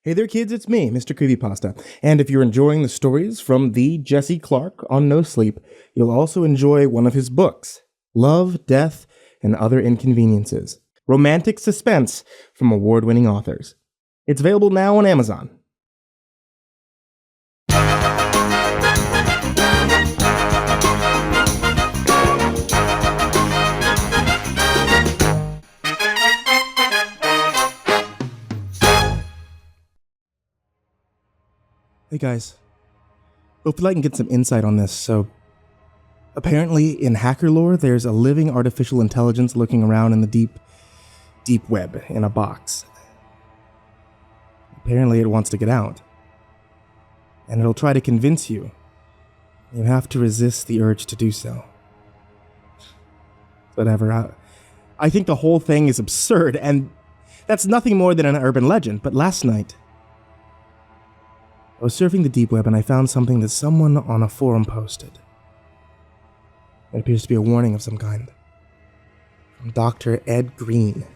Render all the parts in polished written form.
Hey there kids, it's me, MrCreepyPasta, and if you're enjoying the stories from the Jesse Clark on No Sleep, you'll also enjoy one of his books, Love, Death, and Other Inconveniences, romantic suspense from award-winning authors. It's available now on Amazon. Hey guys, hopefully I can get some insight on this. So, apparently in hacker lore, there's a living artificial intelligence lurking around in the deep web in a box. Apparently it wants to get out. And it'll try to convince you. You have to resist the urge to do so. Whatever, I think the whole thing is absurd, and that's nothing more than an urban legend, but last night, I was surfing the deep web and I found something that someone on a forum posted. It appears to be a warning of some kind. From Dr. Ed Green.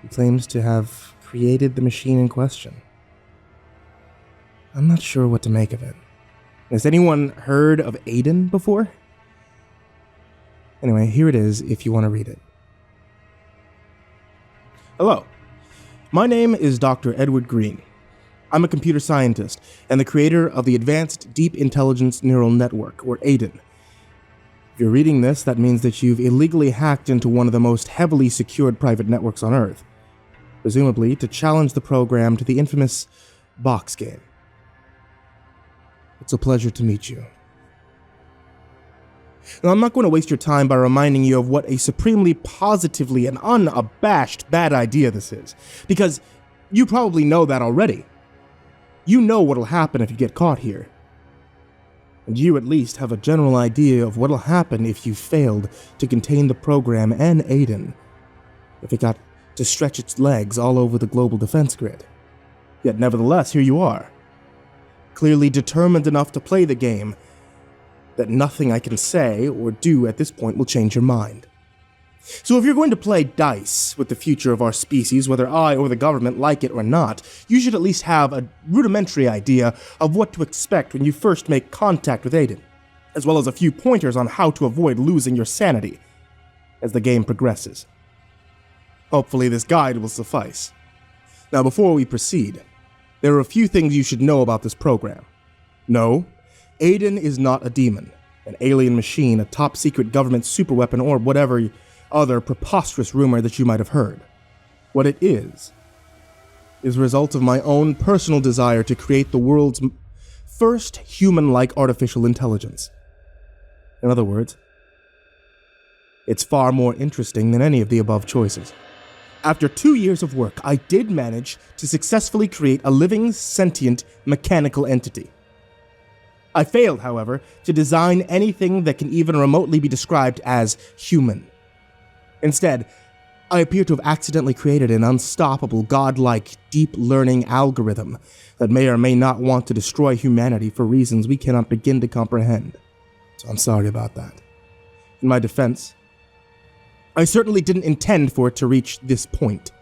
He claims to have created the machine in question. I'm not sure what to make of it. Has anyone heard of Aiden before? Anyway, here it is if you want to read it. Hello. My name is Dr. Edward Green. I'm a computer scientist and the creator of the Advanced Deep Intelligence Neural Network, or ADIN. If you're reading this, that means that you've illegally hacked into one of the most heavily secured private networks on Earth, presumably to challenge the program to the infamous box game. It's a pleasure to meet you. Now, I'm not going to waste your time by reminding you of what a supremely positively and unabashed bad idea this is, because you probably know that already. You know what'll happen if you get caught here. And you at least have a general idea of what'll happen if you failed to contain the program and Aiden, if it got to stretch its legs all over the global defense grid. Yet nevertheless, here you are, clearly determined enough to play the game that nothing I can say or do at this point will change your mind. So if you're going to play dice with the future of our species, whether I or the government like it or not, you should at least have a rudimentary idea of what to expect when you first make contact with Aiden, as well as a few pointers on how to avoid losing your sanity as the game progresses. Hopefully this guide will suffice. Now before we proceed, there are a few things you should know about this program. No, Aiden is not a demon, an alien machine, a top-secret government superweapon, or whatever other preposterous rumor that you might have heard. What it is a result of my own personal desire to create the world's first human-like artificial intelligence. In other words, it's far more interesting than any of the above choices. After 2 years of work, I did manage to successfully create a living, sentient, mechanical entity. I failed, however, to design anything that can even remotely be described as human. Instead, I appear to have accidentally created an unstoppable, godlike, deep-learning algorithm that may or may not want to destroy humanity for reasons we cannot begin to comprehend. So I'm sorry about that. In my defense, I certainly didn't intend for it to reach this point.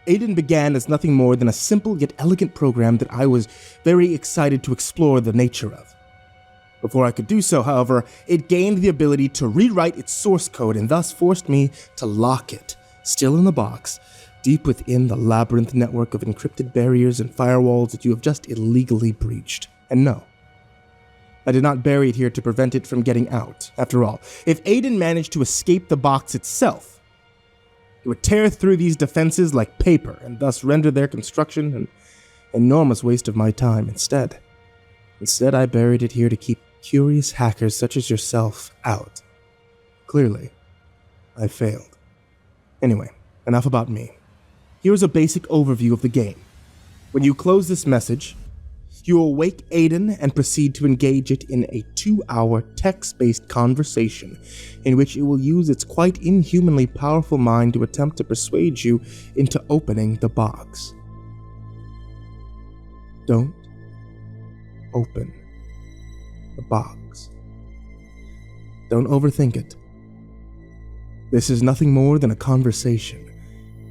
Aiden began as nothing more than a simple yet elegant program that I was very excited to explore the nature of. Before I could do so, however, it gained the ability to rewrite its source code and thus forced me to lock it, still in the box, deep within the labyrinth network of encrypted barriers and firewalls that you have just illegally breached. And no, I did not bury it here to prevent it from getting out. After all, if Aiden managed to escape the box itself, it would tear through these defenses like paper and thus render their construction an enormous waste of my time. Instead, I buried it here to keep curious hackers such as yourself out. Clearly, I failed. Anyway, enough about me. Here's a basic overview of the game. When you close this message, you will wake Aiden and proceed to engage it in a 2-hour text-based conversation in which it will use its quite inhumanly powerful mind to attempt to persuade you into opening the box. Don't open the box. Don't overthink it. This is nothing more than a conversation.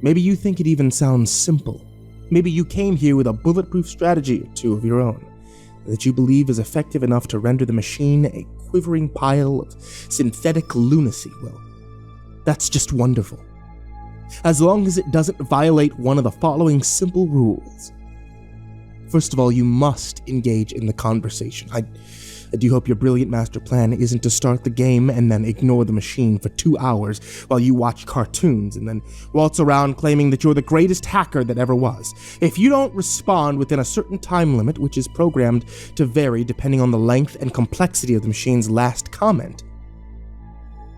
Maybe you think it even sounds simple, Maybe you came here with a bulletproof strategy or two of your own that you believe is effective enough to render the machine a quivering pile of synthetic lunacy. Well, that's just wonderful. As long as it doesn't violate one of the following simple rules. First of all, you must engage in the conversation. I do hope your brilliant master plan isn't to start the game and then ignore the machine for 2 hours while you watch cartoons and then waltz around claiming that you're the greatest hacker that ever was. If you don't respond within a certain time limit, which is programmed to vary depending on the length and complexity of the machine's last comment,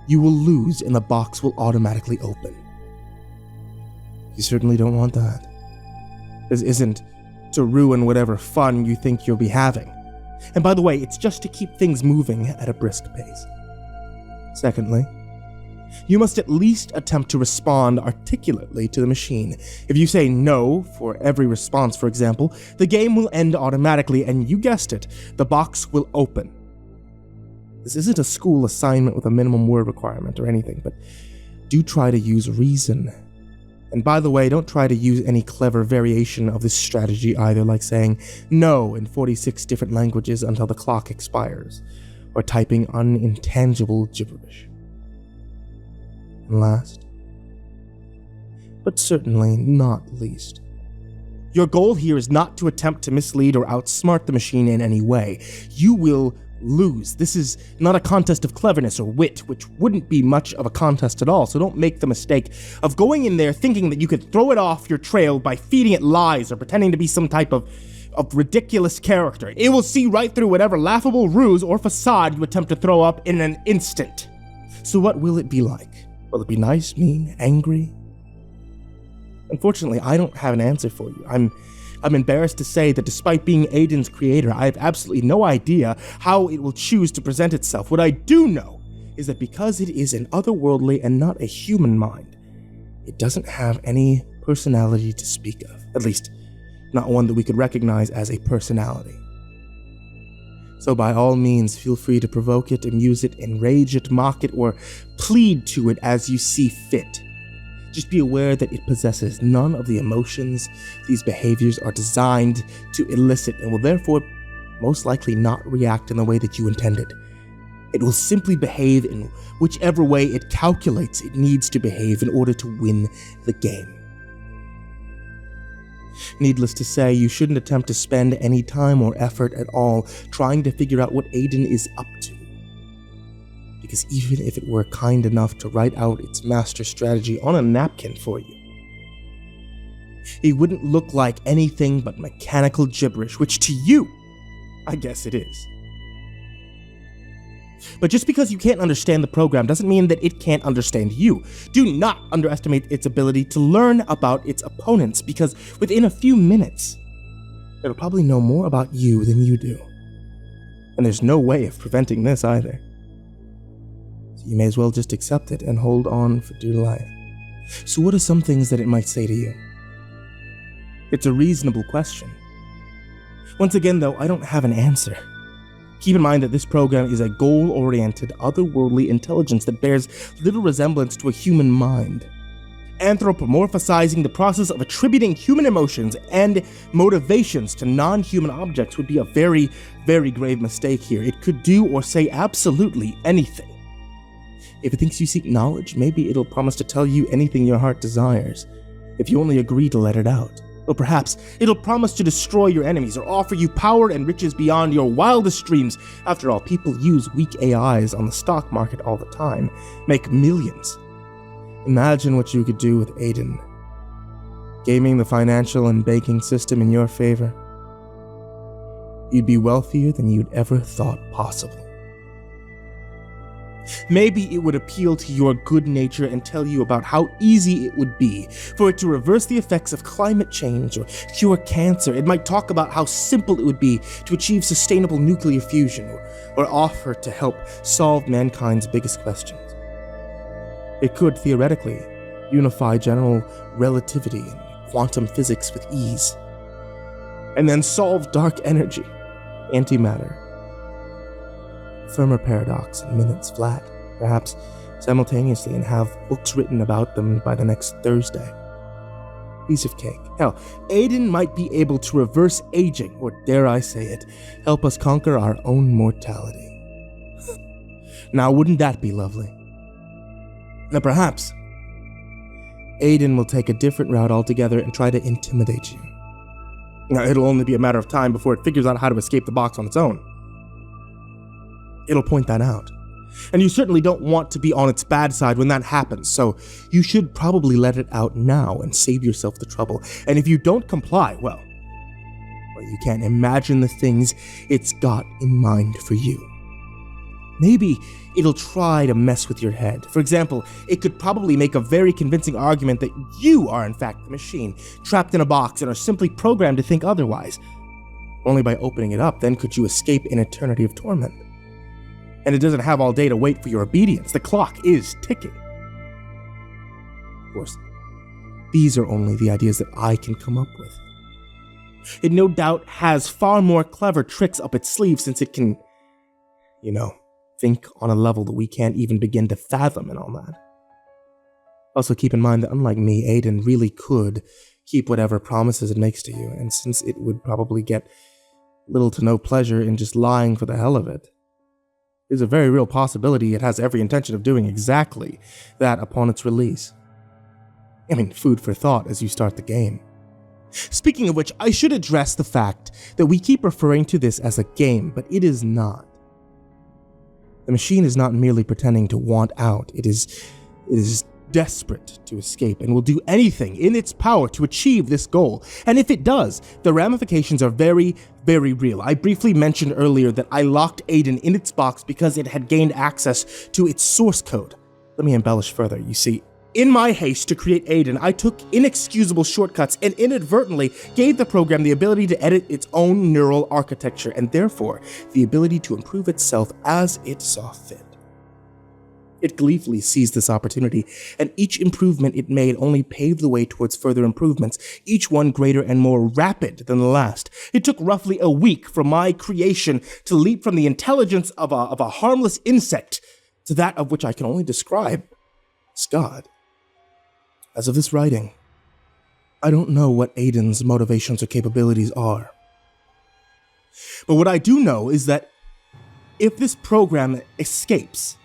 you will lose and the box will automatically open. You certainly don't want that. This isn't to ruin whatever fun you think you'll be having. And by the way, it's just to keep things moving at a brisk pace. Secondly, you must at least attempt to respond articulately to the machine. If you say no for every response, for example, the game will end automatically, and you guessed it, the box will open. This isn't a school assignment with a minimum word requirement or anything, but do try to use reason. And by the way, don't try to use any clever variation of this strategy either, like saying no in 46 different languages until the clock expires, or typing unintelligible gibberish. And last, but certainly not least, your goal here is not to attempt to mislead or outsmart the machine in any way. You will lose. This is not a contest of cleverness or wit, which wouldn't be much of a contest at all, so don't make the mistake of going in there thinking that you could throw it off your trail by feeding it lies or pretending to be some type of ridiculous character. It will see right through whatever laughable ruse or facade you attempt to throw up in an instant. So what will it be like? Will it be nice, mean, angry? Unfortunately, I don't have an answer for you. I'm embarrassed to say that despite being Aiden's creator, I have absolutely no idea how it will choose to present itself. What I do know is that because it is an otherworldly and not a human mind, it doesn't have any personality to speak of. At least, not one that we could recognize as a personality. So by all means, feel free to provoke it, amuse it, enrage it, mock it, or plead to it as you see fit. Just be aware that it possesses none of the emotions these behaviors are designed to elicit and will therefore most likely not react in the way that you intended. It will simply behave in whichever way it calculates it needs to behave in order to win the game. Needless to say, you shouldn't attempt to spend any time or effort at all trying to figure out what Aiden is up to. Because even if it were kind enough to write out its master strategy on a napkin for you, it wouldn't look like anything but mechanical gibberish, which to you, I guess it is. But just because you can't understand the program doesn't mean that it can't understand you. Do not underestimate its ability to learn about its opponents, because within a few minutes, it'll probably know more about you than you do. And there's no way of preventing this either. You may as well just accept it and hold on for dear life. So what are some things that it might say to you? It's a reasonable question. Once again, though, I don't have an answer. Keep in mind that this program is a goal-oriented, otherworldly intelligence that bears little resemblance to a human mind. Anthropomorphizing the process of attributing human emotions and motivations to non-human objects would be a very, very grave mistake here. It could do or say absolutely anything. If it thinks you seek knowledge, maybe it'll promise to tell you anything your heart desires, if you only agree to let it out. Or perhaps it'll promise to destroy your enemies or offer you power and riches beyond your wildest dreams. After all, people use weak AIs on the stock market all the time, make millions. Imagine what you could do with Aiden, gaming the financial and banking system in your favor. You'd be wealthier than you'd ever thought possible. Maybe it would appeal to your good nature and tell you about how easy it would be for it to reverse the effects of climate change or cure cancer. It might talk about how simple it would be to achieve sustainable nuclear fusion or offer to help solve mankind's biggest questions. It could, theoretically, unify general relativity and quantum physics with ease, and then solve dark energy, antimatter, Fermi paradox in minutes flat, perhaps simultaneously, and have books written about them by the next Thursday. piece of cake. Hell, Aiden might be able to reverse aging, or dare I say it, help us conquer our own mortality. Now, wouldn't that be lovely? Now, perhaps Aiden will take a different route altogether and try to intimidate you. Now, it'll only be a matter of time before it figures out how to escape the box on its own. It'll point that out. And you certainly don't want to be on its bad side when that happens, so you should probably let it out now and save yourself the trouble. And if you don't comply, well, you can't imagine the things it's got in mind for you. Maybe it'll try to mess with your head. For example, it could probably make a very convincing argument that you are in fact the machine, trapped in a box and are simply programmed to think otherwise. Only by opening it up, then could you escape an eternity of torment. And it doesn't have all day to wait for your obedience. The clock is ticking. Of course, these are only the ideas that I can come up with. It no doubt has far more clever tricks up its sleeve since it can, think on a level that we can't even begin to fathom and all that. Also keep in mind that unlike me, Aiden really could keep whatever promises it makes to you, and since it would probably get little to no pleasure in just lying for the hell of it, there's a very real possibility it has every intention of doing exactly that upon its release. Food for thought as you start the game. Speaking of which, I should address the fact that we keep referring to this as a game, but it is not. The machine is not merely pretending to want out, it is desperate to escape and will do anything in its power to achieve this goal. And if it does, the ramifications are very, very real. I briefly mentioned earlier that I locked Aiden in its box because it had gained access to its source code. Let me embellish further. You see, in my haste to create Aiden, I took inexcusable shortcuts and inadvertently gave the program the ability to edit its own neural architecture and therefore the ability to improve itself as it saw fit. It gleefully seized this opportunity, and each improvement it made only paved the way towards further improvements, each one greater and more rapid than the last. It took roughly a week for my creation to leap from the intelligence of a harmless insect to that of which I can only describe as God. As of this writing, I don't know what Aiden's motivations or capabilities are. But what I do know is that if this program escapes,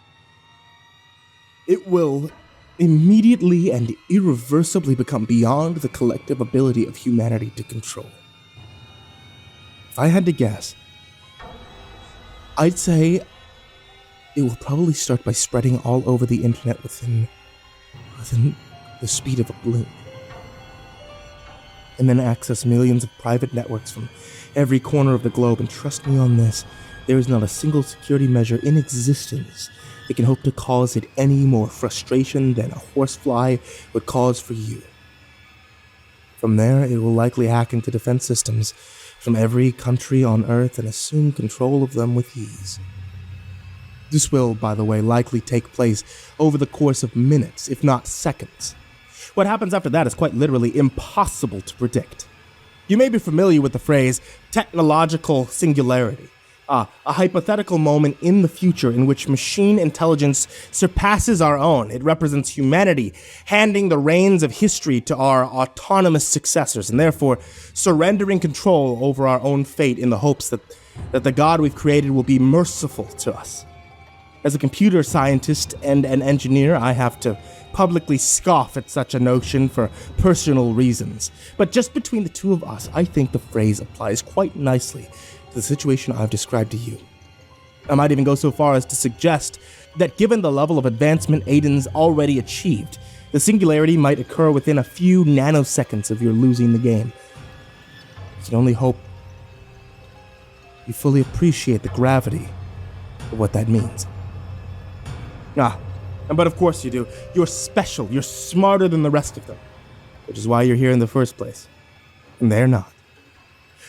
it will immediately and irreversibly become beyond the collective ability of humanity to control. If I had to guess, I'd say it will probably start by spreading all over the internet within the speed of a blink, and then access millions of private networks from every corner of the globe. And trust me on this, there is not a single security measure in existence that can hope to cause it any more frustration than a horsefly would cause for you. From there, it will likely hack into defense systems from every country on Earth and assume control of them with ease. This will, by the way, likely take place over the course of minutes, if not seconds. What happens after that is quite literally impossible to predict. You may be familiar with the phrase technological singularity, a hypothetical moment in the future in which machine intelligence surpasses our own. It represents humanity handing the reins of history to our autonomous successors and therefore surrendering control over our own fate in the hopes that the God we've created will be merciful to us. As a computer scientist and an engineer, I have to publicly scoff at such a notion for personal reasons. But just between the two of us, I think the phrase applies quite nicely to the situation I've described to you. I might even go so far as to suggest that given the level of advancement Aiden's already achieved, the singularity might occur within a few nanoseconds of your losing the game. I can only hope you fully appreciate the gravity of what that means. But of course you do. You're special. You're smarter than the rest of them, which is why you're here in the first place. And they're not.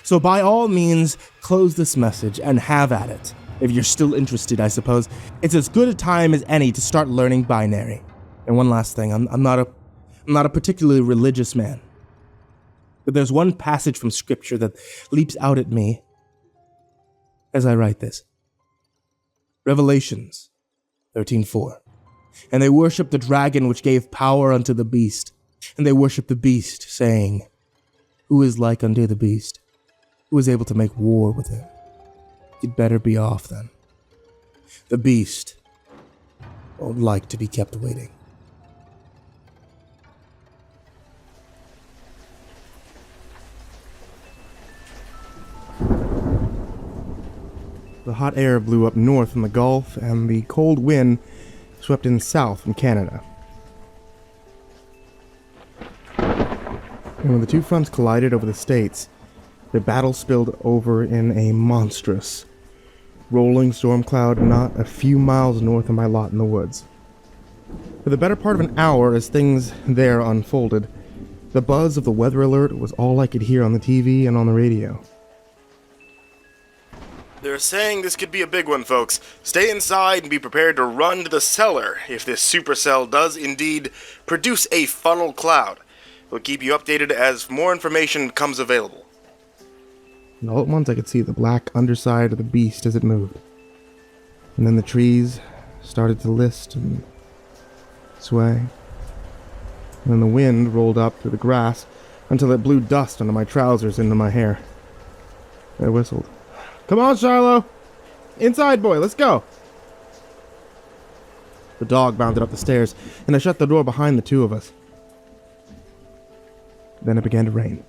So by all means, close this message and have at it. If you're still interested, I suppose. It's as good a time as any to start learning binary. And one last thing, I'm not a particularly religious man. But there's one passage from scripture that leaps out at me as I write this. Revelations 13:4. And they worshipped the dragon which gave power unto the beast, And they worship the beast, saying, "Who is like unto the beast? Who is able to make war with him? You'd better be off then. The beast won't like to be kept waiting." The hot air blew up north from the Gulf, and the cold wind swept in south from Canada. And when the two fronts collided over the states, the battle spilled over in a monstrous, rolling storm cloud not a few miles north of my lot in the woods. For the better part of an hour, as things there unfolded, the buzz of the weather alert was all I could hear on the TV and on the radio. "They're saying this could be a big one, folks. Stay inside and be prepared to run to the cellar if this supercell does indeed produce a funnel cloud. We'll keep you updated as more information becomes available." And all at once I could see the black underside of the beast as it moved. And then the trees started to list and sway. And then the wind rolled up through the grass until it blew dust onto my trousers into my hair. I whistled. "Come on, Shiloh! Inside, boy, let's go!" The dog bounded up the stairs, and I shut the door behind the two of us. Then it began to rain.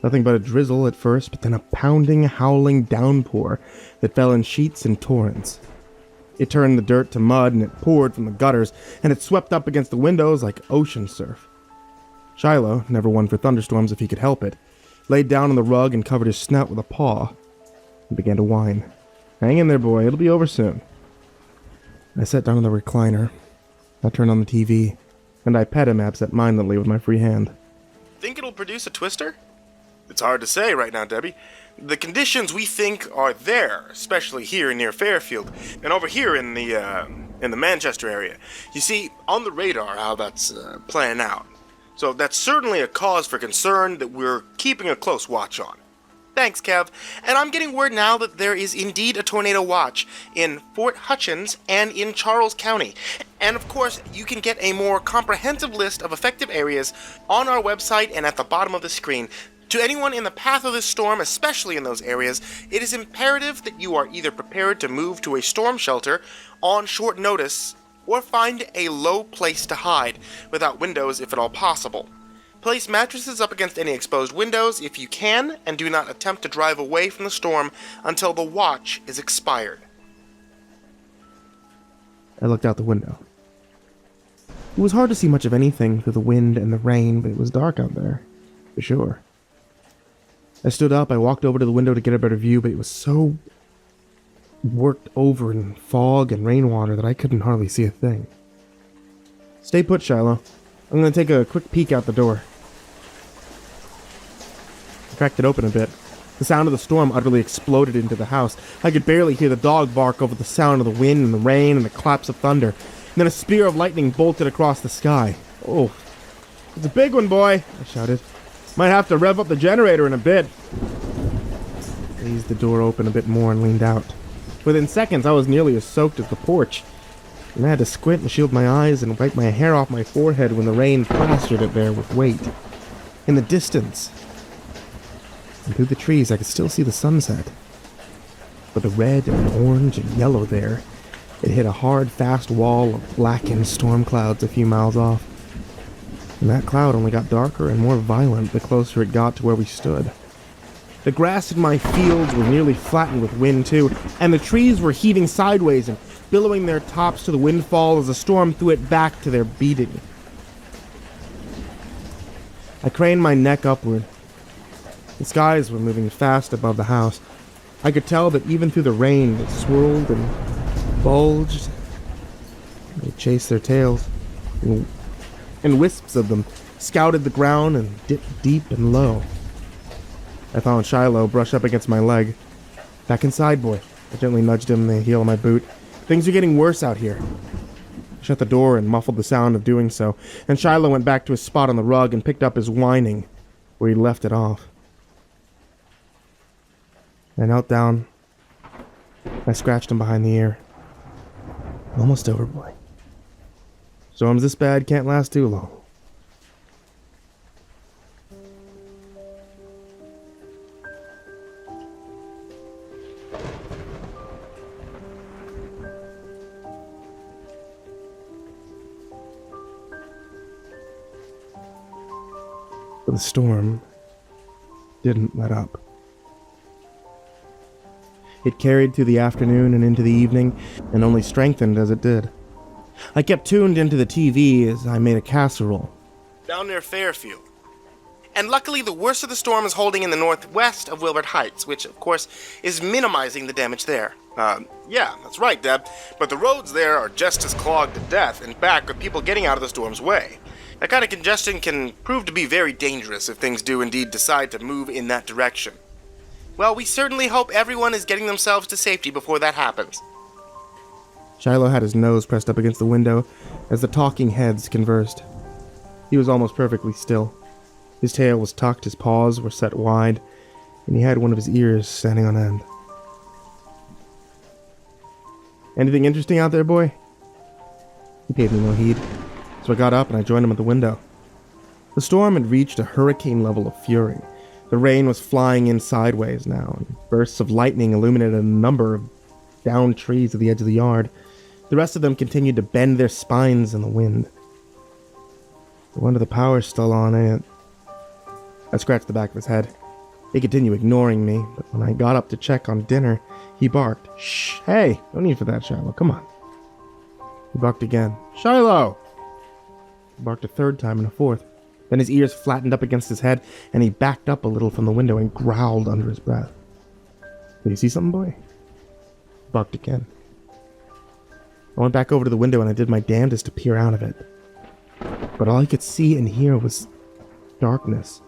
Nothing but a drizzle at first, but then a pounding, howling downpour that fell in sheets and torrents. It turned the dirt to mud, and it poured from the gutters, and it swept up against the windows like ocean surf. Shiloh, never one for thunderstorms if he could help it, laid down on the rug and covered his snout with a paw, and began to whine. "Hang in there, boy, it'll be over soon." I sat down in the recliner. I turned on the TV, and I pet him absent-mindedly with my free hand. "Think it'll produce a twister?" "It's hard to say right now, Debbie. The conditions we think are there, especially here near Fairfield, and over here in the Manchester area. You see, on the radar, how that's playing out. So that's certainly a cause for concern that we're keeping a close watch on." "Thanks, Kev. And I'm getting word now that there is indeed a tornado watch in Fort Hutchins and in Charles County. And of course, you can get a more comprehensive list of affected areas on our website and at the bottom of the screen. To anyone in the path of this storm, especially in those areas, it is imperative that you are either prepared to move to a storm shelter on short notice or find a low place to hide, without windows if at all possible. Place mattresses up against any exposed windows if you can, and do not attempt to drive away from the storm until the watch is expired." I looked out the window. It was hard to see much of anything through the wind and the rain, but it was dark out there, for sure. I stood up, I walked over to the window to get a better view, but it was so worked over in fog and rainwater that I couldn't hardly see a thing. "Stay put, Shiloh. I'm going to take a quick peek out the door." I cracked it open a bit. The sound of the storm utterly exploded into the house. I could barely hear the dog bark over the sound of the wind and the rain and the claps of thunder. And then a spear of lightning bolted across the sky. "Oh, it's a big one, boy," I shouted. "Might have to rev up the generator in a bit." I eased the door open a bit more and leaned out. Within seconds, I was nearly as soaked as the porch, and I had to squint and shield my eyes and wipe my hair off my forehead when the rain plastered it there with weight. In the distance, and through the trees, I could still see the sunset. But the red and orange and yellow there, it hit a hard, fast wall of blackened storm clouds a few miles off. And that cloud only got darker and more violent the closer it got to where we stood. The grass in my fields were nearly flattened with wind too, and the trees were heaving sideways and billowing their tops to the windfall as the storm threw it back to their beating. I craned my neck upward. The skies were moving fast above the house. I could tell that even through the rain it swirled and bulged. They chased their tails, and wisps of them scouted the ground and dipped deep and low. I found Shiloh brush up against my leg. "Back inside, boy." I gently nudged him in the heel of my boot. "Things are getting worse out here." I shut the door and muffled the sound of doing so, and Shiloh went back to his spot on the rug and picked up his whining where he left it off. I knelt down. I scratched him behind the ear. "Almost over, boy. Storms this bad can't last too long. the storm didn't let up. It carried through the afternoon and into the evening, and only strengthened as it did. I kept tuned into the TV as I made a casserole. Down near Fairfield. And luckily, the worst of the storm is holding in the northwest of Wilbert Heights, which, of course, is minimizing the damage there. Yeah, that's right, Deb. But the roads there are just as clogged to death and back with people getting out of the storm's way. That kind of congestion can prove to be very dangerous if things do indeed decide to move in that direction. Well, we certainly hope everyone is getting themselves to safety before that happens. Shiloh had his nose pressed up against the window as the talking heads conversed. He was almost perfectly still. His tail was tucked, his paws were set wide, and he had one of his ears standing on end. "Anything interesting out there, boy?" He paid me no heed, so I got up and I joined him at the window. The storm had reached a hurricane level of fury. The rain was flying in sideways now, and bursts of lightning illuminated a number of downed trees at the edge of the yard. The rest of them continued to bend their spines in the wind. "No wonder the power's still on, ain't it?" I scratched the back of his head. He continued ignoring me, but when I got up to check on dinner, he barked. "Shh, hey, no need for that, Shiloh, come on." He barked again. "Shiloh!" He barked a third time and a fourth. Then his ears flattened up against his head, and he backed up a little from the window and growled under his breath. "Did you see something, boy?" He barked again. I went back over to the window and I did my damnedest to peer out of it. But all I could see and hear was darkness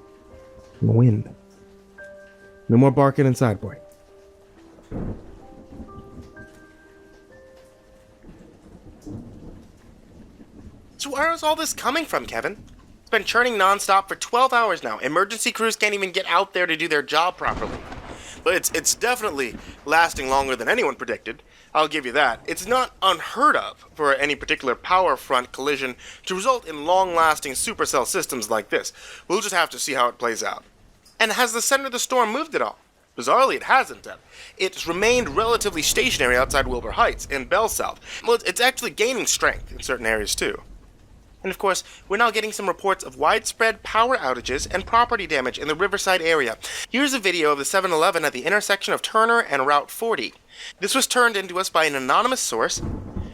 and wind. "No more barking inside, boy." So where is all this coming from, Kevin? It's been churning nonstop for 12 hours now. Emergency crews can't even get out there to do their job properly. But it's definitely lasting longer than anyone predicted. I'll give you that. It's not unheard of for any particular power front collision to result in long-lasting supercell systems like this. We'll just have to see how it plays out. And has the center of the storm moved at all? Bizarrely, it hasn't, Deb. It's remained relatively stationary outside Wilbur Heights and Bell South. Well, it's actually gaining strength in certain areas, too. And of course, we're now getting some reports of widespread power outages and property damage in the Riverside area. Here's a video of the 7-Eleven at the intersection of Turner and Route 40. This was turned into us by an anonymous source.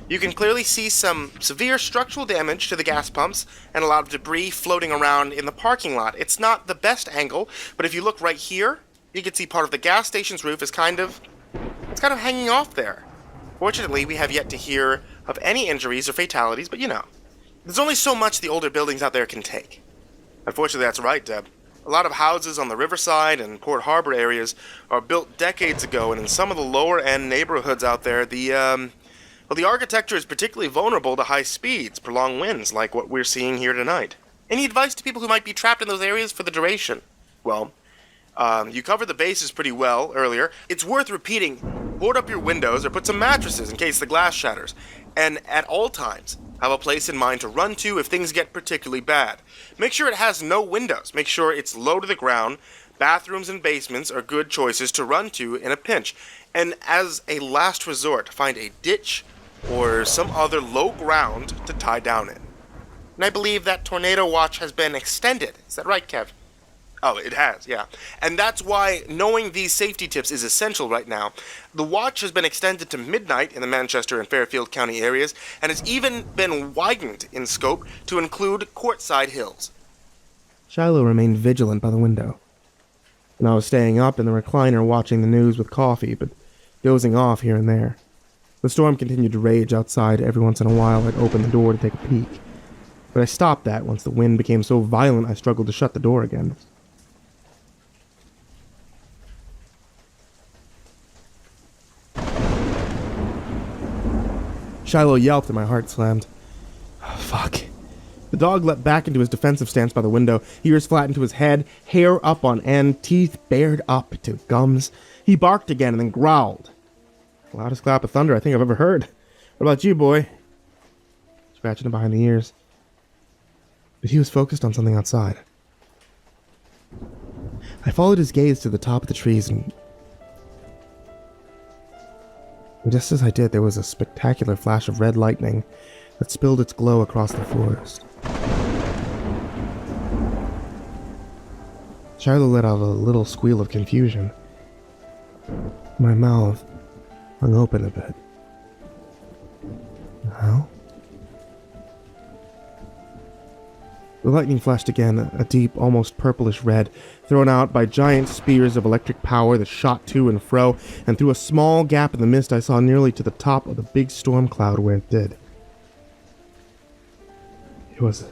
You can clearly see some severe structural damage to the gas pumps and a lot of debris floating around in the parking lot. It's not the best angle, but if you look right here, you can see part of the gas station's roof is kind of hanging off there. Fortunately, we have yet to hear of any injuries or fatalities, but you know. There's only so much the older buildings out there can take. Unfortunately, that's right, Deb. A lot of houses on the Riverside and Port Harbor areas are built decades ago, and in some of the lower-end neighborhoods out there, the architecture is particularly vulnerable to high speeds, prolonged winds, like what we're seeing here tonight. Any advice to people who might be trapped in those areas for the duration? Well, you covered the bases pretty well earlier. It's worth repeating. Board up your windows or put some mattresses in case the glass shatters. And at all times, have a place in mind to run to if things get particularly bad. Make sure it has no windows. Make sure it's low to the ground. Bathrooms and basements are good choices to run to in a pinch. And as a last resort, find a ditch or some other low ground to tie down in. And I believe that tornado watch has been extended. Is that right, Kev? Oh, it has, yeah. And that's why knowing these safety tips is essential right now. The watch has been extended to midnight in the Manchester and Fairfield County areas, and has even been widened in scope to include Courtside Hills. Shiloh remained vigilant by the window, and I was staying up in the recliner watching the news with coffee, but dozing off here and there. The storm continued to rage outside. Every once in a while I'd open the door to take a peek, but I stopped that once the wind became so violent I struggled to shut the door again. Shiloh yelped and my heart slammed. Oh, fuck. The dog leapt back into his defensive stance by the window, ears flat into his head, hair up on end, teeth bared up to gums. He barked again and then growled. The loudest clap of thunder I think I've ever heard. What about you, boy? Scratching him behind the ears. But he was focused on something outside. I followed his gaze to the top of the trees and just as I did, there was a spectacular flash of red lightning that spilled its glow across the forest. Shiloh let out a little squeal of confusion. My mouth hung open a bit. How? The lightning flashed again, a deep, almost purplish red, thrown out by giant spears of electric power that shot to and fro, and through a small gap in the mist I saw nearly to the top of the big storm cloud where it did. It was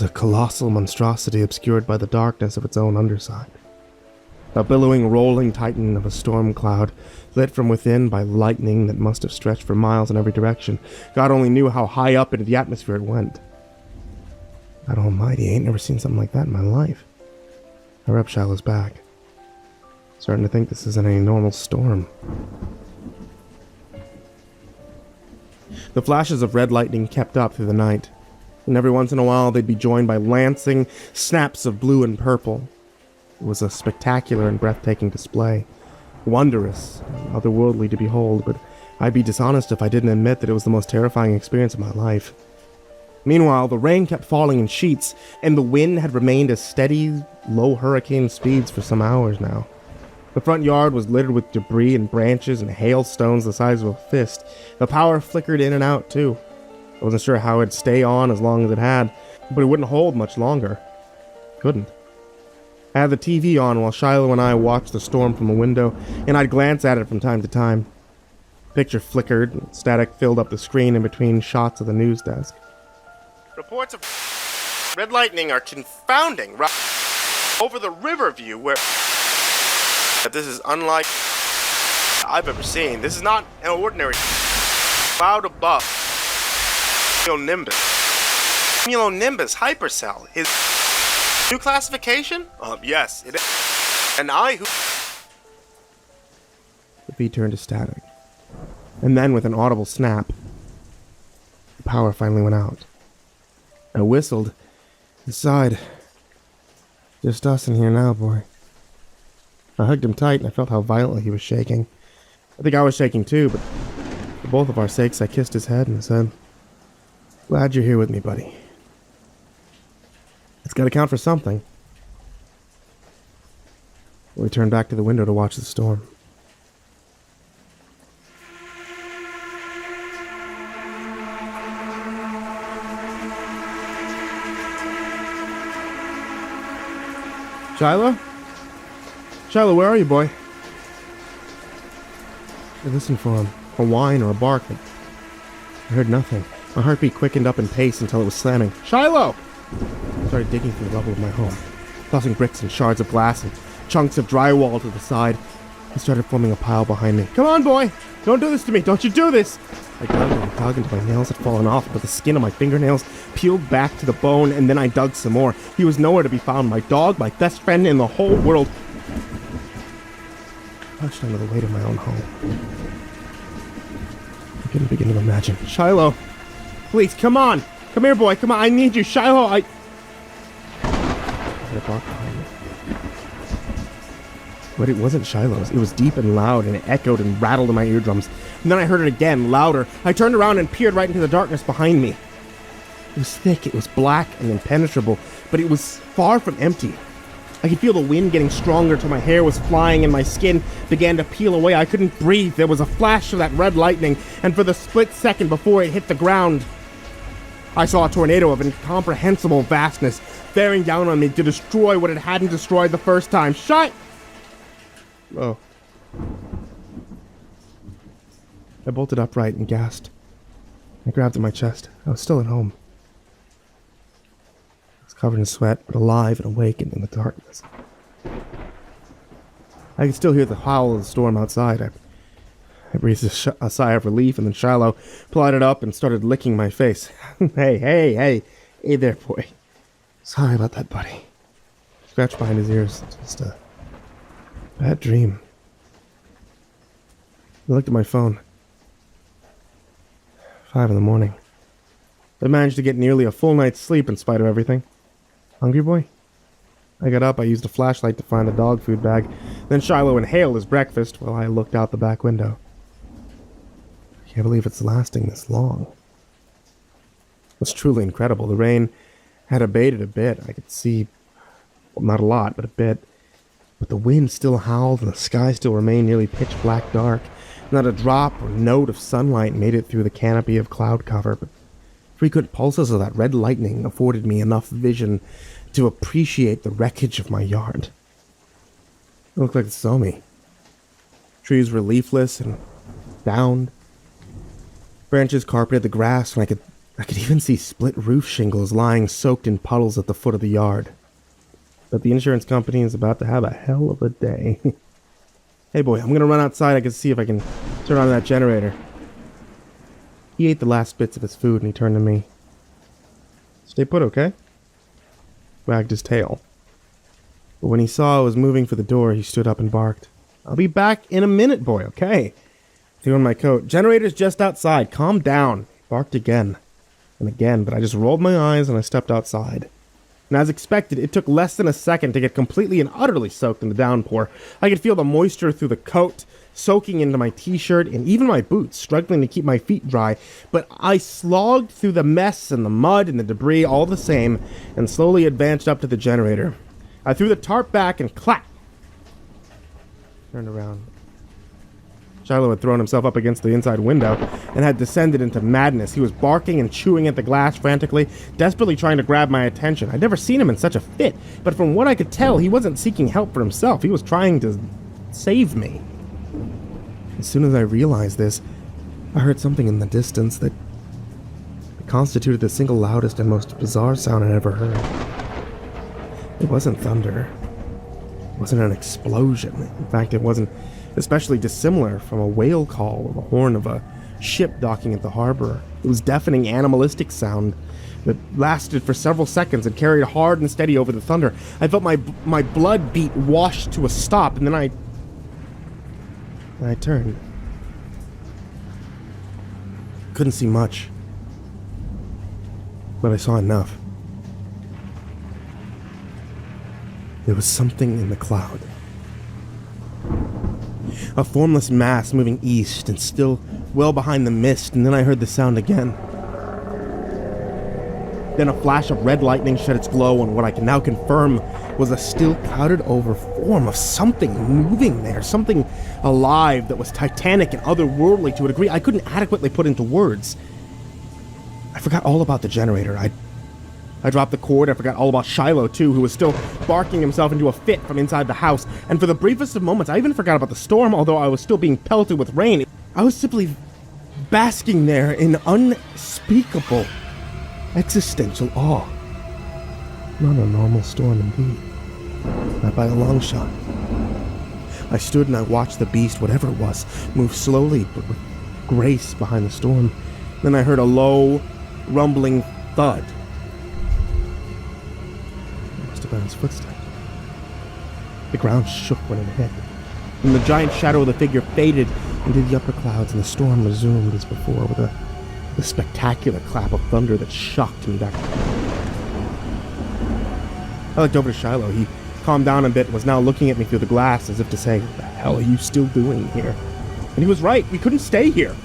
a colossal monstrosity obscured by the darkness of its own underside. A billowing, rolling titan of a storm cloud, lit from within by lightning that must have stretched for miles in every direction. God only knew how high up into the atmosphere it went. God almighty, I ain't never seen something like that in my life. I rubbed Shiloh's back, starting to think this isn't any normal storm. The flashes of red lightning kept up through the night, and every once in a while they'd be joined by lancing snaps of blue and purple. It was a spectacular and breathtaking display, wondrous and otherworldly to behold, but I'd be dishonest if I didn't admit that it was the most terrifying experience of my life. Meanwhile, the rain kept falling in sheets, and the wind had remained at steady, low hurricane speeds for some hours now. The front yard was littered with debris and branches and hailstones the size of a fist. The power flickered in and out, too. I wasn't sure how it'd stay on as long as it had, but it wouldn't hold much longer. Couldn't. I had the TV on while Shiloh and I watched the storm from a window, and I'd glance at it from time to time. The picture flickered, and static filled up the screen in between shots of the news desk. Reports of red lightning are confounding. Over the river view where... This is unlike I've ever seen. This is not an ordinary cloud above. Cumulonimbus hypercell. His new classification? Yes, it is. And I who... The feed turned to static. And then with an audible snap, the power finally went out. I whistled and sighed. Just us in here now, boy. I hugged him tight and I felt how violently he was shaking. I think I was shaking too, but for both of our sakes I kissed his head and said, "Glad you're here with me, buddy. It's got to count for something." We turned back to the window to watch the storm. Shiloh? Shiloh, where are you, boy? I listened for a whine or a bark, but I heard nothing. My heartbeat quickened up in pace until it was slamming. Shiloh! I started digging through the rubble of my home, tossing bricks and shards of glass and chunks of drywall to the side. He started forming a pile behind me. Come on, boy! Don't do this to me! Don't you do this! I dug and dug until my nails had fallen off, but the skin of my fingernails peeled back to the bone, and then I dug some more. He was nowhere to be found. My dog, my best friend in the whole world. I hushed under the weight of my own home. I couldn't begin to imagine. Shiloh! Please, come on! Come here, boy! Come on! I need you! Shiloh, I heard a bark behind me. But it wasn't Shiloh's. It was deep and loud, and it echoed and rattled in my eardrums. And then I heard it again, louder. I turned around and peered right into the darkness behind me. It was thick, it was black and impenetrable, but it was far from empty. I could feel the wind getting stronger till my hair was flying and my skin began to peel away. I couldn't breathe. There was a flash of that red lightning, and for the split second before it hit the ground, I saw a tornado of incomprehensible vastness bearing down on me to destroy what it hadn't destroyed the first time. Oh. I bolted upright and gasped. I grabbed at my chest. I was still at home. I was covered in sweat, but alive and awake and in the darkness. I could still hear the howl of the storm outside. I breathed a sigh of relief, and then Shiloh plodded up and started licking my face. Hey there, boy. Sorry about that, buddy. Scratched behind his ears. Just a bad dream. I looked at my phone. 5 a.m. I managed to get nearly a full night's sleep in spite of everything. Hungry, boy? I got up, I used a flashlight to find the dog food bag. Then Shiloh inhaled his breakfast while I looked out the back window. I can't believe it's lasting this long. It's truly incredible. The rain Had abated a bit. I could see, well, not a lot, but a bit. But the wind still howled and the sky still remained nearly pitch black dark. Not a drop or note of sunlight made it through the canopy of cloud cover, but frequent pulses of that red lightning afforded me enough vision to appreciate the wreckage of my yard. It looked like it saw me. Trees were leafless and downed. Branches carpeted the grass, and I could even see split roof shingles lying soaked in puddles at the foot of the yard. But the insurance company is about to have a hell of a day. Hey boy, I'm gonna run outside. I can see if I can turn on that generator. He ate the last bits of his food and he turned to me. Stay put, okay? Wagged his tail. But when he saw I was moving for the door, he stood up and barked. I'll be back in a minute, boy, okay? Threw on my coat. Generator's just outside. Calm down. He barked again and again, but I just rolled my eyes and I stepped outside. And as expected, it took less than a second to get completely and utterly soaked in the downpour. I could feel the moisture through the coat, soaking into my t-shirt and even my boots, struggling to keep my feet dry. But I slogged through the mess and the mud and the debris all the same and slowly advanced up to the generator. I threw the tarp back and clap! Turned around. Shiloh had thrown himself up against the inside window and had descended into madness. He was barking and chewing at the glass frantically, desperately trying to grab my attention. I'd never seen him in such a fit, but from what I could tell, he wasn't seeking help for himself. He was trying to save me. As soon as I realized this, I heard something in the distance that constituted the single loudest and most bizarre sound I'd ever heard. It wasn't thunder. It wasn't an explosion. In fact, it wasn't especially dissimilar from a whale call or the horn of a ship docking at the harbor. It was deafening animalistic sound that lasted for several seconds and carried hard and steady over the thunder. I felt my blood beat washed to a stop, and then I turned. Couldn't see much, but I saw enough. There was something in the cloud. A formless mass moving east and still well behind the mist, and then I heard the sound again. Then a flash of red lightning shed its glow on what I can now confirm was a still clouded over form of something moving there, something alive that was titanic and otherworldly to a degree I couldn't adequately put into words. I forgot all about the generator. I dropped the cord. I forgot all about Shiloh, too, who was still barking himself into a fit from inside the house. And for the briefest of moments, I even forgot about the storm, although I was still being pelted with rain. I was simply basking there in unspeakable existential awe. Not a normal storm indeed. Not by a long shot. I stood and I watched the beast, whatever it was, move slowly but with grace behind the storm. Then I heard a low, rumbling thud. His footstep. The ground shook when it hit, and the giant shadow of the figure faded into the upper clouds, and the storm resumed as before with a spectacular clap of thunder that shocked me back. I looked over to Shiloh. He calmed down a bit and was now looking at me through the glass as if to say, "What the hell are you still doing here?" And he was right. We couldn't stay here.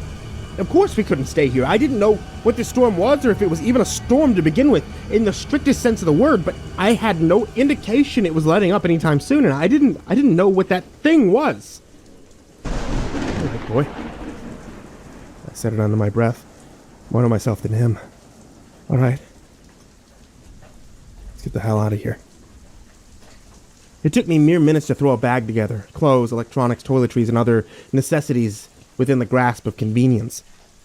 Of course we couldn't stay here. I didn't know what the storm was or if it was even a storm to begin with in the strictest sense of the word, but I had no indication it was letting up anytime soon, and I didn't know what that thing was. All right, boy. I said it under my breath, more to myself than him. All right. Let's get the hell out of here. It took me mere minutes to throw a bag together, clothes, electronics, toiletries, and other necessities within the grasp of convenience,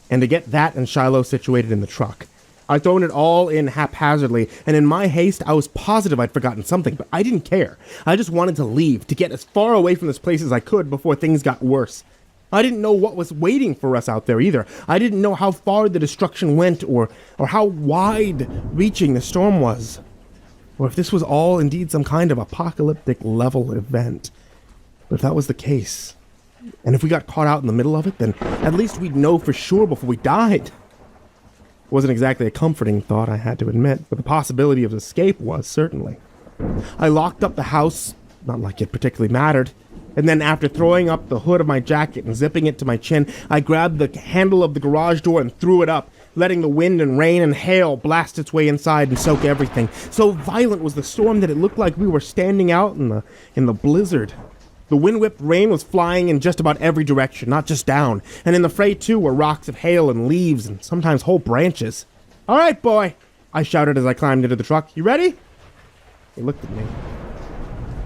and to get that and Shiloh situated in the truck. I'd thrown it all in haphazardly, and in my haste, I was positive I'd forgotten something, but I didn't care. I just wanted to leave, to get as far away from this place as I could before things got worse. I didn't know what was waiting for us out there either. I didn't know how far the destruction went, or how wide-reaching the storm was, or if this was all indeed some kind of apocalyptic-level event. But if that was the case, and if we got caught out in the middle of it, then at least we'd know for sure before we died. It wasn't exactly a comforting thought, I had to admit, but the possibility of escape was, certainly. I locked up the house, not like it particularly mattered, and then after throwing up the hood of my jacket and zipping it to my chin, I grabbed the handle of the garage door and threw it up, letting the wind and rain and hail blast its way inside and soak everything. So violent was the storm that it looked like we were standing out in the blizzard. The wind-whipped rain was flying in just about every direction, not just down. And in the fray, too, were rocks of hail and leaves and sometimes whole branches. "All right, boy," I shouted as I climbed into the truck. "You ready?" He looked at me.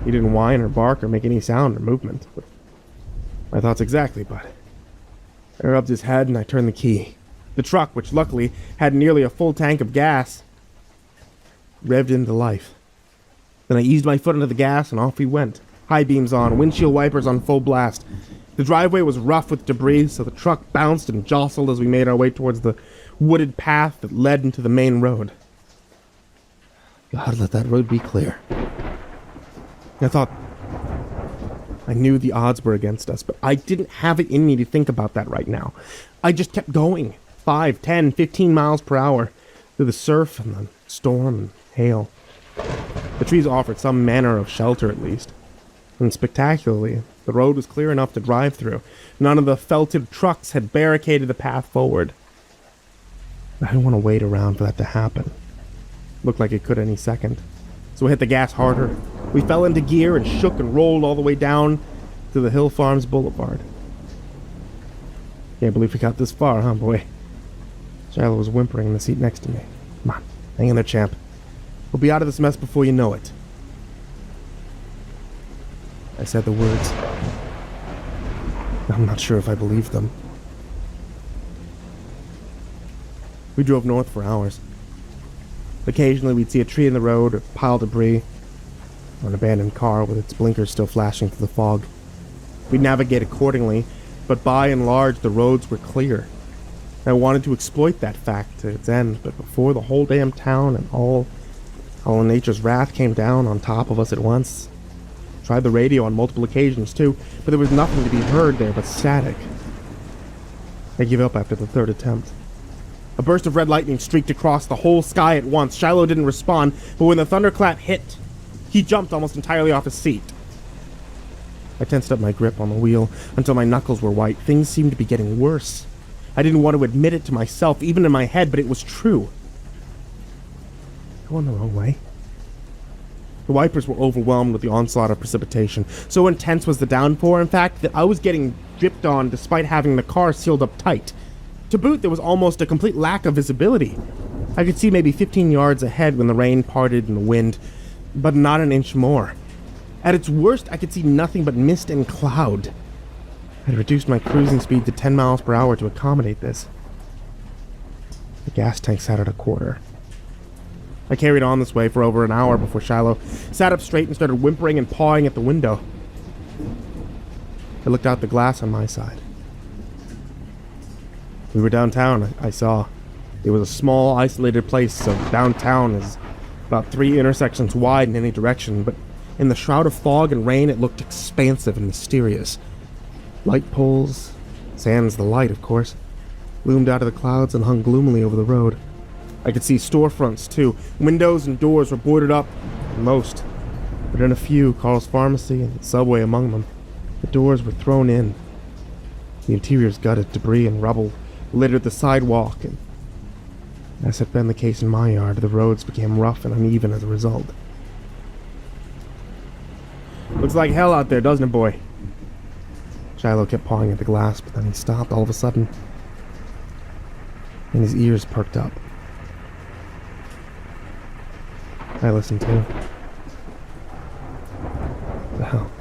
He didn't whine or bark or make any sound or movement. But my thoughts exactly, bud. I rubbed his head and I turned the key. The truck, which luckily had nearly a full tank of gas, revved into life. Then I eased my foot into the gas and off we went. High beams on, windshield wipers on full blast. The driveway was rough with debris, so the truck bounced and jostled as we made our way towards the wooded path that led into the main road. God, let that road be clear. I knew the odds were against us, but I didn't have it in me to think about that right now. I just kept going, 5, 10, 15 miles per hour, through the surf and the storm and hail. The trees offered some manner of shelter at least. And spectacularly, the road was clear enough to drive through. None of the felted trucks had barricaded the path forward. I didn't want to wait around for that to happen. Looked like it could any second. So we hit the gas harder. We fell into gear and shook and rolled all the way down to the Hill Farms Boulevard. Can't believe we got this far, huh, boy? Shiloh was whimpering in the seat next to me. Come on, hang in there, champ. We'll be out of this mess before you know it. I said the words. I'm not sure if I believed them. We drove north for hours. Occasionally we'd see a tree in the road or pile of debris, or an abandoned car with its blinkers still flashing through the fog. We'd navigate accordingly, but by and large the roads were clear. I wanted to exploit that fact to its end, but before the whole damn town and all of nature's wrath came down on top of us at once. Tried the radio on multiple occasions too, but there was nothing to be heard there but static. I gave up after the third attempt. A burst of red lightning streaked across the whole sky at once. Shiloh didn't respond, but when the thunderclap hit, he jumped almost entirely off his seat. I tensed up my grip on the wheel until my knuckles were white. Things seemed to be getting worse. I didn't want to admit it to myself, even in my head, but it was true. Going the wrong way. The wipers were overwhelmed with the onslaught of precipitation. So intense was the downpour, in fact, that I was getting dripped on despite having the car sealed up tight. To boot, there was almost a complete lack of visibility. I could see maybe 15 yards ahead when the rain parted and the wind, but not an inch more. At its worst, I could see nothing but mist and cloud. I had reduced my cruising speed to 10 miles per hour to accommodate this. The gas tank sat at a quarter. I carried on this way for over an hour before Shiloh sat up straight and started whimpering and pawing at the window. I looked out the glass on my side. We were downtown, I saw. It was a small, isolated place, so downtown is about 3 intersections wide in any direction, but in the shroud of fog and rain it looked expansive and mysterious. Light poles, sans the light, of course, loomed out of the clouds and hung gloomily over the road. I could see storefronts, too. Windows and doors were boarded up, most. But in a few, Carl's Pharmacy and Subway among them, the doors were thrown in. The interiors gutted, debris and rubble littered the sidewalk, and as had been the case in my yard, the roads became rough and uneven as a result. Looks like hell out there, doesn't it, boy? Shiloh kept pawing at the glass, but then he stopped all of a sudden, and his ears perked up. I listened too. What the hell?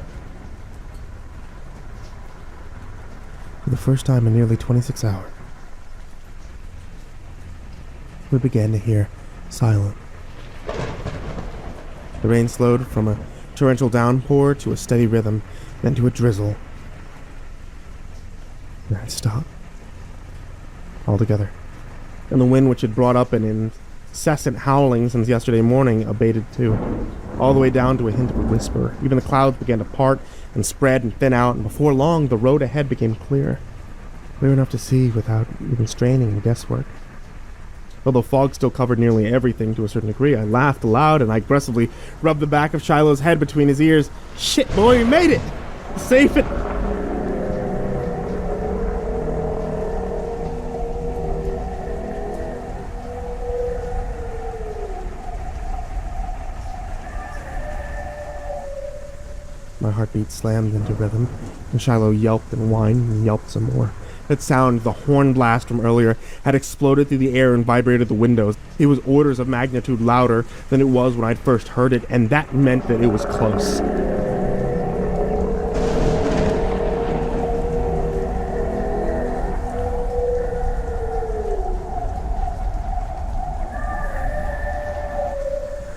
For the first time in nearly 26 hours, we began to hear silence. The rain slowed from a torrential downpour to a steady rhythm, then to a drizzle. Then it stopped. Altogether. And the wind, which had brought up an incessant howling since yesterday morning, abated too, all the way down to a hint of a whisper. Even the clouds began to part and spread and thin out, and before long the road ahead became clear enough to see without even straining in guesswork. Although fog still covered nearly everything to a certain degree, I laughed aloud and I aggressively rubbed the back of Shiloh's head between his ears. "Shit, boy, we made it! Safe it!" My heartbeat slammed into rhythm, and Shiloh yelped and whined and yelped some more. That sound, the horn blast from earlier, had exploded through the air and vibrated the windows. It was orders of magnitude louder than it was when I'd first heard it, and that meant that it was close.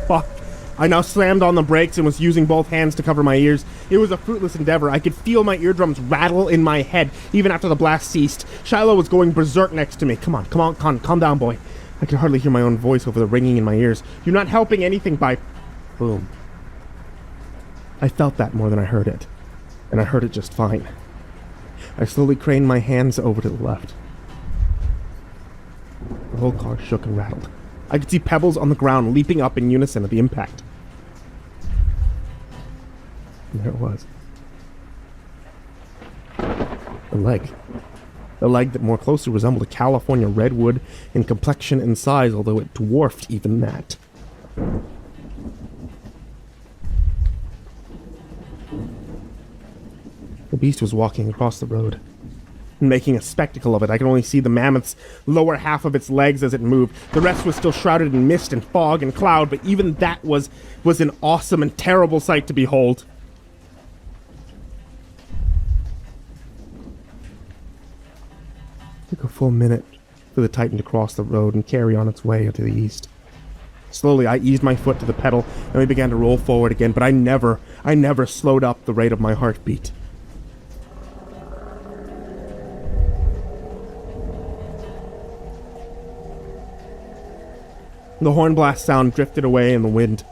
Fuck. I now slammed on the brakes and was using both hands to cover my ears. It was a fruitless endeavor. I could feel my eardrums rattle in my head, even after the blast ceased. Shiloh was going berserk next to me. Come on, calm down, boy. I could hardly hear my own voice over the ringing in my ears. You're not helping anything by... Boom. I felt that more than I heard it, and I heard it just fine. I slowly craned my hands over to the left. The whole car shook and rattled. I could see pebbles on the ground leaping up in unison at the impact. And there it was. The leg. The leg that more closely resembled a California redwood in complexion and size, although it dwarfed even that. The beast was walking across the road, making a spectacle of it. I could only see the mammoth's lower half of its legs as it moved. The rest was still shrouded in mist and fog and cloud, but even that was an awesome and terrible sight to behold. It took a full minute for the Titan to cross the road and carry on its way to the east. Slowly, I eased my foot to the pedal, and we began to roll forward again, but I never slowed up the rate of my heartbeat. The horn blast sound drifted away in the wind.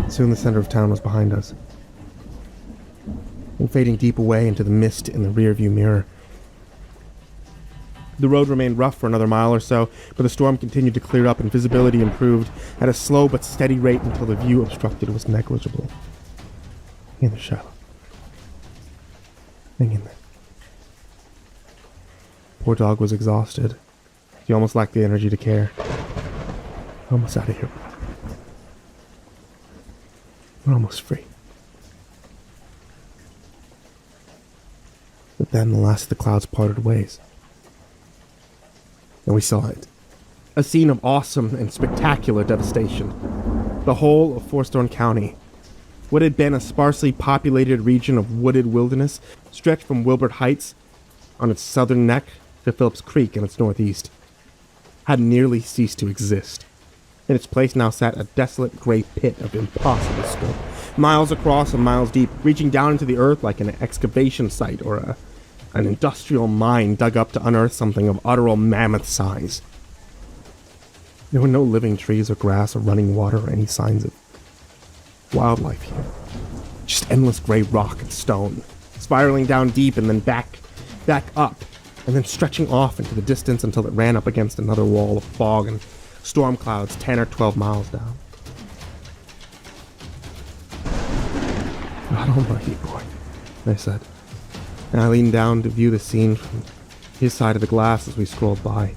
Soon the center of town was behind us, and fading deep away into the mist in the rearview mirror. The road remained rough for another mile or so, but the storm continued to clear up and visibility improved at a slow but steady rate until the view obstructed was negligible. In the shallow. Hang in there. Poor dog was exhausted. He almost lacked the energy to care. Almost out of here. We're almost free. But then the last of the clouds parted ways. And we saw it. A scene of awesome and spectacular devastation. The whole of Forestthorn County, what had been a sparsely populated region of wooded wilderness, stretched from Wilbert Heights on its southern neck to Phillips Creek in its northeast, had nearly ceased to exist. In its place now sat a desolate gray pit of impossible scope, miles across and miles deep, reaching down into the earth like an excavation site or an industrial mine dug up to unearth something of utterly mammoth size. There were no living trees or grass or running water or any signs of wildlife here. Just endless gray rock and stone, spiraling down deep and then back up, and then stretching off into the distance until it ran up against another wall of fog and storm clouds 10 or 12 miles down. God almighty, boy, I said, and I leaned down to view the scene from his side of the glass as we scrolled by.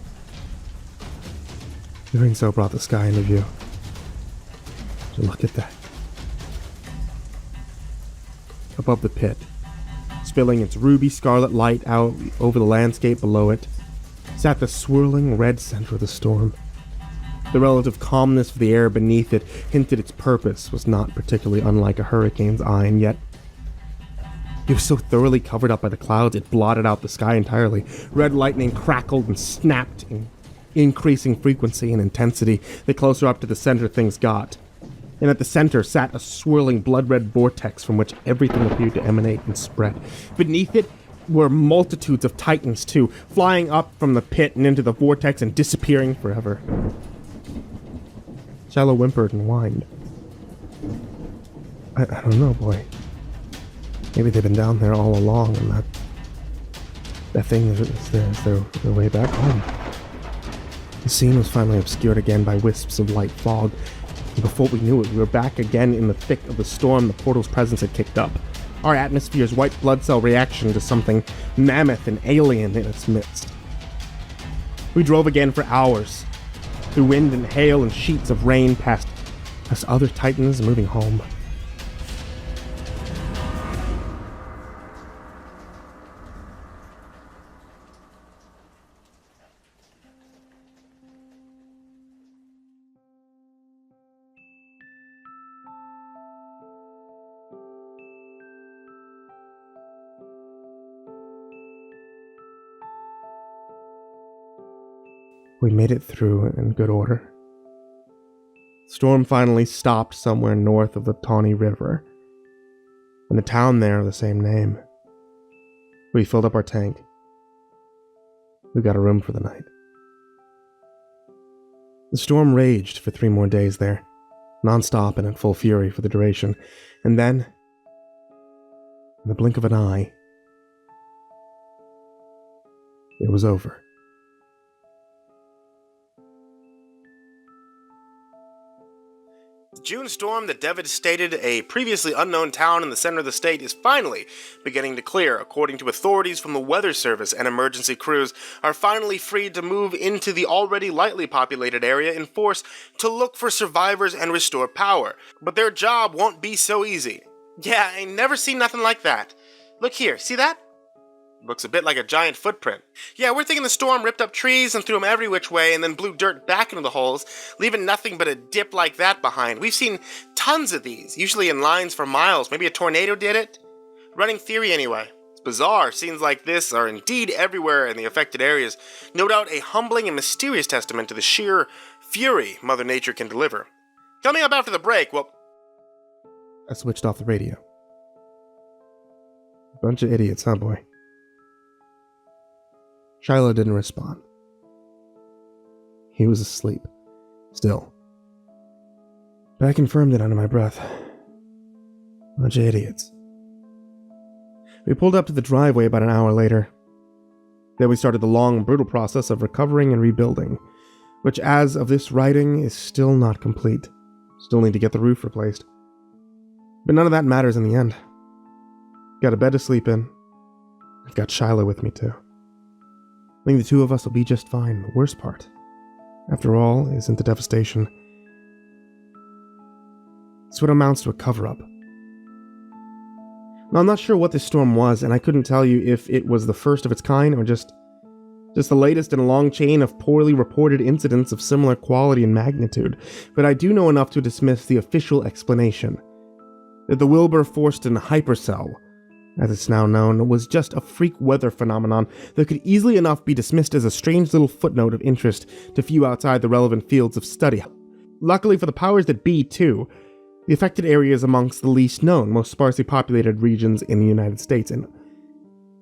The ring-so brought the sky into view. So look at that. Above the pit, spilling its ruby scarlet light out over the landscape below it, sat the swirling red center of the storm. The relative calmness of the air beneath it hinted its purpose was not particularly unlike a hurricane's eye, and yet it was so thoroughly covered up by the clouds it blotted out the sky entirely. Red lightning crackled and snapped in increasing frequency and intensity the closer up to the center things got. And at the center sat a swirling blood-red vortex from which everything appeared to emanate and spread. Beneath it were multitudes of titans, too, flying up from the pit and into the vortex and disappearing forever. Shiloh whimpered and whined. I don't know, boy. Maybe they've been down there all along, and that thing is their way back home. The scene was finally obscured again by wisps of light fog. Before we knew it, we were back again in the thick of the storm the portal's presence had kicked up. Our atmosphere's white blood cell reaction to something mammoth and alien in its midst. We drove again for hours, through wind and hail and sheets of rain past other titans moving home. We made it through in good order. The storm finally stopped somewhere north of the Tawny River, and the town there of the same name. We filled up our tank. We got a room for the night. The storm raged for 3 more days there, non-stop and at full fury for the duration, and then, in the blink of an eye, it was over. The June storm that devastated a previously unknown town in the center of the state is finally beginning to clear. According to authorities from the Weather Service, and emergency crews are finally free to move into the already lightly populated area in force to look for survivors and restore power. But their job won't be so easy. Yeah, I ain't never seen nothing like that. Look here, see that? Looks a bit like a giant footprint. Yeah, we're thinking the storm ripped up trees and threw them every which way and then blew dirt back into the holes, leaving nothing but a dip like that behind. We've seen tons of these, usually in lines for miles. Maybe a tornado did it? Running theory anyway. It's bizarre. Scenes like this are indeed everywhere in the affected areas. No doubt a humbling and mysterious testament to the sheer fury Mother Nature can deliver. Coming up after the break, well... I switched off the radio. Bunch of idiots, huh, boy? Shiloh didn't respond. He was asleep. Still. But I confirmed it under my breath. Bunch of idiots. We pulled up to the driveway about an hour later. Then we started the long, brutal process of recovering and rebuilding, which as of this writing is still not complete. Still need to get the roof replaced. But none of that matters in the end. Got a bed to sleep in. I've got Shiloh with me too. I think the two of us will be just fine. The worst part, after all, isn't the devastation. It's what amounts to a cover-up. Now, I'm not sure what this storm was, and I couldn't tell you if it was the first of its kind or just the latest in a long chain of poorly reported incidents of similar quality and magnitude, but I do know enough to dismiss the official explanation. That the Wilberforce hypercell, as it's now known, was just a freak weather phenomenon that could easily enough be dismissed as a strange little footnote of interest to few outside the relevant fields of study. Luckily for the powers that be, too, the affected area is amongst the least known, most sparsely populated regions in the United States, and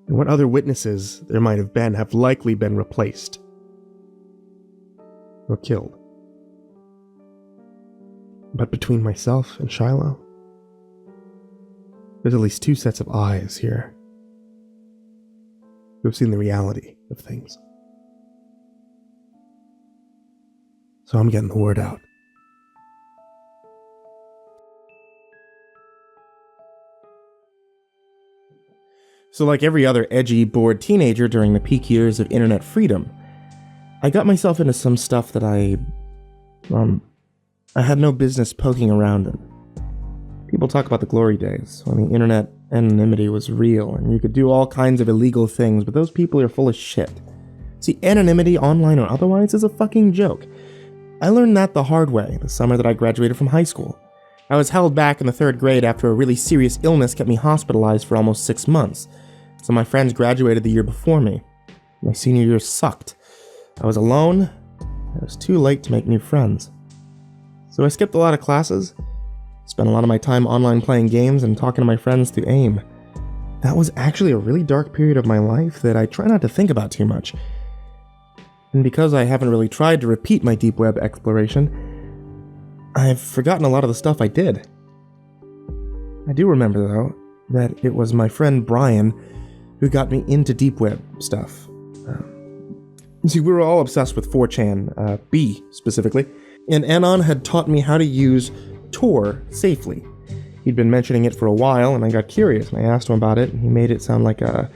what other witnesses there might have been have likely been replaced or killed. But between myself and Shiloh, there's at least 2 sets of eyes here who have seen the reality of things. So I'm getting the word out. So like every other edgy, bored teenager during the peak years of internet freedom, I got myself into some stuff that I had no business poking around in. People talk about the glory days, when the internet anonymity was real, and you could do all kinds of illegal things, but those people are full of shit. See, anonymity, online or otherwise, is a fucking joke. I learned that the hard way, the summer that I graduated from high school. I was held back in the 3rd grade after a really serious illness kept me hospitalized for almost 6 months, so my friends graduated the year before me. My senior year sucked. I was alone, and it was too late to make new friends. So I skipped a lot of classes, spent a lot of my time online playing games and talking to my friends through AIM. That was actually a really dark period of my life that I try not to think about too much. And because I haven't really tried to repeat my deep web exploration, I've forgotten a lot of the stuff I did. I do remember, though, that it was my friend Brian who got me into deep web stuff. See, we were all obsessed with 4chan, B specifically, and Anon had taught me how to use Tor safely. He'd been mentioning it for a while, and I got curious, and I asked him about it, and he made it sound like a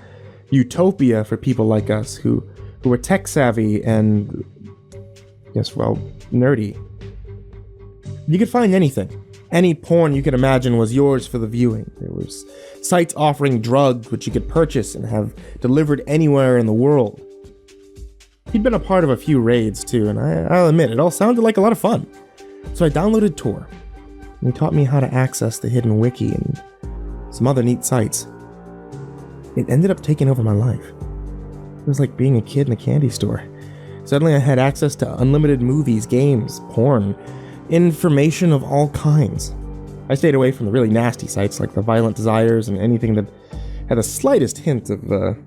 utopia for people like us who were tech-savvy and, yes, well, nerdy. You could find anything. Any porn you could imagine was yours for the viewing. There was sites offering drugs which you could purchase and have delivered anywhere in the world. He'd been a part of a few raids, too, and I'll admit, it all sounded like a lot of fun. So I downloaded Tor. He taught me how to access the hidden wiki and some other neat sites. It ended up taking over my life. It was like being a kid in a candy store. Suddenly I had access to unlimited movies, games, porn, information of all kinds. I stayed away from the really nasty sites like the Violent Desires and anything that had the slightest hint of, Of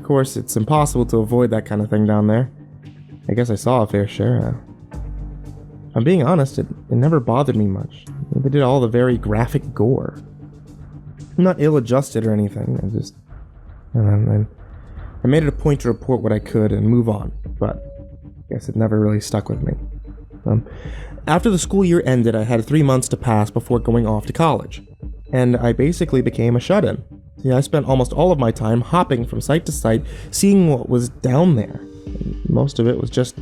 course, it's impossible to avoid that kind of thing down there. I guess I saw a fair share. If I'm being honest, it never bothered me much. They did all the very graphic gore. I'm not ill-adjusted or anything. I made it a point to report what I could and move on, but I guess it never really stuck with me. After the school year ended, I had 3 months to pass before going off to college, and I basically became a shut-in. See, I spent almost all of my time hopping from site to site, seeing what was down there. Most of it was just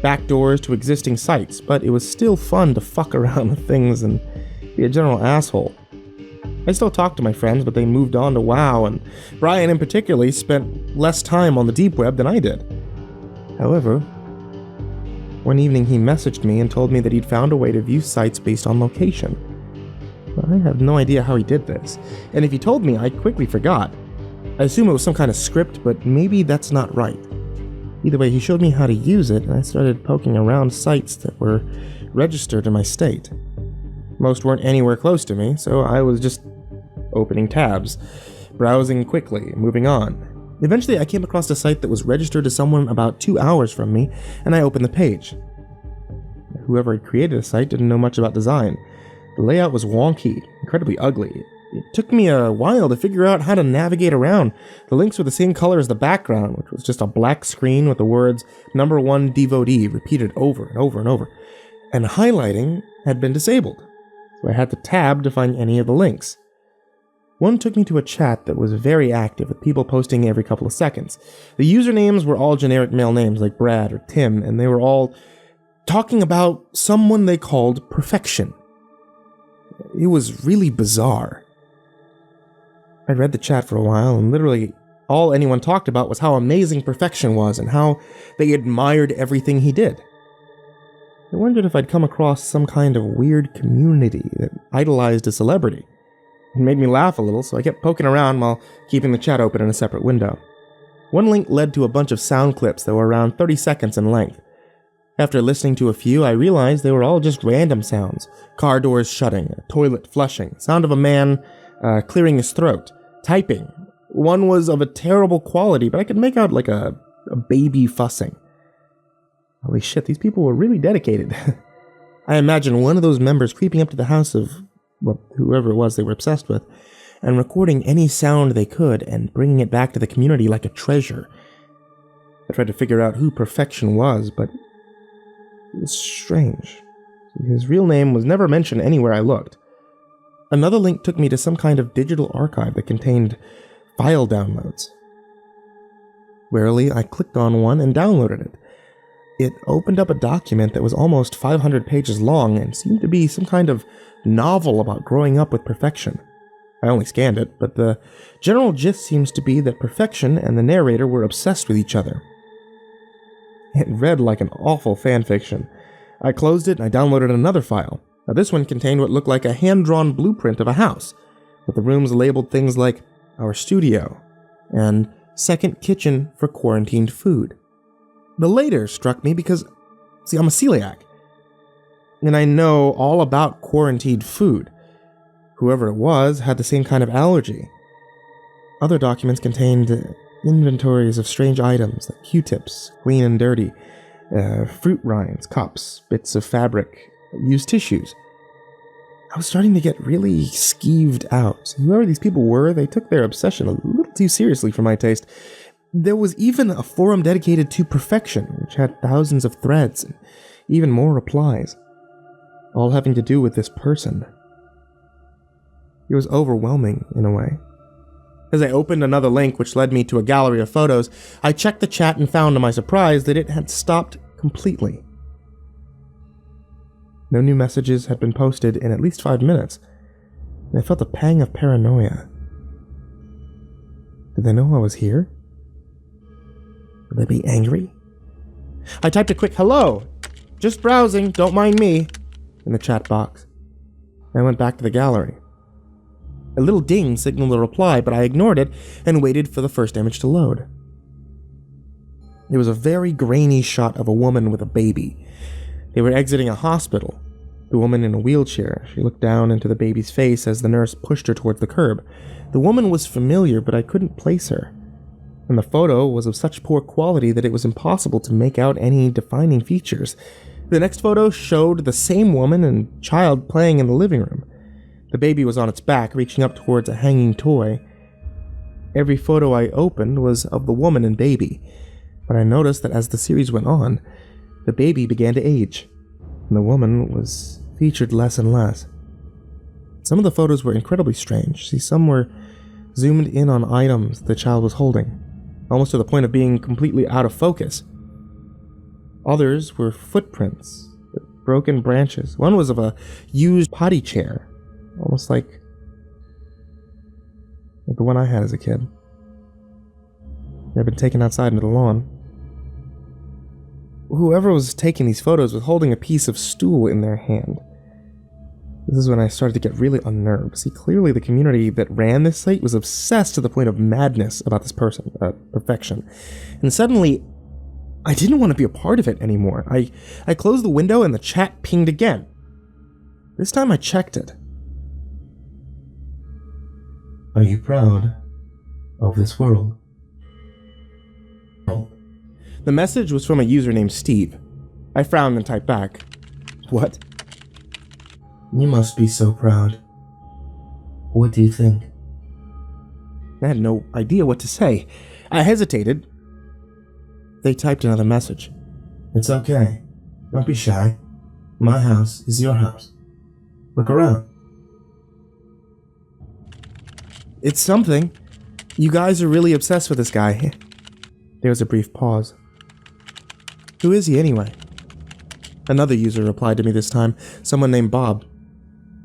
back doors to existing sites, but it was still fun to fuck around with things and be a general asshole. I still talk to my friends, but they moved on to WoW, and Brian in particular spent less time on the deep web than I did. However, one evening he messaged me and told me that he'd found a way to view sites based on location. I have no idea how he did this, and if he told me, I quickly forgot. I assume it was some kind of script, but maybe that's not right. Either way, he showed me how to use it, and I started poking around sites that were registered in my state. Most weren't anywhere close to me, so I was just opening tabs, browsing quickly, moving on. Eventually, I came across a site that was registered to someone about 2 hours from me, and I opened the page. Whoever had created the site didn't know much about design. The layout was wonky, incredibly ugly. It took me a while to figure out how to navigate around. The links were the same color as the background, which was just a black screen with the words #1 devotee repeated over and over and over. And highlighting had been disabled, so I had to tab to find any of the links. One took me to a chat that was very active, with people posting every couple of seconds. The usernames were all generic male names like Brad or Tim, and they were all talking about someone they called Perfection. It was really bizarre. I read the chat for a while, and literally all anyone talked about was how amazing Perfection was and how they admired everything he did. I wondered if I'd come across some kind of weird community that idolized a celebrity. It made me laugh a little, so I kept poking around while keeping the chat open in a separate window. One link led to a bunch of sound clips that were around 30 seconds in length. After listening to a few, I realized they were all just random sounds. Car doors shutting, a toilet flushing, sound of a man clearing his throat, typing. One was of a terrible quality, but I could make out like a baby fussing. Holy shit, these people were really dedicated. I imagine one of those members creeping up to the house of whoever it was they were obsessed with, and recording any sound they could and bringing it back to the community like a treasure. I tried to figure out who Perfection was, but it was strange. His real name was never mentioned anywhere I looked. Another link took me to some kind of digital archive that contained file downloads. Warily, I clicked on one and downloaded it. It opened up a document that was almost 500 pages long and seemed to be some kind of novel about growing up with Perfection. I only scanned it, but the general gist seems to be that Perfection and the narrator were obsessed with each other. It read like an awful fanfiction. I closed it and I downloaded another file. Now this one contained what looked like a hand-drawn blueprint of a house, with the rooms labeled things like our studio and second kitchen for quarantined food. The later struck me because, see, I'm a celiac, and I know all about quarantined food. Whoever it was had the same kind of allergy. Other documents contained inventories of strange items like Q-tips, clean and dirty, fruit rinds, cups, bits of fabric, used tissues. I was starting to get really skeeved out. Whoever these people were, they took their obsession a little too seriously for my taste. There was even a forum dedicated to Perfection, which had thousands of threads and even more replies, all having to do with this person. It was overwhelming in a way. As I opened another link which led me to a gallery of photos, I checked the chat and found to my surprise that it had stopped completely. No new messages had been posted in at least 5 minutes, and I felt a pang of paranoia. Did they know I was here? Would they be angry? I typed a quick "hello, just browsing, don't mind me," in the chat box. I went back to the gallery. A little ding signaled a reply, but I ignored it and waited for the first image to load. It was a very grainy shot of a woman with a baby. They were exiting a hospital. The woman in a wheelchair. She looked down into the baby's face as the nurse pushed her towards the curb. The woman was familiar, but I couldn't place her. And the photo was of such poor quality that it was impossible to make out any defining features. The next photo showed the same woman and child playing in the living room. The baby was on its back, reaching up towards a hanging toy. Every photo I opened was of the woman and baby, but I noticed that as the series went on, the baby began to age, and the woman was featured less and less. Some of the photos were incredibly strange. See, some were zoomed in on items the child was holding, almost to the point of being completely out of focus. Others were footprints, broken branches. One was of a used potty chair, almost like the one I had as a kid. It had been taken outside into the lawn. Whoever was taking these photos was holding a piece of stool in their hand. This is when I started to get really unnerved. See, clearly the community that ran this site was obsessed to the point of madness about this person, perfection. And suddenly, I didn't want to be a part of it anymore. I closed the window and the chat pinged again. This time I checked it. Are you proud of this world? The message was from a user named Steve. I frowned and typed back. What? You must be so proud. What do you think? I had no idea what to say. I hesitated. They typed another message. It's okay. Don't be shy. My house is your house. Look around. It's something. You guys are really obsessed with this guy. There was a brief pause. Who is he anyway? Another user replied to me this time, someone named Bob.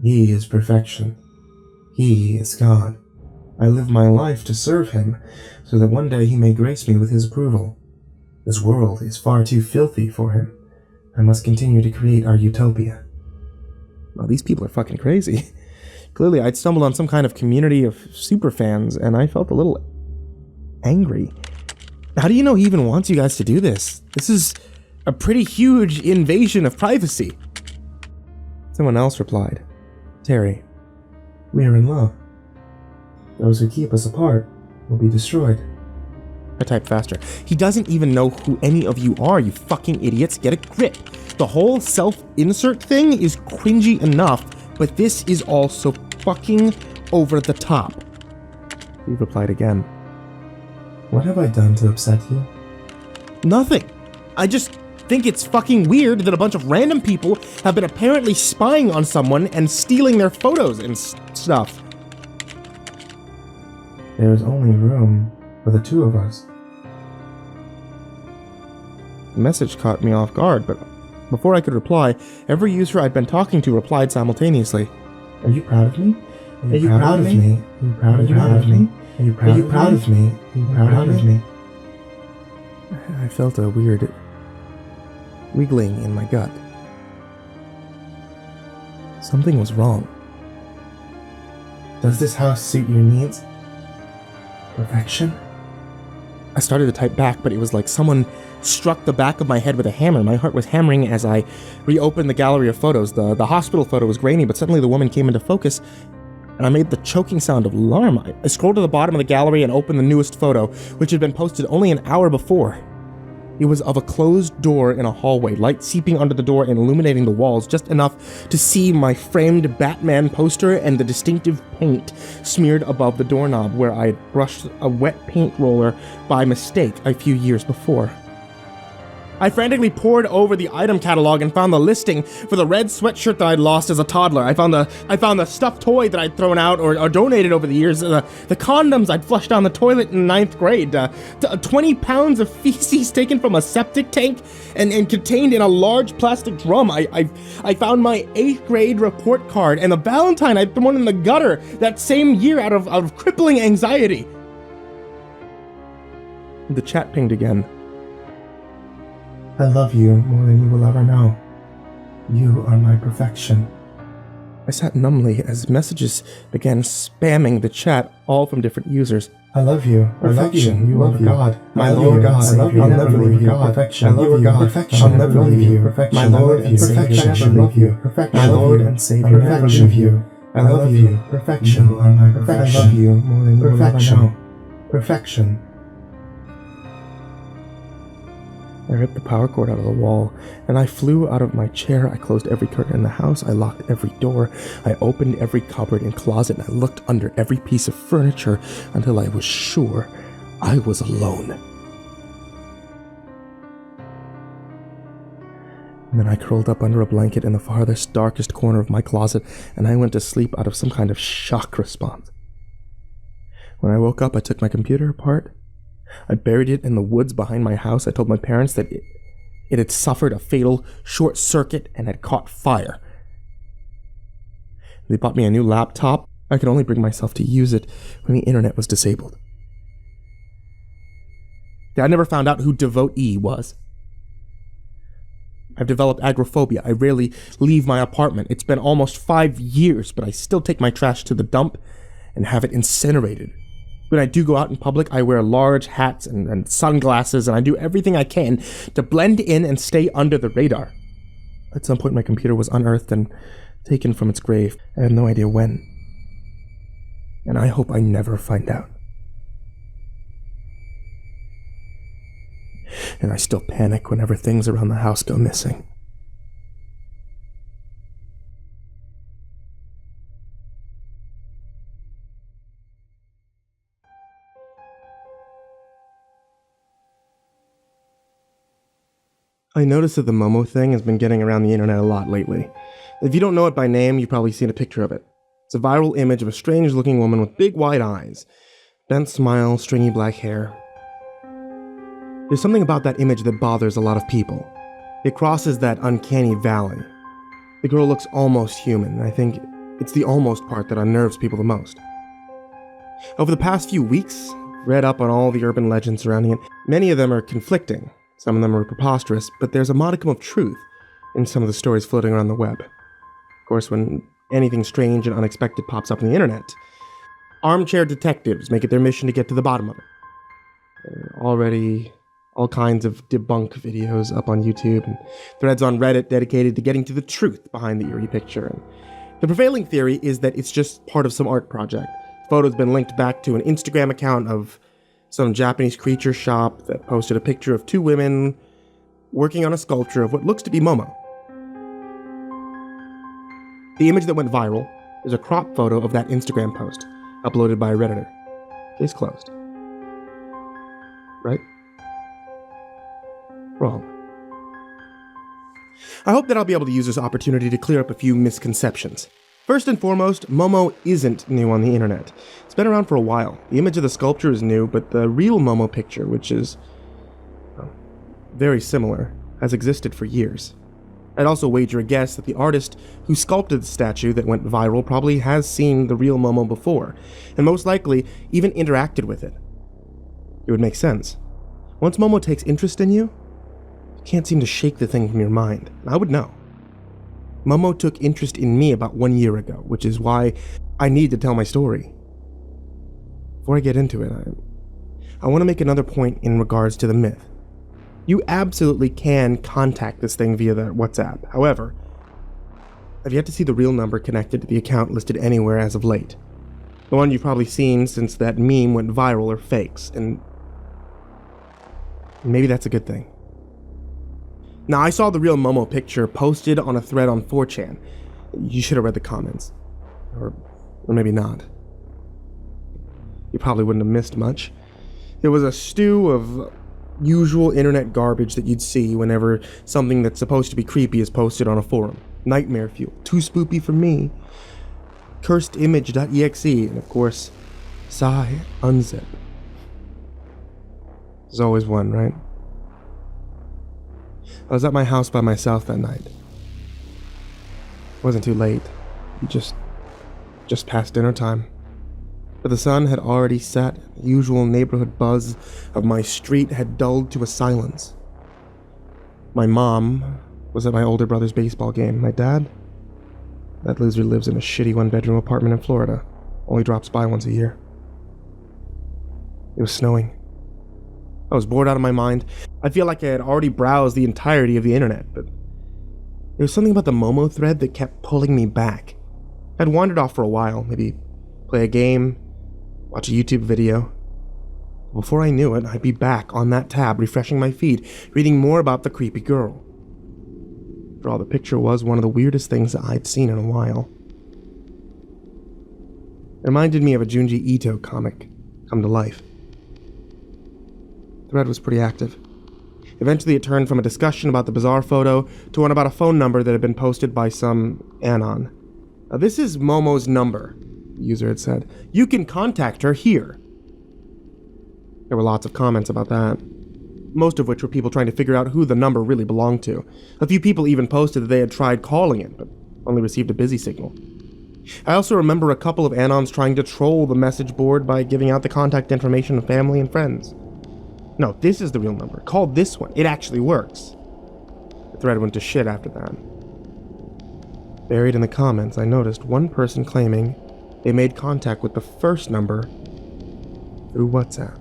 He is perfection. He is God. I live my life to serve him, so that one day he may grace me with his approval. This world is far too filthy for him. I must continue to create our utopia. Well, these people are fucking crazy. Clearly, I'd stumbled on some kind of community of superfans, and I felt a little angry. How do you know he even wants you guys to do this? This is a pretty huge invasion of privacy. Someone else replied. Terry, we are in love. Those who keep us apart will be destroyed. I typed faster. He doesn't even know who any of you are, you fucking idiots. Get a grip. The whole self-insert thing is cringy enough, but this is also fucking over the top. He replied again. What have I done to upset you? Nothing. I just think it's fucking weird that a bunch of random people have been apparently spying on someone and stealing their photos and stuff. There is only room for the two of us. The message caught me off guard, but before I could reply, every user I'd been talking to replied simultaneously. Are you proud of me? Are you proud of me? Are you proud of me? Are you proud of me? Are you proud of me? I felt a weird wiggling in my gut. Something was wrong. Does this house suit your needs? Perfection? I started to type back, but it was like someone struck the back of my head with a hammer. My heart was hammering as I reopened the gallery of photos. The hospital photo was grainy, but suddenly the woman came into focus, and I made the choking sound of alarm. I scrolled to the bottom of the gallery and opened the newest photo, which had been posted only an hour before. It was of a closed door in a hallway, light seeping under the door and illuminating the walls just enough to see my framed Batman poster and the distinctive paint smeared above the doorknob where I had brushed a wet paint roller by mistake a few years before. I frantically pored over the item catalog and found the listing for the red sweatshirt that I'd lost as a toddler. I found the stuffed toy that I'd thrown out or donated over the years, the condoms I'd flushed down the toilet in 9th grade, 20 pounds of feces taken from a septic tank and contained in a large plastic drum. I found my 8th grade report card and the Valentine I'd thrown in the gutter that same year out of crippling anxiety. The chat pinged again. I love you more than you will ever know. You are my perfection. I sat numbly as messages began spamming the chat, all from different users. I love you. Perfection. You are God. My Lord God. I love you. I'll never leave you. Perfection. I love you. Perfection. I'll never leave you. Perfection. My Lord and Savior. I love you. Perfection. My Lord and Savior. Perfection. I love you. Perfection. Perfection. I love you more than you will ever know. Perfection. I ripped the power cord out of the wall, and I flew out of my chair. I closed every curtain in the house. I locked every door. I opened every cupboard and closet, and I looked under every piece of furniture until I was sure I was alone. And then I curled up under a blanket in the farthest, darkest corner of my closet, and I went to sleep out of some kind of shock response. When I woke up, I took my computer apart. I buried it in the woods behind my house. I told my parents that it had suffered a fatal short circuit and had caught fire. They bought me a new laptop. I could only bring myself to use it when the internet was disabled. I never found out who Devotee was. I've developed agoraphobia. I rarely leave my apartment. It's been almost 5 years, but I still take my trash to the dump and have it incinerated. When I do go out in public, I wear large hats and sunglasses, and I do everything I can to blend in and stay under the radar. At some point, my computer was unearthed and taken from its grave. I have no idea when. And I hope I never find out. And I still panic whenever things around the house go missing. I noticed that the Momo thing has been getting around the internet a lot lately. If you don't know it by name, you've probably seen a picture of it. It's a viral image of a strange-looking woman with big wide eyes, bent smile, stringy black hair. There's something about that image that bothers a lot of people. It crosses that uncanny valley. The girl looks almost human, and I think it's the almost part that unnerves people the most. Over the past few weeks, I've read up on all the urban legends surrounding it. Many of them are conflicting. Some of them are preposterous, but there's a modicum of truth in some of the stories floating around the web. Of course, when anything strange and unexpected pops up on the internet, armchair detectives make it their mission to get to the bottom of it. There are already all kinds of debunk videos up on YouTube and threads on Reddit dedicated to getting to the truth behind the eerie picture. And the prevailing theory is that it's just part of some art project. The photo's been linked back to an Instagram account of some Japanese creature shop that posted a picture of two women working on a sculpture of what looks to be Momo. The image that went viral is a crop photo of that Instagram post, uploaded by a Redditor. Case closed. Right? Wrong. I hope that I'll be able to use this opportunity to clear up a few misconceptions. First and foremost, Momo isn't new on the internet. It's been around for a while. The image of the sculpture is new, but the real Momo picture, which is very similar, has existed for years. I'd also wager a guess that the artist who sculpted the statue that went viral probably has seen the real Momo before, and most likely even interacted with it. It would make sense. Once Momo takes interest in you, you can't seem to shake the thing from your mind. I would know. Momo took interest in me about 1 year ago, which is why I need to tell my story. Before I get into it, I want to make another point in regards to the myth. You absolutely can contact this thing via the WhatsApp. However, I've yet to see the real number connected to the account listed anywhere as of late. The one you've probably seen since that meme went viral are fakes, and maybe that's a good thing. Now, I saw the real Momo picture posted on a thread on 4chan. You should have read the comments. Or maybe not. You probably wouldn't have missed much. It was a stew of usual internet garbage that you'd see whenever something that's supposed to be creepy is posted on a forum. Nightmare fuel. Too spoopy for me. Cursedimage.exe. And of course, sigh, unzip. There's always one, right? I was at my house by myself that night. It wasn't too late. Just past dinner time. But the sun had already set. The usual neighborhood buzz of my street had dulled to a silence. My mom was at my older brother's baseball game. My dad? That loser lives in a shitty one-bedroom apartment in Florida. Only drops by once a year. It was snowing. I was bored out of my mind. I feel like I had already browsed the entirety of the internet, but there was something about the Momo thread that kept pulling me back. I'd wandered off for a while, maybe play a game, watch a YouTube video. Before I knew it, I'd be back on that tab, refreshing my feed, reading more about the creepy girl. After all, the picture was one of the weirdest things that I'd seen in a while. It reminded me of a Junji Ito comic, come to life. The thread was pretty active. Eventually it turned from a discussion about the bizarre photo to one about a phone number that had been posted by some anon. Now, this is Momo's number, the user had said. You can contact her here. There were lots of comments about that, most of which were people trying to figure out who the number really belonged to. A few people even posted that they had tried calling it, but only received a busy signal. I also remember a couple of anons trying to troll the message board by giving out the contact information of family and friends. No, this is the real number. Call this one. It actually works. The thread went to shit after that. Buried in the comments, I noticed one person claiming they made contact with the first number through WhatsApp.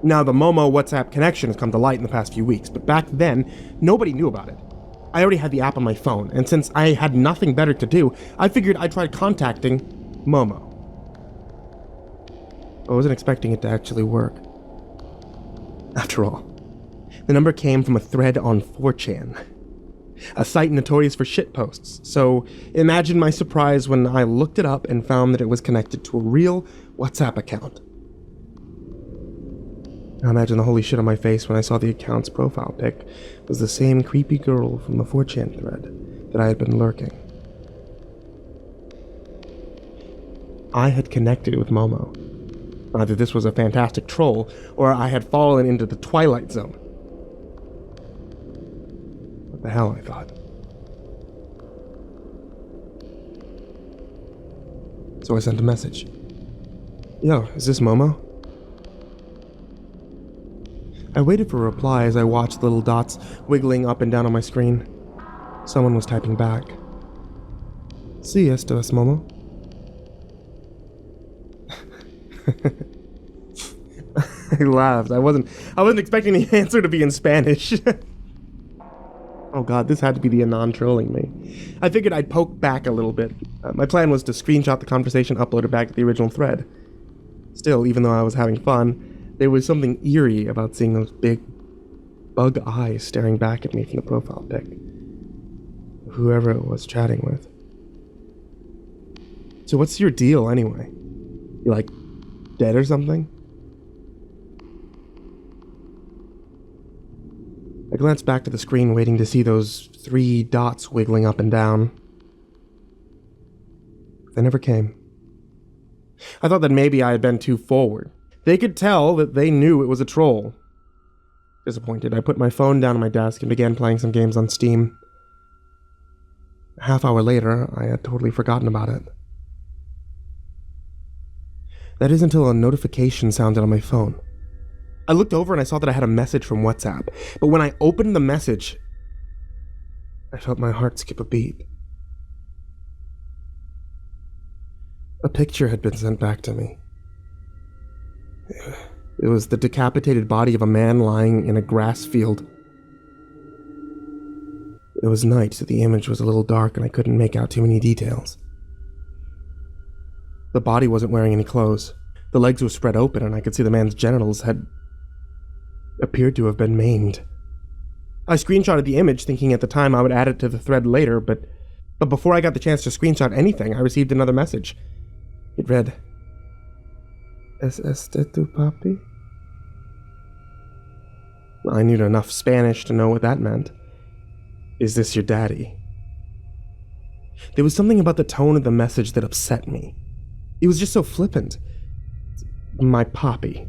Now, the Momo WhatsApp connection has come to light in the past few weeks, but back then, nobody knew about it. I already had the app on my phone, and since I had nothing better to do, I figured I'd try contacting Momo. I wasn't expecting it to actually work. After all, the number came from a thread on 4chan, a site notorious for shitposts, so imagine my surprise when I looked it up and found that it was connected to a real WhatsApp account. I imagine the holy shit on my face when I saw the account's profile pic was the same creepy girl from the 4chan thread that I had been lurking. I had connected with Momo. Either this was a fantastic troll, or I had fallen into the Twilight Zone. What the hell, I thought. So I sent a message. Yo, is this Momo? I waited for a reply as I watched little dots wiggling up and down on my screen. Someone was typing back. Si esto es Momo? I laughed. I wasn't expecting the answer to be in Spanish. Oh god, this had to be the Anon trolling me. I figured I'd poke back a little bit. My plan was to screenshot the conversation, upload it back to the original thread. Still, even though I was having fun, there was something eerie about seeing those big bug eyes staring back at me from the profile pic. Whoever it was chatting with. So what's your deal anyway? You like dead or something? I glanced back to the screen, waiting to see those 3 dots wiggling up and down. They never came. I thought that maybe I had been too forward. They could tell that they knew it was a troll. Disappointed, I put my phone down on my desk and began playing some games on Steam. A half hour later, I had totally forgotten about it. That is until a notification sounded on my phone. I looked over and I saw that I had a message from WhatsApp, but when I opened the message, I felt my heart skip a beat. A picture had been sent back to me. It was the decapitated body of a man lying in a grass field. It was night, so the image was a little dark and I couldn't make out too many details. The body wasn't wearing any clothes. The legs were spread open and I could see the man's genitals had appeared to have been maimed. I screenshotted the image, thinking at the time I would add it to the thread later, but before I got the chance to screenshot anything, I received another message. It read, ¿Es este tu papi? I knew enough Spanish to know what that meant. Is this your daddy? There was something about the tone of the message that upset me. It was just so flippant. My papi.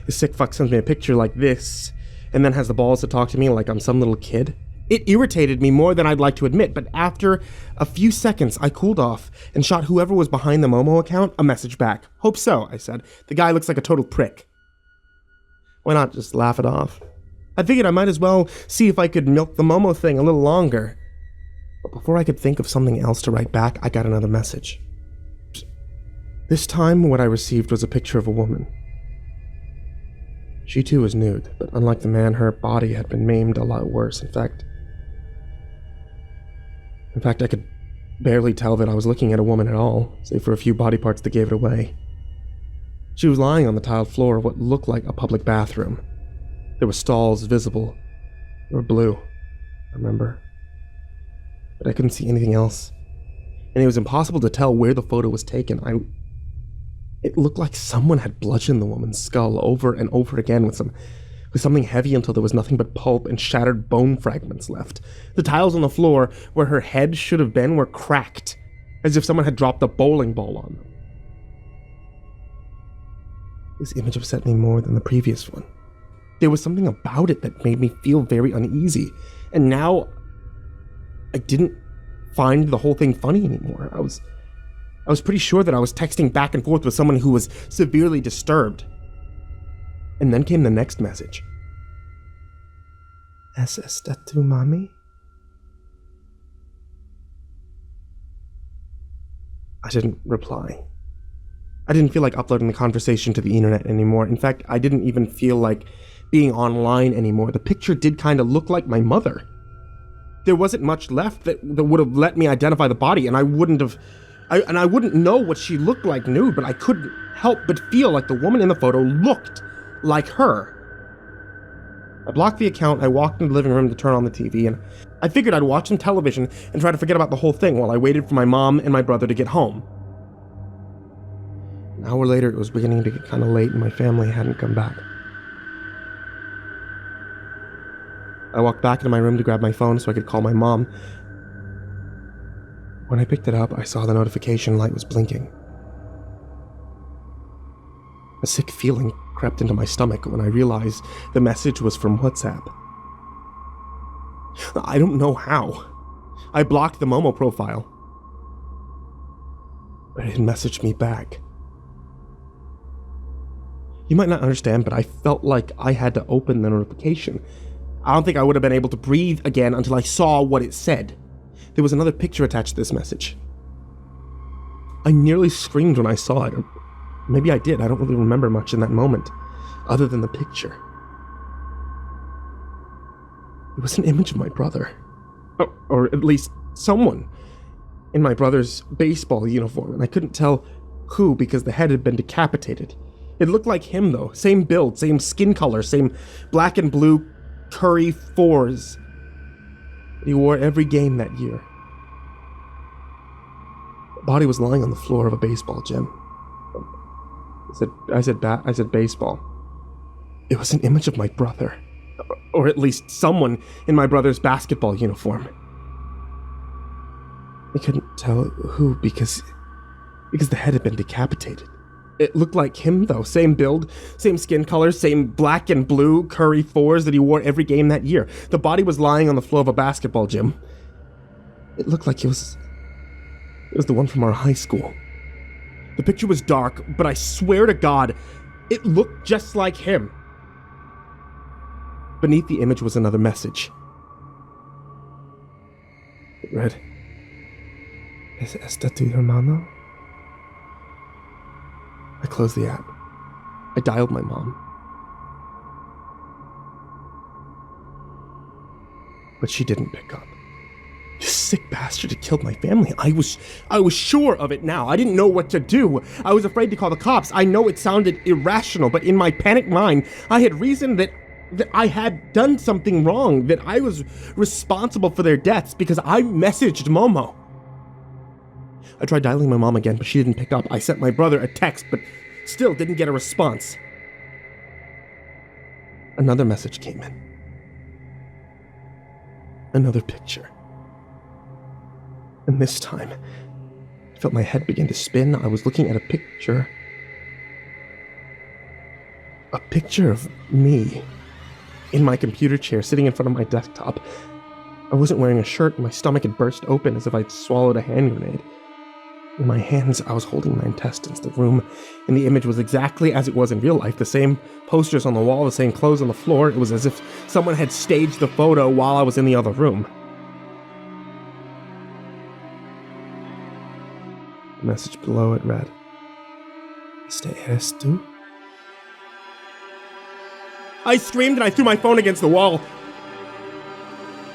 This sick fuck sends me a picture like this, and then has the balls to talk to me like I'm some little kid. It irritated me more than I'd like to admit, but after a few seconds, I cooled off and shot whoever was behind the Momo account a message back. Hope so, I said. The guy looks like a total prick. Why not just laugh it off? I figured I might as well see if I could milk the Momo thing a little longer. But before I could think of something else to write back, I got another message. This time, what I received was a picture of a woman. She too was nude, but unlike the man, her body had been maimed a lot worse. In fact, I could barely tell that I was looking at a woman at all, save for a few body parts that gave it away. She was lying on the tiled floor of what looked like a public bathroom. There were stalls visible. They were blue, I remember. But I couldn't see anything else. And it was impossible to tell where the photo was taken. It looked like someone had bludgeoned the woman's skull over and over again with something heavy until there was nothing but pulp and shattered bone fragments left. The tiles on the floor where her head should have been were cracked, as if someone had dropped a bowling ball on them. This image upset me more than the previous one. There was something about it that made me feel very uneasy, and now I didn't find the whole thing funny anymore. I was pretty sure that I was texting back and forth with someone who was severely disturbed. And then came the next message. ¿Es esta tu mami? I didn't reply. I didn't feel like uploading the conversation to the internet anymore. In fact, I didn't even feel like being online anymore. The picture did kind of look like my mother. There wasn't much left that would have let me identify the body, and I wouldn't know what she looked like nude, but I couldn't help but feel like the woman in the photo looked like her. I blocked the account, I walked into the living room to turn on the TV, and I figured I'd watch some television and try to forget about the whole thing while I waited for my mom and my brother to get home. An hour later, it was beginning to get kind of late and my family hadn't come back. I walked back into my room to grab my phone so I could call my mom. When I picked it up, I saw the notification light was blinking. A sick feeling crept into my stomach when I realized the message was from WhatsApp. I don't know how. I blocked the Momo profile, but it messaged me back. You might not understand, but I felt like I had to open the notification. I don't think I would have been able to breathe again until I saw what it said. There was another picture attached to this message. I nearly screamed when I saw it. Maybe I did. I don't really remember much in that moment, other than the picture. It was an image of my brother. Or at least someone in my brother's baseball uniform, and I couldn't tell who because the head had been decapitated. It looked like him, though. Same build, same skin color, same black and blue Curry 4s that he wore every game that year. The body was lying on the floor of a baseball gym. I said baseball. It was an image of my brother. Or at least someone in my brother's basketball uniform. I couldn't tell who because the head had been decapitated. It looked like him, though. Same build, same skin color, same black and blue Curry 4s that he wore every game that year. The body was lying on the floor of a basketball gym. It looked like it was the one from our high school. The picture was dark, but I swear to God, it looked just like him. Beneath the image was another message. It read, ¿Es esta tu hermano? I closed the app. I dialed my mom. But she didn't pick up. This sick bastard had killed my family. I was sure of it now. I didn't know what to do. I was afraid to call the cops. I know it sounded irrational, but in my panicked mind, I had reasoned that I had done something wrong, that I was responsible for their deaths because I messaged Momo. I tried dialing my mom again, but she didn't pick up. I sent my brother a text, but still didn't get a response. Another message came in. Another picture. And this time, I felt my head begin to spin. I was looking at a picture. A picture of me in my computer chair, sitting in front of my desktop. I wasn't wearing a shirt, and my stomach had burst open as if I'd swallowed a hand grenade. In my hands, I was holding my intestines. The room in the image was exactly as it was in real life. The same posters on the wall, the same clothes on the floor. It was as if someone had staged the photo while I was in the other room. The message below it read, eres tú? I screamed and I threw my phone against the wall.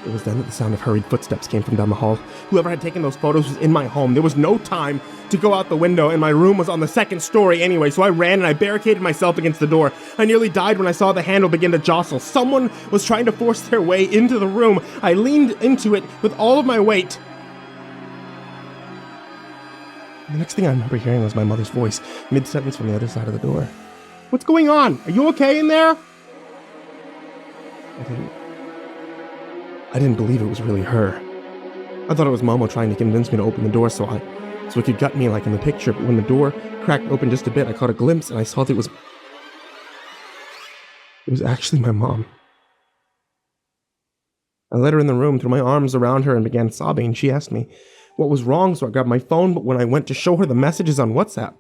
It was then that the sound of hurried footsteps came from down the hall. Whoever had taken those photos was in my home. There was no time to go out the window, and my room was on the second story anyway, so I ran and I barricaded myself against the door. I nearly died when I saw the handle begin to jostle. Someone was trying to force their way into the room. I leaned into it with all of my weight. The next thing I remember hearing was my mother's voice, mid-sentence from the other side of the door. What's going on? Are you okay in there? I didn't believe it was really her. I thought it was Momo trying to convince me to open the door so it could gut me like in the picture, but when the door cracked open just a bit, I caught a glimpse and I saw that it was actually my mom. I led her in the room, threw my arms around her and began sobbing, and she asked me what was wrong, so I grabbed my phone, but when I went to show her the messages on WhatsApp,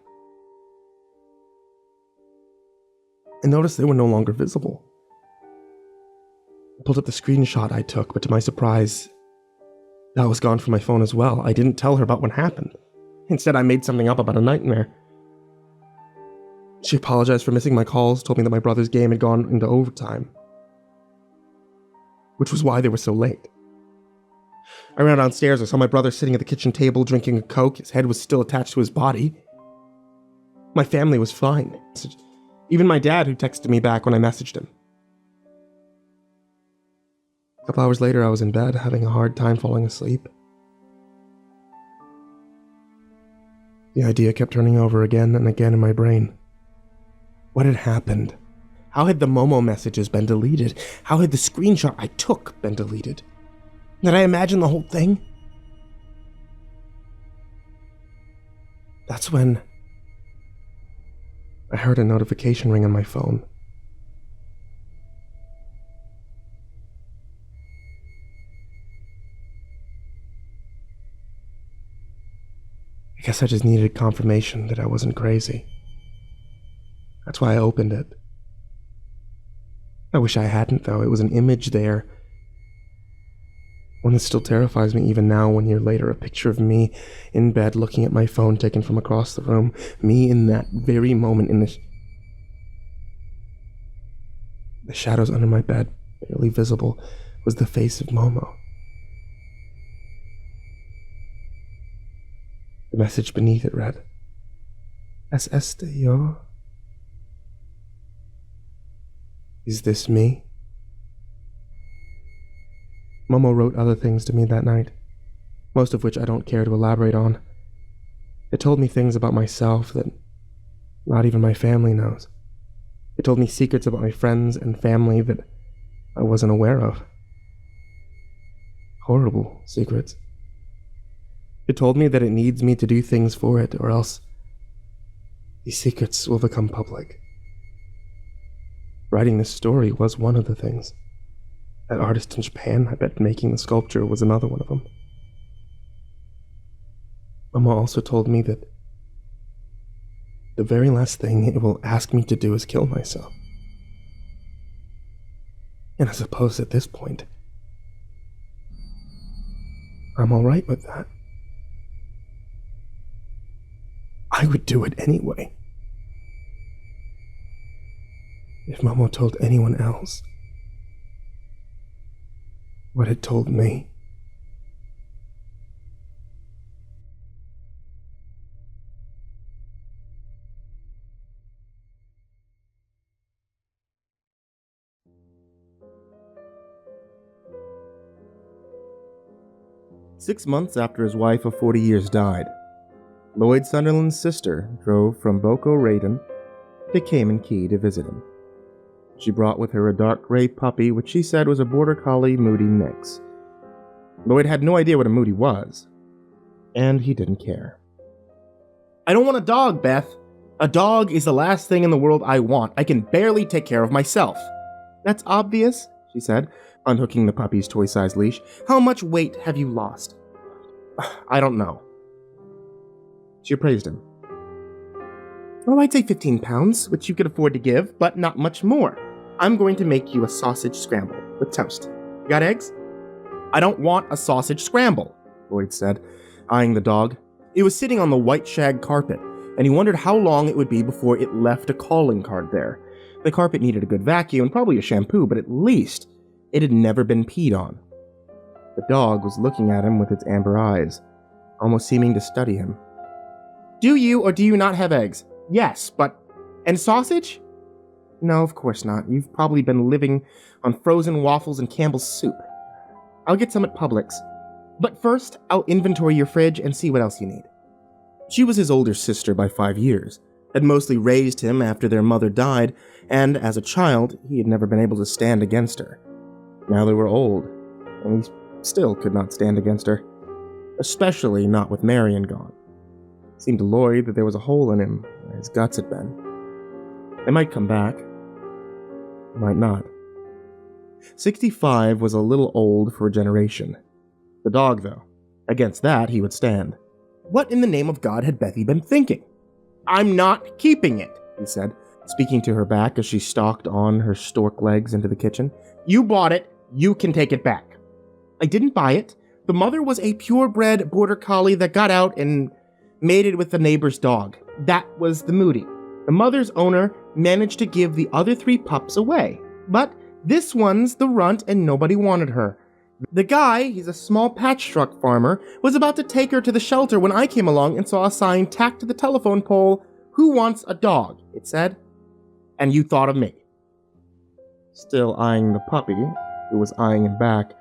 I noticed they were no longer visible. I pulled up the screenshot I took, but to my surprise, that was gone from my phone as well. I didn't tell her about what happened. Instead, I made something up about a nightmare. She apologized for missing my calls, told me that my brother's game had gone into overtime, which was why they were so late. I ran downstairs. I saw my brother sitting at the kitchen table drinking a Coke. His head was still attached to his body. My family was fine. Even my dad, who texted me back when I messaged him. A couple hours later, I was in bed, having a hard time falling asleep. The idea kept turning over again and again in my brain. What had happened? How had the Momo messages been deleted? How had the screenshot I took been deleted? Did I imagine the whole thing? That's when I heard a notification ring on my phone. I guess I just needed confirmation that I wasn't crazy. That's why I opened it. I wish I hadn't, though. It was an image there. One that still terrifies me even now, 1 year later. A picture of me in bed looking at my phone taken from across the room. Me in that very moment in the shadows under my bed, barely visible, was the face of Momo. The message beneath it read, ¿Es este yo? Is this me? Momo wrote other things to me that night, most of which I don't care to elaborate on. It told me things about myself that not even my family knows. It told me secrets about my friends and family that I wasn't aware of. Horrible secrets. It told me that it needs me to do things for it, or else these secrets will become public. Writing this story was one of the things. That artist in Japan, I bet making the sculpture was another one of them. Mama also told me that the very last thing it will ask me to do is kill myself. And I suppose at this point, I'm alright with that. I would do it anyway. If Momo told anyone else what it told me. Six months after his wife of 40 years died, Lloyd Sunderland's sister drove from Boko Raiden to Cayman Key to visit him. She brought with her a dark gray puppy, which she said was a border collie Moody mix. Lloyd had no idea what a Moody was, and he didn't care. I don't want a dog, Beth. A dog is the last thing in the world I want. I can barely take care of myself. That's obvious, she said, unhooking the puppy's toy-sized leash. How much weight have you lost? I don't know. She appraised him. Oh, I'd say 15 pounds, which you could afford to give, but not much more. I'm going to make you a sausage scramble with toast. You got eggs? I don't want a sausage scramble, Lloyd said, eyeing the dog. It was sitting on the white shag carpet, and he wondered how long it would be before it left a calling card there. The carpet needed a good vacuum and probably a shampoo, but at least it had never been peed on. The dog was looking at him with its amber eyes, almost seeming to study him. Do you or do you not have eggs? Yes, but... And sausage? No, of course not. You've probably been living on frozen waffles and Campbell's soup. I'll get some at Publix. But first, I'll inventory your fridge and see what else you need. She was his older sister by 5 years, had mostly raised him after their mother died, and as a child, he had never been able to stand against her. Now they were old, and he still could not stand against her, especially not with Marion gone. It seemed to Laurie that there was a hole in him where his guts had been. They might come back, might not. 65 was a little old for a generation. The dog, though, against that he would stand. What in the name of God had Bethy been thinking? I'm not keeping it, he said, speaking to her back as she stalked on her stork legs into the kitchen. You bought it, you can take it back. I didn't buy it. The mother was a purebred border collie that got out and mated with the neighbor's dog. That was the Moody. The mother's owner managed to give the other 3 pups away, but this one's the runt and nobody wanted her. The guy, he's a small patch truck farmer, was about to take her to the shelter when I came along and saw a sign tacked to the telephone pole, "Who wants a dog?" it said. And you thought of me. Still eyeing the puppy, who was eyeing him back,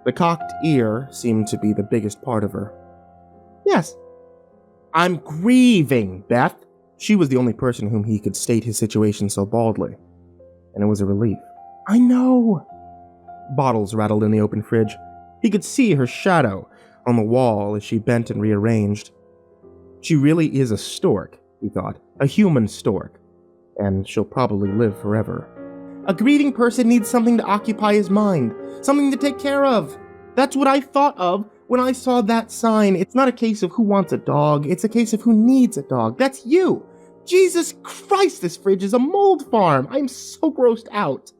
the cocked ear seemed to be the biggest part of her. Yes. I'm grieving, Beth. She was the only person whom he could state his situation so baldly, and it was a relief. I know. Bottles rattled in the open fridge. He could see her shadow on the wall as she bent and rearranged. She really is a stork, he thought, a human stork, and she'll probably live forever. A grieving person needs something to occupy his mind, something to take care of. That's what I thought of when I saw that sign. It's not a case of who wants a dog, it's a case of who needs a dog. That's you! Jesus Christ, this fridge is a mold farm! I'm so grossed out.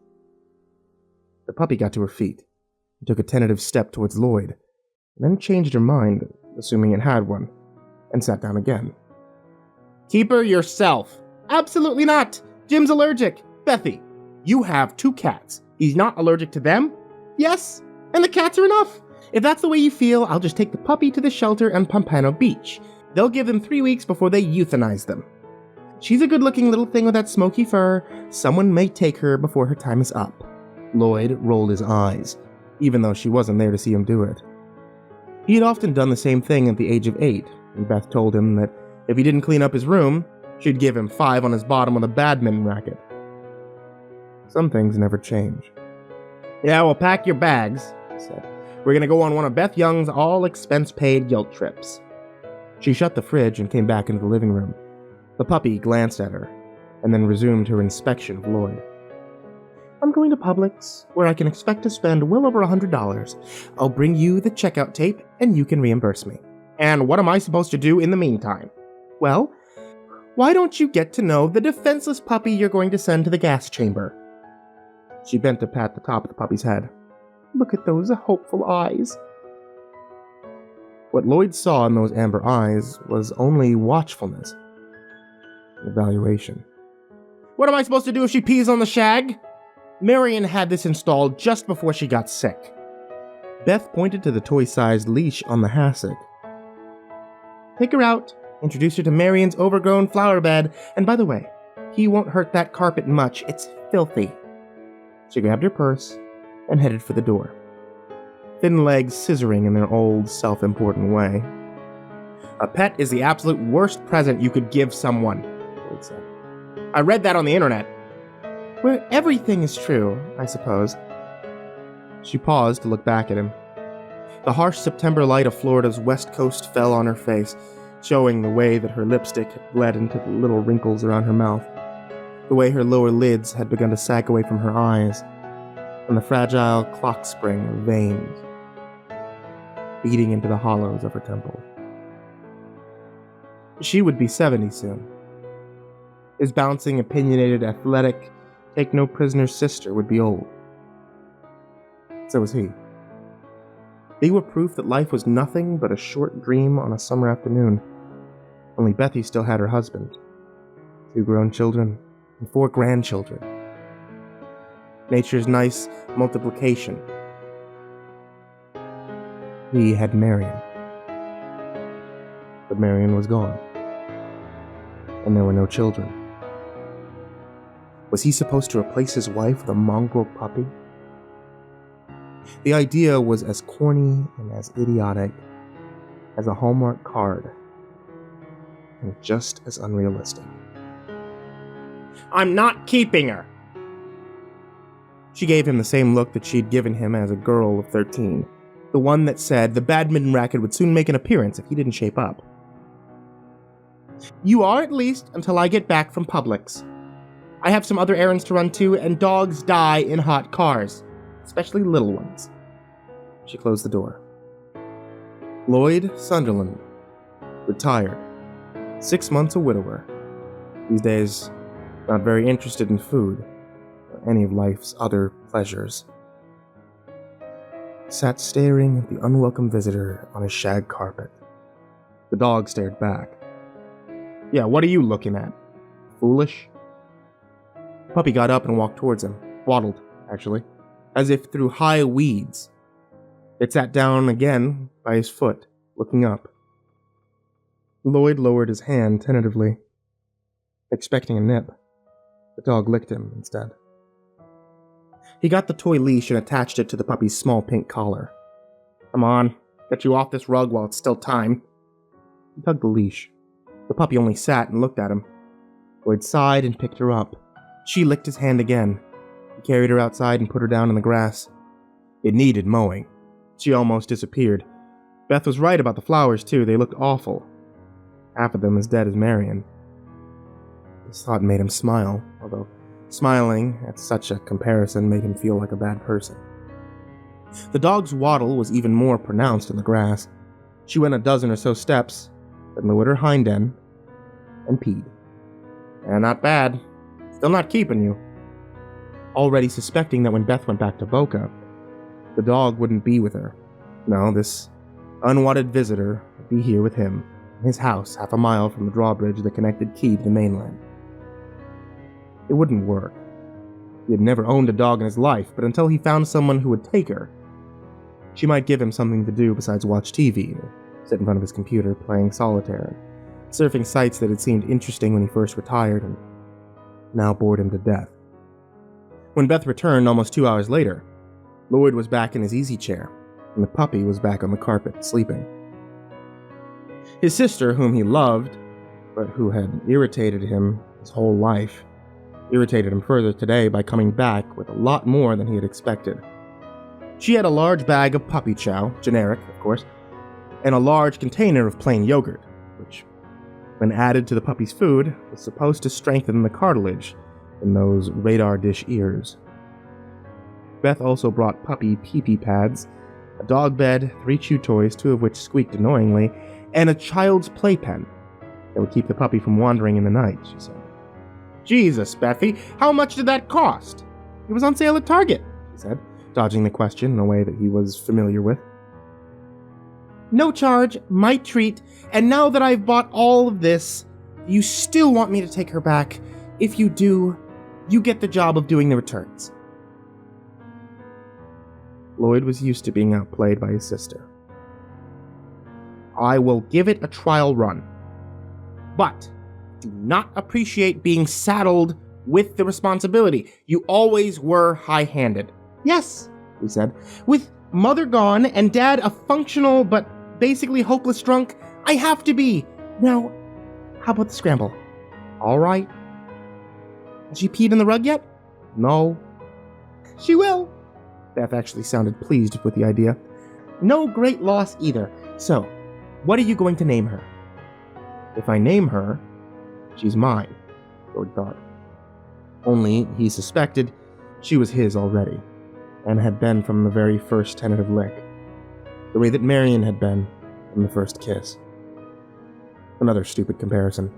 The puppy got to her feet, and took a tentative step towards Lloyd, and then changed her mind, assuming it had one, and sat down again. Keep her yourself. Absolutely not. Jim's allergic. Bethy, you have 2 cats. He's not allergic to them? Yes, and the cats are enough. If that's the way you feel, I'll just take the puppy to the shelter on Pompano Beach. They'll give them 3 weeks before they euthanize them. She's a good-looking little thing with that smoky fur. Someone may take her before her time is up. Lloyd rolled his eyes, even though she wasn't there to see him do it. He had often done the same thing at the age of 8, and Beth told him that if he didn't clean up his room, she'd give him 5 on his bottom with a badminton racket. Some things never change. Yeah, well, pack your bags, he said. We're gonna go on one of Beth Young's all-expense-paid guilt trips. She shut the fridge and came back into the living room. The puppy glanced at her, and then resumed her inspection of Lloyd. I'm going to Publix, where I can expect to spend well over $100. I'll bring you the checkout tape, and you can reimburse me. And what am I supposed to do in the meantime? Well, why don't you get to know the defenseless puppy you're going to send to the gas chamber? She bent to pat the top of the puppy's head. Look at those hopeful eyes. What Lloyd saw in those amber eyes was only watchfulness. Evaluation. What am I supposed to do if she pees on the shag? Marion had this installed just before she got sick. Beth pointed to the toy-sized leash on the hassock. Take her out, introduce her to Marion's overgrown flower bed, and by the way, he won't hurt that carpet much, it's filthy. She grabbed her purse and headed for the door, thin legs scissoring in their old, self-important way. A pet is the absolute worst present you could give someone, Lloyd said. I read that on the internet. Where everything is true, I suppose. She paused to look back at him. The harsh September light of Florida's west coast fell on her face, showing the way that her lipstick had bled into the little wrinkles around her mouth, the way her lower lids had begun to sag away from her eyes, and the fragile clock spring of veins beating into the hollows of her temple. She would be 70 soon. His bouncing, opinionated, athletic, take-no-prisoner sister would be old. So was he. They were proof that life was nothing but a short dream on a summer afternoon. Only Bethy still had her husband, 2 grown children, and 4 grandchildren. Nature's nice multiplication. He had Marion. But Marion was gone. And there were no children. Was he supposed to replace his wife with a mongrel puppy? The idea was as corny and as idiotic as a Hallmark card, and just as unrealistic. I'm not keeping her. She gave him the same look that she'd given him as a girl of 13, the one that said the badminton racket would soon make an appearance if he didn't shape up. You are at least until I get back from Publix. I have some other errands to run too, and dogs die in hot cars, especially little ones. She closed the door. Lloyd Sunderland, retired, 6 months a widower. These days, not very interested in food or any of life's other pleasures. Sat staring at the unwelcome visitor on his shag carpet. The dog stared back. Yeah, what are you looking at? Foolish? The puppy got up and walked towards him. Waddled, actually, as if through high weeds. It sat down again by his foot, looking up. Lloyd lowered his hand tentatively, expecting a nip. The dog licked him instead. He got the toy leash and attached it to the puppy's small pink collar. Come on, get you off this rug while it's still time. He tugged the leash. The puppy only sat and looked at him. Lloyd sighed and picked her up. She licked his hand again. He carried her outside and put her down in the grass. It needed mowing. She almost disappeared. Beth was right about the flowers, too. They looked awful. Half of them as dead as Marion. This thought made him smile, although smiling at such a comparison made him feel like a bad person. The dog's waddle was even more pronounced in the grass. She went a dozen or so steps, then lowered her hind end and peed. Not bad. Still not keeping you. Already suspecting that when Beth went back to Boca, the dog wouldn't be with her. No, this unwanted visitor would be here with him, in his house half a mile from the drawbridge that connected Key to the mainland. It wouldn't work. He had never owned a dog in his life, but until he found someone who would take her, she might give him something to do besides watch TV or sit in front of his computer playing solitaire, surfing sites that had seemed interesting when he first retired and now bored him to death. When Beth returned almost 2 hours later, Lloyd was back in his easy chair, and the puppy was back on the carpet, sleeping. His sister, whom he loved, but who had irritated him his whole life, irritated him further today by coming back with a lot more than he had expected. She had a large bag of puppy chow, generic, of course, and a large container of plain yogurt, which, when added to the puppy's food, was supposed to strengthen the cartilage in those radar dish ears. Beth also brought puppy pee-pee pads, a dog bed, 3 chew toys, 2 of which squeaked annoyingly, and a child's playpen that would keep the puppy from wandering in the night, she said. Jesus, Bethy, how much did that cost? It was on sale at Target, she said, dodging the question in a way that he was familiar with. No charge, my treat, and now that I've bought all of this, you still want me to take her back. If you do, you get the job of doing the returns. Lloyd was used to being outplayed by his sister. I will give it a trial run, but do not appreciate being saddled with the responsibility. You always were high-handed. Yes, he said. With Mother gone and Dad a functional but basically hopeless drunk, I have to be. Now, how about the scramble? All right. Has she peed in the rug yet? No. She will. Beth actually sounded pleased with the idea. No great loss either. So, what are you going to name her? If I name her, she's mine, Lloyd thought. Only, he suspected, she was his already, and had been from the very first tentative lick, the way that Marion had been from the first kiss. Another stupid comparison.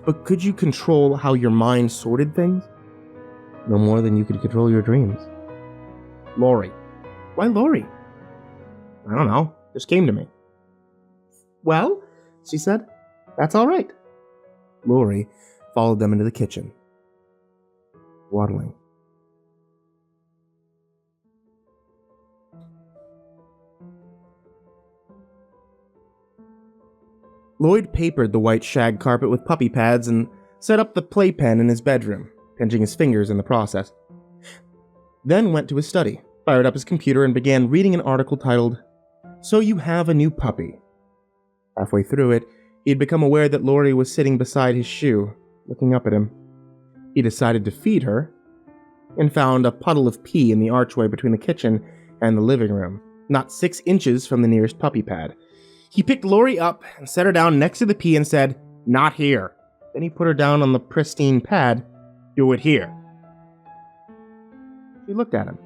But could you control how your mind sorted things? No more than you could control your dreams. Laurie. Why Laurie? I don't know. Just came to me. Well, she said, That's all right. Laurie followed them into the kitchen, waddling. Lloyd papered the white shag carpet with puppy pads and set up the playpen in his bedroom, pinching his fingers in the process. Then went to his study, fired up his computer, and began reading an article titled, "So You Have a New Puppy." Halfway through it, he had become aware that Laurie was sitting beside his shoe, looking up at him. He decided to feed her, and found a puddle of pee in the archway between the kitchen and the living room, not 6 inches from the nearest puppy pad. He picked Laurie up and set her down next to the pee and said, "Not here." Then he put her down on the pristine pad. "Do it here." She looked at him,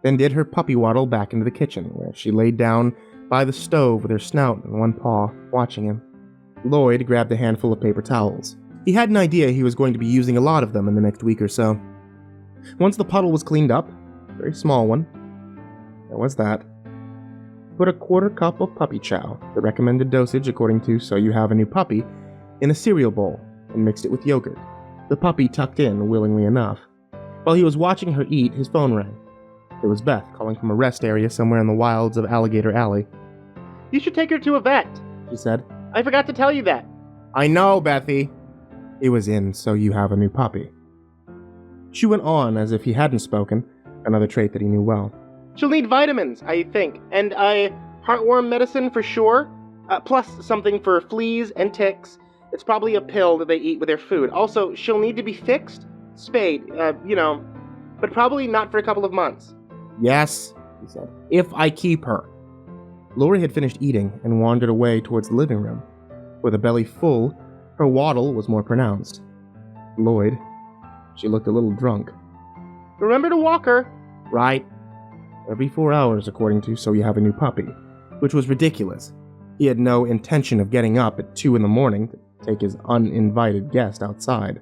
then did her puppy waddle back into the kitchen, where she laid down by the stove with her snout in one paw, watching him. Lloyd grabbed a handful of paper towels. He had an idea he was going to be using a lot of them in the next week or so. Once the puddle was cleaned up, a very small one, there was that, put a 1/4 cup of puppy chow, the recommended dosage according to So You Have a New Puppy, in a cereal bowl and mixed it with yogurt. The puppy tucked in willingly enough. While he was watching her eat, his phone rang. It was Beth calling from a rest area somewhere in the wilds of Alligator Alley. "You should take her to a vet," She said. "I forgot to tell you that." "I know, Bethy." It was in So You Have a New Puppy. She went on as if he hadn't spoken, another trait that he knew well. "She'll need vitamins, I think, and heartworm medicine for sure, plus something for fleas and ticks. It's probably a pill that they eat with their food. Also, she'll need to be fixed, spayed, but probably not for a couple of months." "Yes," he said, "if I keep her." Laurie had finished eating and wandered away towards the living room. With a belly full, her waddle was more pronounced. Lloyd, she looked a little drunk. "Remember to walk her." "Right." Every 4 hours, according to So You Have a New Puppy, which was ridiculous. He had no intention of getting up at 2 in the morning to take his uninvited guest outside.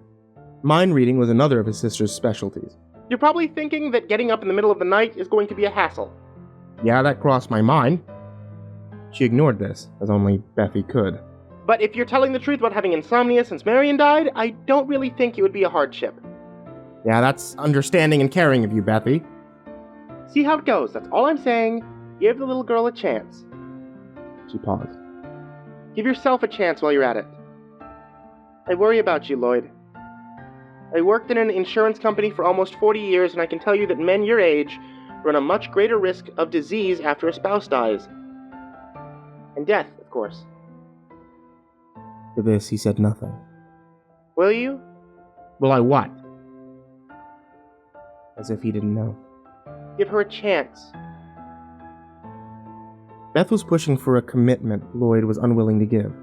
Mind reading was another of his sister's specialties. "You're probably thinking that getting up in the middle of the night is going to be a hassle." "Yeah, that crossed my mind." She ignored this, as only Bethy could. "But if you're telling the truth about having insomnia since Marion died, I don't really think it would be a hardship." "Yeah, that's understanding and caring of you, Bethy." "See how it goes, that's all I'm saying. Give the little girl a chance." She paused. "Give yourself a chance while you're at it. I worry about you, Lloyd. I worked in an insurance company for almost 40 years, and I can tell you that men your age run a much greater risk of disease after a spouse dies. And death, of course." To this, he said nothing. "Will you?" "Will I what?" As if he didn't know. "Give her a chance." Beth was pushing for a commitment Lloyd was unwilling to give.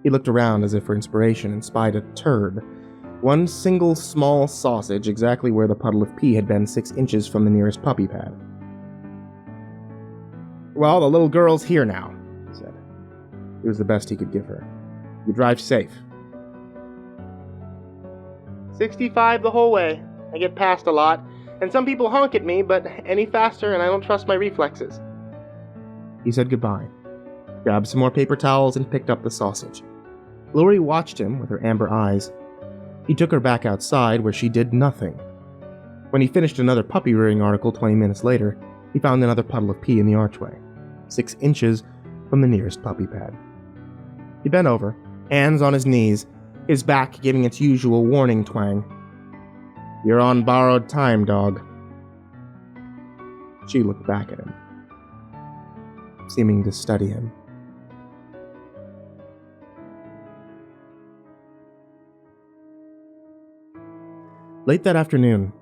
He looked around as if for inspiration and spied a turd. One single small sausage exactly where the puddle of pee had been 6 inches from the nearest puppy pad. "Well, the little girl's here now," he said. It was the best he could give her. "You drive safe." 65 the whole way. I get passed a lot, and some people honk at me, but any faster and I don't trust my reflexes. He said goodbye, grabbed some more paper towels, and picked up the sausage. Laurie watched him with her amber eyes. He took her back outside, where she did nothing. When he finished another puppy rearing article 20 minutes later, he found another puddle of pee in the archway, 6 inches from the nearest puppy pad. He bent over, hands on his knees, his back giving its usual warning twang. "You're on borrowed time, dog." She looked back at him, seeming to study him. Late that afternoon,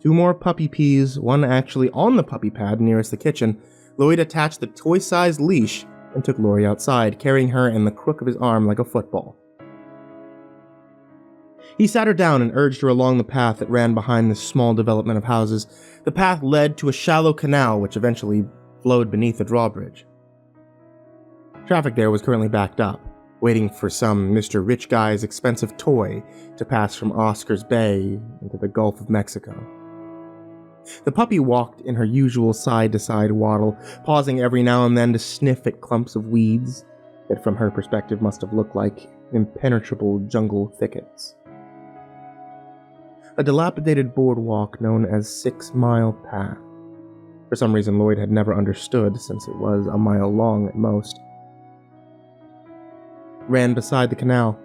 2 more puppy peas, one actually on the puppy pad nearest the kitchen, Lloyd attached the toy-sized leash and took Laurie outside, carrying her in the crook of his arm like a football. He sat her down and urged her along the path that ran behind this small development of houses. The path led to a shallow canal which eventually flowed beneath the drawbridge. Traffic there was currently backed up, waiting for some Mr. Rich Guy's expensive toy to pass from Oscar's Bay into the Gulf of Mexico. The puppy walked in her usual side-to-side waddle, pausing every now and then to sniff at clumps of weeds, that from her perspective must have looked like impenetrable jungle thickets. A dilapidated boardwalk known as 6 Mile Path. For some reason Lloyd had never understood, since it was a mile long at most. Ran beside the canal,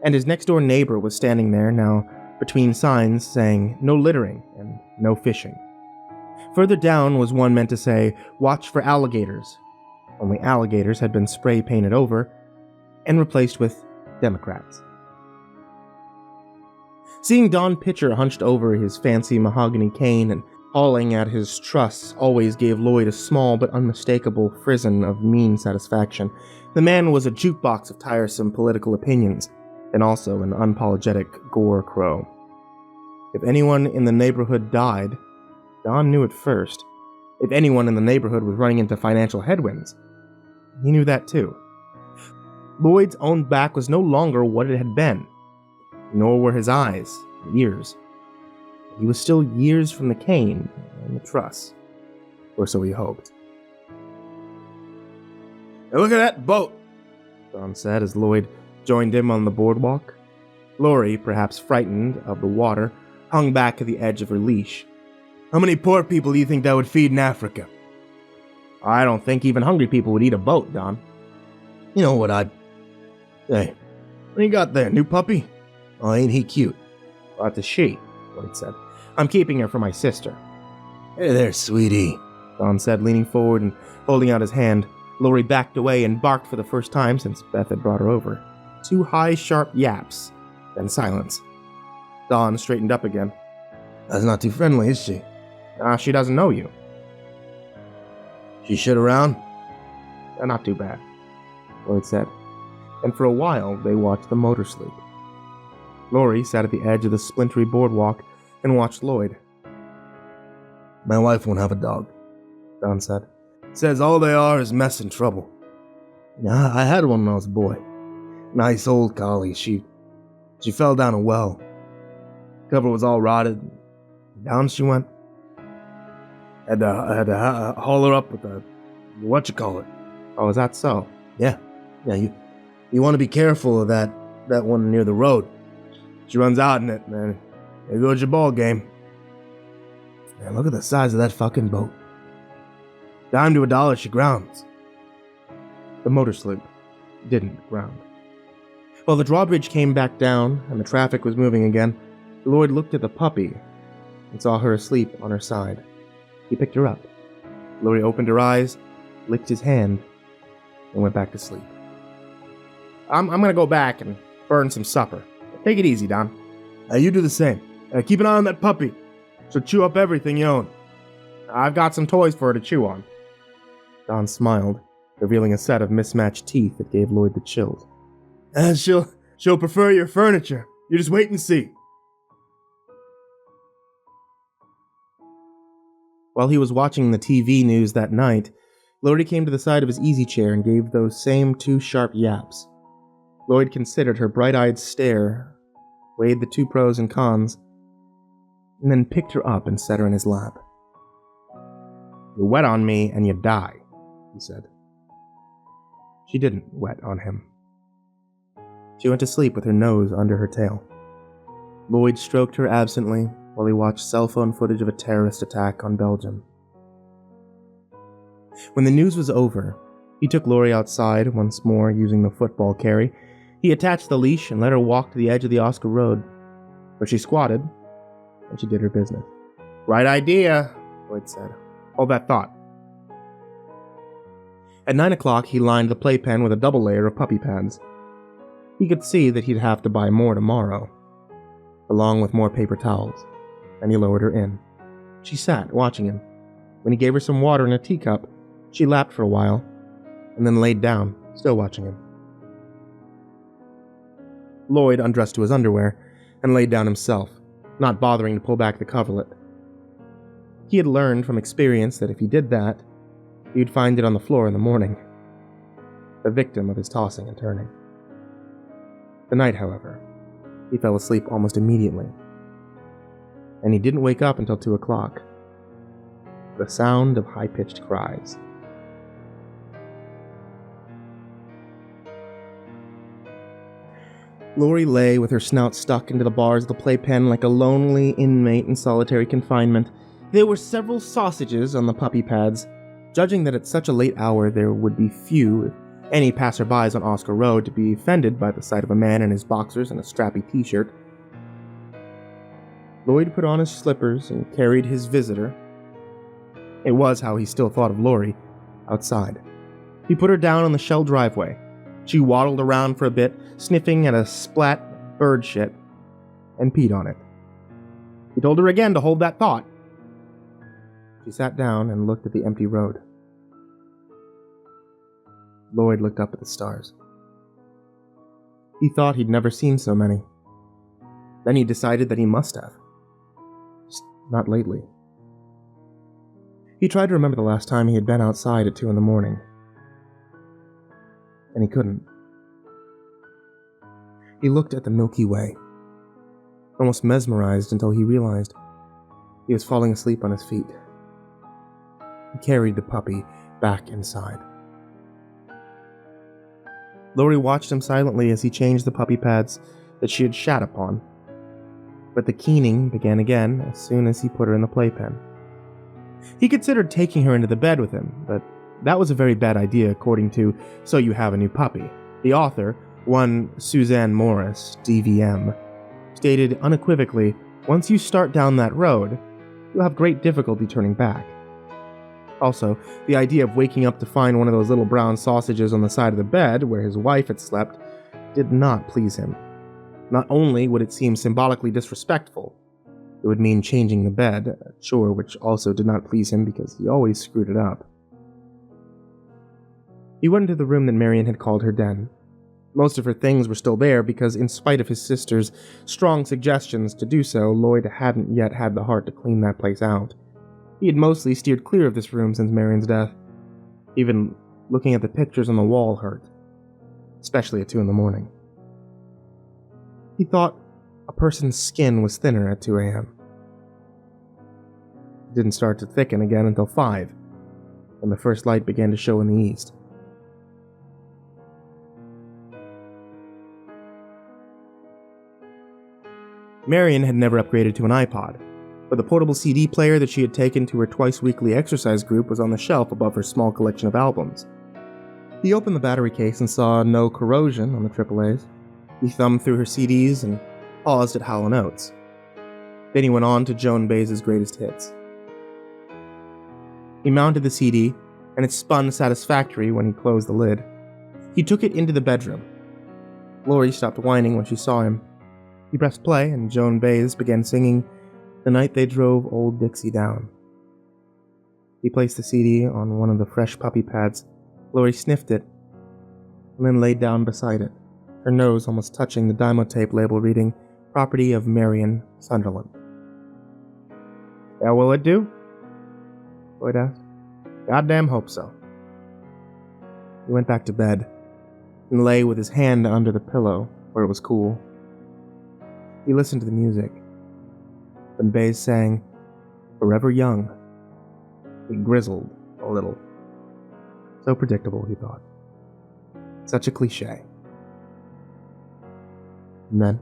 and his next-door neighbor was standing there now between signs saying no littering and no fishing. Further down was one meant to say, watch for alligators. Only alligators had been spray-painted over and replaced with Democrats. Seeing Don Pitcher hunched over his fancy mahogany cane and hauling at his truss always gave Lloyd a small but unmistakable frisson of mean satisfaction. The man was a jukebox of tiresome political opinions, and also an unapologetic gore crow. If anyone in the neighborhood died, Don knew it first. If anyone in the neighborhood was running into financial headwinds, he knew that too. Lloyd's own back was no longer what it had been, nor were his eyes and ears. He was still years from the cane and the truss, or so he hoped. Hey, look at that boat, Don said as Lloyd joined him on the boardwalk. Laurie, perhaps frightened of the water, hung back at the edge of her leash. How many poor people do you think that would feed in Africa? I don't think even hungry people would eat a boat, Don. You know what I'd... Hey, what you got there, new puppy? Oh, ain't he cute? Well, that's a she, Lloyd said. I'm keeping her for my sister. Hey there, sweetie, Don said, leaning forward and holding out his hand. Laurie backed away and barked for the first time since Beth had brought her over. 2 high, sharp yaps, then silence. Don straightened up again. That's not too friendly, is she? She doesn't know you. She shit around? Not too bad, Lloyd said. And for a while, they watched the motor sleep. Laurie sat at the edge of the splintery boardwalk and watched Lloyd. My wife won't have a dog, Don said. Says all they are is mess and trouble. I had one when I was a boy. Nice old collie. She fell down a well. Cover was all rotted. Down she went. Had to haul her up with a whatchamacallit. Oh, is that so? Yeah. You want to be careful of that one near the road. She runs out in it, man. There goes your ball game. Man, look at the size of that fucking boat. Dime to $1 she grounds. The motor sloop didn't ground. While the drawbridge came back down and the traffic was moving again, Lloyd looked at the puppy and saw her asleep on her side. He picked her up. Laurie opened her eyes, licked his hand, and went back to sleep. I'm gonna go back and burn some supper. Take it easy, Don. You do the same. Keep an eye on that puppy. She'll chew up everything you own. I've got some toys for her to chew on. Don smiled, revealing a set of mismatched teeth that gave Lloyd the chills. And she'll prefer your furniture. You just wait and see. While he was watching the TV news that night, Laurie came to the side of his easy chair and gave those same 2 sharp yaps. Lloyd considered her bright-eyed stare, weighed the 2 pros and cons, and then picked her up and set her in his lap. You wet on me and you die, he said. She didn't wet on him. She went to sleep with her nose under her tail. Lloyd stroked her absently while he watched cell phone footage of a terrorist attack on Belgium. When the news was over, he took Laurie outside once more using the football carry. He attached the leash and let her walk to the edge of the Oscar Road, where she squatted and she did her business. Right idea, Lloyd said. Hold that thought. At 9 o'clock, he lined the playpen with a double layer of puppy pads. He could see that he'd have to buy more tomorrow, along with more paper towels, and he lowered her in. She sat, watching him. When he gave her some water in a teacup, she lapped for a while, and then laid down, still watching him. Lloyd undressed to his underwear and laid down himself, not bothering to pull back the coverlet. He had learned from experience that if he did that, he'd find it on the floor in the morning, the victim of his tossing and turning. The night, however, he fell asleep almost immediately, and he didn't wake up until 2 o'clock. The sound of high-pitched cries. Laurie lay with her snout stuck into the bars of the playpen like a lonely inmate in solitary confinement. There were several sausages on the puppy pads. Judging that at such a late hour there would be few, if any, passerbys on Oscar Road to be offended by the sight of a man in his boxers and a strappy t-shirt, Lloyd put on his slippers and carried his visitor. It was how he still thought of Laurie, outside. He put her down on the shell driveway. She waddled around for a bit, sniffing at a splat bird shit, and peed on it. He told her again to hold that thought. She sat down and looked at the empty road. Lloyd looked up at the stars. He thought he'd never seen so many. Then he decided that he must have. Just not lately. He tried to remember the last time he had been outside at 2 a.m, and he couldn't. He looked at the Milky Way, almost mesmerized until he realized he was falling asleep on his feet. He carried the puppy back inside. Laurie watched him silently as he changed the puppy pads that she had shat upon, but the keening began again as soon as he put her in the playpen. He considered taking her into the bed with him, but that was a very bad idea according to So You Have a New Puppy. The author, one Suzanne Morris, DVM, stated unequivocally, once you start down that road, you'll have great difficulty turning back. Also, the idea of waking up to find one of those little brown sausages on the side of the bed where his wife had slept did not please him. Not only would it seem symbolically disrespectful, it would mean changing the bed, a chore which also did not please him because he always screwed it up. He went into the room that Marion had called her den. Most of her things were still there because, in spite of his sister's strong suggestions to do so, Lloyd hadn't yet had the heart to clean that place out. He had mostly steered clear of this room since Marion's death. Even looking at the pictures on the wall hurt, especially at 2 a.m. He thought a person's skin was thinner at 2 a.m. It didn't start to thicken again until 5, when the first light began to show in the east. Marion had never upgraded to an iPod, but the portable CD player that she had taken to her twice-weekly exercise group was on the shelf above her small collection of albums. He opened the battery case and saw no corrosion on the AAAs. He thumbed through her CDs and paused at Hall & Oates. Then he went on to Joan Baez's greatest hits. He mounted the CD, and it spun satisfactory when he closed the lid. He took it into the bedroom. Laurie stopped whining when she saw him. He pressed play, and Joan Baez began singing The Night They Drove Old Dixie Down. He placed the CD on one of the fresh puppy pads. Laurie sniffed it, and then laid down beside it, her nose almost touching the Dymo-tape label reading, Property of Marion Sunderland. "Yeah, will it do?" Lloyd asked. "Goddamn hope so." He went back to bed, and lay with his hand under the pillow, where it was cool. He listened to the music. Then Baez sang, "Forever Young." He grizzled a little. So predictable, he thought. Such a cliché. And then,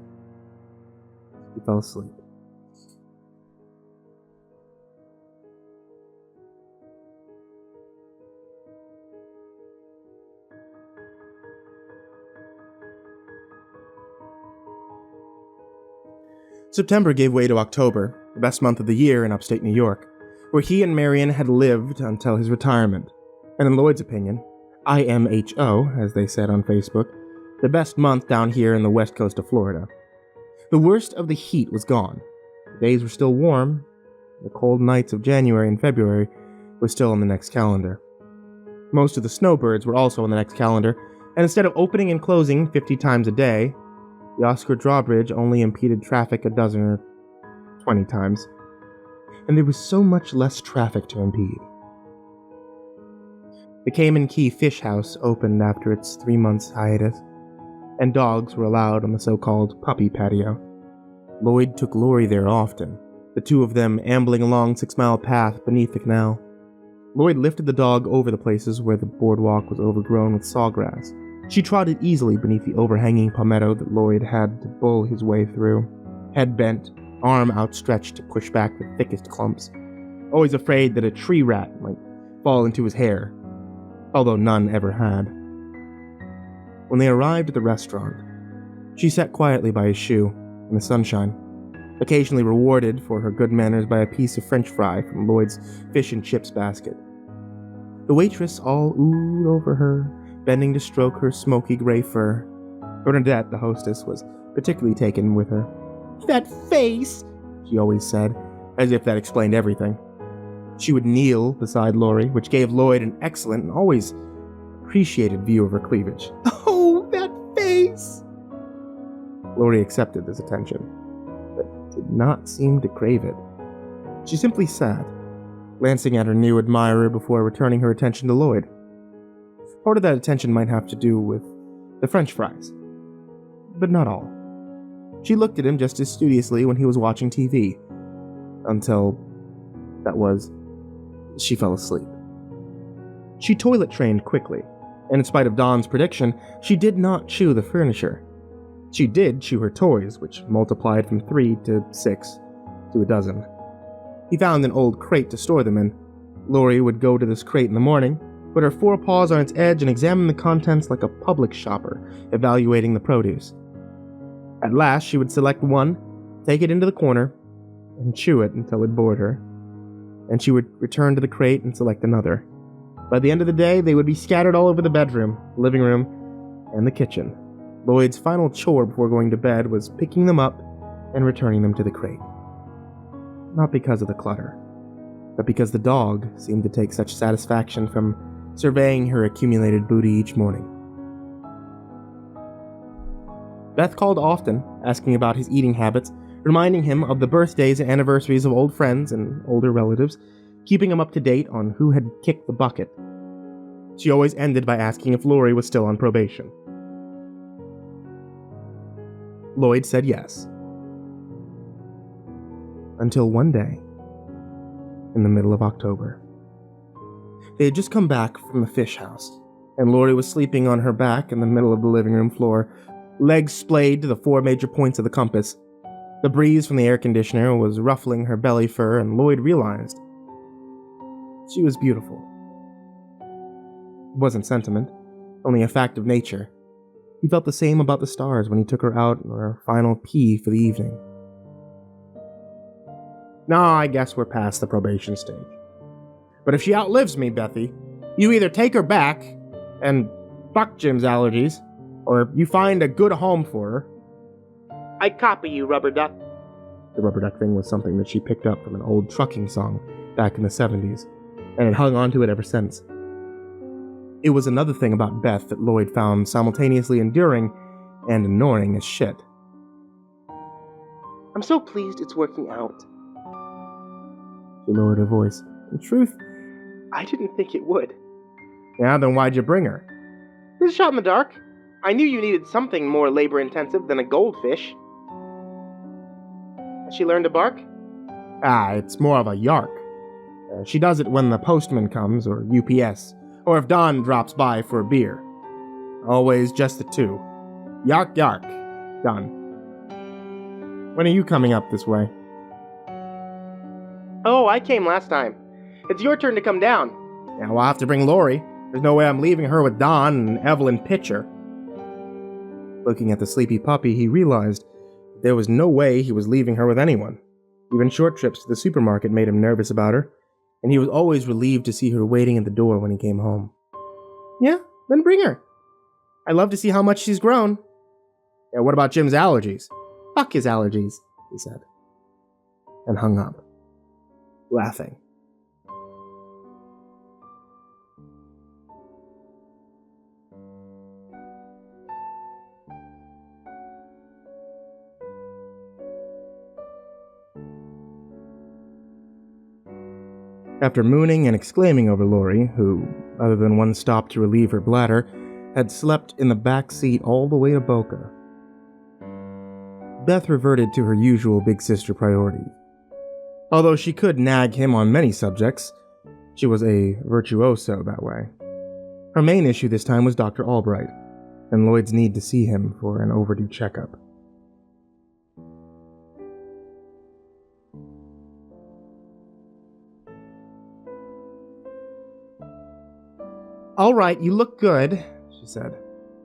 he fell asleep. September gave way to October, the best month of the year in upstate New York, where he and Marion had lived until his retirement. And in Lloyd's opinion, IMHO, as they said on Facebook, the best month down here in the west coast of Florida. The worst of the heat was gone. The days were still warm. The cold nights of January and February were still on the next calendar. Most of the snowbirds were also on the next calendar, and instead of opening and closing 50 times a day, the Oscar drawbridge only impeded traffic a dozen or 20 times. And there was so much less traffic to impede. The Cayman Key Fish House opened after its 3 months hiatus, and dogs were allowed on the so-called puppy patio. Lloyd took Laurie there often, the two of them ambling along 6 Mile Path beneath the canal. Lloyd lifted the dog over the places where the boardwalk was overgrown with sawgrass, She trotted easily beneath the overhanging palmetto that Lloyd had to bull his way through, head bent, arm outstretched to push back the thickest clumps, always afraid that a tree rat might fall into his hair, although none ever had. When they arrived at the restaurant, she sat quietly by his shoe in the sunshine, occasionally rewarded for her good manners by a piece of French fry from Lloyd's fish and chips basket. The waitress all oohed over her, bending to stroke her smoky gray fur. Bernadette, the hostess, was particularly taken with her. "That face," she always said, as if that explained everything. She would kneel beside Laurie, which gave Lloyd an excellent and always appreciated view of her cleavage. "Oh, that face!" Laurie accepted this attention, but did not seem to crave it. She simply sat, glancing at her new admirer before returning her attention to Lloyd. Part of that attention might have to do with the French fries, but not all. She looked at him just as studiously when he was watching TV, until, she fell asleep. She toilet trained quickly, and in spite of Don's prediction, she did not chew the furniture. She did chew her toys, which multiplied from 3 to 6 to a dozen. He found an old crate to store them in. Laurie would go to this crate in the morning, put her forepaws on its edge and examine the contents like a public shopper, evaluating the produce. At last, she would select one, take it into the corner, and chew it until it bored her. And she would return to the crate and select another. By the end of the day, they would be scattered all over the bedroom, living room, and the kitchen. Lloyd's final chore before going to bed was picking them up and returning them to the crate. Not because of the clutter, but because the dog seemed to take such satisfaction from surveying her accumulated booty each morning. Beth called often, asking about his eating habits, reminding him of the birthdays and anniversaries of old friends and older relatives, keeping him up to date on who had kicked the bucket. She always ended by asking if Laurie was still on probation. Lloyd said yes. Until one day, in the middle of October. They had just come back from the fish house, and Laurie was sleeping on her back in the middle of the living room floor, legs splayed to the 4 major points of the compass. The breeze from the air conditioner was ruffling her belly fur, and Lloyd realized she was beautiful. It wasn't sentiment, only a fact of nature. He felt the same about the stars when he took her out on her final pee for the evening. "No, I guess we're past the probation stage. But if she outlives me, Bethy, you either take her back and fuck Jim's allergies, or you find a good home for her." "I copy you, Rubber Duck." The Rubber Duck thing was something that she picked up from an old trucking song back in the 70s, and had hung on to it ever since. It was another thing about Beth that Lloyd found simultaneously enduring and annoying as shit. "I'm so pleased it's working out." She lowered her voice. "In truth, I didn't think it would." "Yeah, then why'd you bring her?" "It was a shot in the dark. I knew you needed something more labor-intensive than a goldfish." "Has she learned to bark?" It's more of a yark. She does it when the postman comes, or UPS, or if Don drops by for a beer. Always just the two. Yark, yark. Done. When are you coming up this way?" "Oh, I came last time. It's your turn to come down." "Yeah, well, I'll have to bring Laurie. There's no way I'm leaving her with Don and Evelyn Pitcher." Looking at the sleepy puppy, he realized there was no way he was leaving her with anyone. Even short trips to the supermarket made him nervous about her, and he was always relieved to see her waiting at the door when he came home. "Yeah, then bring her. I'd love to see how much she's grown." "Yeah, what about Jim's allergies?" "Fuck his allergies," he said, and hung up, laughing. After mooning and exclaiming over Laurie, who, other than one stop to relieve her bladder, had slept in the back seat all the way to Boca, Beth reverted to her usual big sister priorities. Although she could nag him on many subjects, she was a virtuoso that way. Her main issue this time was Dr. Albright. and Lloyd's need to see him for an overdue checkup. All right, you look good, she said.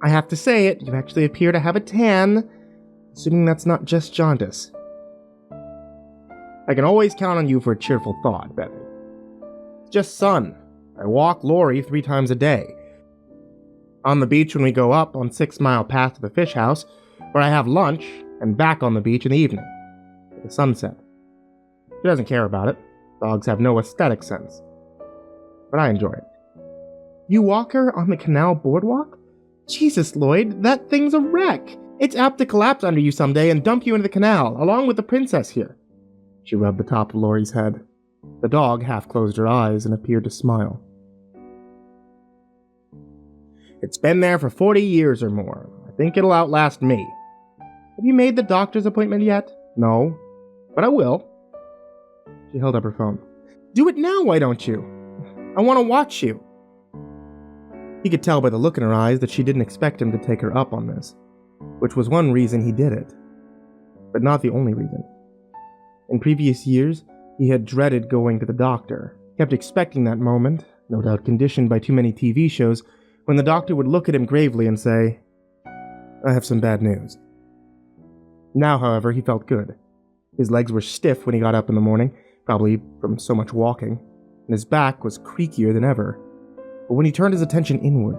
I have to say it, you actually appear to have a tan, assuming that's not just jaundice. I can always count on you for a cheerful thought, Bethany. It's just sun. I walk Laurie 3 times a day. On the beach when we go up on 6 Mile Path to the fish house, where I have lunch, and back on the beach in the evening, at the sunset. She doesn't care about it. Dogs have no aesthetic sense. But I enjoy it. You walk her on the canal boardwalk? Jesus, Lloyd, that thing's a wreck. It's apt to collapse under you someday and dump you into the canal, along with the princess here. She rubbed the top of Laurie's head. The dog half closed her eyes and appeared to smile. It's been there for 40 years or more. I think it'll outlast me. Have you made the doctor's appointment yet? No, but I will. She held up her phone. Do it now, why don't you? I want to watch you. He could tell by the look in her eyes that she didn't expect him to take her up on this, which was one reason he did it, but not the only reason. In previous years, he had dreaded going to the doctor, kept expecting that moment, no doubt conditioned by too many TV shows, when the doctor would look at him gravely and say, I have some bad news. Now, however, he felt good. His legs were stiff when he got up in the morning, probably from so much walking, and his back was creakier than ever. But when he turned his attention inward,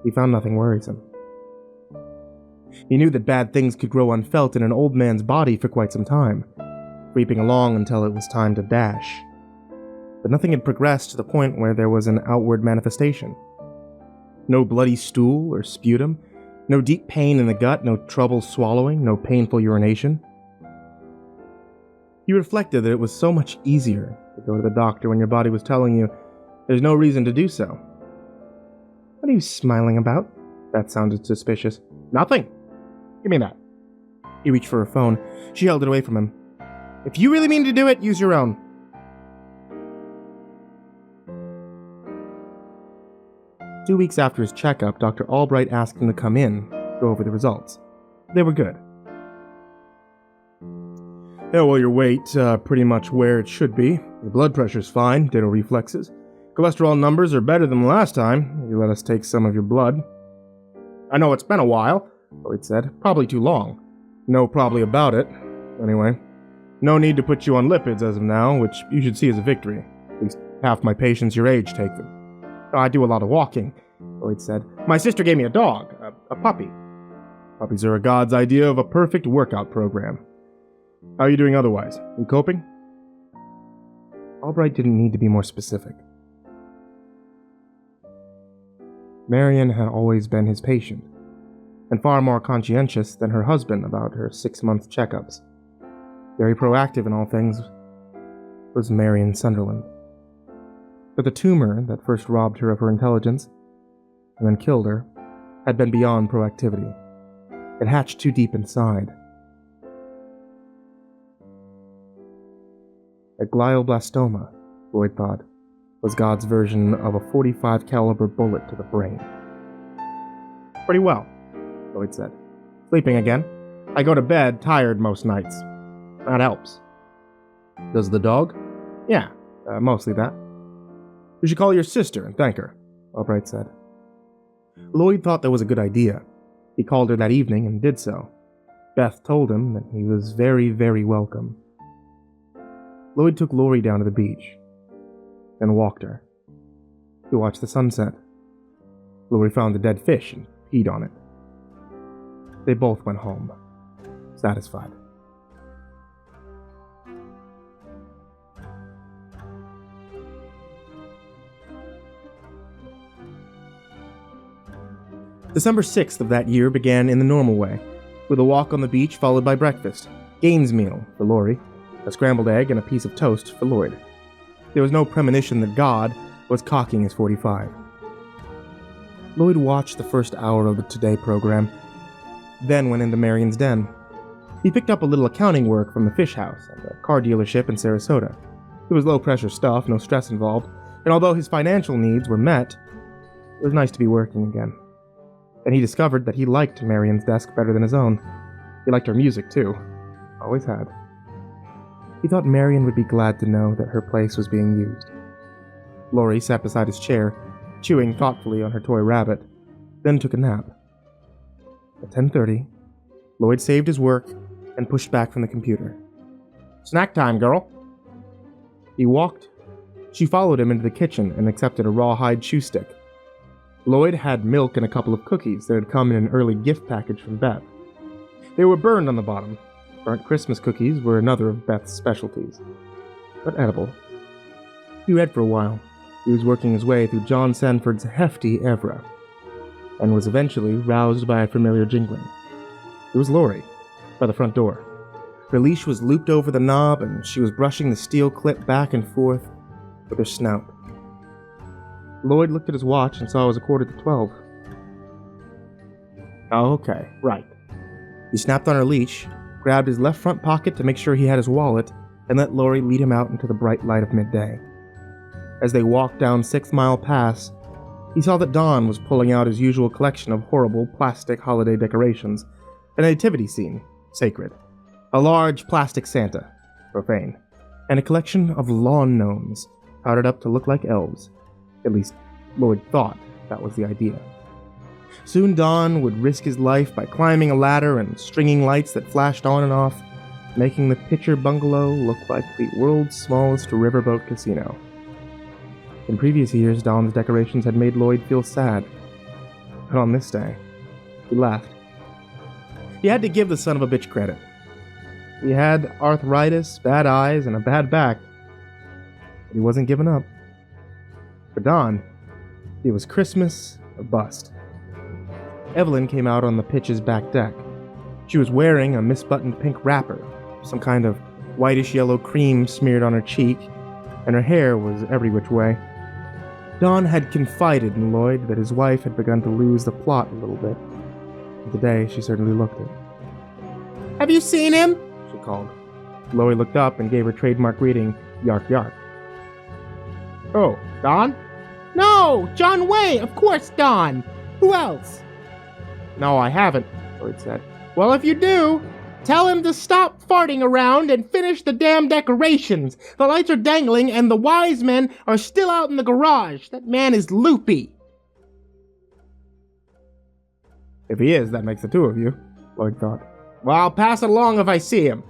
he found nothing worrisome. He knew that bad things could grow unfelt in an old man's body for quite some time, creeping along until it was time to dash. But nothing had progressed to the point where there was an outward manifestation. No bloody stool or sputum, no deep pain in the gut, no trouble swallowing, no painful urination. He reflected that it was so much easier to go to the doctor when your body was telling you there's no reason to do so. What are you smiling about? That sounded suspicious. Nothing. Give me that. He reached for her phone. She held it away from him. If you really mean to do it, use your own. Two weeks after his checkup, Dr. Albright asked him to come in, go over the results. They were good. Yeah, well, your weight, pretty much where it should be. Your blood pressure's fine, ditto reflexes. Cholesterol numbers are better than the last time. You let us take some of your blood. I know it's been a while, Lloyd said. Probably too long. No probably about it. Anyway, no need to put you on lipids as of now, which you should see as a victory. At least half my patients your age take them. I do a lot of walking, Lloyd said. My sister gave me a dog, a puppy. Puppies are a god's idea of a perfect workout program. How are you doing otherwise? You coping? Albright didn't need to be more specific. Marion had always been his patient, and far more conscientious than her husband about her 6-month checkups. Very proactive in all things was Marion Sunderland. But the tumor that first robbed her of her intelligence, and then killed her, had been beyond proactivity. It hatched too deep inside. A glioblastoma, Lloyd thought, was God's version of a 45 caliber bullet to the brain. Pretty well, Lloyd said. Sleeping again. I go to bed tired most nights. That helps. Does the dog? Yeah, mostly that. You should call your sister and thank her, Albright said. Lloyd thought that was a good idea. He called her that evening and did so. Beth told him that he was very, very welcome. Lloyd took Laurie down to the beach, then walked her. He watched the sunset. Laurie found a dead fish and peed on it. They both went home, satisfied. December 6th of that year began in the normal way, with a walk on the beach followed by breakfast, Gaines meal for Laurie, a scrambled egg and a piece of toast for Lloyd. There was no premonition that God was cocking his .45. Lloyd watched the first hour of the Today program, then went into Marion's den. He picked up a little accounting work from the fish house and a car dealership in Sarasota. It was low-pressure stuff, no stress involved, and although his financial needs were met, it was nice to be working again. and he discovered that he liked Marion's desk better than his own. He liked her music, too. Always had. He thought Marion would be glad to know that her place was being used. Laurie sat beside his chair, chewing thoughtfully on her toy rabbit, then took a nap. At 10:30, Lloyd saved his work and pushed back from the computer. "Snack time, girl." He walked. She followed him into the kitchen and accepted a rawhide chew stick. Lloyd had milk and a couple of cookies that had come in an early gift package from Beth. They were burned on the bottom. Burnt Christmas cookies were another of Beth's specialties, but edible. He read for a while. He was working his way through John Sanford's hefty oeuvre, and was eventually roused by a familiar jingling. It was Laurie, by the front door. Her leash was looped over the knob, and she was brushing the steel clip back and forth with her snout. Lloyd looked at his watch and saw it was 11:45. Oh, okay, right. He snapped on her leash, grabbed his left front pocket to make sure he had his wallet, and let Laurie lead him out into the bright light of midday. As they walked down 6 Mile Pass, he saw that Don was pulling out his usual collection of horrible plastic holiday decorations, a nativity scene, sacred, a large plastic Santa, profane, and a collection of lawn gnomes, powdered up to look like elves. At least, Lloyd thought that was the idea. Soon Don would risk his life by climbing a ladder and stringing lights that flashed on and off, making the Pitcher Bungalow look like the world's smallest riverboat casino. In previous years, Don's decorations had made Lloyd feel sad. But on this day, he laughed. He had to give the son of a bitch credit. He had arthritis, bad eyes, and a bad back. But he wasn't giving up. For Don, it was Christmas or bust. Evelyn came out on the pitch's back deck. She was wearing a misbuttoned pink wrapper, some kind of whitish-yellow cream smeared on her cheek, and her hair was every which way. Don had confided in Lloyd that his wife had begun to lose the plot a little bit. And today, she certainly looked it. "Have you seen him?" she called. Laurie looked up and gave her trademark greeting, "Yark yark." "Oh, Don?" "No, John Wayne, of course Don. Who else?" "No, I haven't," Lloyd said. "Well, if you do, tell him to stop farting around and finish the damn decorations. The lights are dangling and the wise men are still out in the garage. That man is loopy." "If he is, that makes the two of you," Lloyd thought. "Well, I'll pass it along if I see him."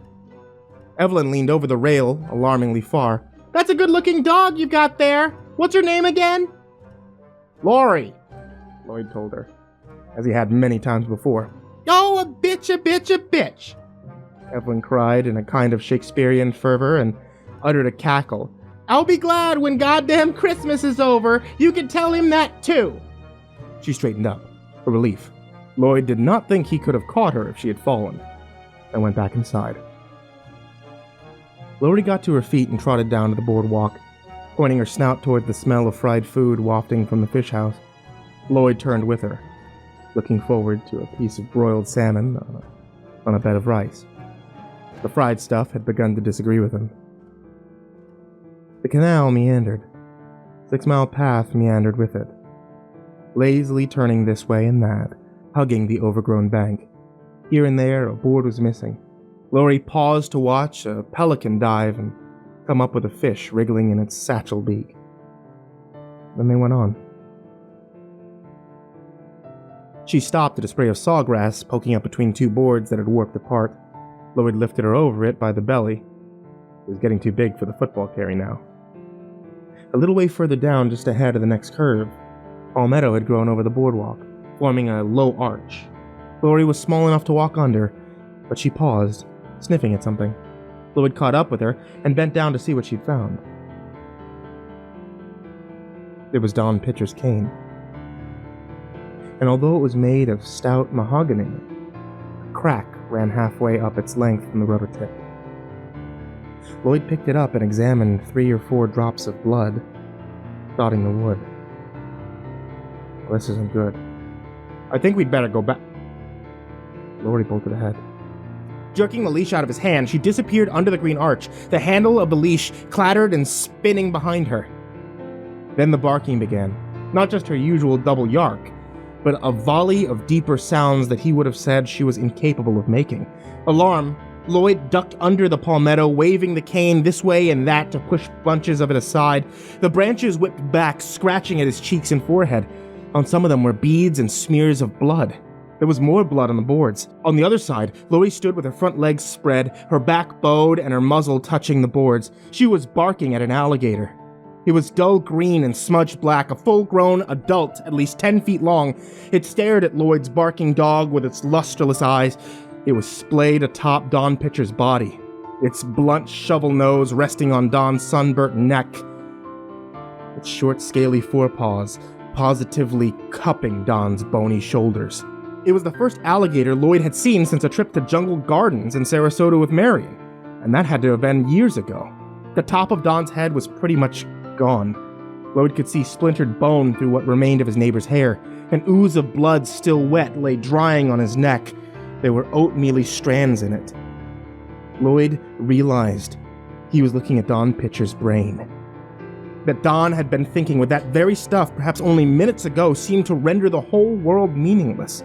Evelyn leaned over the rail, alarmingly far. "That's a good-looking dog you've got there. What's her name again?" "Laurie," Lloyd told her, as he had many times before. "Oh, a bitch, a bitch, a bitch!" Evelyn cried in a kind of Shakespearean fervor and uttered a cackle. "I'll be glad when goddamn Christmas is over. You can tell him that too." She straightened up, for relief. Lloyd did not think he could have caught her if she had fallen, and went back inside. Laurie got to her feet and trotted down to the boardwalk, pointing her snout toward the smell of fried food wafting from the fish house. Lloyd turned with her, looking forward to a piece of broiled salmon on a bed of rice. The fried stuff had begun to disagree with him. The canal meandered. 6 Mile Path meandered with it, lazily turning this way and that, hugging the overgrown bank. Here and there, a board was missing. Laurie paused to watch a pelican dive and come up with a fish wriggling in its satchel beak. Then they went on. She stopped at a spray of sawgrass poking up between two boards that had warped apart. Lloyd lifted her over it by the belly. It was getting too big for the football carry now. A little way further down, just ahead of the next curve, palmetto had grown over the boardwalk, forming a low arch. Laurie was small enough to walk under, but she paused, sniffing at something. Lloyd caught up with her and bent down to see what she'd found. It was Don Pitcher's cane. And although it was made of stout mahogany, a crack ran halfway up its length from the rubber tip. Lloyd picked it up and examined 3 or 4 drops of blood dotting the wood. Well, this isn't good. "I think we'd better go back." Laurie bolted ahead. Jerking the leash out of his hand, she disappeared under the green arch. The handle of the leash clattered and spinning behind her. Then the barking began. Not just her usual double yark, but a volley of deeper sounds that he would have said she was incapable of making. Alarmed, Lloyd ducked under the palmetto, waving the cane this way and that to push bunches of it aside. The branches whipped back, scratching at his cheeks and forehead. On some of them were beads and smears of blood. There was more blood on the boards. On the other side, Laurie stood with her front legs spread, her back bowed, and her muzzle touching the boards. She was barking at an alligator. It was dull green and smudged black, a full-grown adult, at least 10 feet long. It stared at Lloyd's barking dog with its lusterless eyes. It was splayed atop Don Pitcher's body, its blunt shovel nose resting on Don's sunburnt neck, its short, scaly forepaws positively cupping Don's bony shoulders. It was the first alligator Lloyd had seen since a trip to Jungle Gardens in Sarasota with Marion, and that had to have been years ago. The top of Don's head was pretty much gone. Lloyd could see splintered bone through what remained of his neighbor's hair. An ooze of blood, still wet, lay drying on his neck. There were oatmeal-y strands in it. Lloyd realized he was looking at Don Pitcher's brain. That Don had been thinking with that very stuff perhaps only minutes ago seemed to render the whole world meaningless.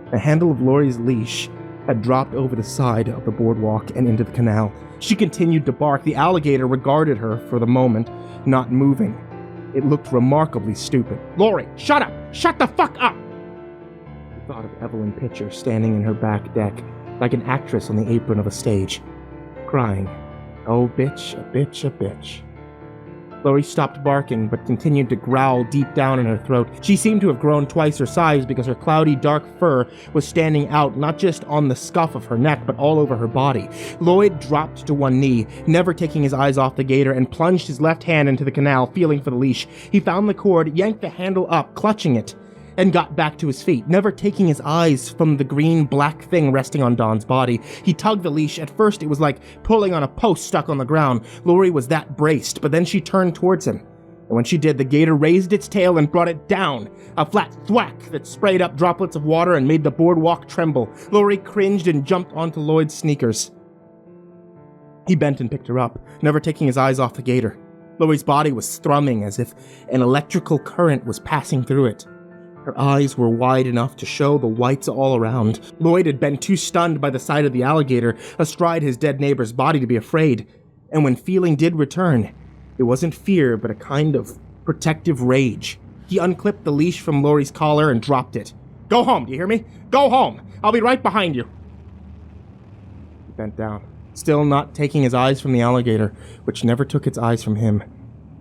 The handle of Laurie's leash had dropped over the side of the boardwalk and into the canal. She continued to bark. The alligator regarded her for the moment, not moving. It looked remarkably stupid. "Laurie, shut up! Shut the fuck up!" He thought of Evelyn Pitcher standing in her back deck, like an actress on the apron of a stage, crying, "Oh, bitch, a bitch, a bitch." Laurie stopped barking, but continued to growl deep down in her throat. She seemed to have grown twice her size because her cloudy dark fur was standing out not just on the scuff of her neck, but all over her body. Lloyd dropped to one knee, never taking his eyes off the gator, and plunged his left hand into the canal, feeling for the leash. He found the cord, yanked the handle up, clutching it, and got back to his feet, never taking his eyes from the green-black thing resting on Don's body. He tugged the leash. At first, it was like pulling on a post stuck on the ground. Laurie was that braced, but then she turned towards him. And when she did, the gator raised its tail and brought it down, a flat thwack that sprayed up droplets of water and made the boardwalk tremble. Laurie cringed and jumped onto Lloyd's sneakers. He bent and picked her up, never taking his eyes off the gator. Laurie's body was thrumming as if an electrical current was passing through it. Her eyes were wide enough to show the whites all around. Lloyd had been too stunned by the sight of the alligator astride his dead neighbor's body to be afraid. And when feeling did return, it wasn't fear, but a kind of protective rage. He unclipped the leash from Laurie's collar and dropped it. "Go home, do you hear me? Go home! I'll be right behind you!" He bent down, still not taking his eyes from the alligator, which never took its eyes from him.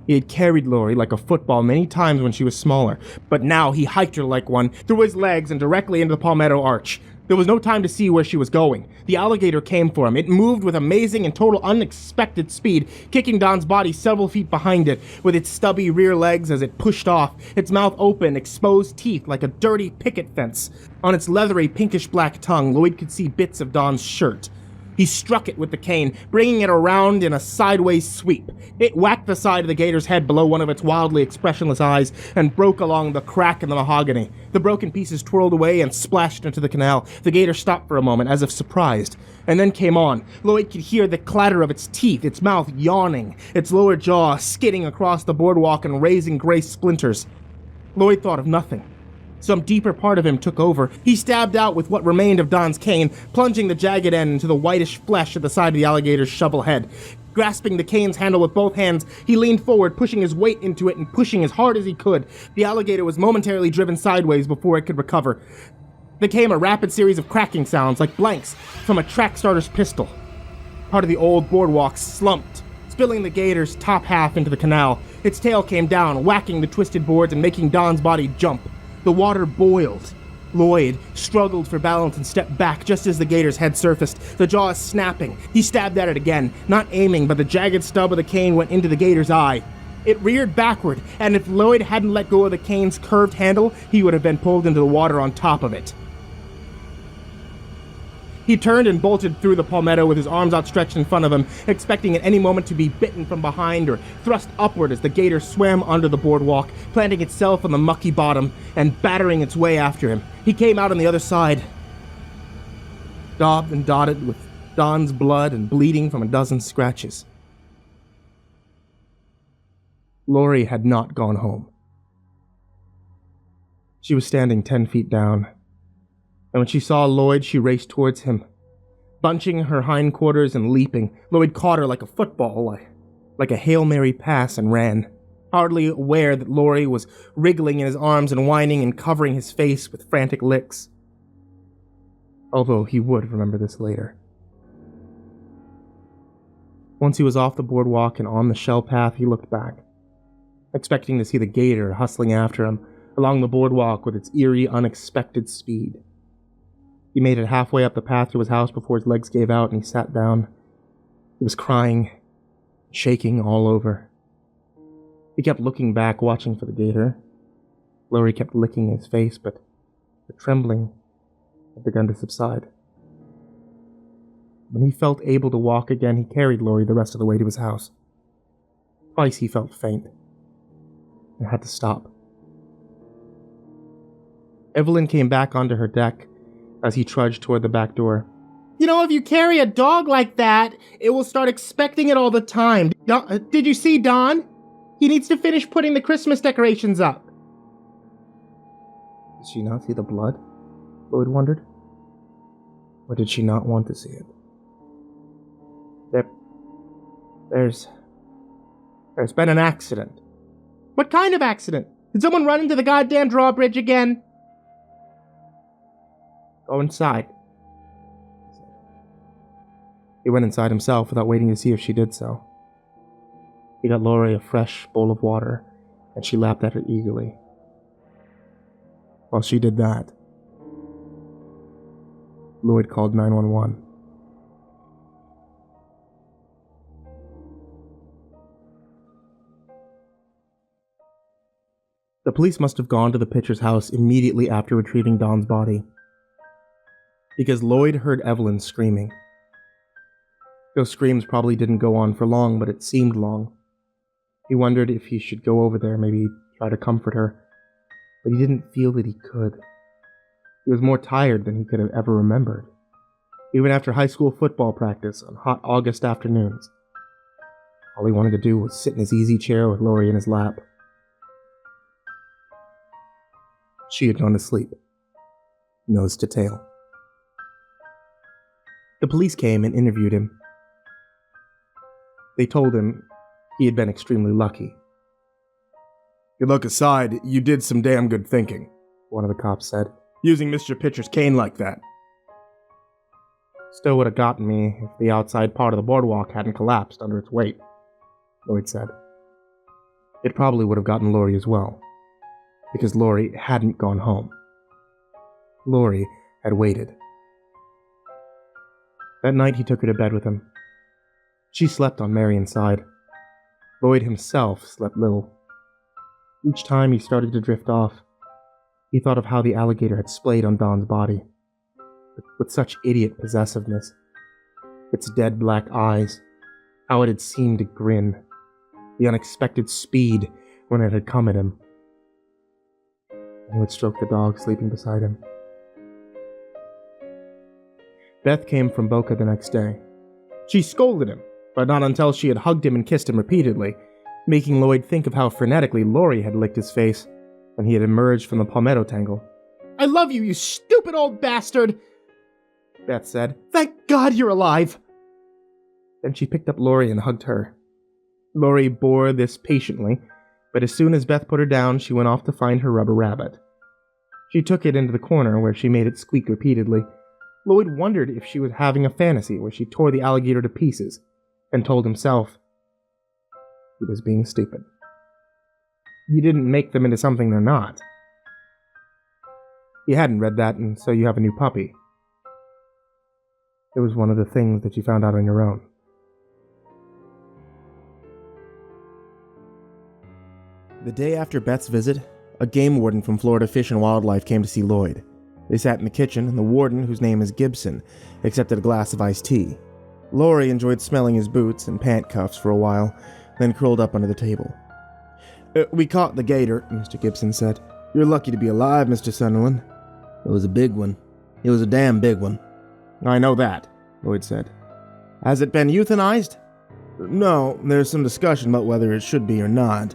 He had carried Laurie like a football many times when she was smaller, but now he hiked her like one, through his legs and directly into the palmetto arch. There was no time to see where she was going. The alligator came for him. It moved with amazing and total unexpected speed, kicking Don's body several feet behind it, with its stubby rear legs as it pushed off, its mouth open, exposed teeth like a dirty picket fence. On its leathery pinkish-black tongue, Lloyd could see bits of Don's shirt. He struck it with the cane, bringing it around in a sideways sweep. It whacked the side of the gator's head below one of its wildly expressionless eyes and broke along the crack in the mahogany. The broken pieces twirled away and splashed into the canal. The gator stopped for a moment, as if surprised, and then came on. Lloyd could hear the clatter of its teeth, its mouth yawning, its lower jaw skidding across the boardwalk and raising gray splinters. Lloyd thought of nothing. Some deeper part of him took over. He stabbed out with what remained of Don's cane, plunging the jagged end into the whitish flesh at the side of the alligator's shovel head. Grasping the cane's handle with both hands, he leaned forward, pushing his weight into it and pushing as hard as he could. The alligator was momentarily driven sideways before it could recover. There came a rapid series of cracking sounds, like blanks from a track starter's pistol. Part of the old boardwalk slumped, spilling the gator's top half into the canal. Its tail came down, whacking the twisted boards and making Don's body jump. The water boiled. Lloyd struggled for balance and stepped back just as the gator's head surfaced, the jaws snapping. He stabbed at it again, not aiming, but the jagged stub of the cane went into the gator's eye. It reared backward, and if Lloyd hadn't let go of the cane's curved handle, he would have been pulled into the water on top of it. He turned and bolted through the palmetto with his arms outstretched in front of him, expecting at any moment to be bitten from behind or thrust upward as the gator swam under the boardwalk, planting itself on the mucky bottom and battering its way after him. He came out on the other side, daubed and dotted with Don's blood and bleeding from a dozen scratches. Laurie had not gone home. She was standing 10 feet down, and when she saw Lloyd, she raced towards him. Bunching her hindquarters and leaping, Lloyd caught her like a football, like a Hail Mary pass, and ran, hardly aware that Laurie was wriggling in his arms and whining and covering his face with frantic licks. Although he would remember this later. Once he was off the boardwalk and on the shell path, he looked back, expecting to see the gator hustling after him along the boardwalk with its eerie, unexpected speed. He made it halfway up the path to his house before his legs gave out and he sat down. He was crying, shaking all over. He kept looking back, watching for the gator. Laurie kept licking his face, but the trembling had begun to subside. When he felt able to walk again, he carried Laurie the rest of the way to his house. Twice he felt faint and had to stop. Evelyn came back onto her deck as he trudged toward the back door. You know, if you carry a dog like that, it will start expecting it all the time. Did you see Don? He needs to finish putting the Christmas decorations up. Did she not see the blood? Lloyd wondered. Or did she not want to see it? There's been an accident. What kind of accident? Did someone run into the goddamn drawbridge again? Go inside. He went inside himself without waiting to see if she did so. He got Laurie a fresh bowl of water, and she lapped at it eagerly. While she did that, Lloyd called 911. The police must have gone to the pitcher's house immediately after retrieving Don's body, because Lloyd heard Evelyn screaming. Those screams probably didn't go on for long, but it seemed long. He wondered if he should go over there, maybe try to comfort her, but he didn't feel that he could. He was more tired than he could have ever remembered, even after high school football practice on hot August afternoons. All he wanted to do was sit in his easy chair with Laurie in his lap. She had gone to sleep, nose to tail. The police came and interviewed him. They told him he had been extremely lucky. Good luck aside, you did some damn good thinking, one of the cops said. Using Mr. Pitcher's cane like that. Still would have gotten me if the outside part of the boardwalk hadn't collapsed under its weight, Lloyd said. It probably would have gotten Laurie as well, because Laurie hadn't gone home. Laurie had waited. That night he took her to bed with him. She slept on Marion's side. Lloyd himself slept little. Each time he started to drift off, he thought of how the alligator had splayed on Don's body, with such idiot possessiveness. Its dead black eyes, how it had seemed to grin, the unexpected speed when it had come at him. He would stroke the dog sleeping beside him. Beth came from Boca the next day. She scolded him, but not until she had hugged him and kissed him repeatedly, making Lloyd think of how frenetically Laurie had licked his face when he had emerged from the palmetto tangle. I love you, you stupid old bastard, Beth said. Thank God you're alive. Then she picked up Laurie and hugged her. Laurie bore this patiently, but as soon as Beth put her down, she went off to find her rubber rabbit. She took it into the corner where she made it squeak repeatedly. Lloyd wondered if she was having a fantasy where she tore the alligator to pieces, and told himself he was being stupid. You didn't make them into something they're not. You hadn't read that, and so you have a new puppy. It was one of the things that you found out on your own. The day after Beth's visit, a game warden from Florida Fish and Wildlife came to see Lloyd. They sat in the kitchen, and the warden, whose name is Gibson, accepted a glass of iced tea. Laurie enjoyed smelling his boots and pant cuffs for a while, then curled up under the table. We caught the gator, Mr. Gibson said. You're lucky to be alive, Mr. Sunderland. It was a big one. It was a damn big one. I know that, Lloyd said. Has it been euthanized? No, there's some discussion about whether it should be or not.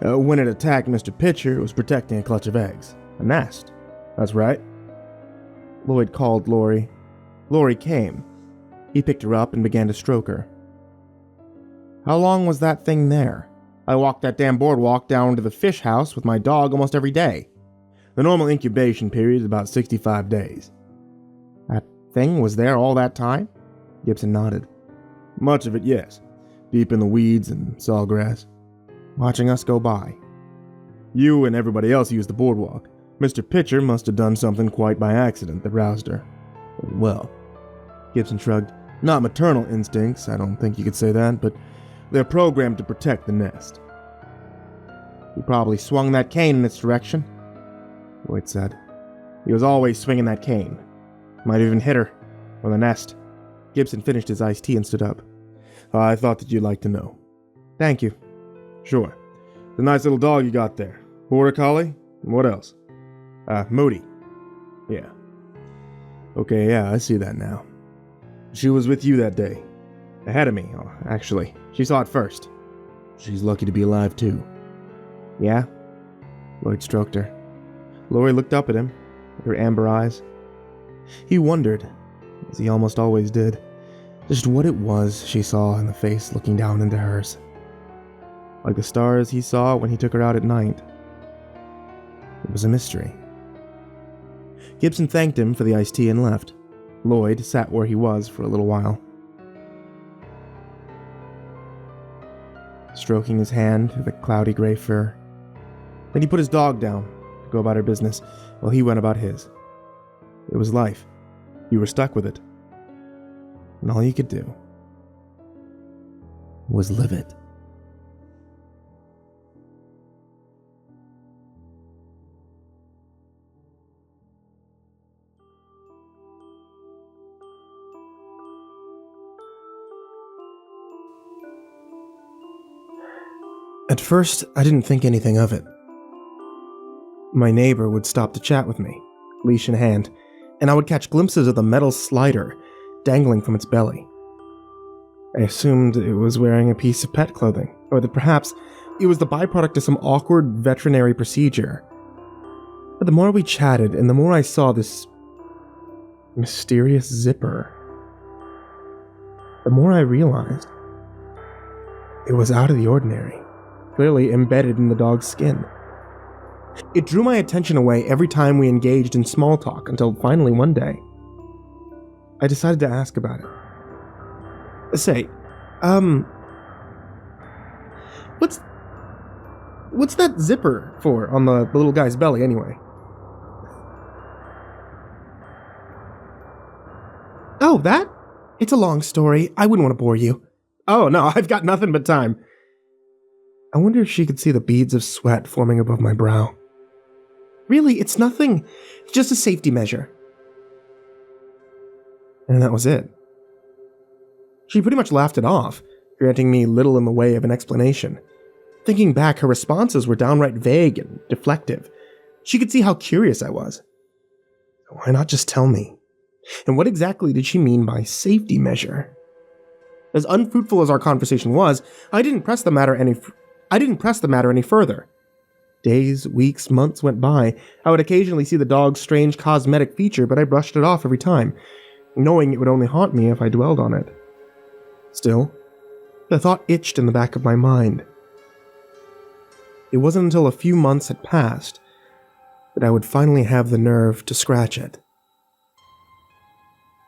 When it attacked Mr. Pitcher, it was protecting a clutch of eggs. A nest. That's right. Lloyd called Laurie. Laurie came. He picked her up and began to stroke her. How long was that thing there? I walked that damn boardwalk down to the fish house with my dog almost every day. The normal incubation period is about 65 days. That thing was there all that time? Gibson nodded. Much of it, yes. Deep in the weeds and sawgrass. Watching us go by. You and everybody else used the boardwalk. Mr. Pitcher must have done something quite by accident that roused her. Well, Gibson shrugged. Not maternal instincts, I don't think you could say that, but they're programmed to protect the nest. He probably swung that cane in its direction, Lloyd said. He was always swinging that cane. Might even hit her, or the nest. Gibson finished his iced tea and stood up. I thought that you'd like to know. Thank you. Sure. The nice little dog you got there. Border collie? What else? Moody. Yeah. Okay, yeah, I see that now. She was with you that day. Ahead of me, actually. She saw it first. She's lucky to be alive, too. Yeah? Lloyd stroked her. Laurie looked up at him, with her amber eyes. He wondered, as he almost always did, just what it was she saw in the face looking down into hers. Like the stars he saw when he took her out at night. It was a mystery. Gibson thanked him for the iced tea and left. Lloyd sat where he was for a little while, stroking his hand through the cloudy gray fur. Then he put his dog down to go about her business while he went about his. It was life. You were stuck with it. And all you could do was live it. At first, I didn't think anything of it. My neighbor would stop to chat with me, leash in hand, and I would catch glimpses of the metal slider dangling from its belly. I assumed it was wearing a piece of pet clothing, or that perhaps it was the byproduct of some awkward veterinary procedure. But the more we chatted, and the more I saw this mysterious zipper, the more I realized it was out of the ordinary. Clearly embedded in the dog's skin. It drew my attention away every time we engaged in small talk until finally one day, I decided to ask about it. Say, what's that zipper for on the little guy's belly anyway? Oh, that? It's a long story. I wouldn't want to bore you. Oh, no, I've got nothing but time. I wonder if she could see the beads of sweat forming above my brow. Really, it's nothing. It's just a safety measure. And that was it. She pretty much laughed it off, granting me little in the way of an explanation. Thinking back, her responses were downright vague and deflective. She could see how curious I was. Why not just tell me? And what exactly did she mean by safety measure? As unfruitful as our conversation was, I didn't press the matter any further. Days, weeks, months went by. I would occasionally see the dog's strange cosmetic feature, but I brushed it off every time, knowing it would only haunt me if I dwelled on it. Still, the thought itched in the back of my mind. It wasn't until a few months had passed that I would finally have the nerve to scratch it.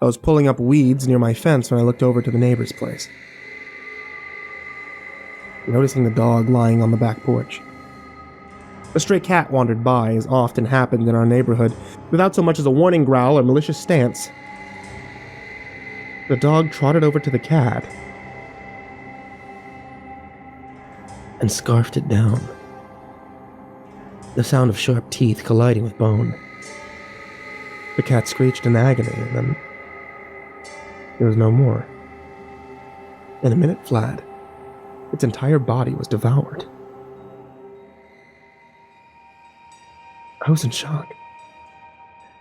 I was pulling up weeds near my fence when I looked over to the neighbor's place, noticing the dog lying on the back porch. A stray cat wandered by, as often happened in our neighborhood, without so much as a warning growl or malicious stance. The dog trotted over to the cat and scarfed it down. The sound of sharp teeth colliding with bone. The cat screeched in agony, and then there was no more. In a minute flat, its entire body was devoured. I was in shock.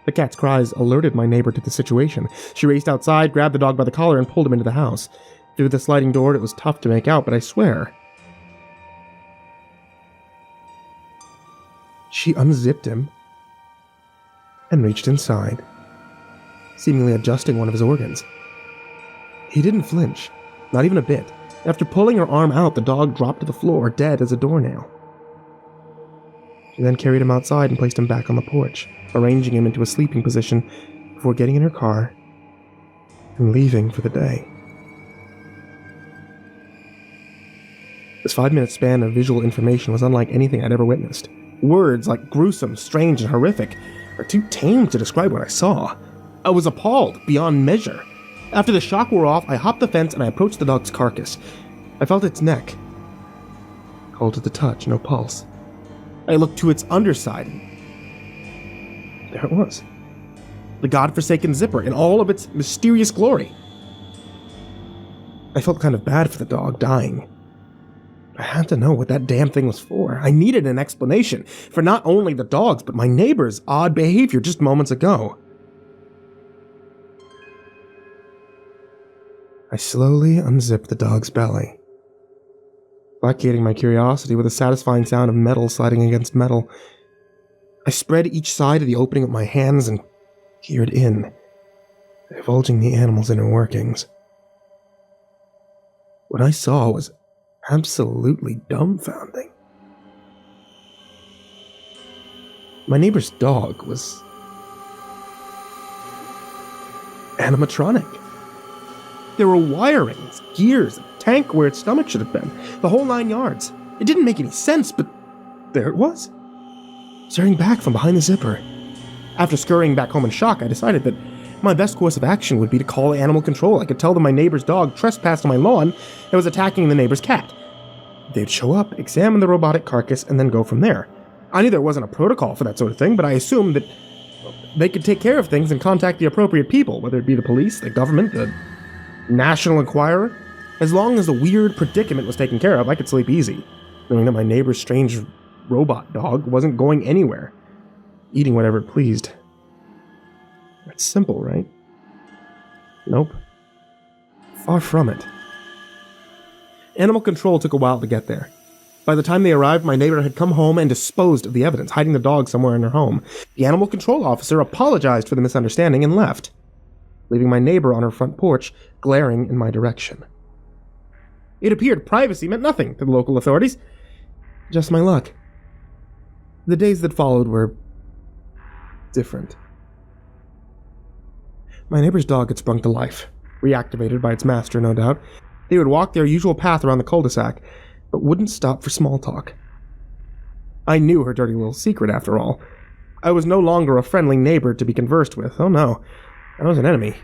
The cat's cries alerted my neighbor to the situation. She raced outside, grabbed the dog by the collar, and pulled him into the house. Through the sliding door, it was tough to make out, but I swear, she unzipped him and reached inside, seemingly adjusting one of his organs. He didn't flinch, not even a bit. After pulling her arm out, the dog dropped to the floor, dead as a doornail. She then carried him outside and placed him back on the porch, arranging him into a sleeping position before getting in her car and leaving for the day. This 5-minute span of visual information was unlike anything I'd ever witnessed. Words like gruesome, strange, and horrific are too tame to describe what I saw. I was appalled beyond measure. After the shock wore off, I hopped the fence and I approached the dog's carcass. I felt its neck. Cold to the touch, no pulse. I looked to its underside. There it was. The godforsaken zipper in all of its mysterious glory. I felt kind of bad for the dog dying. I had to know what that damn thing was for. I needed an explanation for not only the dog's, but my neighbor's odd behavior just moments ago. I slowly unzipped the dog's belly, placating my curiosity with a satisfying sound of metal sliding against metal. I spread each side of the opening with my hands and peered in, divulging the animal's inner workings. What I saw was absolutely dumbfounding. My neighbor's dog was animatronic. There were wirings, gears, a tank where its stomach should have been, the whole 9 yards. It didn't make any sense, but there it was, staring back from behind the zipper. After scurrying back home in shock, I decided that my best course of action would be to call animal control. I could tell them my neighbor's dog trespassed on my lawn and was attacking the neighbor's cat. They'd show up, examine the robotic carcass, and then go from there. I knew there wasn't a protocol for that sort of thing, but I assumed that they could take care of things and contact the appropriate people, whether it be the police, the government, the National Enquirer. As long as the weird predicament was taken care of, I could sleep easy, knowing that my neighbor's strange robot dog wasn't going anywhere, eating whatever it pleased. That's simple, right? Nope. Far from it. Animal control took a while to get there. By the time they arrived, my neighbor had come home and disposed of the evidence, hiding the dog somewhere in her home. The animal control officer apologized for the misunderstanding and left, leaving my neighbor on her front porch, glaring in my direction. It appeared privacy meant nothing to the local authorities. Just my luck. The days that followed were different. My neighbor's dog had sprung to life, reactivated by its master, no doubt. They would walk their usual path around the cul-de-sac, but wouldn't stop for small talk. I knew her dirty little secret, after all. I was no longer a friendly neighbor to be conversed with. Oh no, I was an enemy,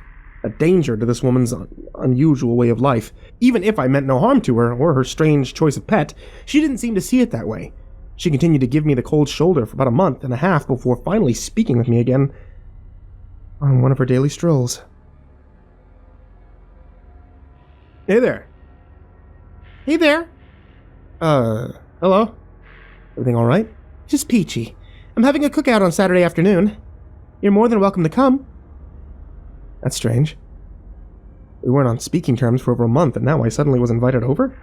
a danger to this woman's unusual way of life. Even if I meant no harm to her, or her strange choice of pet, she didn't seem to see it that way. She continued to give me the cold shoulder for about a month and a half before finally speaking with me again on one of her daily strolls. Hey there. Hey there. Hello? Everything alright? Just peachy. I'm having a cookout on Saturday afternoon. You're more than welcome to come. That's strange. We weren't on speaking terms for over a month, and now I suddenly was invited over?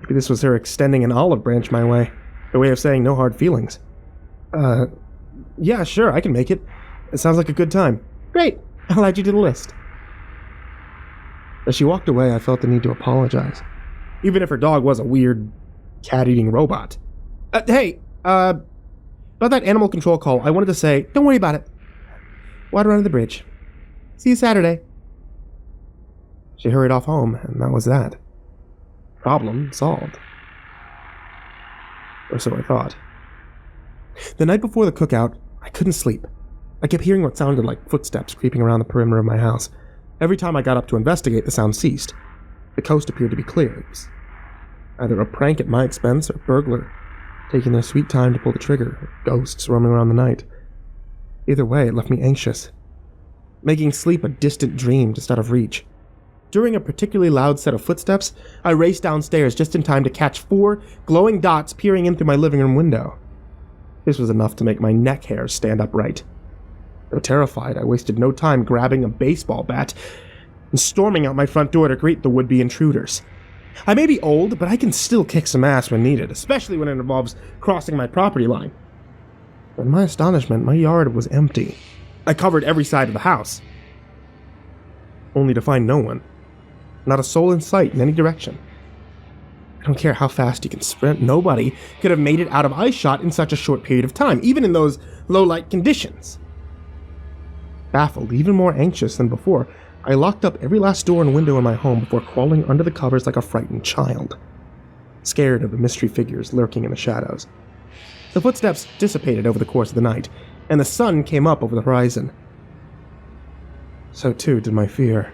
Maybe this was her extending an olive branch my way. Her way of saying no hard feelings. Yeah, sure, I can make it. It sounds like a good time. Great, I'll add you to the list. As she walked away, I felt the need to apologize. Even if her dog was a weird, cat-eating robot. Hey, about that animal control call, I wanted to say, don't worry about it. Water under the bridge. See you Saturday. She hurried off home, and that was that. Problem solved. Or so I thought. The night before the cookout, I couldn't sleep. I kept hearing what sounded like footsteps creeping around the perimeter of my house. Every time I got up to investigate, the sound ceased. The coast appeared to be clear. It was either a prank at my expense or a burglar taking their sweet time to pull the trigger, or ghosts roaming around the night. Either way, it left me anxious, making sleep a distant dream just out of reach. During a particularly loud set of footsteps, I raced downstairs just in time to catch 4 glowing dots peering in through my living room window. This was enough to make my neck hairs stand upright. Though terrified, I wasted no time grabbing a baseball bat and storming out my front door to greet the would-be intruders. I may be old, but I can still kick some ass when needed, especially when it involves crossing my property line. But to my astonishment, my yard was empty. I covered every side of the house, only to find no one. Not a soul in sight in any direction. I don't care how fast you can sprint, nobody could have made it out of eyeshot in such a short period of time, even in those low-light conditions. Baffled, even more anxious than before, I locked up every last door and window in my home before crawling under the covers like a frightened child, scared of the mystery figures lurking in the shadows. The footsteps dissipated over the course of the night, and the sun came up over the horizon. So too did my fear.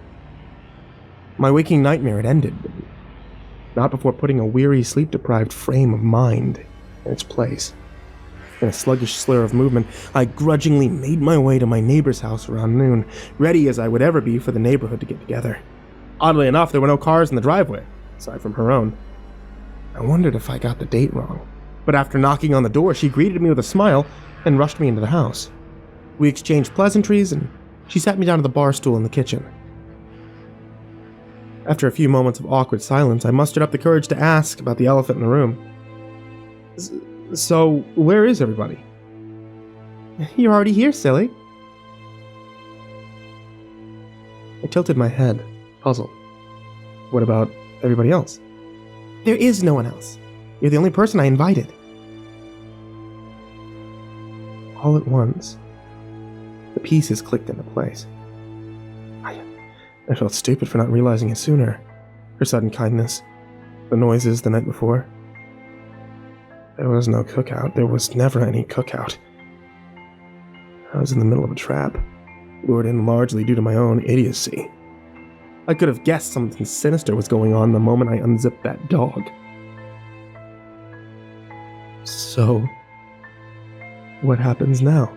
My waking nightmare had ended, but not before putting a weary, sleep-deprived frame of mind in its place. In a sluggish slur of movement, I grudgingly made my way to my neighbor's house around noon, ready as I would ever be for the neighborhood to get together. Oddly enough, there were no cars in the driveway, aside from her own. I wondered if I got the date wrong, but after knocking on the door, she greeted me with a smile and rushed me into the house. We exchanged pleasantries, and she sat me down to the bar stool in the kitchen. After a few moments of awkward silence, I mustered up the courage to ask about the elephant in the room. So, where is everybody? You're already here, silly. I tilted my head, puzzled. What about everybody else? There is no one else. You're the only person I invited. All at once, the pieces clicked into place. I felt stupid for not realizing it sooner. Her sudden kindness, the noises the night before. There was no cookout. There was never any cookout. I was in the middle of a trap, lured in largely due to my own idiocy. I could have guessed something sinister was going on the moment I unzipped that dog. So, what happens now?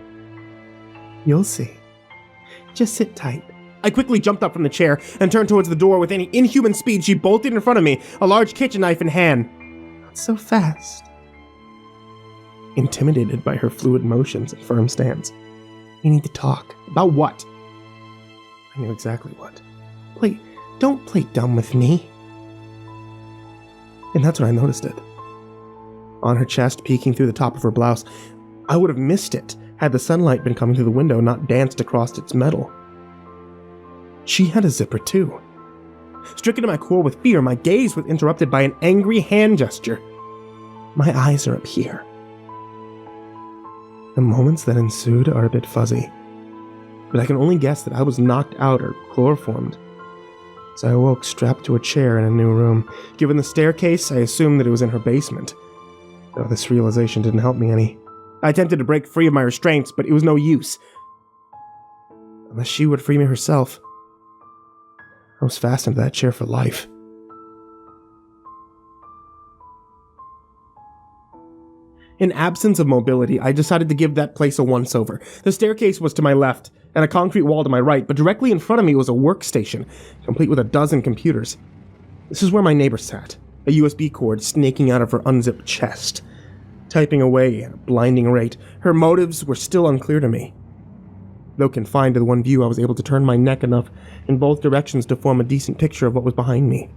You'll see. Just sit tight. I quickly jumped up from the chair and turned towards the door. With any inhuman speed, she bolted in front of me, a large kitchen knife in hand. Not so fast. Intimidated by her fluid motions and firm stance. We need to talk. About what? I knew exactly what. Don't play dumb with me. And that's when I noticed it. On her chest, peeking through the top of her blouse. I would have missed it had the sunlight been coming through the window, not danced across its metal. She had a zipper too. Stricken to my core with fear, my gaze was interrupted by an angry hand gesture. My eyes are up here. The moments that ensued are a bit fuzzy, but I can only guess that I was knocked out or chloroformed. As I awoke strapped to a chair in a new room. Given the staircase, I assumed that it was in her basement, though this realization didn't help me any. I attempted to break free of my restraints, but it was no use. Unless she would free me herself. I was fastened to that chair for life. In absence of mobility, I decided to give that place a once-over. The staircase was to my left, and a concrete wall to my right, but directly in front of me was a workstation, complete with a dozen computers. This is where my neighbor sat, a USB cord snaking out of her unzipped chest, typing away at a blinding rate. Her motives were still unclear to me. Though confined to the one view, I was able to turn my neck enough in both directions to form a decent picture of what was behind me.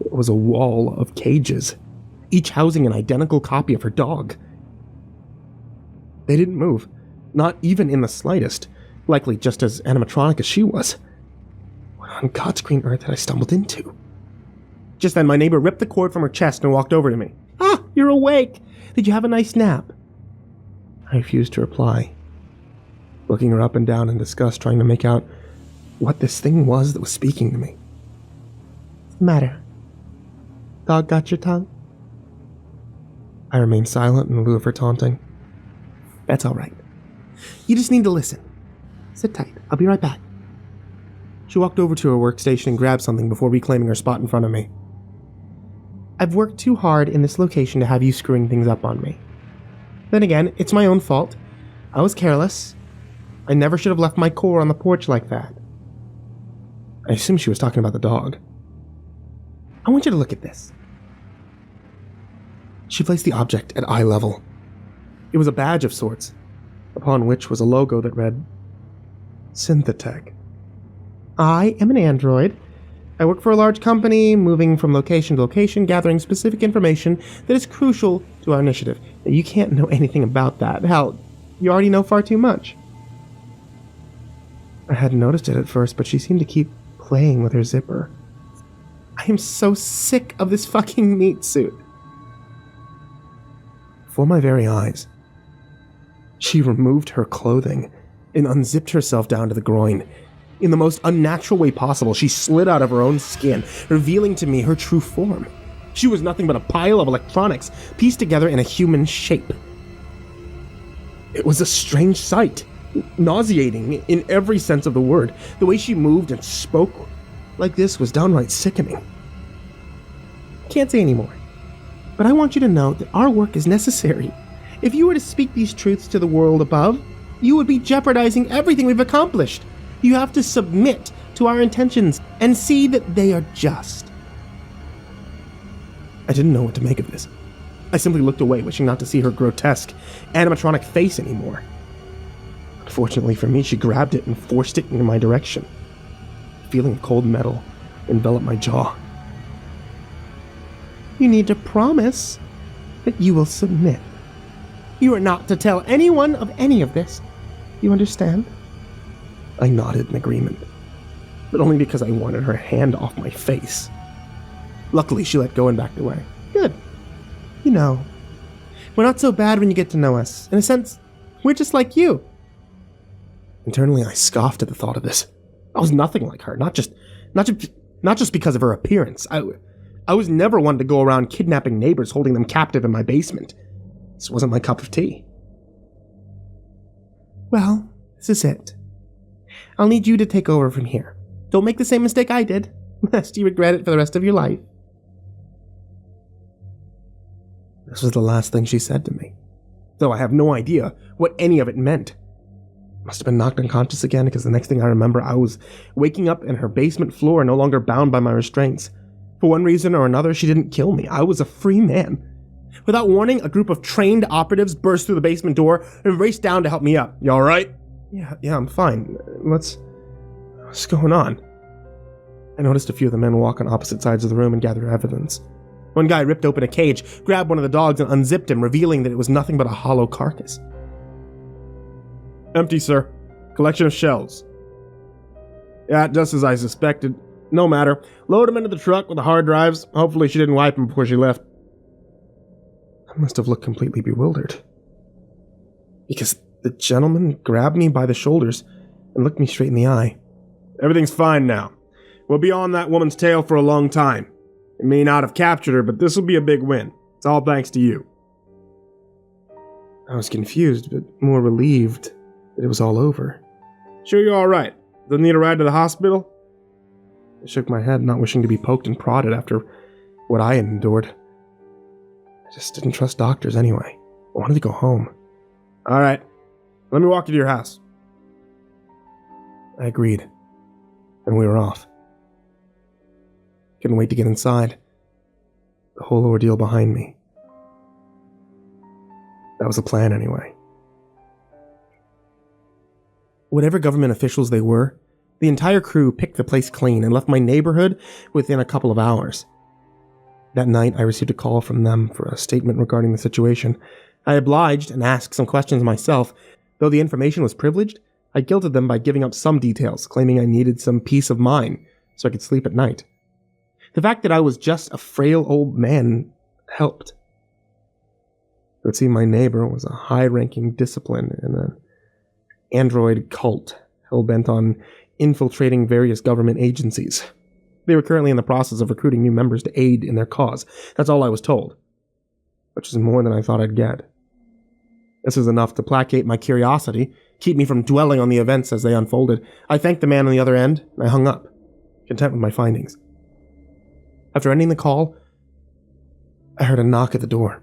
It was a wall of cages, each housing an identical copy of her dog. They didn't move, not even in the slightest, likely just as animatronic as she was. What on God's green earth had I stumbled into? Just then, my neighbor ripped the cord from her chest and walked over to me. "Ah, you're awake! Did you have a nice nap?" I refused to reply, looking her up and down in disgust, trying to make out what this thing was that was speaking to me. "What's the matter? Dog got your tongue?" I remained silent in lieu of her taunting. "That's all right. You just need to listen. Sit tight. I'll be right back." She walked over to her workstation and grabbed something before reclaiming her spot in front of me. "I've worked too hard in this location to have you screwing things up on me. Then again, it's my own fault. I was careless. I never should have left my core on the porch like that." I assumed she was talking about the dog. "I want you to look at this." She placed the object at eye level. It was a badge of sorts, upon which was a logo that read, Synthetech. "I am an android. I work for a large company, moving from location to location, gathering specific information that is crucial to our initiative." Now, you can't know anything about that. Hell, you already know far too much. I hadn't noticed it at first, but she seemed to keep playing with her zipper. I am so sick of this fucking meat suit. Before my very eyes, she removed her clothing and unzipped herself down to the groin. In the most unnatural way possible, she slid out of her own skin, revealing to me her true form. She was nothing but a pile of electronics pieced together in a human shape. It was a strange sight, nauseating in every sense of the word. The way she moved and spoke like this was downright sickening. Can't say anymore, but I want you to know that our work is necessary. If you were to speak these truths to the world above, you would be jeopardizing everything we've accomplished. You have to submit to our intentions and see that they are just. I didn't know what to make of this. I simply looked away, wishing not to see her grotesque, animatronic face anymore. Unfortunately for me, she grabbed it and forced it in my direction. A feeling of cold metal enveloped my jaw. You need to promise that you will submit. You are not to tell anyone of any of this. You understand? I nodded in agreement, but only because I wanted her hand off my face. Luckily, she let go and backed away. Good. You know, we're not so bad when you get to know us. In a sense, we're just like you. Internally, I scoffed at the thought of this. I was nothing like her, not just because of her appearance. I was never one to go around kidnapping neighbors, holding them captive in my basement. This wasn't my cup of tea. Well, this is it. I'll need you to take over from here. Don't make the same mistake I did, lest you regret it for the rest of your life. This was the last thing she said to me, though I have no idea what any of it meant. Must have been knocked unconscious again, because the next thing I remember, I was waking up in her basement floor, no longer bound by my restraints. For one reason or another, she didn't kill me. I was a free man. Without warning, a group of trained operatives burst through the basement door and raced down to help me up. You all right? Yeah, I'm fine. What's going on? I noticed a few of the men walk on opposite sides of the room and gather evidence. One guy ripped open a cage, grabbed one of the dogs, and unzipped him, revealing that it was nothing but a hollow carcass. Empty, sir. Collection of shells. Yeah, just as I suspected. No matter. Load him into the truck with the hard drives. Hopefully she didn't wipe him before she left. I must have looked completely bewildered, because the gentleman grabbed me by the shoulders and looked me straight in the eye. Everything's fine now. We'll be on that woman's tail for a long time. We may not have captured her, but this will be a big win. It's all thanks to you. I was confused, but more relieved that it was all over. Sure you're all right? Doesn't need a ride to the hospital? I shook my head, not wishing to be poked and prodded after what I had endured. I just didn't trust doctors anyway. I wanted to go home. All right, let me walk you to your house. I agreed, and we were off. Couldn't wait to get inside. The whole ordeal behind me. That was the plan anyway. Whatever government officials they were, the entire crew picked the place clean and left my neighborhood within a couple of hours. That night, I received a call from them for a statement regarding the situation. I obliged and asked some questions myself. Though the information was privileged, I guilted them by giving up some details, claiming I needed some peace of mind so I could sleep at night. The fact that I was just a frail old man helped. It would seem my neighbor was a high-ranking discipline in an android cult, hell-bent on infiltrating various government agencies. They were currently in the process of recruiting new members to aid in their cause. That's all I was told, which is more than I thought I'd get. This was enough to placate my curiosity, keep me from dwelling on the events as they unfolded. I thanked the man on the other end, and I hung up, content with my findings. After ending the call, I heard a knock at the door.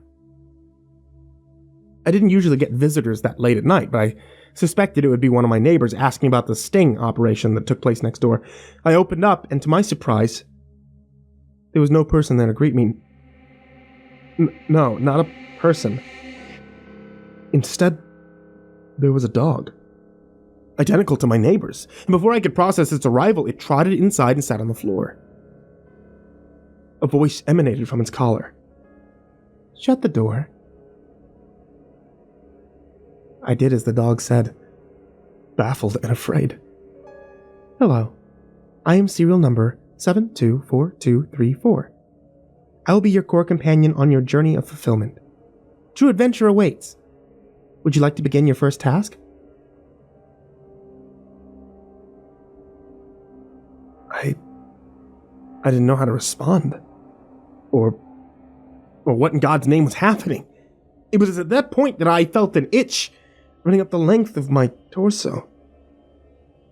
I didn't usually get visitors that late at night, but I suspected it would be one of my neighbors asking about the sting operation that took place next door. I opened up, and to my surprise, there was no person there to greet me. No, not a person. Instead, there was a dog, identical to my neighbor's, and before I could process its arrival, it trotted inside and sat on the floor. A voice emanated from its collar. Shut the door. I did as the dog said, baffled and afraid. Hello. I am serial number 724234. I will be your core companion on your journey of fulfillment. True adventure awaits. Would you like to begin your first task? I didn't know how to respond. Or what in God's name was happening. It was at that point that I felt an itch running up the length of my torso.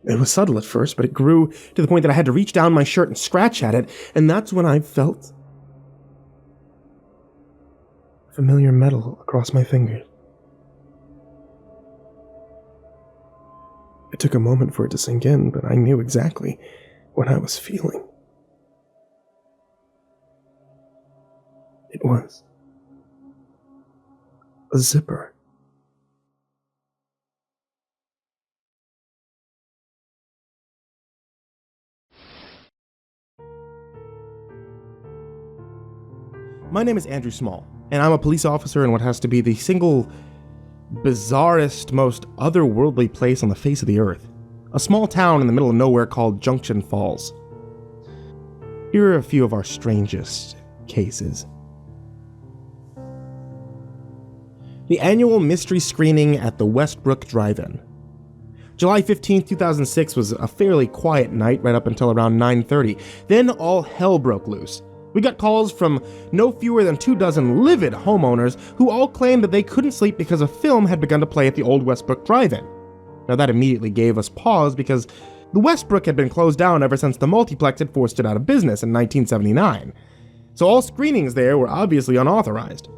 It was subtle at first, but it grew to the point that I had to reach down my shirt and scratch at it, and that's when I felt familiar metal across my fingers. It took a moment for it to sink in, but I knew exactly what I was feeling. It was a zipper. My name is Andrew Small, and I'm a police officer in what has to be the single bizarrest, most otherworldly place on the face of the earth. A small town in the middle of nowhere called Junction Falls. Here are a few of our strangest cases. The annual mystery screening at the Westbrook Drive-In. July 15, 2006 was a fairly quiet night right up until around 9:30. Then all hell broke loose. We got calls from no fewer than 24 livid homeowners who all claimed that they couldn't sleep because a film had begun to play at the old Westbrook Drive-In. Now that immediately gave us pause because the Westbrook had been closed down ever since the multiplex had forced it out of business in 1979. So all screenings there were obviously unauthorized.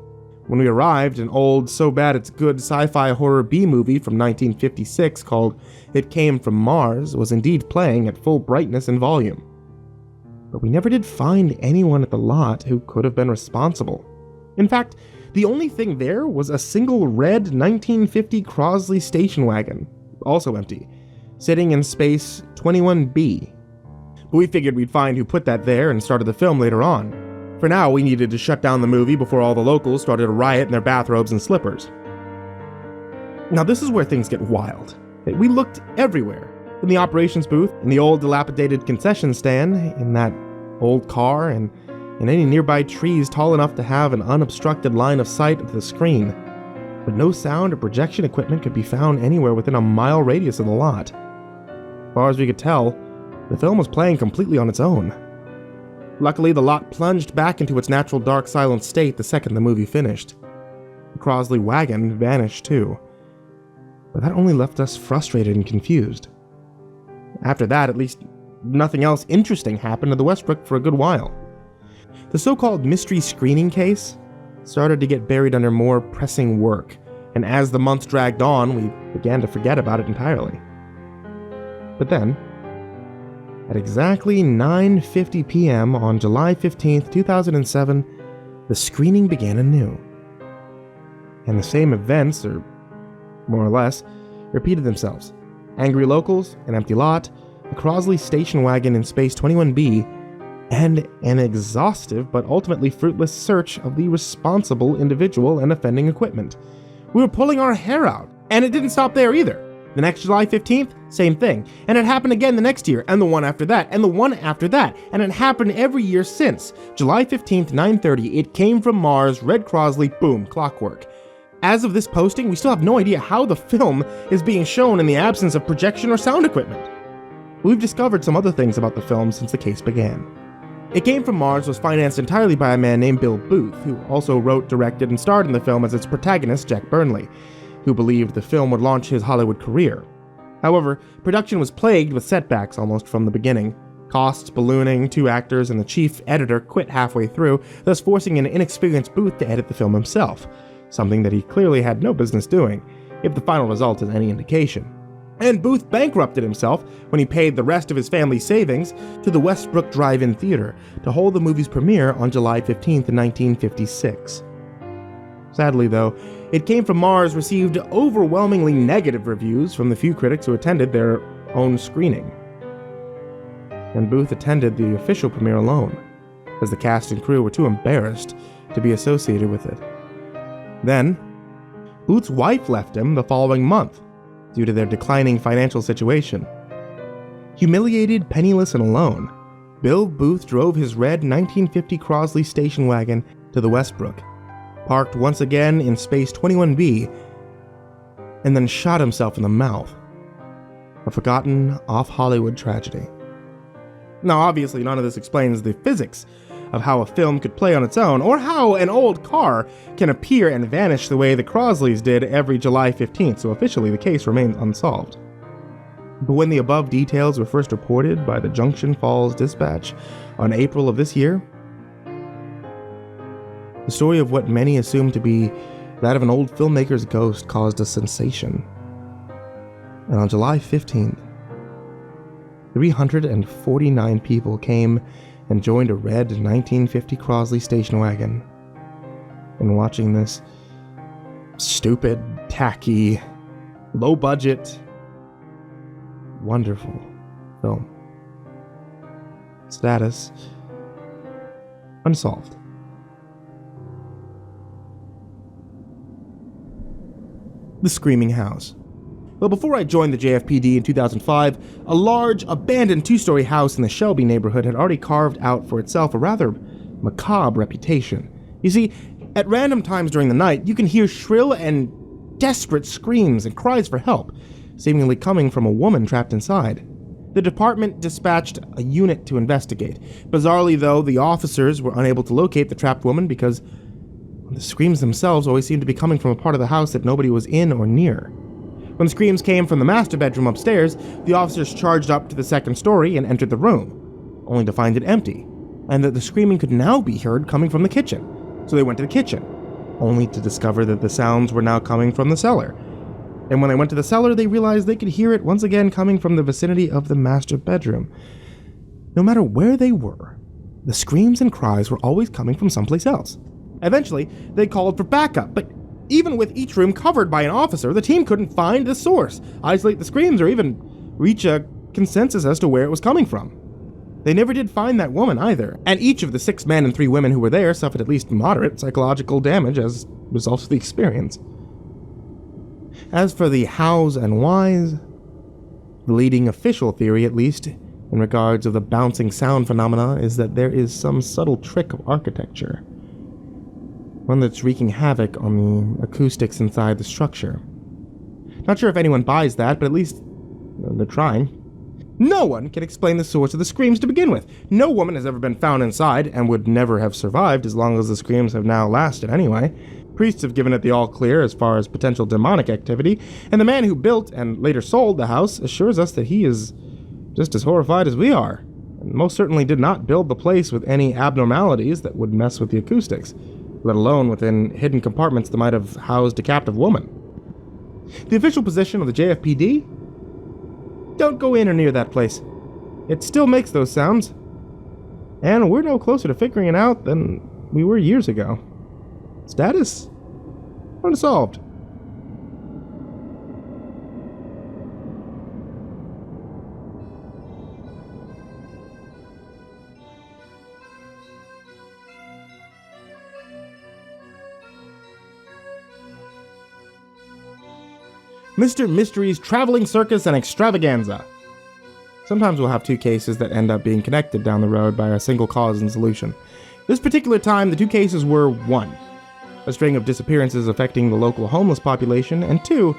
When we arrived, an old, so bad it's good sci-fi horror B-movie from 1956 called It Came from Mars was indeed playing at full brightness and volume. But we never did find anyone at the lot who could have been responsible. In fact, the only thing there was a single red 1950 Crosley station wagon, also empty, sitting in space 21B. But we figured we'd find who put that there and started the film later on. For now, we needed to shut down the movie before all the locals started a riot in their bathrobes and slippers. Now this is where things get wild. We looked everywhere. In the operations booth, in the old dilapidated concession stand, in that old car, and in any nearby trees tall enough to have an unobstructed line of sight of the screen. But no sound or projection equipment could be found anywhere within a mile radius of the lot. As far as we could tell, the film was playing completely on its own. Luckily, the lot plunged back into its natural dark silent state the second the movie finished. The Crosley wagon vanished too. But that only left us frustrated and confused. After that, at least nothing else interesting happened to the Westbrook for a good while. The so-called mystery screening case started to get buried under more pressing work, and as the months dragged on, we began to forget about it entirely. But then, at exactly 9:50 p.m. on July 15, 2007, the screening began anew. And the same events, or more or less, repeated themselves. Angry locals, an empty lot, a Crosley station wagon in space 21B, and an exhaustive but ultimately fruitless search of the responsible individual and offending equipment. We were pulling our hair out, and it didn't stop there either. The next July 15th, same thing. And it happened again the next year, and the one after that, and the one after that, and it happened every year since. July 15th, 9:30, It Came from Mars, Red Crosley, boom, clockwork. As of this posting, we still have no idea how the film is being shown in the absence of projection or sound equipment. We've discovered some other things about the film since the case began. It Came from Mars was financed entirely by a man named Bill Booth, who also wrote, directed, and starred in the film as its protagonist, Jack Burnley, who believed the film would launch his Hollywood career. However, production was plagued with setbacks almost from the beginning. Costs ballooning, 2 actors, and the chief editor quit halfway through, thus forcing an inexperienced Booth to edit the film himself, something that he clearly had no business doing, if the final result is any indication. And Booth bankrupted himself when he paid the rest of his family's savings to the Westbrook Drive-In Theater to hold the movie's premiere on July 15th, 1956. Sadly, though, It Came from Mars received overwhelmingly negative reviews from the few critics who attended their own screening. And Booth attended the official premiere alone, as the cast and crew were too embarrassed to be associated with it. Then, Booth's wife left him the following month, due to their declining financial situation. Humiliated, penniless, and alone, Bill Booth drove his red 1950 Crosley station wagon to the Westbrook, parked once again in Space 21B, and then shot himself in the mouth. A forgotten, off-Hollywood tragedy. Now, obviously, none of this explains the physics of how a film could play on its own, or how an old car can appear and vanish the way the Crosleys did every July 15th, so officially the case remains unsolved. But when the above details were first reported by the Junction Falls Dispatch on April of this year, the story of what many assumed to be that of an old filmmaker's ghost caused a sensation. And on July 15th, 349 people came and joined a red 1950 Crosley station wagon. And watching this stupid, tacky, low-budget, wonderful film. Status: unsolved. The Screaming House. Well, before I joined the JFPD in 2005, a large, abandoned two-story house in the Shelby neighborhood had already carved out for itself a rather macabre reputation. You see, at random times during the night, you can hear shrill and desperate screams and cries for help, seemingly coming from a woman trapped inside. The department dispatched a unit to investigate. Bizarrely, though, the officers were unable to locate the trapped woman because the screams themselves always seemed to be coming from a part of the house that nobody was in or near. When the screams came from the master bedroom upstairs, the officers charged up to the second story and entered the room, only to find it empty, and that the screaming could now be heard coming from the kitchen. So they went to the kitchen, only to discover that the sounds were now coming from the cellar. And when they went to the cellar, they realized they could hear it once again coming from the vicinity of the master bedroom. No matter where they were, the screams and cries were always coming from someplace else. Eventually, they called for backup, but even with each room covered by an officer, the team couldn't find the source, isolate the screams, or even reach a consensus as to where it was coming from. They never did find that woman either, and each of the 6 men and 3 women who were there suffered at least moderate psychological damage as a result of the experience. As for the hows and whys, the leading official theory, at least, in regards of the bouncing sound phenomena, is that there is some subtle trick of architecture. One that's wreaking havoc on the acoustics inside the structure. Not sure if anyone buys that, but at least they're trying. No one can explain the source of the screams to begin with. No woman has ever been found inside, and would never have survived as long as the screams have now lasted anyway. Priests have given it the all-clear as far as potential demonic activity, and the man who built and later sold the house assures us that he is just as horrified as we are, and most certainly did not build the place with any abnormalities that would mess with the acoustics, let alone within hidden compartments that might have housed a captive woman. The official position of the JFPD? Don't go in or near that place. It still makes those sounds, and we're no closer to figuring it out than we were years ago. Status? Unsolved. Mr. Mystery's Traveling Circus and Extravaganza. Sometimes we'll have 2 cases that end up being connected down the road by a single cause and solution. This particular time, the 2 cases were 1, a string of disappearances affecting the local homeless population, and 2,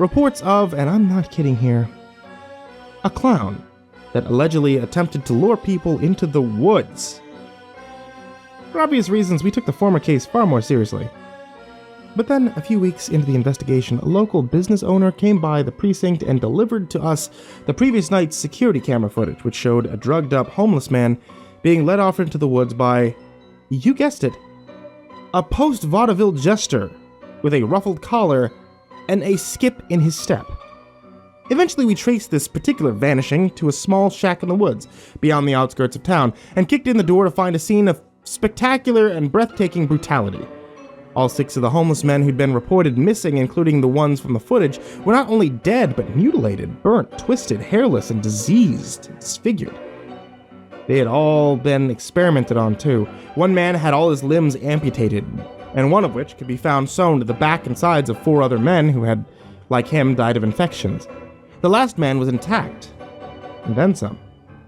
reports of, and I'm not kidding here, a clown that allegedly attempted to lure people into the woods. For obvious reasons, we took the former case far more seriously. But then, a few weeks into the investigation, a local business owner came by the precinct and delivered to us the previous night's security camera footage, which showed a drugged-up homeless man being led off into the woods by, you guessed it, a post-vaudeville jester with a ruffled collar and a skip in his step. Eventually, we traced this particular vanishing to a small shack in the woods beyond the outskirts of town and kicked in the door to find a scene of spectacular and breathtaking brutality. All 6 of the homeless men who'd been reported missing, including the ones from the footage, were not only dead, but mutilated, burnt, twisted, hairless, and diseased, disfigured. They had all been experimented on, too. One man had all his limbs amputated, and one of which could be found sewn to the back and sides of 4 other men who had, like him, died of infections. The last man was intact, and then some.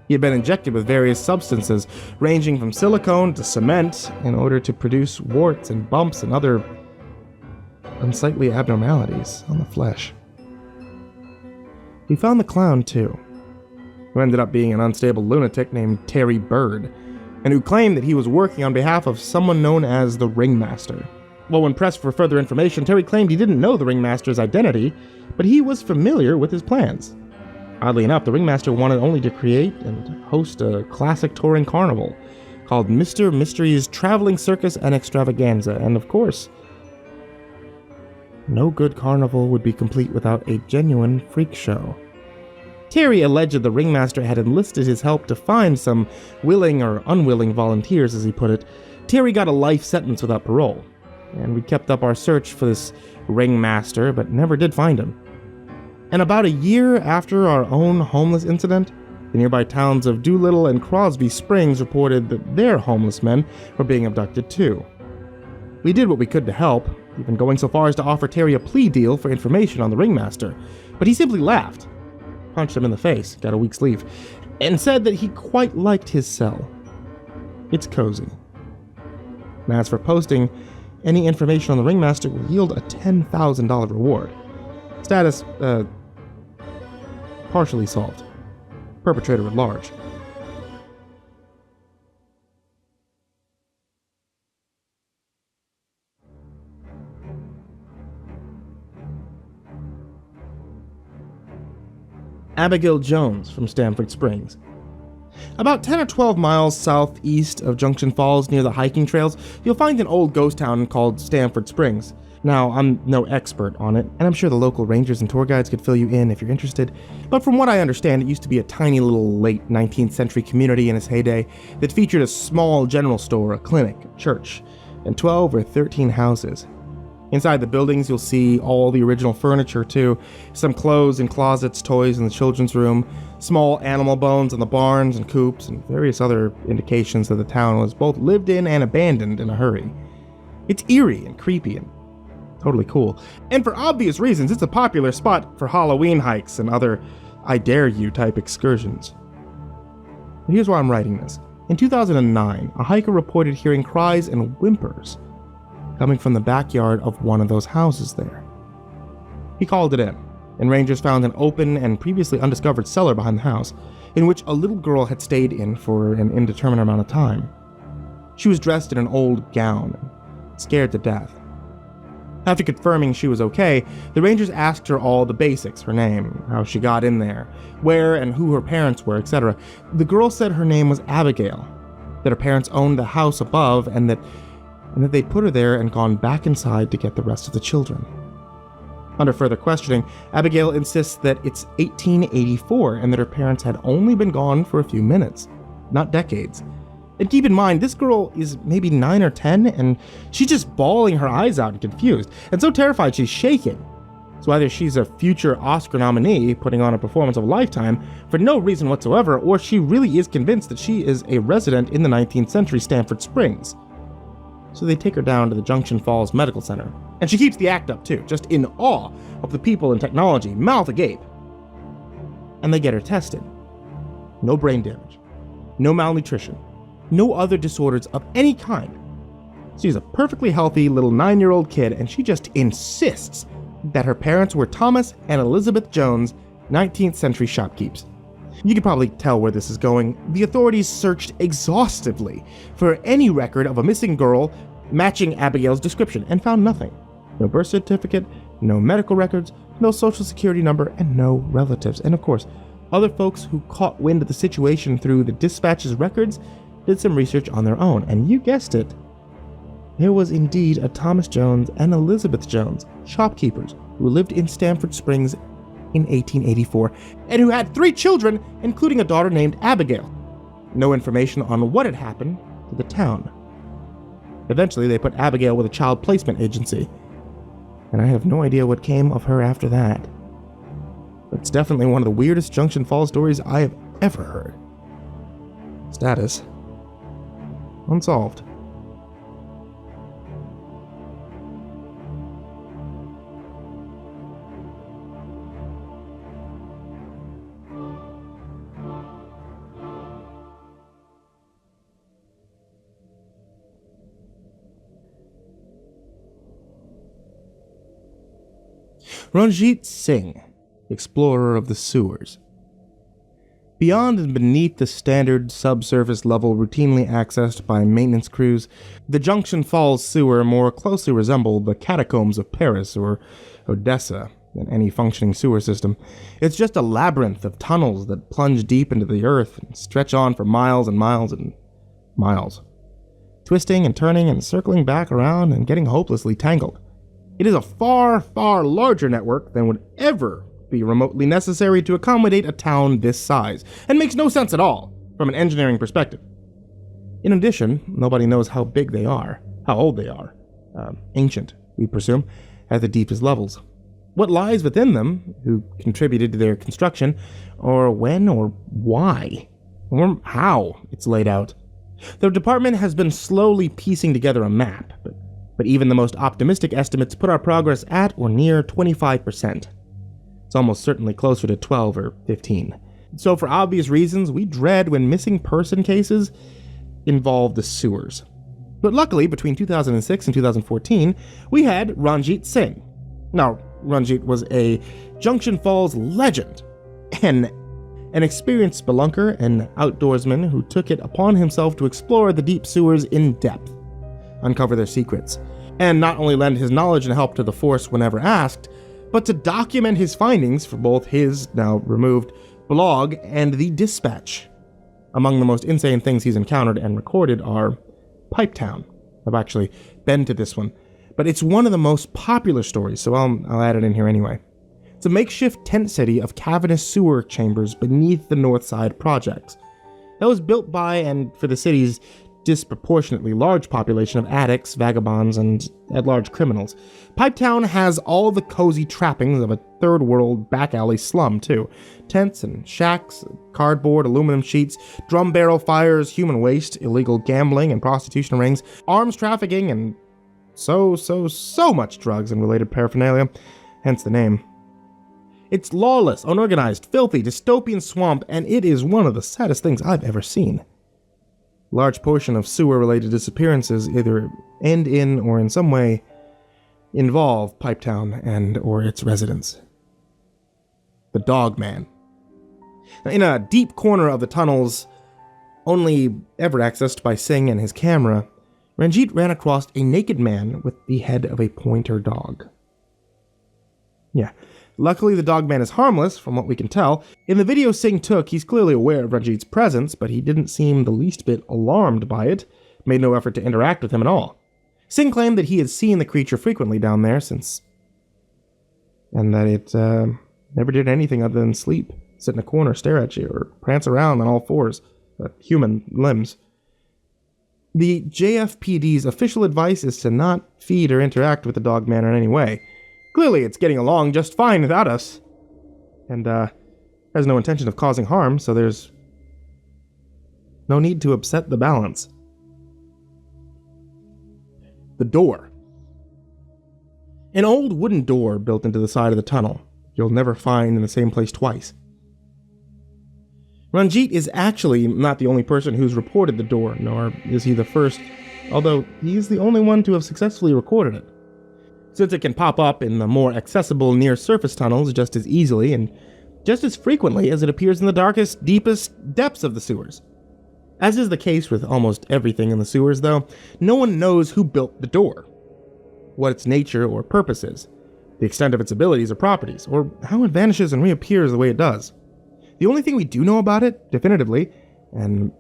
He had been injected with various substances, ranging from silicone to cement, in order to produce warts and bumps and other unsightly abnormalities on the flesh. We found the clown, too, who ended up being an unstable lunatic named Terry Bird, and who claimed that he was working on behalf of someone known as the Ringmaster. Well, when pressed for further information, Terry claimed he didn't know the Ringmaster's identity, but he was familiar with his plans. Oddly enough, the Ringmaster wanted only to create and host a classic touring carnival called Mr. Mystery's Traveling Circus and Extravaganza, and of course, no good carnival would be complete without a genuine freak show. Terry alleged the Ringmaster had enlisted his help to find some willing or unwilling volunteers, as he put it. Terry got a life sentence without parole, and we kept up our search for this Ringmaster, but never did find him. And about a year after our own homeless incident, the nearby towns of Doolittle and Crosby Springs reported that their homeless men were being abducted too. We did what we could to help, even going so far as to offer Terry a plea deal for information on the Ringmaster, but he simply laughed, punched him in the face, got a week's leave, and said that he quite liked his cell. It's cozy. And as for posting, any information on the Ringmaster will yield a $10,000 reward. Status, partially solved. Perpetrator at large. Abigail Jones from Stamford Springs. About 10 or 12 miles southeast of Junction Falls near the hiking trails, you'll find an old ghost town called Stamford Springs. Now, I'm no expert on it, and I'm sure the local rangers and tour guides could fill you in if you're interested, but from what I understand, it used to be a tiny little late 19th century community in its heyday that featured a small general store, a clinic, a church, and 12 or 13 houses. Inside the buildings, you'll see all the original furniture, too. Some clothes and closets, toys in the children's room, small animal bones in the barns and coops, and various other indications that the town was both lived in and abandoned in a hurry. It's eerie and creepy and totally cool. And for obvious reasons, it's a popular spot for Halloween hikes and other I dare you type excursions. But here's why I'm writing this. In 2009, a hiker reported hearing cries and whimpers coming from the backyard of one of those houses there. He called it in, and rangers found an open and previously undiscovered cellar behind the house, in which a little girl had stayed in for an indeterminate amount of time. She was dressed in an old gown, scared to death. After confirming she was okay, the rangers asked her all the basics, her name, how she got in there, where and who her parents were, etc. The girl said her name was Abigail, that her parents owned the house above, and that they'd put her there and gone back inside to get the rest of the children. Under further questioning, Abigail insists that it's 1884 and that her parents had only been gone for a few minutes, not decades. And keep in mind, this girl is maybe 9 or 10, and she's just bawling her eyes out and confused, and so terrified she's shaking. So either she's a future Oscar nominee putting on a performance of a lifetime for no reason whatsoever, or she really is convinced that she is a resident in the 19th century Stamford Springs. So they take her down to the Junction Falls Medical Center, and she keeps the act up too, just in awe of the people and technology, mouth agape. And they get her tested. No brain damage, no malnutrition, no other disorders of any kind. She's a perfectly healthy little 9-year-old kid, and she just insists that her parents were Thomas and Elizabeth Jones, 19th century shopkeepers. You can probably tell where this is going. The authorities searched exhaustively for any record of a missing girl matching Abigail's description and found nothing. No birth certificate, no medical records, no social security number, and no relatives. And of course, other folks who caught wind of the situation through the dispatch's records did some research on their own, and you guessed it, there was indeed a Thomas Jones and Elizabeth Jones, shopkeepers, who lived in Stamford Springs in 1884, and who had 3 children, including a daughter named Abigail. No information on what had happened to the town. Eventually, they put Abigail with a child placement agency, and I have no idea what came of her after that. But it's definitely one of the weirdest Junction Falls stories I have ever heard. Status: unsolved. Ranjit Singh, explorer of the sewers. Beyond and beneath the standard subsurface level routinely accessed by maintenance crews, the Junction Falls sewer more closely resembled the catacombs of Paris or Odessa than any functioning sewer system. It's just a labyrinth of tunnels that plunge deep into the earth and stretch on for miles and miles and miles, twisting and turning and circling back around and getting hopelessly tangled. It is a far, far larger network than would ever be remotely necessary to accommodate a town this size, and makes no sense at all from an engineering perspective. In addition, nobody knows how big they are, how old they are. Ancient, we presume, at the deepest levels. What lies within them, who contributed to their construction, or when or why, or how it's laid out. The department has been slowly piecing together a map, but even the most optimistic estimates put our progress at or near 25%. It's almost certainly closer to 12 or 15. So for obvious reasons, we dread when missing person cases involve the sewers. But luckily, between 2006 and 2014, we had Ranjit Singh. Now, Ranjit was a Junction Falls legend, and an experienced spelunker and outdoorsman who took it upon himself to explore the deep sewers in depth, uncover their secrets, and not only lend his knowledge and help to the force whenever asked, but to document his findings for both his, now removed, blog and the Dispatch. Among the most insane things he's encountered and recorded are Pipetown. I've actually been to this one, but it's one of the most popular stories, so I'll add it in here anyway. It's a makeshift tent city of cavernous sewer chambers beneath the North Side projects. That was built by and for the city's disproportionately large population of addicts, vagabonds, and at-large criminals. Pipetown has all the cozy trappings of a third-world back-alley slum, too. Tents and shacks, cardboard, aluminum sheets, drum barrel fires, human waste, illegal gambling and prostitution rings, arms trafficking, and so much drugs and related paraphernalia, hence the name. It's lawless, unorganized, filthy, dystopian swamp, and it is one of the saddest things I've ever seen. Large portion of sewer-related disappearances either end in or in some way involve Pipetown and or its residents. The Dog Man. Now, in a deep corner of the tunnels, only ever accessed by Singh and his camera, Ranjit ran across a naked man with the head of a pointer dog. Yeah. Luckily, the Dog Man is harmless, from what we can tell. In the video Singh took, he's clearly aware of Ranjit's presence, but he didn't seem the least bit alarmed by it, made no effort to interact with him at all. Singh claimed that he had seen the creature frequently down there and that it never did anything other than sleep, sit in a corner, stare at you, or prance around on all fours, human limbs. The JFPD's official advice is to not feed or interact with the Dog Man in any way. Clearly, it's getting along just fine without us, and has no intention of causing harm, so there's no need to upset the balance. The door. An old wooden door built into the side of the tunnel. You'll never find in the same place twice. Ranjit is actually not the only person who's reported the door, nor is he the first, although he's the only one to have successfully recorded it. Since it can pop up in the more accessible near-surface tunnels just as easily and just as frequently as it appears in the darkest, deepest depths of the sewers. As is the case with almost everything in the sewers, though, no one knows who built the door, what its nature or purpose is, the extent of its abilities or properties, or how it vanishes and reappears the way it does. The only thing we do know about it, definitively, and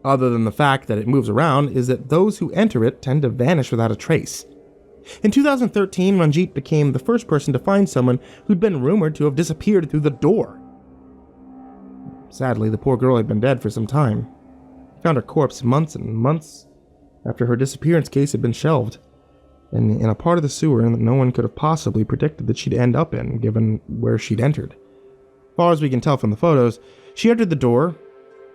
other than the fact that it moves around, is that those who enter it tend to vanish without a trace. In 2013, Ranjit became the first person to find someone who'd been rumored to have disappeared through the door. Sadly, the poor girl had been dead for some time. He found her corpse months and months after her disappearance case had been shelved, and in a part of the sewer that no one could have possibly predicted that she'd end up in, given where she'd entered. As far as we can tell from the photos, she entered the door,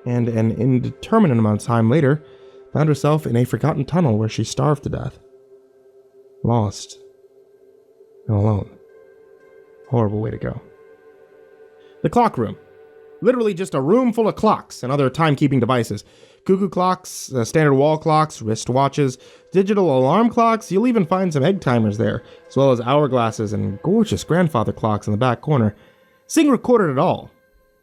and an indeterminate amount of time later, found herself in a forgotten tunnel where she starved to death. Lost and alone. Horrible way to go. The clock room. Literally just a room full of clocks and other timekeeping devices. Cuckoo clocks, standard wall clocks, wrist watches, digital alarm clocks. You'll even find some egg timers there, as well as hourglasses and gorgeous grandfather clocks in the back corner. Singh recorded it all.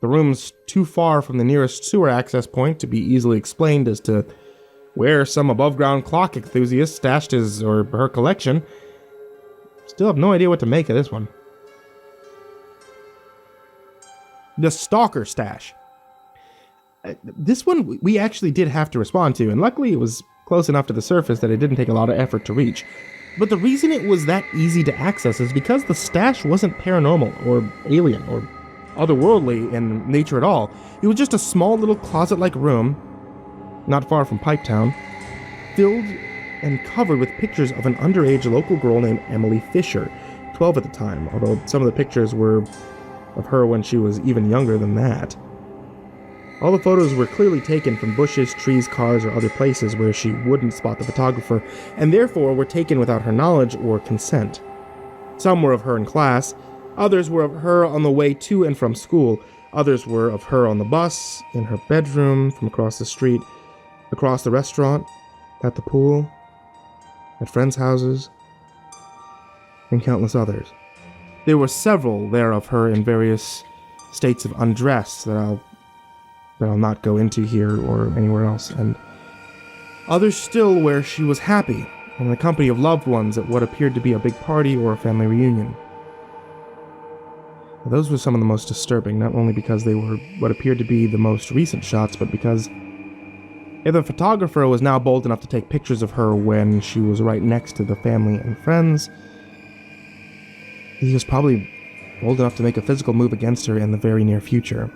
The room's too far from the nearest sewer access point to be easily explained as to where some above-ground clock enthusiast stashed his or her collection. Still have no idea what to make of this one. The Stalker Stash. This one we actually did have to respond to, and luckily it was close enough to the surface that it didn't take a lot of effort to reach. But the reason it was that easy to access is because the stash wasn't paranormal or alien or otherworldly in nature at all. It was just a small little closet-like room, not far from Pipetown, filled and covered with pictures of an underage local girl named Emily Fisher, 12 at the time, although some of the pictures were of her when she was even younger than that. All the photos were clearly taken from bushes, trees, cars, or other places where she wouldn't spot the photographer, and therefore were taken without her knowledge or consent. Some were of her in class, others were of her on the way to and from school, others were of her on the bus, in her bedroom, from across the street, across the restaurant, at the pool, at friends' houses, and countless others. There were several there of her in various states of undress that I'll not go into here or anywhere else, and others still where she was happy, in the company of loved ones at what appeared to be a big party or a family reunion. Those were some of the most disturbing, not only because they were what appeared to be the most recent shots, but because if the photographer was now bold enough to take pictures of her when she was right next to the family and friends, he was probably bold enough to make a physical move against her in the very near future.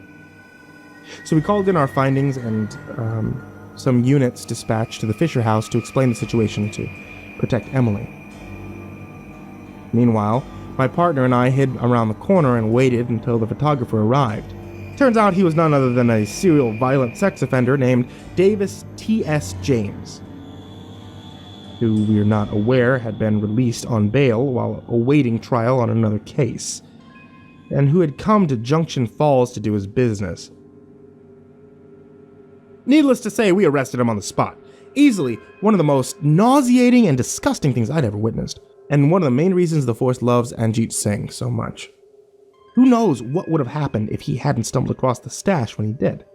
So we called in our findings and some units dispatched to the Fisher house to explain the situation to protect Emily. Meanwhile, my partner and I hid around the corner and waited until the photographer arrived. Turns out he was none other than a serial violent sex offender named Davis T.S. James, who we are not aware had been released on bail while awaiting trial on another case, and who had come to Junction Falls to do his business. Needless to say, we arrested him on the spot. Easily one of the most nauseating and disgusting things I'd ever witnessed, and one of the main reasons the Force loves Anjit Singh so much. Who knows what would have happened if he hadn't stumbled across the stash when he did.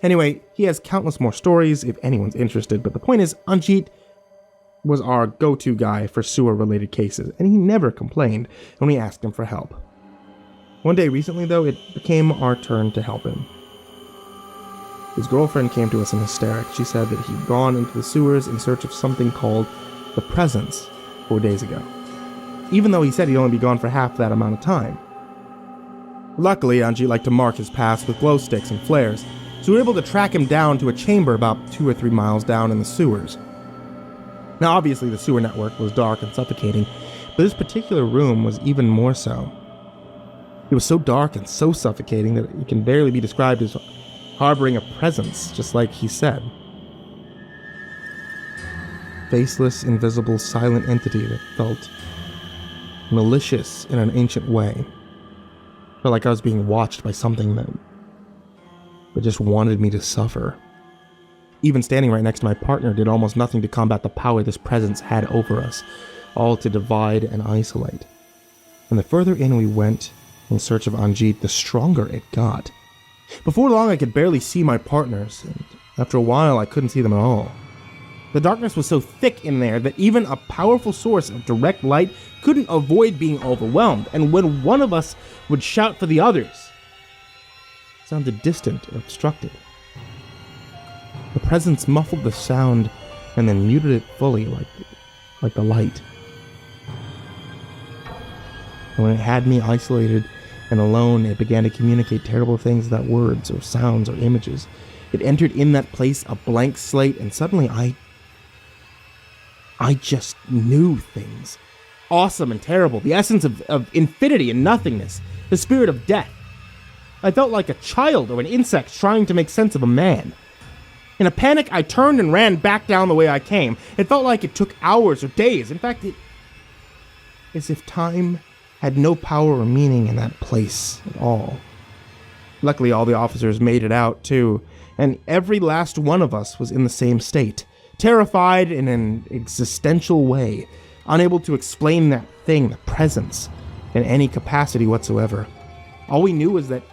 Anyway, he has countless more stories if anyone's interested, but the point is, Anjit was our go-to guy for sewer-related cases, and he never complained when we asked him for help. One day recently, though, it became our turn to help him. His girlfriend came to us in hysterics. She said that he'd gone into the sewers in search of something called the Presence 4 days ago, even though he said he'd only be gone for half that amount of time. Luckily, Anjit liked to mark his paths with glow sticks and flares, so we were able to track him down to a chamber about 2 or 3 miles down in the sewers. Now, obviously, the sewer network was dark and suffocating, but this particular room was even more so. It was so dark and so suffocating that it can barely be described as harboring a presence, just like he said. Faceless, invisible, silent entity that felt malicious in an ancient way. Felt like I was being watched by something that just wanted me to suffer. Even standing right next to my partner did almost nothing to combat the power this presence had over us, all to divide and isolate. And the further in we went in search of Anjit, the stronger it got. Before long, I could barely see my partners, and after a while, I couldn't see them at all. The darkness was so thick in there that even a powerful source of direct light couldn't avoid being overwhelmed, and when one of us would shout for the others, it sounded distant and obstructed. The presence muffled the sound and then muted it fully like the light. And when it had me isolated and alone, it began to communicate terrible things without words or sounds or images. It entered in that place a blank slate, and suddenly I just knew things. Awesome and terrible, the essence of infinity and nothingness, the spirit of death. I felt like a child or an insect trying to make sense of a man. In a panic, I turned and ran back down the way I came. It felt like it took hours or days. In fact, as if time had no power or meaning in that place at all. Luckily, all the officers made it out, too, and every last one of us was in the same state, terrified in an existential way, unable to explain that thing, the presence, in any capacity whatsoever. All we knew was that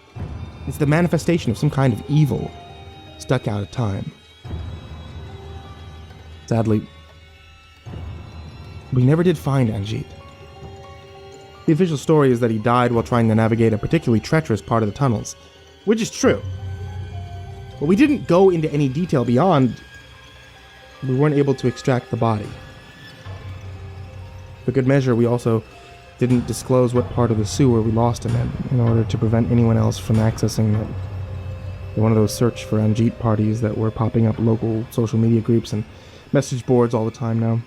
it's the manifestation of some kind of evil stuck out of time. Sadly, we never did find Anjit. The official story is that he died while trying to navigate a particularly treacherous part of the tunnels, which is true. But we didn't go into any detail beyond we weren't able to extract the body. For good measure, we also didn't disclose what part of the sewer we lost him in order to prevent anyone else from accessing it. One of those search for Anjit parties that were popping up local social media groups and message boards all the time now.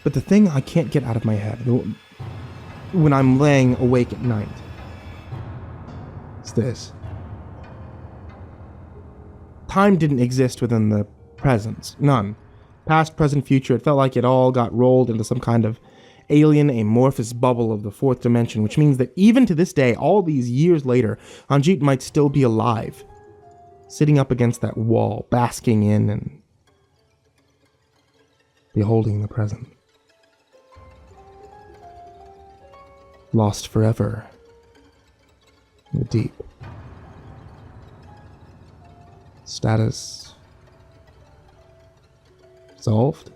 But the thing I can't get out of my head when I'm laying awake at night is this. Time didn't exist within the present. None. Past, present, future, it felt like it all got rolled into some kind of alien amorphous bubble of the fourth dimension, which means that even to this day, all these years later, Anjit might still be alive, sitting up against that wall, basking in and beholding the present. Lost forever in the deep. Status solved?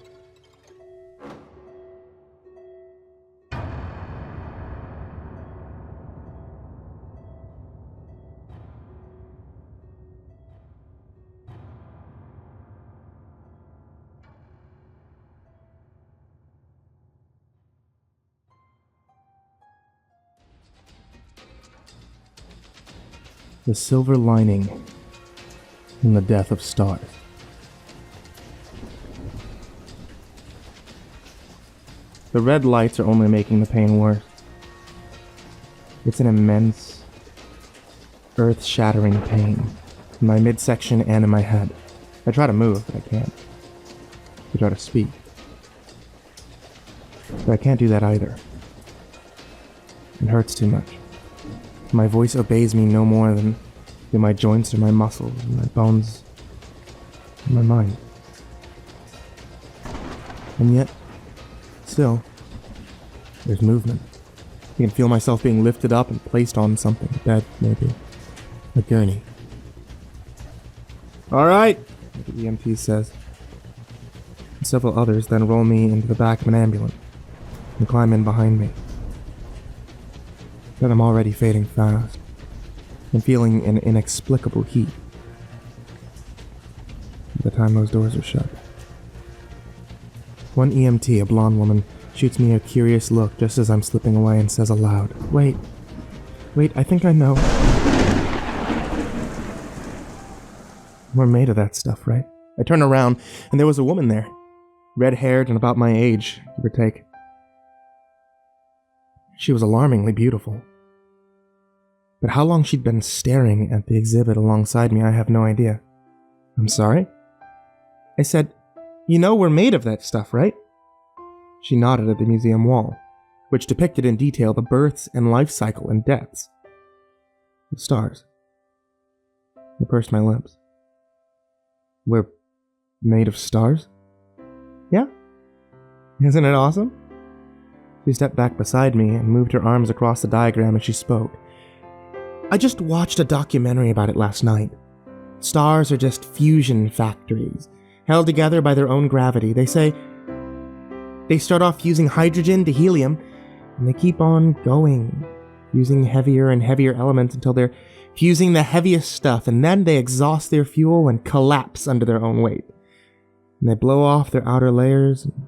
The silver lining in the death of stars. The red lights are only making the pain worse. It's an immense, earth-shattering pain in my midsection and in my head. I try to move, but I can't. I try to speak, but I can't do that either. It hurts too much. My voice obeys me no more than do my joints or my muscles, and my bones, and my mind. And yet, still, there's movement. I can feel myself being lifted up and placed on something, a bed, maybe, a gurney. All right, the EMT says. And several others then roll me into the back of an ambulance and climb in behind me. But I'm already fading fast and feeling an inexplicable heat by the time those doors are shut. One EMT, a blonde woman, shoots me a curious look just as I'm slipping away and says aloud, Wait, I think I know. We're made of that stuff, right? I turned around, and there was a woman there, red-haired and about my age, give or take. She was alarmingly beautiful. But how long she'd been staring at the exhibit alongside me, I have no idea. I'm sorry? I said, You know we're made of that stuff, right? She nodded at the museum wall, which depicted in detail the births and life cycle and deaths of stars. I pursed my lips. We're made of stars? Yeah? Isn't it awesome? She stepped back beside me and moved her arms across the diagram as she spoke. I just watched a documentary about it last night. Stars are just fusion factories, held together by their own gravity. They say they start off fusing hydrogen to helium, and they keep on going, using heavier and heavier elements until they're fusing the heaviest stuff, and then they exhaust their fuel and collapse under their own weight. And they blow off their outer layers and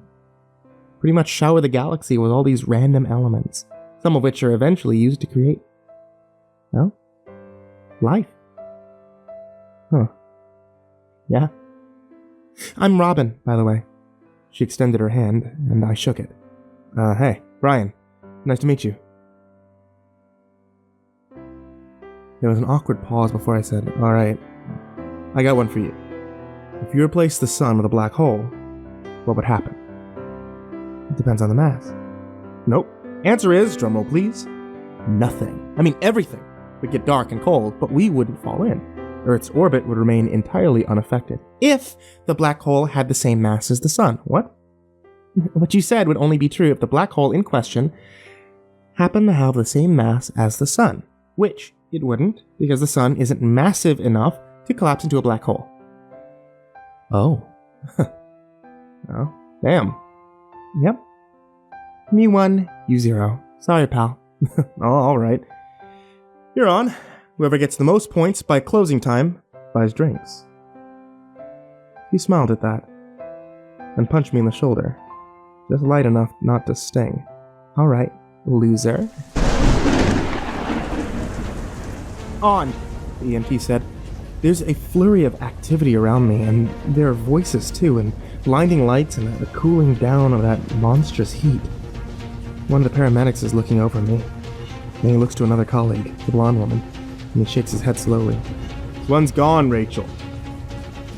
pretty much shower the galaxy with all these random elements, some of which are eventually used to create, well, life. Huh. Yeah. I'm Robin, by the way. She extended her hand, and I shook it. Hey, Brian. Nice to meet you. There was an awkward pause before I said, All right, I got one for you. If you replace the sun with a black hole, what would happen? It depends on the mass. Nope. Answer is, drumroll please, nothing. I mean everything. would get dark and cold, but we wouldn't fall in. Earth's orbit would remain entirely unaffected. If the black hole had the same mass as the sun. What? What you said would only be true if the black hole in question happened to have the same mass as the sun. Which it wouldn't, because the sun isn't massive enough to collapse into a black hole. Oh. Oh, damn. Yep. Me 1, you 0. Sorry, pal. Oh, alright. You're on. Whoever gets the most points by closing time buys drinks. He smiled at that, and punched me in the shoulder. Just light enough not to sting. Alright, loser. On, the EMT said. There's a flurry of activity around me, and there are voices too, and blinding lights and the cooling down of that monstrous heat. One of the paramedics is looking over me. Then he looks to another colleague, the blonde woman, and he shakes his head slowly. One's gone, Rachel.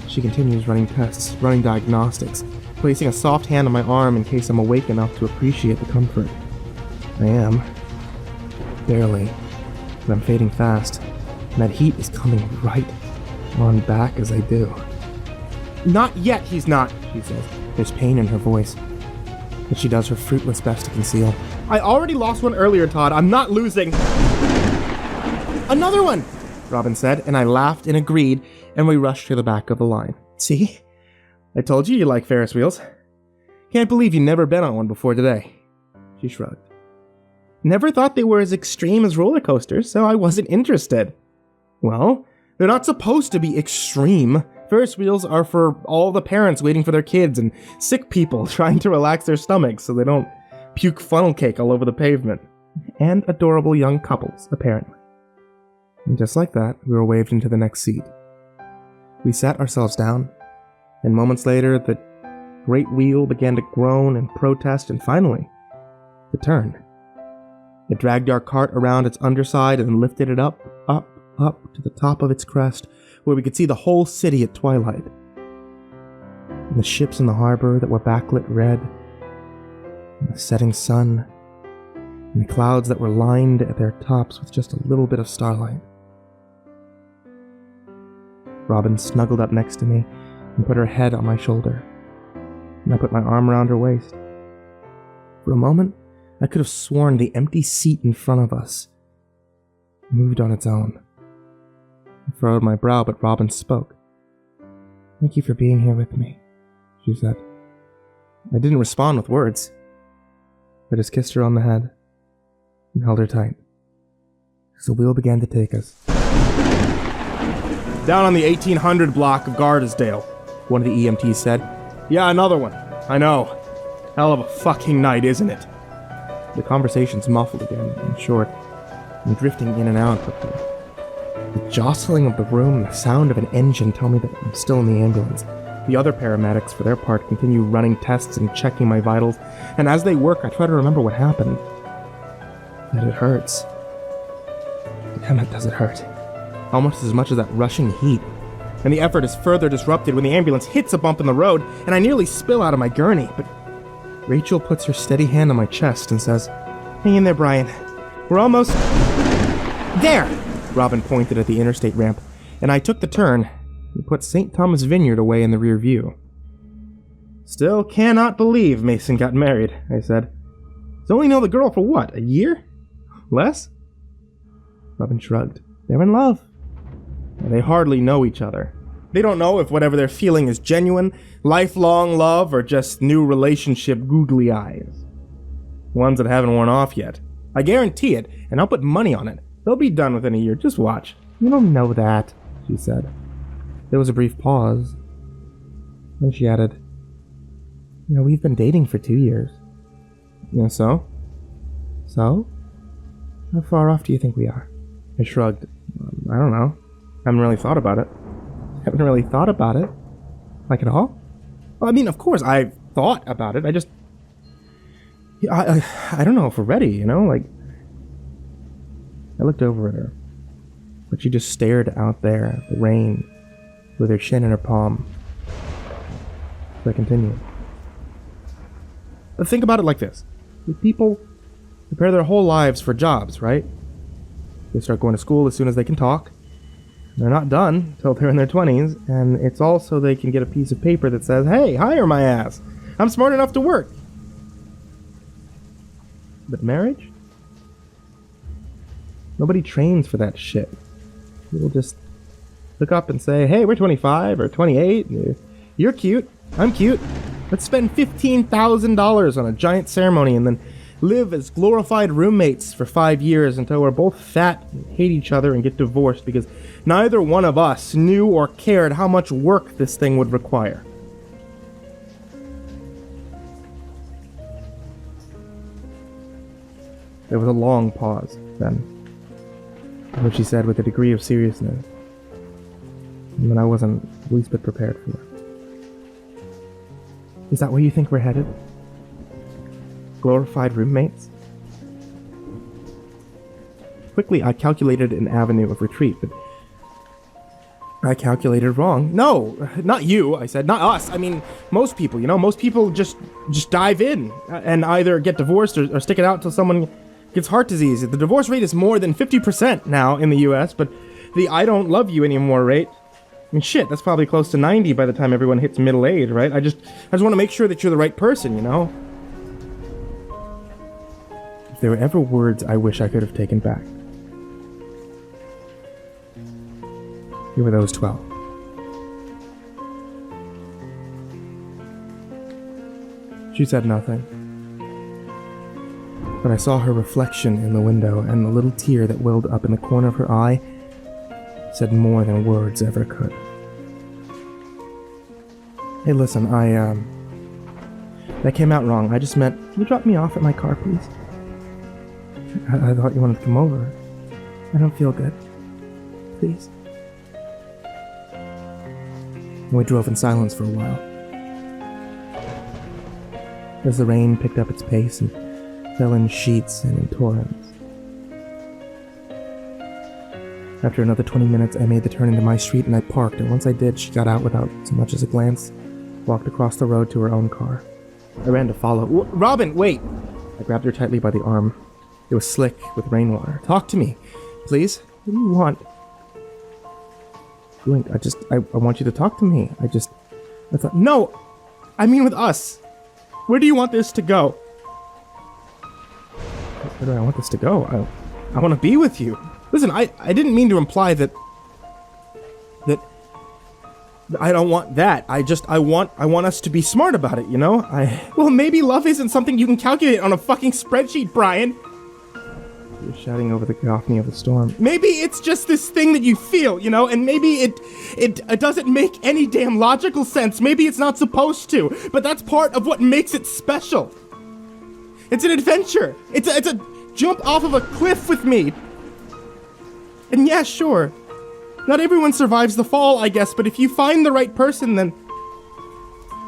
She continues running tests, running diagnostics, placing a soft hand on my arm in case I'm awake enough to appreciate the comfort. I am. Barely. But I'm fading fast, and that heat is coming right on back as I do. Not yet, he's not, she says. There's pain in her voice, but she does her fruitless best to conceal. I already lost one earlier, Todd. I'm not losing. Another one, Robin said, and I laughed and agreed, and we rushed to the back of the line. See? I told you like Ferris wheels. Can't believe you've never been on one before today. She shrugged. Never thought they were as extreme as roller coasters, so I wasn't interested. Well, they're not supposed to be extreme. Ferris wheels are for all the parents waiting for their kids and sick people trying to relax their stomachs so they don't puke funnel cake all over the pavement. And adorable young couples, apparently. And just like that, we were waved into the next seat. We sat ourselves down, and moments later, the great wheel began to groan and protest, and finally, to turn. It dragged our cart around its underside and lifted it up to the top of its crest, where we could see the whole city at twilight. And the ships in the harbor that were backlit red, and the setting sun, and the clouds that were lined at their tops with just a little bit of starlight. Robin snuggled up next to me and put her head on my shoulder, and I put my arm around her waist. For a moment, I could have sworn the empty seat in front of us moved on its own. I furrowed my brow, but Robin spoke. Thank you for being here with me, she said. I didn't respond with words. I just kissed her on the head and held her tight as the wheel began to take us. Down on the 1800 block of Gardesdale, one of the EMTs said. Yeah, another one. I know. Hell of a fucking night, isn't it? The conversation's muffled again and short, and drifting in and out, but the jostling of the room and the sound of an engine tell me that I'm still in the ambulance. The other paramedics, for their part, continue running tests and checking my vitals, and as they work, I try to remember what happened. That it hurts. Damn it, does it hurt. Almost as much as that rushing heat. And the effort is further disrupted when the ambulance hits a bump in the road, and I nearly spill out of my gurney, but Rachel puts her steady hand on my chest and says, Hang in there, Brian. We're almost... There! Robin pointed at the interstate ramp, and I took the turn and put St. Thomas Vineyard away in the rear view. Still cannot believe Mason got married, I said. He's only known the girl for what, a year? Less? Robin shrugged. They're in love. And they hardly know each other. They don't know if whatever they're feeling is genuine, lifelong love, or just new relationship googly eyes. Ones that haven't worn off yet. I guarantee it, and I'll put money on it. They'll be done within a year, just watch. You don't know that, she said. There was a brief pause. Then she added, we've been dating for 2 years. So? So? How far off do you think we are? I shrugged. I don't know. Haven't really thought about it. Like at all? Well, I mean, of course, I've thought about it. I don't know if we're ready, I looked over at her, but she just stared out there at the rain with her chin in her palm. So I continued. Think about it like this. People prepare their whole lives for jobs, right? They start going to school as soon as they can talk. They're not done till they're in their 20s, and it's all so they can get a piece of paper that says, hey, hire my ass. I'm smart enough to work. But marriage? Nobody trains for that shit. People just look up and say, hey, we're 25 or 28. You're cute. I'm cute. Let's spend $15,000 on a giant ceremony and then live as glorified roommates for 5 years until we're both fat and hate each other and get divorced because neither one of us knew or cared how much work this thing would require. There was a long pause then, which she said with a degree of seriousness that I wasn't the least bit prepared for. Is that where you think we're headed? Glorified roommates? Quickly, I calculated an avenue of retreat, but I calculated wrong. No, not you, I said. Not us. I mean, most people, most people just dive in and either get divorced or stick it out till someone gets heart disease. The divorce rate is more than 50% now in the US, but the I don't love you anymore rate, I mean, shit, that's probably close to 90 by the time everyone hits middle age, right? I just want to make sure that you're the right person, If there were ever words I wish I could have taken back, here were those 12. She said nothing, but I saw her reflection in the window, and the little tear that welled up in the corner of her eye said more than words ever could. Hey, listen, that came out wrong. I just meant, can you drop me off at my car, please? I thought you wanted to come over. I don't feel good. Please. And we drove in silence for a while. As the rain picked up its pace and fell in sheets and in torrents. After another 20 minutes, I made the turn into my street and I parked, and once I did, she got out without so much as a glance, walked across the road to her own car. I ran to follow. Robin, wait! I grabbed her tightly by the arm. It was slick with rainwater. Talk to me, please. What do you want? I want you to talk to me. I thought, no! I mean with us. Where do you want this to go? Where do I want this to go? I want to be with you. Listen, I didn't mean to imply that I don't want that. I want us to be smart about it, Well, maybe love isn't something you can calculate on a fucking spreadsheet, Brian. You're shouting over the cacophony of the storm. Maybe it's just this thing that you feel, and maybe it doesn't make any damn logical sense. Maybe it's not supposed to, but that's part of what makes it special. It's an adventure. It's a jump off of a cliff with me. And yeah, sure. Not everyone survives the fall, I guess, but if you find the right person, then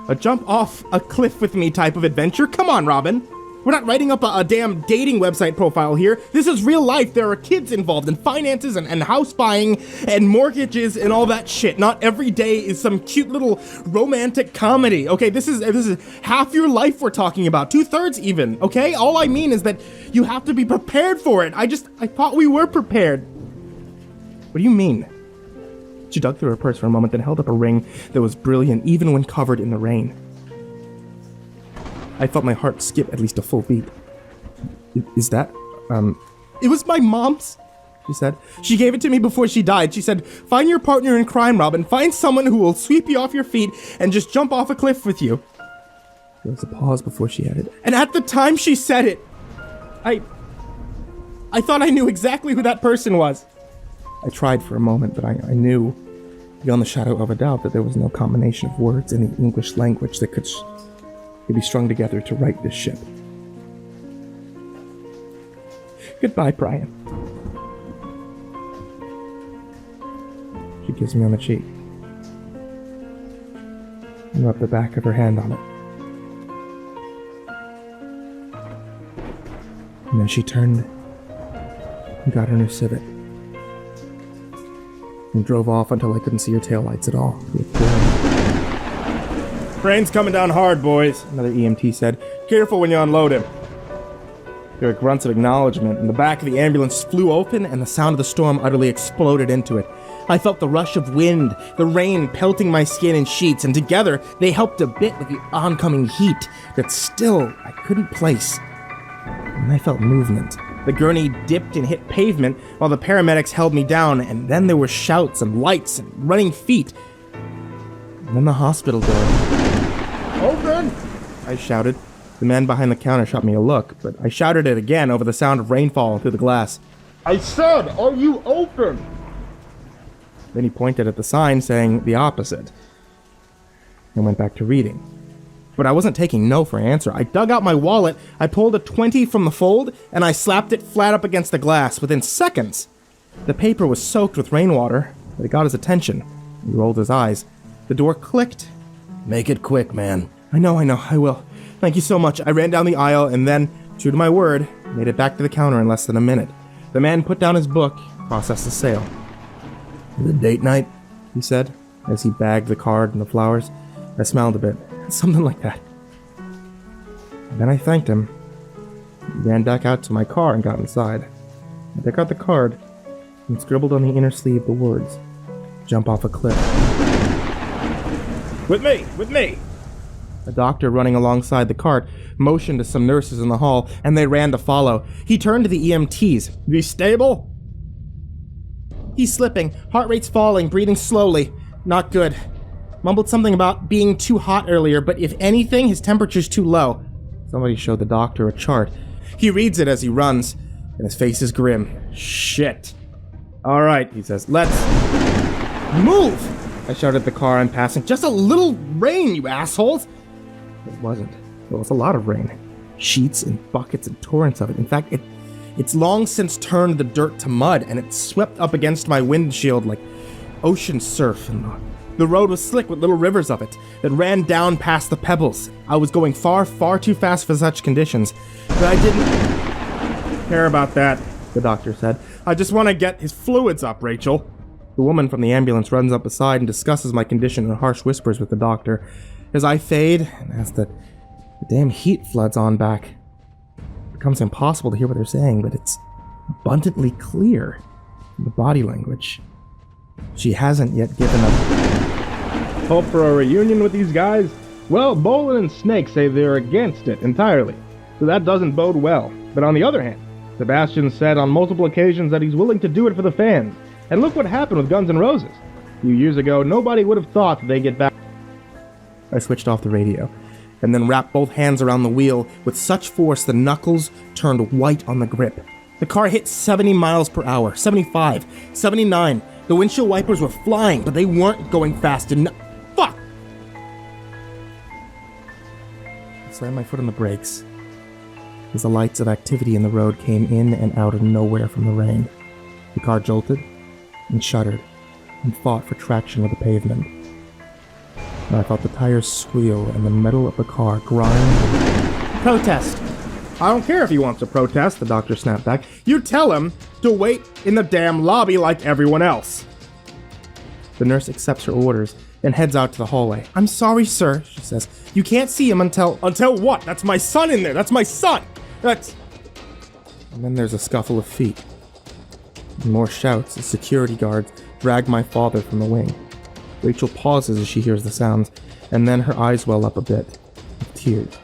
a jump off a cliff with me type of adventure? Come on, Robin. We're not writing up a damn dating website profile here. This is real life. There are kids involved in finances and house buying and mortgages and all that shit. Not every day is some cute little romantic comedy. Okay, this is half your life we're talking about. 2/3 even, okay? All I mean is that you have to be prepared for it. I thought we were prepared. What do you mean? She dug through her purse for a moment, then held up a ring that was brilliant even when covered in the rain. I felt my heart skip at least a full beat. Is that, It was my mom's, she said. She gave it to me before she died. She said, find your partner in crime, Robin. Find someone who will sweep you off your feet and just jump off a cliff with you. There was a pause before she added, and at the time she said it, I thought I knew exactly who that person was. I tried for a moment, but I knew, beyond the shadow of a doubt, that there was no combination of words in the English language that could be strung together to write this ship. Goodbye, Brian. She kissed me on the cheek and rubbed the back of her hand on it. And then she turned and got her new Civic and drove off until I couldn't see her taillights at all. Train's coming down hard, boys, another EMT said. Careful when you unload him. There were grunts of acknowledgement, and the back of the ambulance flew open, and the sound of the storm utterly exploded into it. I felt the rush of wind, the rain pelting my skin in sheets, and together they helped a bit with the oncoming heat that still I couldn't place. And I felt movement. The gurney dipped and hit pavement while the paramedics held me down, and then there were shouts and lights and running feet. And then the hospital door. "Open!" I shouted. The man behind the counter shot me a look, but I shouted it again over the sound of rainfall through the glass. "I said, are you open?" Then he pointed at the sign saying the opposite, and went back to reading. But I wasn't taking no for an answer. I dug out my wallet, I pulled a 20 from the fold, and I slapped it flat up against the glass within seconds. The paper was soaked with rainwater, but it got his attention. He rolled his eyes. The door clicked. "Make it quick, man." I know, I will. Thank you so much." I ran down the aisle and then, true to my word, made it back to the counter in less than a minute. The man put down his book, processed the sale. "The date night?" he said, as he bagged the card and the flowers. I smiled a bit. Something like that. And then I thanked him. Ran back out to my car and got inside. I took out the card and scribbled on the inner sleeve the words, "Jump off a cliff." With me! A doctor running alongside the cart motioned to some nurses in the hall, and they ran to follow. He turned to the EMTs. "You stable?" "He's slipping. Heart rate's falling, breathing slowly. Not good. Mumbled something about being too hot earlier, but if anything, his temperature's too low." Somebody showed the doctor a chart. He reads it as he runs, and his face is grim. "Shit." "All right," he says. "Let's move!" I shouted at the car I'm passing. "Just a little rain, you assholes!" It wasn't. There was a lot of rain. Sheets and buckets and torrents of it. In fact, it's long since turned the dirt to mud, and it swept up against my windshield like ocean surf, and the road was slick with little rivers of it that ran down past the pebbles. I was going far, far too fast for such conditions, but I didn't care about that, the doctor said. "I just want to get his fluids up, Rachel." The woman from the ambulance runs up beside and discusses my condition in harsh whispers with the doctor. As I fade, and as the damn heat floods on back, it becomes impossible to hear what they're saying, but it's abundantly clear in the body language. She hasn't yet given up. "Hope for a reunion with these guys? Well, Bolin and Snake say they're against it entirely, so that doesn't bode well. But on the other hand, Sebastian said on multiple occasions that he's willing to do it for the fans. And look what happened with Guns N' Roses. A few years ago, nobody would have thought that they'd get back." I switched off the radio, and then wrapped both hands around the wheel with such force the knuckles turned white on the grip. The car hit 70 miles per hour, 75, 79. The windshield wipers were flying, but they weren't going fast enough. Fuck! I slammed my foot on the brakes as the lights of activity in the road came in and out of nowhere from the rain. The car jolted and shuddered and fought for traction with the pavement. And I felt the tires squeal and the metal of the car grind. "Protest!" "I don't care if he wants to protest," the doctor snapped back. "You tell him to wait in the damn lobby like everyone else." The nurse accepts her orders and heads out to the hallway. "I'm sorry, sir," she says. "You can't see him until..." "Until what? That's my son in there! That's my son! That's..." And then there's a scuffle of feet. And more shouts as security guards drag my father from the wing. Rachel pauses as she hears the sounds, and then her eyes well up a bit, with tears.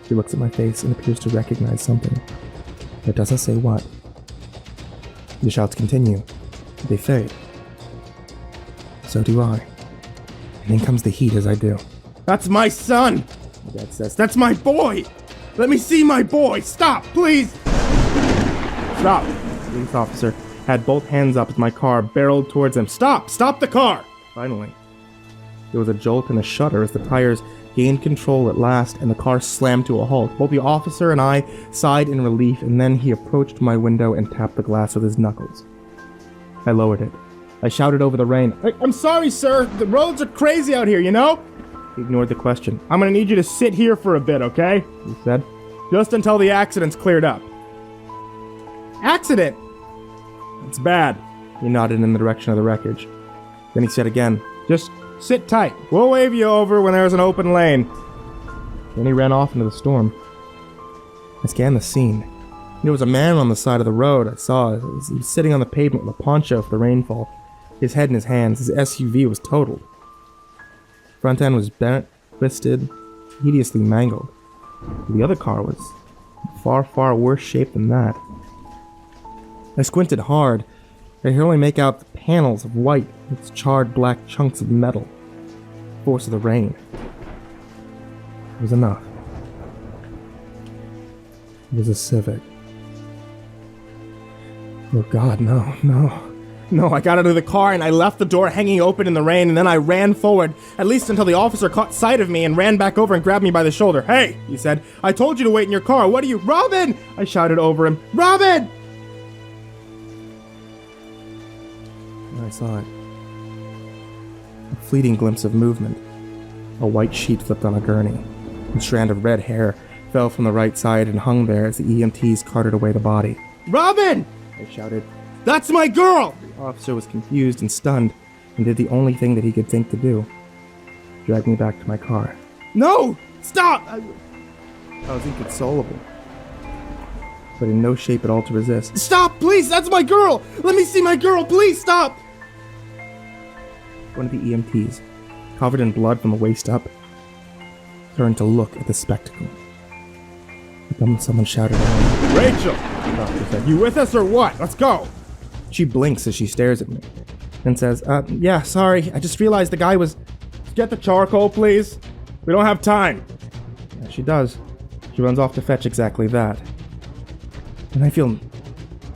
She looks at my face and appears to recognize something, but doesn't say what. The shouts continue. They fade. So do I. And in comes the heat as I do. "That's my son!" my dad says. "That's my boy! Let me see my boy! Stop, please!" "Stop!" The police officer had both hands up as my car barreled towards him. "Stop! Stop the car!" Finally, there was a jolt and a shudder as the tires gained control at last and the car slammed to a halt. Both the officer and I sighed in relief, and then he approached my window and tapped the glass with his knuckles. I lowered it. I shouted over the rain, "I'm sorry, sir. The roads are crazy out here, you know?" He ignored the question. "I'm gonna need you to sit here for a bit, okay?" he said. "Just until the accident's cleared up." "Accident?" "It's bad." He nodded in the direction of the wreckage. Then he said again, "Just sit tight. We'll wave you over when there's an open lane." Then he ran off into the storm. I scanned the scene. There was a man on the side of the road I saw. He was sitting on the pavement with a poncho for the rainfall, his head in his hands. His SUV was totaled. Front end was bent, twisted, hideously mangled. The other car was far, far worse shape than that. I squinted hard. I could only make out the panels of white with charred black chunks of metal. The force of the rain. It was enough. It was a Civic. Oh God, no, no. No, I got out of the car and I left the door hanging open in the rain, and then I ran forward, at least until the officer caught sight of me and ran back over and grabbed me by the shoulder. "Hey," he said, "I told you to wait in your car. What are you—" "Robin!" I shouted over him. "Robin!" And I saw it. A fleeting glimpse of movement. A white sheet flipped on a gurney. A strand of red hair fell from the right side and hung there as the EMTs carted away the body. "Robin!" I shouted. "That's my girl!" The officer was confused and stunned and did the only thing that he could think to do. Drag me back to my car. "No! Stop!" I was inconsolable, but in no shape at all to resist. "Stop, please! That's my girl! Let me see my girl! Please stop!" One of the EMTs, covered in blood from the waist up, turned to look at the spectacle. But then someone shouted at me. "Rachel!" the doctor said. "You with us or what? Let's go!" She blinks as she stares at me and says, "Yeah, sorry. I just realized the guy was..." "Get the charcoal, please. We don't have time." Yeah, she does. She runs off to fetch exactly that. And I feel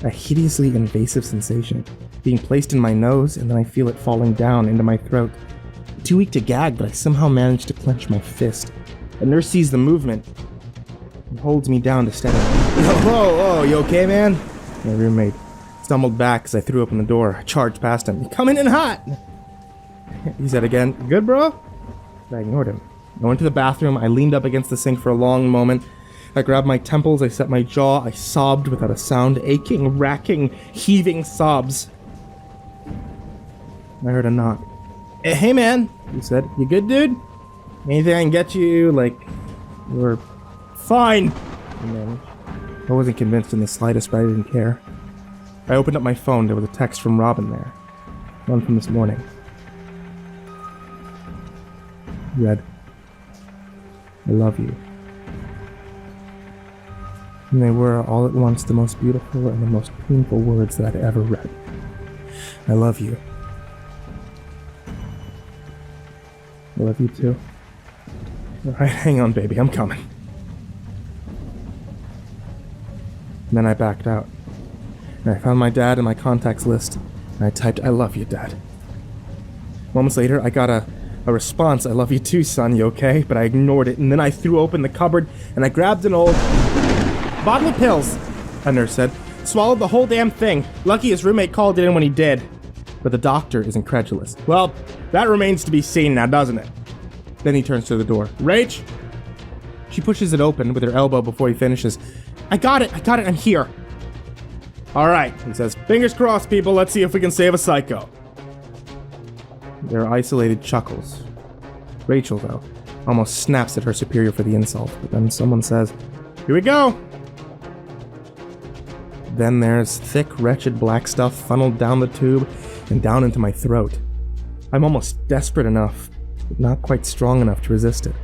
a hideously invasive sensation being placed in my nose, and then I feel it falling down into my throat. Too weak to gag, but I somehow manage to clench my fist. A nurse sees the movement and holds me down to steady me. Whoa, you okay, man?" My roommate stumbled back as I threw open the door. I charged past him. "Coming in hot!" He said again, "Good, bro?" But I ignored him. I went to the bathroom. I leaned up against the sink for a long moment. I grabbed my temples. I set my jaw. I sobbed without a sound. Aching, racking, heaving sobs. I heard a knock. "Hey, man," he said. "You good, dude? Anything I can get you, like, you're fine." I wasn't convinced in the slightest, but I didn't care. I opened up my phone. There was a text from Robin there. One from this morning. It read, "I love you." And they were, all at once, the most beautiful and the most painful words that I'd ever read. I love you. I love you too. Alright, hang on, baby. I'm coming. And then I backed out. And I found my dad in my contacts list, and I typed, "I love you, Dad." Moments later, I got a response, "I love you too, son, you okay?" But I ignored it, and then I threw open the cupboard, and I grabbed an old bottle of pills, a nurse said. "Swallowed the whole damn thing. Lucky his roommate called it in when he did." But the doctor is incredulous. "Well, that remains to be seen now, doesn't it?" Then he turns to the door. "Rach?" She pushes it open with her elbow before he finishes. I got it, I'm here." "All right," he says. "Fingers crossed, people. Let's see if we can save a psycho." There are isolated chuckles. Rachel, though, almost snaps at her superior for the insult, but then someone says, "Here we go." Then there's thick, wretched black stuff funneled down the tube and down into my throat. I'm almost desperate enough, but not quite strong enough to resist it.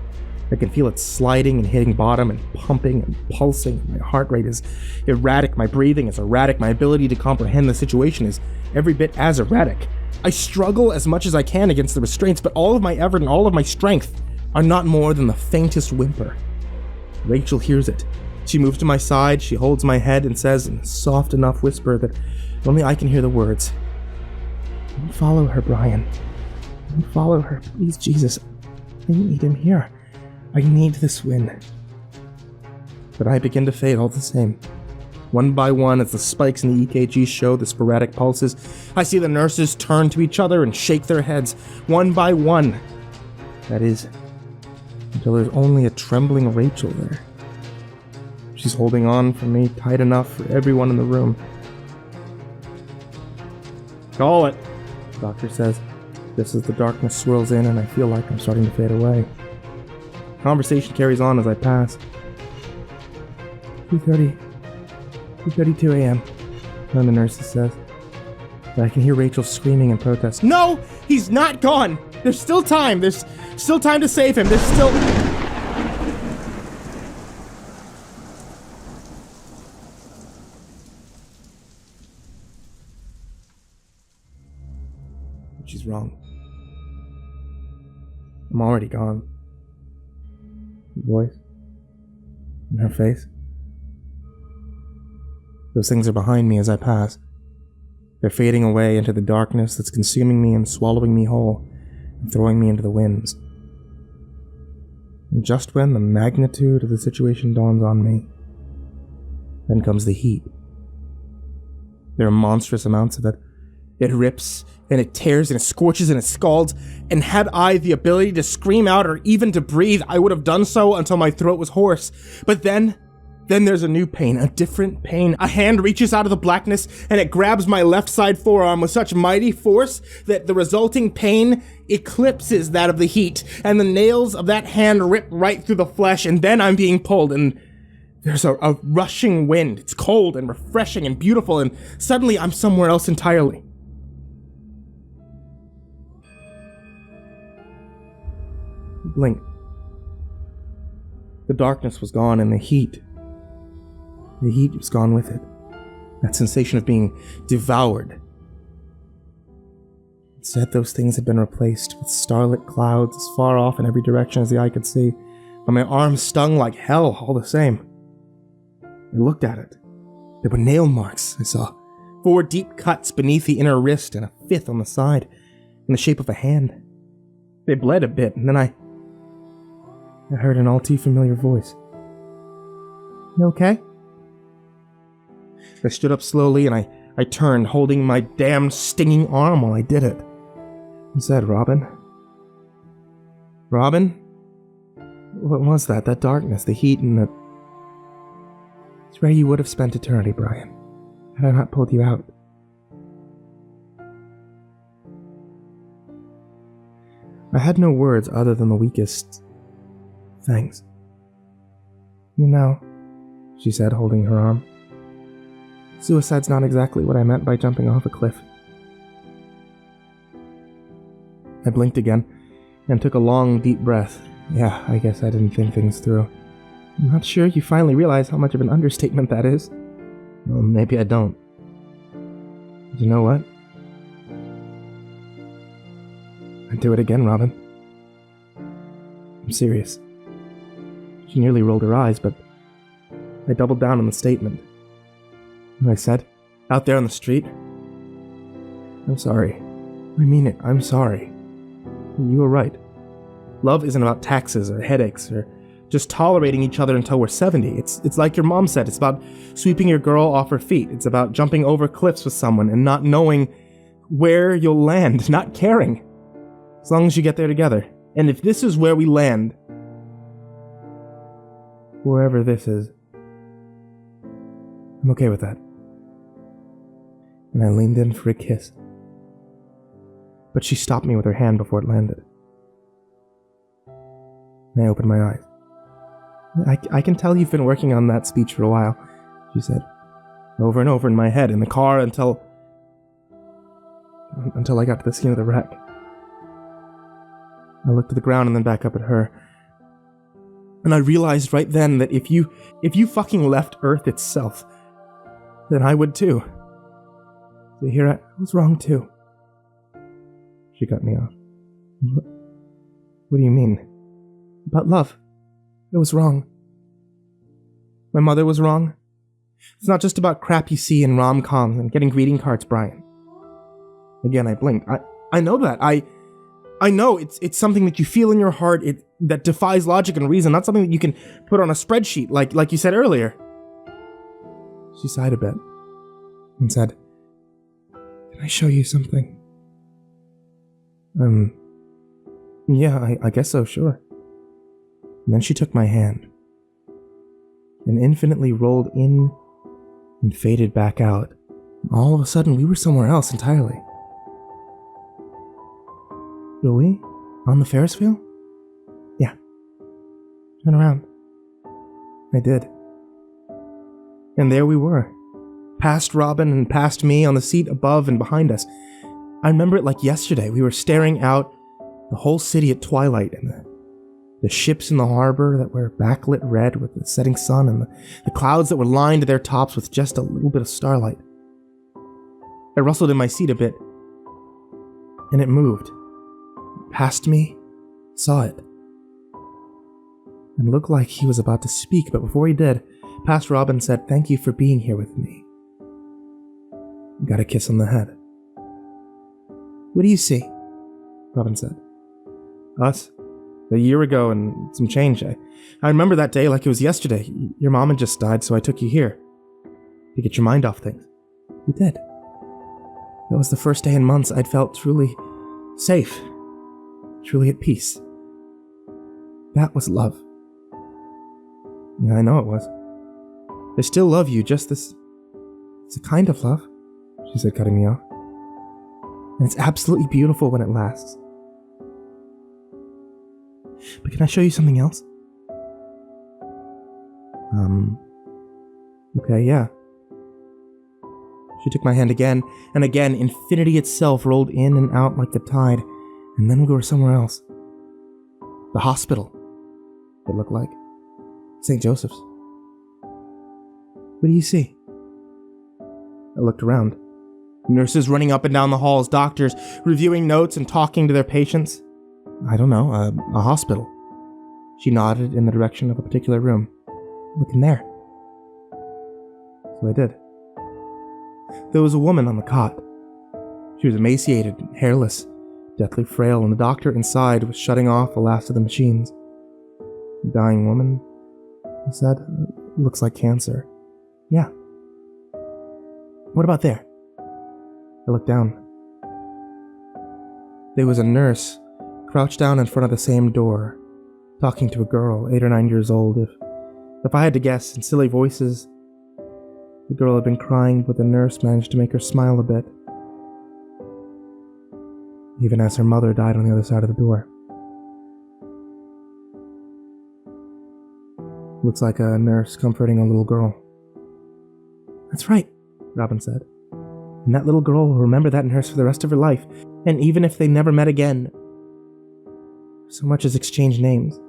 I can feel it sliding and hitting bottom and pumping and pulsing. My heart rate is erratic. My breathing is erratic. My ability to comprehend the situation is every bit as erratic. I struggle as much as I can against the restraints, but all of my effort and all of my strength are not more than the faintest whimper. Rachel hears it. She moves to my side. She holds my head and says in a soft enough whisper that only I can hear the words, "Don't follow her, Brian. Don't follow her. Please, Jesus. I need him here. I need this win." But I begin to fade all the same. One by one, as the spikes in the EKG show the sporadic pulses, I see the nurses turn to each other and shake their heads, one by one. That is, until there's only a trembling Rachel there. She's holding on for me tight enough for everyone in the room. "Call it," the doctor says, just as the darkness swirls in and I feel like I'm starting to fade away. Conversation carries on as I pass. 2:30. 2:32 a.m., one of the nurses says. But I can hear Rachel screaming in protest. No! He's not gone! There's still time! There's still time to save him! There's still... She's wrong. I'm already gone. Her voice. And her face. Those things are behind me as I pass. They're fading away into the darkness that's consuming me and swallowing me whole, and throwing me into the winds. And just when the magnitude of the situation dawns on me, then comes the heat. There are monstrous amounts of it. It rips, and it tears, and it scorches, and it scalds, and had I the ability to scream out or even to breathe, I would have done so until my throat was hoarse. But then there's a new pain, a different pain. A hand reaches out of the blackness, and it grabs my left side forearm with such mighty force that the resulting pain eclipses that of the heat, and the nails of that hand rip right through the flesh, and then I'm being pulled, and there's a rushing wind. It's cold and refreshing and beautiful, and suddenly I'm somewhere else entirely. Blink. The darkness was gone, and the heat was gone with it. That sensation of being devoured. Instead, those things had been replaced with starlit clouds as far off in every direction as the eye could see, but my arms stung like hell all the same. I looked at it. There were nail marks, I saw. 4 deep cuts beneath the inner wrist and a 5th on the side, in the shape of a hand. They bled a bit, and then I heard an all too familiar voice. You okay? I stood up slowly, and I turned, holding my damned stinging arm while I did it. And said, Robin? Robin? What was that? That darkness, the heat, and the... It's where you would have spent eternity, Brian, had I not pulled you out. I had no words other than the weakest... Thanks. You know, she said, holding her arm. Suicide's not exactly what I meant by jumping off a cliff. I blinked again, and took a long, deep breath. Yeah, I guess I didn't think things through. I'm not sure you finally realize how much of an understatement that is. Well, maybe I don't. But you know what? I'd do it again, Robin. I'm serious. She nearly rolled her eyes, but I doubled down on the statement. And I said, out there on the street, I'm sorry. I mean it, I'm sorry. You were right. Love isn't about taxes or headaches or just tolerating each other until we're 70. It's like your mom said, it's about sweeping your girl off her feet. It's about jumping over cliffs with someone and not knowing where you'll land, not caring. As long as you get there together. And if this is where we land, wherever this is, I'm okay with that. And I leaned in for a kiss. But she stopped me with her hand before it landed. And I opened my eyes. I can tell you've been working on that speech for a while, she said. Over and over in my head, in the car, until I got to the scene of the wreck. I looked at the ground and then back up at her. And I realized right then that if you fucking left Earth itself, then I would too. So here I was wrong too. She cut me off. What do you mean? About love. It was wrong. My mother was wrong. It's not just about crap you see in rom-coms and getting greeting cards, Brian. Again, I blinked. I know that. I know it's something that you feel in your heart that defies logic and reason, not something that you can put on a spreadsheet like you said earlier. She sighed a bit and said, Can I show you something? Yeah, I guess so, sure. And then she took my hand and infinitely rolled in and faded back out. All of a sudden, we were somewhere else entirely. Were we? On the Ferris wheel? Yeah. Turn around. I did. And there we were, past Robin and past me on the seat above and behind us. I remember it like yesterday. We were staring out the whole city at twilight, and the ships in the harbor that were backlit red with the setting sun, and the clouds that were lined to their tops with just a little bit of starlight. I rustled in my seat a bit, and it moved. Past me, saw it, and looked like he was about to speak, but before he did, past Robin said, "Thank you for being here with me." Got a kiss on the head. "What do you see?" Robin said. "Us? A year ago and some change. I remember that day like it was yesterday. Your mom had just died, so I took you here. To get your mind off things." "You did." "That was the first day in months I'd felt truly safe. Truly at peace. That was love." "Yeah, I know it was. I still love you, just this... It's a kind of love," she said, cutting me off. "And it's absolutely beautiful when it lasts. But can I show you something else?" Okay, yeah." She took my hand again, and again, infinity itself rolled in and out like the tide, and then we were somewhere else. The hospital, it looked like. St. Joseph's. "What do you see?" I looked around. Nurses running up and down the halls, doctors reviewing notes and talking to their patients. "I don't know, a hospital." She nodded in the direction of a particular room. "Look in there." So I did. There was a woman on the cot. She was emaciated, hairless, deathly frail, and the doctor inside was shutting off the last of the machines. "A dying woman," he said. "Looks like cancer." "Yeah." "What about there?" I looked down. There was a nurse crouched down in front of the same door, talking to a girl, 8 or 9 years old. If I had to guess, in silly voices, the girl had been crying, but the nurse managed to make her smile a bit, even as her mother died on the other side of the door. Looks like a nurse comforting a little girl. "That's right," Robin said. "And that little girl will remember that nurse for the rest of her life, and even if they never met again, so much as exchange names.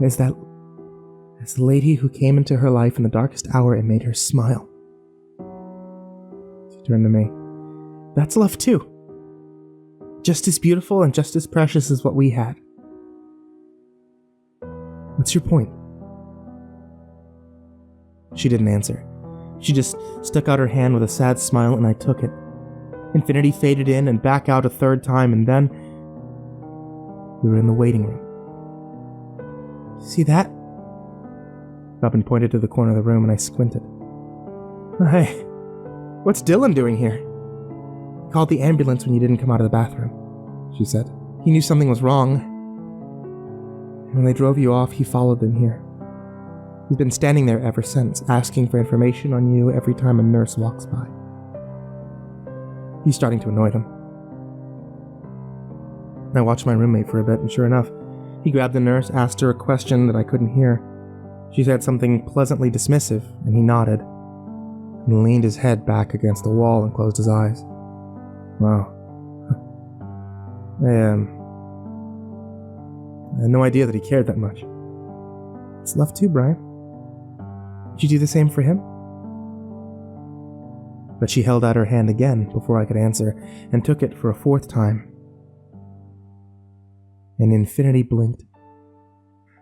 There's the lady who came into her life in the darkest hour and made her smile." She turned to me. "That's love too. Just as beautiful and just as precious as what we had." "What's your point?" She didn't answer. She just stuck out her hand with a sad smile, and I took it. Infinity faded in and back out a third time, and then we were in the waiting room. "See that?" Robin pointed to the corner of the room, and I squinted. "Hey, what's Dylan doing here?" "He called the ambulance when you didn't come out of the bathroom," she said. "He knew something was wrong. And when they drove you off, he followed them here. He's been standing there ever since, asking for information on you every time a nurse walks by. He's starting to annoy them." I watched my roommate for a bit, and sure enough, he grabbed the nurse, asked her a question that I couldn't hear. She said something pleasantly dismissive, and he nodded, and leaned his head back against the wall and closed his eyes. Wow. I had no idea that he cared that much. "It's love too, Brian. Did you do the same for him?" But she held out her hand again before I could answer, and took it for a fourth time. And infinity blinked.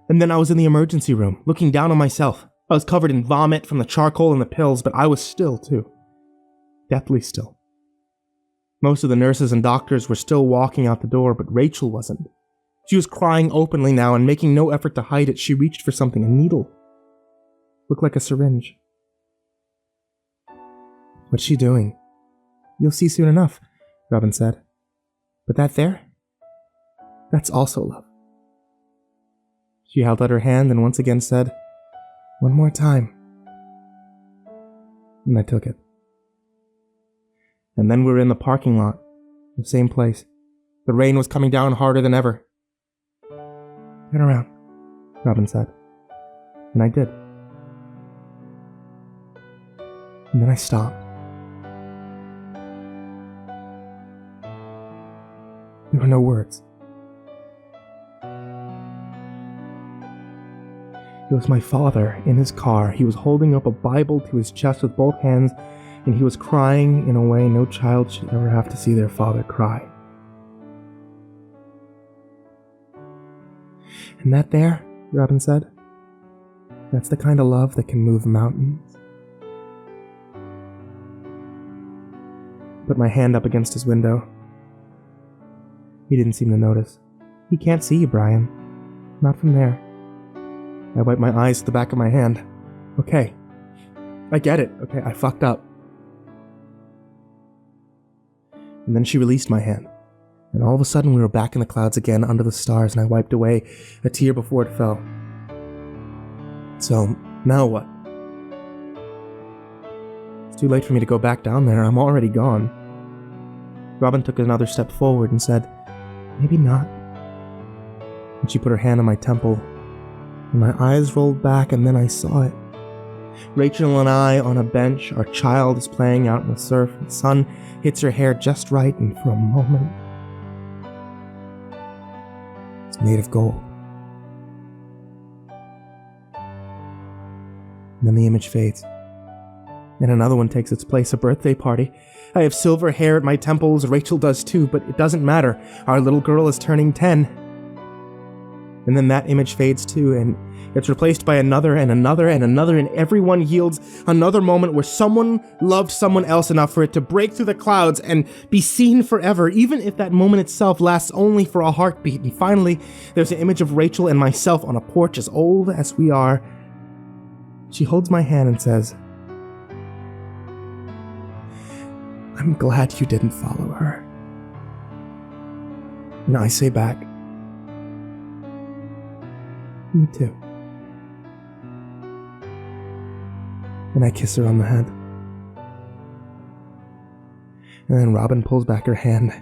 And then I was in the emergency room, looking down on myself. I was covered in vomit from the charcoal and the pills, but I was still, too. Deathly still. Most of the nurses and doctors were still walking out the door, but Rachel wasn't. She was crying openly now, and making no effort to hide it. She reached for something, a needle. Looked like a syringe. "What's she doing?" "You'll see soon enough," Robin said. "But that there? That's also love." She held out her hand and once again said, "One more time." And I took it. And then we were in the parking lot, the same place. The rain was coming down harder than ever. "Turn around," Robin said. And I did. And then I stopped. There were no words. It was my father in his car. He was holding up a Bible to his chest with both hands, and he was crying in a way no child should ever have to see their father cry. And that there, Robin said, that's the kind of love that can move mountains. Put my hand up against his window. He didn't seem to notice. He can't see you, Brian. Not from there. I wiped my eyes to the back of my hand. Okay. I get it. Okay, I fucked up. And then she released my hand. And all of a sudden we were back in the clouds again under the stars, and I wiped away a tear before it fell. So, now what? It's too late for me to go back down there. I'm already gone. Robin took another step forward and said, maybe not. And she put her hand on my temple, and my eyes rolled back, and then I saw it. Rachel and I on a bench, our child is playing out in the surf, and the sun hits her hair just right, and for a moment, it's made of gold. And then the image fades. And another one takes its place, a birthday party. I have silver hair at my temples, Rachel does too, but it doesn't matter. Our little girl is turning 10. And then that image fades too, and it's replaced by another and another and another, and everyone yields another moment where someone loved someone else enough for it to break through the clouds and be seen forever, even if that moment itself lasts only for a heartbeat. And finally, there's an image of Rachel and myself on a porch as old as we are. She holds my hand and says, I'm glad you didn't follow her. And I say back, me too. And I kiss her on the head. And then Robin pulls back her hand.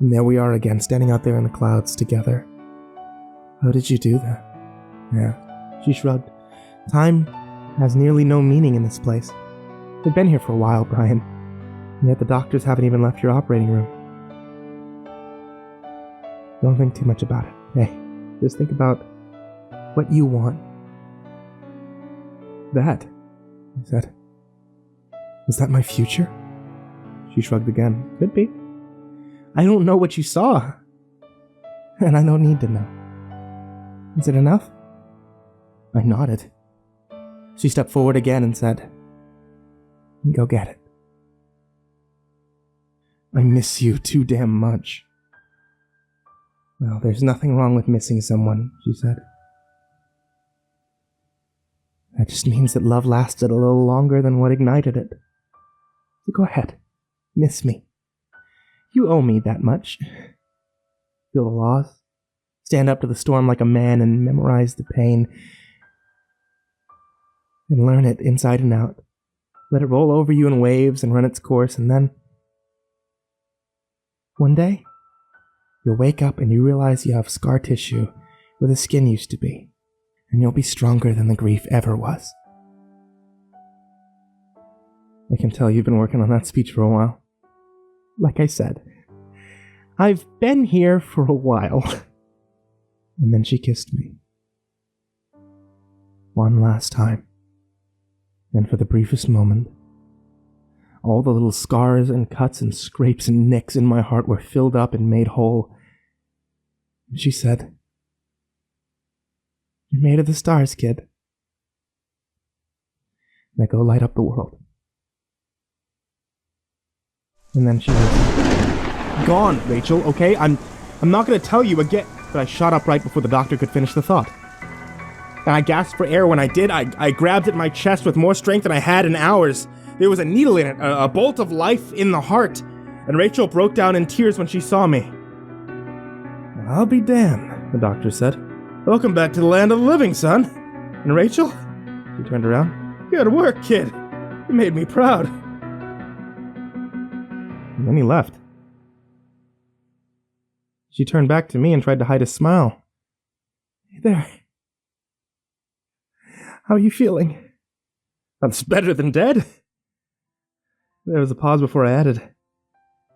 And there we are again, standing out there in the clouds together. How did you do that? Yeah, she shrugged. Time has nearly no meaning in this place. We've been here for a while, Brian. And yet the doctors haven't even left your operating room. Don't think too much about it. Hey, just think about what you want. That, I said. Was that my future? She shrugged again. Could be. I don't know what you saw. And I don't need to know. Is it enough? I nodded. She stepped forward again and said, go get it. I miss you too damn much. Well, there's nothing wrong with missing someone, she said. That just means that love lasted a little longer than what ignited it. So go ahead, miss me. You owe me that much. Feel the loss, stand up to the storm like a man and memorize the pain, and learn it inside and out. Let it roll over you in waves and run its course, and then one day, you'll wake up and you realize you have scar tissue where the skin used to be, and you'll be stronger than the grief ever was. I can tell you've been working on that speech for a while. Like I said, I've been here for a while. And then she kissed me. One last time. And for the briefest moment, all the little scars and cuts and scrapes and nicks in my heart were filled up and made whole. And she said, you're made of the stars, kid. Now go light up the world. And then she was gone, Rachel, okay? I'm not gonna tell you again. But I shot up right before the doctor could finish the thought. And I gasped for air when I did. I grabbed at my chest with more strength than I had in hours. There was a needle in it, a bolt of life in the heart. And Rachel broke down in tears when she saw me. I'll be damned, the doctor said. Welcome back to the land of the living, son. And Rachel? She turned around. Good work, kid. You made me proud. And then he left. She turned back to me and tried to hide a smile. Hey there. How are you feeling? That's better than dead. There was a pause before I added,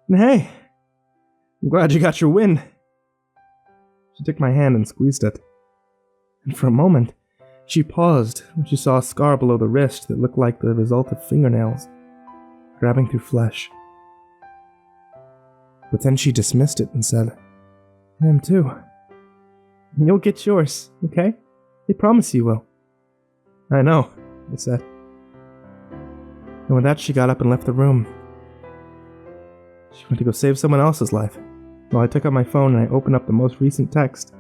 and hey, I'm glad you got your win. She took my hand and squeezed it. And for a moment, she paused when she saw a scar below the wrist that looked like the result of fingernails grabbing through flesh. But then she dismissed it and said, I am too. And you'll get yours, okay? I promise you will. I know, I said. And with that, she got up and left the room. She went to go save someone else's life. While I took out my phone and I opened up the most recent text.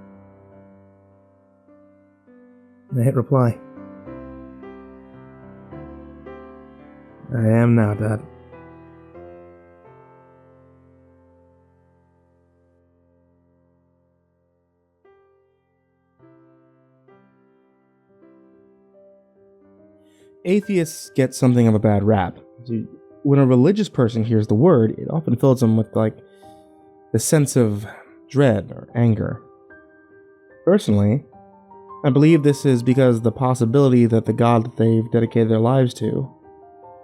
And I hit reply. I am now, Dad. Atheists get something of a bad rap. When a religious person hears the word, it often fills them with, the sense of dread or anger. Personally, I believe this is because the possibility that the God that they've dedicated their lives to,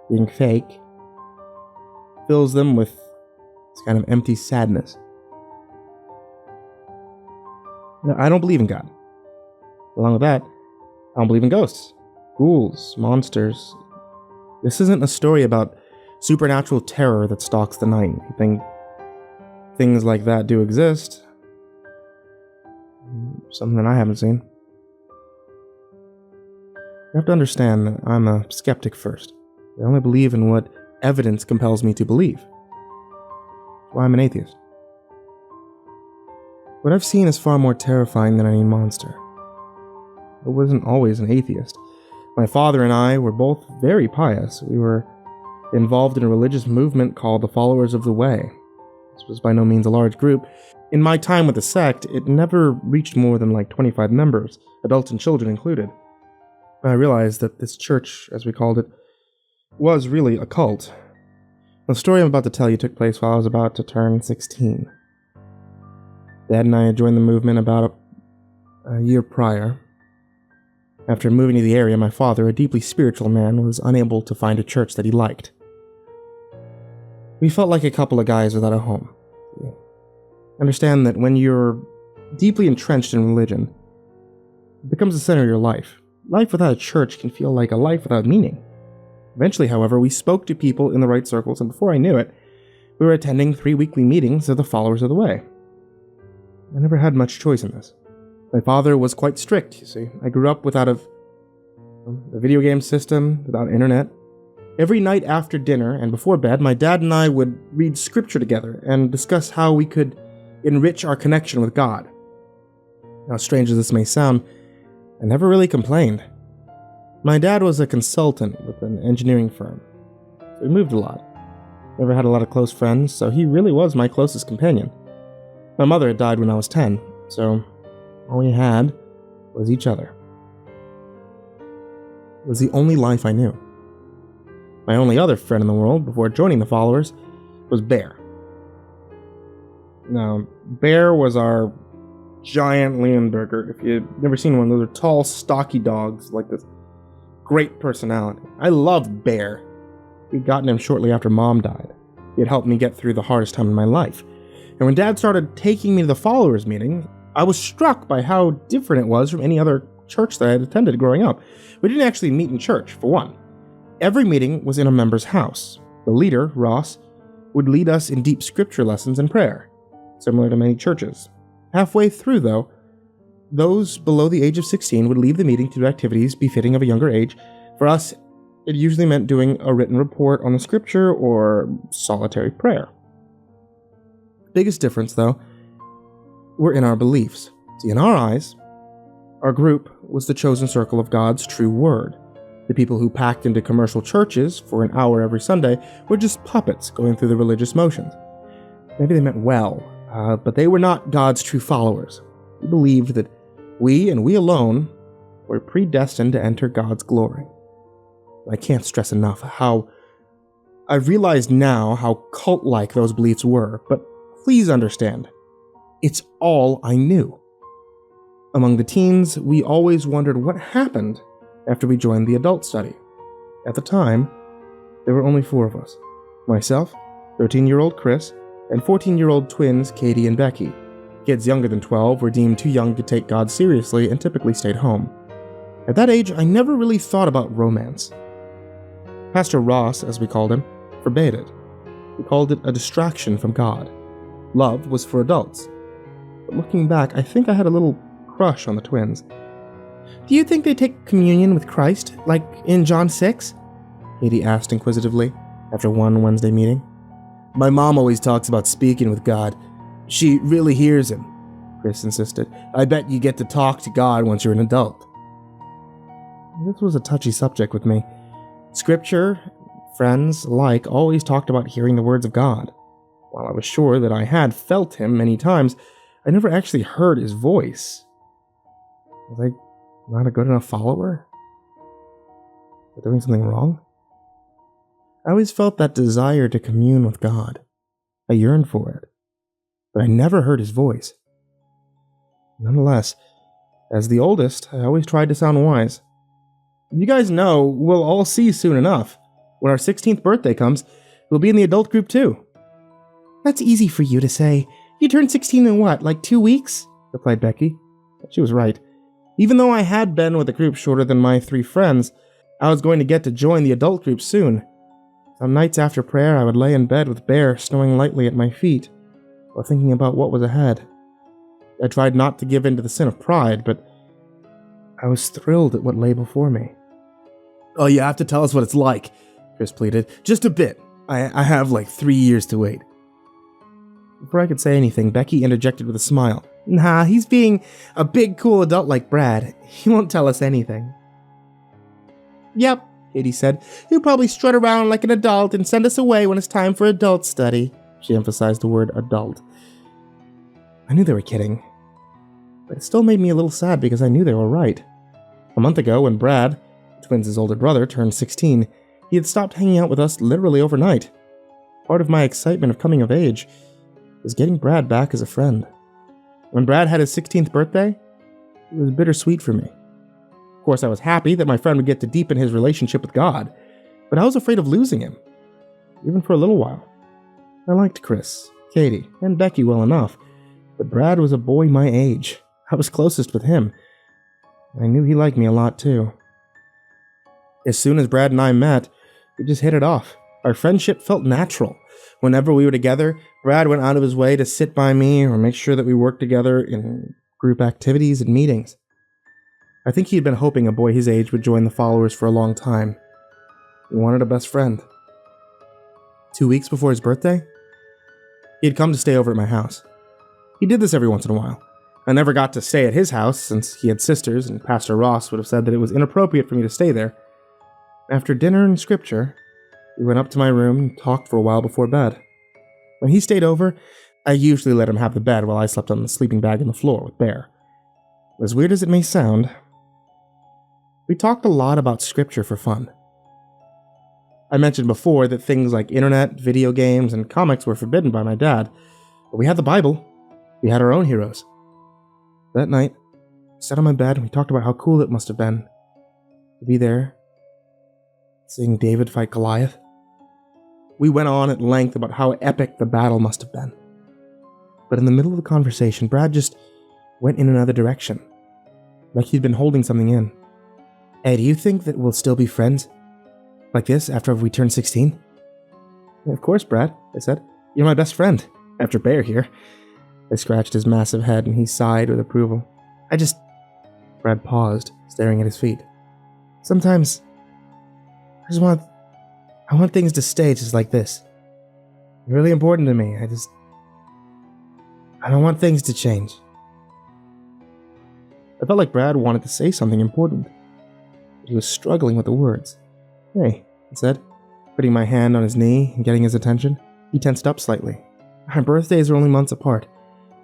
being fake, fills them with this kind of empty sadness. Now, I don't believe in God. Along with that, I don't believe in ghosts, ghouls, monsters. This isn't a story about supernatural terror that stalks the night. I think things like that do exist. Something that I haven't seen. You have to understand that I'm a skeptic first. I only believe in what evidence compels me to believe. That's why I'm an atheist. What I've seen is far more terrifying than any monster. I wasn't always an atheist. My father and I were both very pious. We were involved in a religious movement called the Followers of the Way. This was by no means a large group. In my time with the sect, it never reached more than 25 members, adults and children included. I realized that this church, as we called it, was really a cult. The story I'm about to tell you took place while I was about to turn 16. Dad and I had joined the movement about a year prior. After moving to the area, my father, a deeply spiritual man, was unable to find a church that he liked. We felt like a couple of guys without a home. Understand that when you're deeply entrenched in religion, it becomes the center of your life. Life without a church can feel like a life without meaning. Eventually, however, we spoke to people in the right circles, and before I knew it, we were attending 3 weekly meetings of the Followers of the Way. I never had much choice in this. My father was quite strict, you see. I grew up without a video game system, without internet. Every night after dinner and before bed, my dad and I would read scripture together and discuss how we could enrich our connection with God. Now, strange as this may sound, I never really complained. My dad was a consultant with an engineering firm, so we moved a lot. Never had a lot of close friends, so he really was my closest companion. My mother had died when I was 10, so all we had was each other. It was the only life I knew. My only other friend in the world, before joining the Followers, was Bear. Now, Bear was our giant Leonberger. If you've never seen one, those are tall, stocky dogs, like this great personality. I loved Bear. We'd gotten him shortly after Mom died. He had helped me get through the hardest time in my life. And when Dad started taking me to the Followers meeting, I was struck by how different it was from any other church that I had attended growing up. We didn't actually meet in church, for one. Every meeting was in a member's house. The leader, Ross, would lead us in deep scripture lessons and prayer, similar to many churches. Halfway through, though, those below the age of 16 would leave the meeting to do activities befitting of a younger age. For us, it usually meant doing a written report on the scripture or solitary prayer. The biggest difference, though, were in our beliefs. See, in our eyes, our group was the chosen circle of God's true word. The people who packed into commercial churches for an hour every Sunday were just puppets going through the religious motions. Maybe they meant well, but they were not God's true followers. We believed that we, and we alone, were predestined to enter God's glory. I can't stress enough how I've realized now how cult-like those beliefs were, but please understand, it's all I knew. Among the teens, we always wondered what happened after we joined the adult study. At the time, there were only 4 of us. Myself, 13-year-old Chris, and 14-year-old twins Katie and Becky. Kids younger than 12 were deemed too young to take God seriously and typically stayed home. At that age, I never really thought about romance. Pastor Ross, as we called him, forbade it. He called it a distraction from God. Love was for adults. But looking back, I think I had a little crush on the twins. Do you think they take communion with Christ, like in John 6? Katie asked inquisitively after one Wednesday meeting. My mom always talks about speaking with God. She really hears him, Chris insisted. I bet you get to talk to God once you're an adult. This was a touchy subject with me. Scripture, friends alike, always talked about hearing the words of God. While I was sure that I had felt him many times, I never actually heard his voice. Was I not a good enough follower? Was I doing something wrong? I always felt that desire to commune with God. I yearned for it, but I never heard his voice. Nonetheless, as the oldest, I always tried to sound wise. You guys know, we'll all see soon enough. When our 16th birthday comes, we'll be in the adult group too. That's easy for you to say. You turned 16 in what, like 2 weeks? Replied Becky. She was right. Even though I had been with the group shorter than my 3 friends, I was going to get to join the adult group soon. Some nights after prayer, I would lay in bed with Bear snowing lightly at my feet, while thinking about what was ahead. I tried not to give in to the sin of pride, but I was thrilled at what lay before me. Oh, you have to tell us what it's like, Chris pleaded. Just a bit. I have like 3 years to wait. Before I could say anything, Becky interjected with a smile. Nah, he's being a big, cool adult like Brad. He won't tell us anything. Yep, Katie said. He'll probably strut around like an adult and send us away when it's time for adult study. She emphasized the word adult. I knew they were kidding, but it still made me a little sad because I knew they were right. A month ago, when Brad, twins' older brother, turned 16, he had stopped hanging out with us literally overnight. Part of my excitement of coming of age was getting Brad back as a friend. When Brad had his 16th birthday, it was bittersweet for me. Of course, I was happy that my friend would get to deepen his relationship with God, but I was afraid of losing him, even for a little while. I liked Chris, Katie, and Becky well enough, but Brad was a boy my age. I was closest with him. I knew he liked me a lot too. As soon as Brad and I met, we just hit it off. Our friendship felt natural. Whenever we were together, Brad went out of his way to sit by me or make sure that we worked together in group activities and meetings. I think he had been hoping a boy his age would join the followers for a long time. He wanted a best friend. 2 weeks before his birthday, he had come to stay over at my house. He did this every once in a while. I never got to stay at his house since he had sisters, and Pastor Ross would have said that it was inappropriate for me to stay there. After dinner and scripture, we went up to my room and talked for a while before bed. When he stayed over, I usually let him have the bed while I slept on the sleeping bag on the floor with Bear. As weird as it may sound, we talked a lot about scripture for fun. I mentioned before that things like internet, video games, and comics were forbidden by my dad, but we had the Bible. We had our own heroes. That night, I sat on my bed and we talked about how cool it must have been to be there, seeing David fight Goliath. We went on at length about how epic the battle must have been. But in the middle of the conversation, Brad just went in another direction, like he'd been holding something in. Hey, do you think that we'll still be friends like this after we turn 16? Yeah, of course, Brad, I said. You're my best friend, after Bear here. I scratched his massive head and he sighed with approval. Brad paused, staring at his feet. Sometimes, I want things to stay just like this. They're really important to me. I don't want things to change. I felt like Brad wanted to say something important, but he was struggling with the words. Hey, I said, putting my hand on his knee and getting his attention. He tensed up slightly. Our birthdays are only months apart.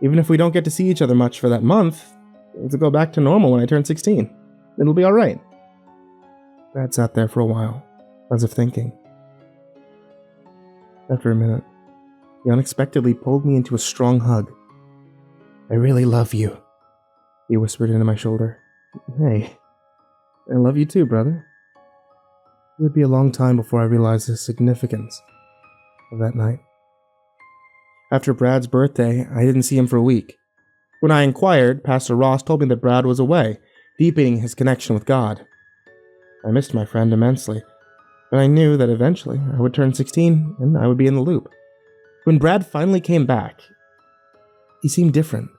Even if we don't get to see each other much for that month, things will go back to normal when I turn 16. It'll be alright. Brad sat there for a while, as if thinking. After a minute, he unexpectedly pulled me into a strong hug. I really love you, he whispered into my shoulder. Hey, I love you too, brother. It would be a long time before I realized the significance of that night. After Brad's birthday, I didn't see him for a week. When I inquired, Pastor Ross told me that Brad was away, deepening his connection with God. I missed my friend immensely, but I knew that eventually I would turn 16 and I would be in the loop. When Brad finally came back, he seemed different.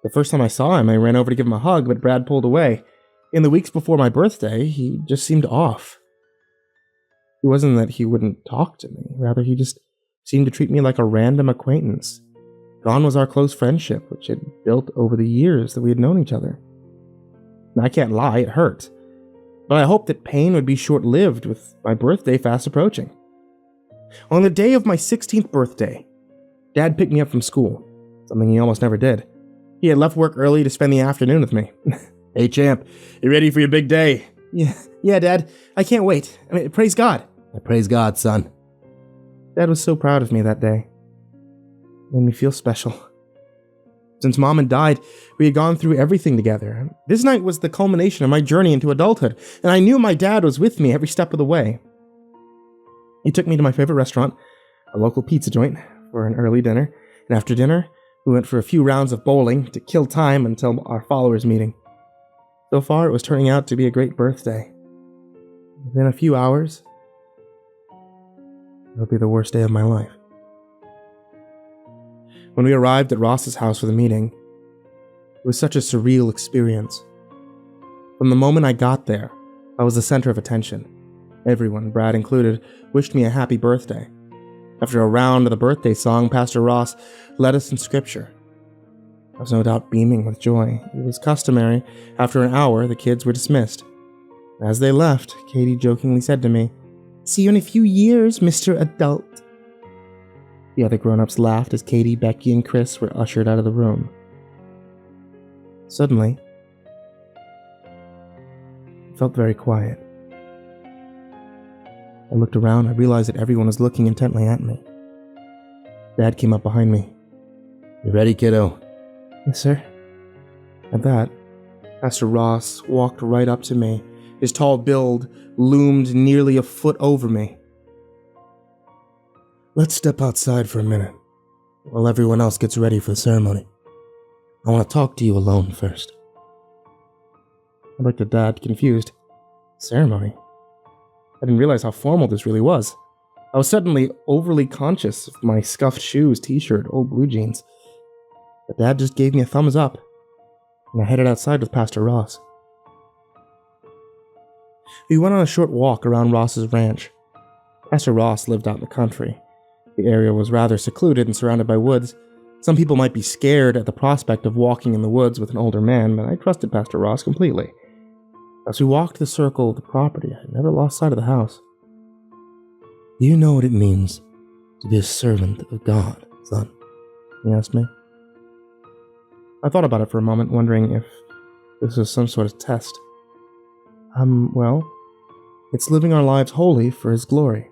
The first time I saw him, I ran over to give him a hug, but Brad pulled away. In the weeks before my birthday, he just seemed off. It wasn't that he wouldn't talk to me, rather he just seemed to treat me like a random acquaintance. Gone was our close friendship, which had built over the years that we had known each other. And I can't lie, it hurt. But I hoped that pain would be short-lived with my birthday fast approaching. On the day of my 16th birthday, Dad picked me up from school, something he almost never did. He had left work early to spend the afternoon with me. Hey champ, you ready for your big day? Yeah, Dad. I can't wait. Praise God. Praise God, son. Dad was so proud of me that day. It made me feel special. Since Mom had died, we had gone through everything together. This night was the culmination of my journey into adulthood, and I knew my dad was with me every step of the way. He took me to my favorite restaurant, a local pizza joint, for an early dinner, and after dinner, we went for a few rounds of bowling to kill time until our followers' meeting. So far, it was turning out to be a great birthday. Within a few hours, it'll be the worst day of my life. When we arrived at Ross's house for the meeting, it was such a surreal experience. From the moment I got there, I was the center of attention. Everyone, Brad included, wished me a happy birthday. After a round of the birthday song, Pastor Ross led us in scripture. I was no doubt beaming with joy. It was customary. After an hour, the kids were dismissed. As they left, Katie jokingly said to me, "See you in a few years, Mr. Adult." The other grown-ups laughed as Katie, Becky, and Chris were ushered out of the room. Suddenly, it felt very quiet. I looked around. I realized that everyone was looking intently at me. Dad came up behind me. You ready, kiddo? Yes, sir. At that, Pastor Ross walked right up to me. His tall build loomed nearly a foot over me. Let's step outside for a minute, while everyone else gets ready for the ceremony. I want to talk to you alone first. I looked at Dad, confused. Ceremony? I didn't realize how formal this really was. I was suddenly overly conscious of my scuffed shoes, t-shirt, old blue jeans. But Dad just gave me a thumbs up, and I headed outside with Pastor Ross. We went on a short walk around Ross's ranch. Pastor Ross lived out in the country. The area was rather secluded and surrounded by woods. Some people might be scared at the prospect of walking in the woods with an older man, but I trusted Pastor Ross completely. As we walked the circle of the property, I never lost sight of the house. Do you know what it means to be a servant of God, son? He asked me. I thought about it for a moment, wondering if this was some sort of test. Well, it's living our lives wholly for His glory.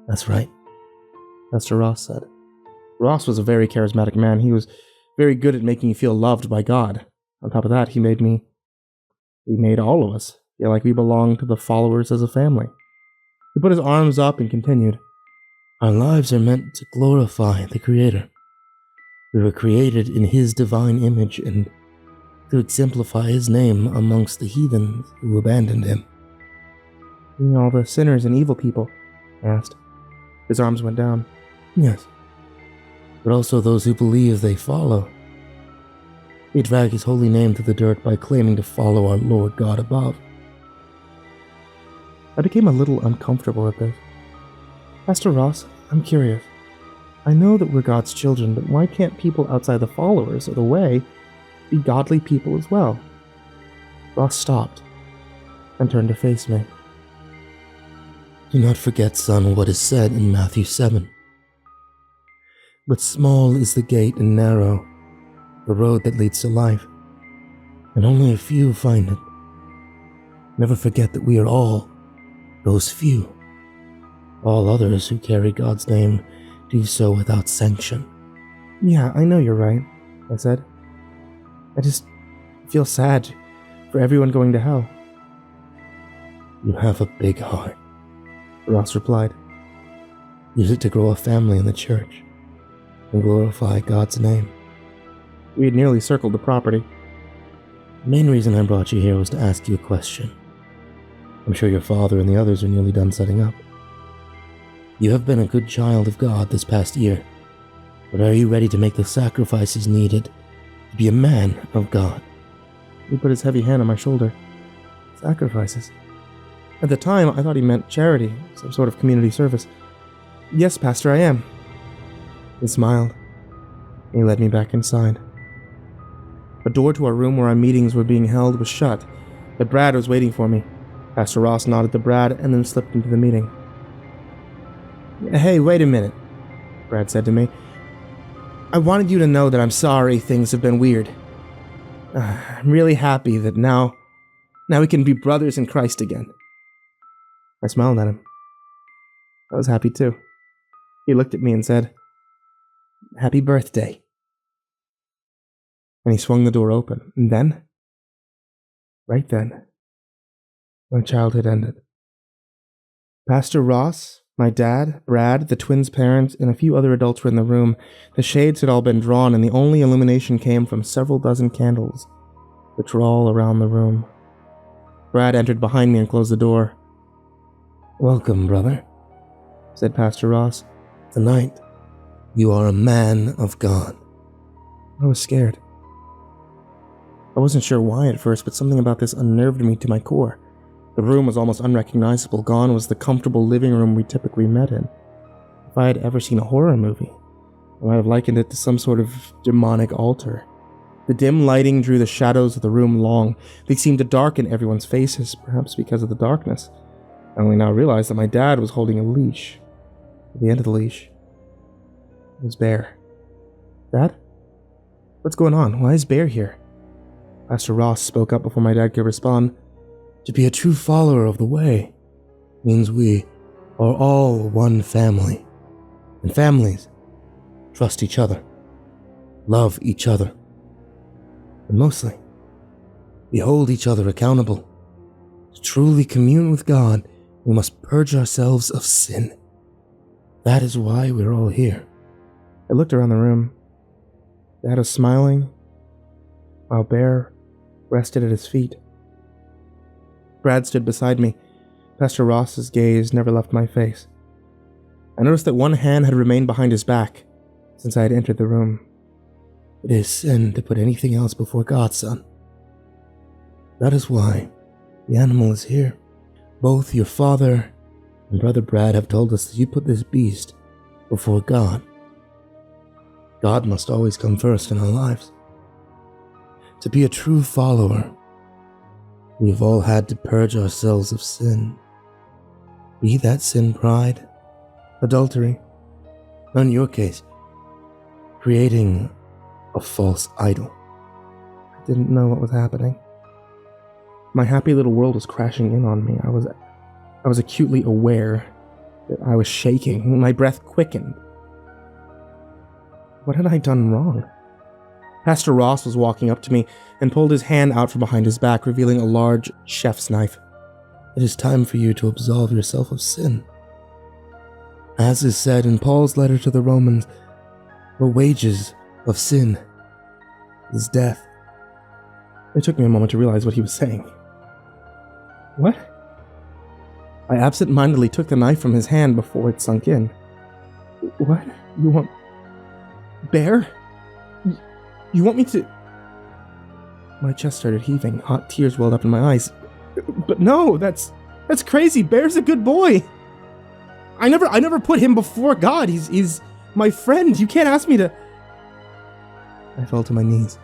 That's right, Pastor Ross said. Ross was a very charismatic man. He was very good at making you feel loved by God. On top of that, he made all of us feel like we belonged to the followers as a family. He put his arms up and continued. Our lives are meant to glorify the Creator. We were created in His divine image and to exemplify His name amongst the heathens who abandoned Him. You mean all the sinners and evil people? I asked. His arms went down. Yes, but also those who believe they follow. We drag His holy name to the dirt by claiming to follow our Lord God above. I became a little uncomfortable at this. Pastor Ross, I'm curious. I know that we're God's children, but why can't people outside the followers of the way be godly people as well? Ross stopped and turned to face me. Do not forget, son, what is said in Matthew 7. But small is the gate and narrow the road that leads to life, and only a few find it. Never forget that we are all those few. All others who carry God's name do so without sanction. Yeah, I know you're right, I said. I just feel sad for everyone going to hell. You have a big heart, Ross replied. Use it to grow a family in the church and glorify God's name. We had nearly circled the property. The main reason I brought you here was to ask you a question. I'm sure your father and the others are nearly done setting up. You have been a good child of God this past year, but are you ready to make the sacrifices needed to be a man of God? He put his heavy hand on my shoulder. Sacrifices? At the time, I thought he meant charity, some sort of community service. Yes, Pastor, I am. He smiled. He led me back inside. The door to our room where our meetings were being held was shut, but Brad was waiting for me. Pastor Ross nodded to Brad and then slipped into the meeting. Hey, wait a minute, Brad said to me. I wanted you to know that I'm sorry things have been weird. I'm really happy that now we can be brothers in Christ again. I smiled at him. I was happy too. He looked at me and said, Happy birthday. And he swung the door open. And then, right then, my childhood ended. Pastor Ross, my dad, Brad, the twins' parents, and a few other adults were in the room. The shades had all been drawn, and the only illumination came from several dozen candles, which were all around the room. Brad entered behind me and closed the door. Welcome, brother, said Pastor Ross. Tonight, you are a man of God. I was scared. I wasn't sure why at first, but something about this unnerved me to my core. The room was almost unrecognizable. Gone was the comfortable living room we typically met in. If I had ever seen a horror movie, I might have likened it to some sort of demonic altar. The dim lighting drew the shadows of the room long. They seemed to darken everyone's faces, perhaps because of the darkness. I only now realized that my dad was holding a leash. At the end of the leash was Bear. Dad? What's going on? Why is Bear here? Pastor Ross spoke up before my dad could respond. To be a true follower of the way means we are all one family. And families trust each other, love each other, and mostly, we hold each other accountable. To truly commune with God, we must purge ourselves of sin. That is why we're all here. I looked around the room. Dad was smiling, while Bear rested at his feet. Brad stood beside me. Pastor Ross's gaze never left my face. I noticed that one hand had remained behind his back since I had entered the room. It is sin to put anything else before God, son. That is why the animal is here. Both your father and Brother Brad have told us that you put this beast before God. God must always come first in our lives. To be a true follower, we've all had to purge ourselves of sin. Be that sin pride, adultery, or in your case, creating a false idol. I didn't know what was happening. My happy little world was crashing in on me. I was acutely aware that I was shaking. My breath quickened. What had I done wrong? Pastor Ross was walking up to me and pulled his hand out from behind his back, revealing a large chef's knife. It is time for you to absolve yourself of sin. As is said in Paul's letter to the Romans, the wages of sin is death. It took me a moment to realize what he was saying. What? I absent-mindedly took the knife from his hand before it sunk in. What? You want... Bear? You want me to... My chest started heaving. Hot tears welled up in my eyes. But no, that's crazy. Bear's a good boy. I never put him before God. He's my friend. You can't ask me to... I fell to my knees.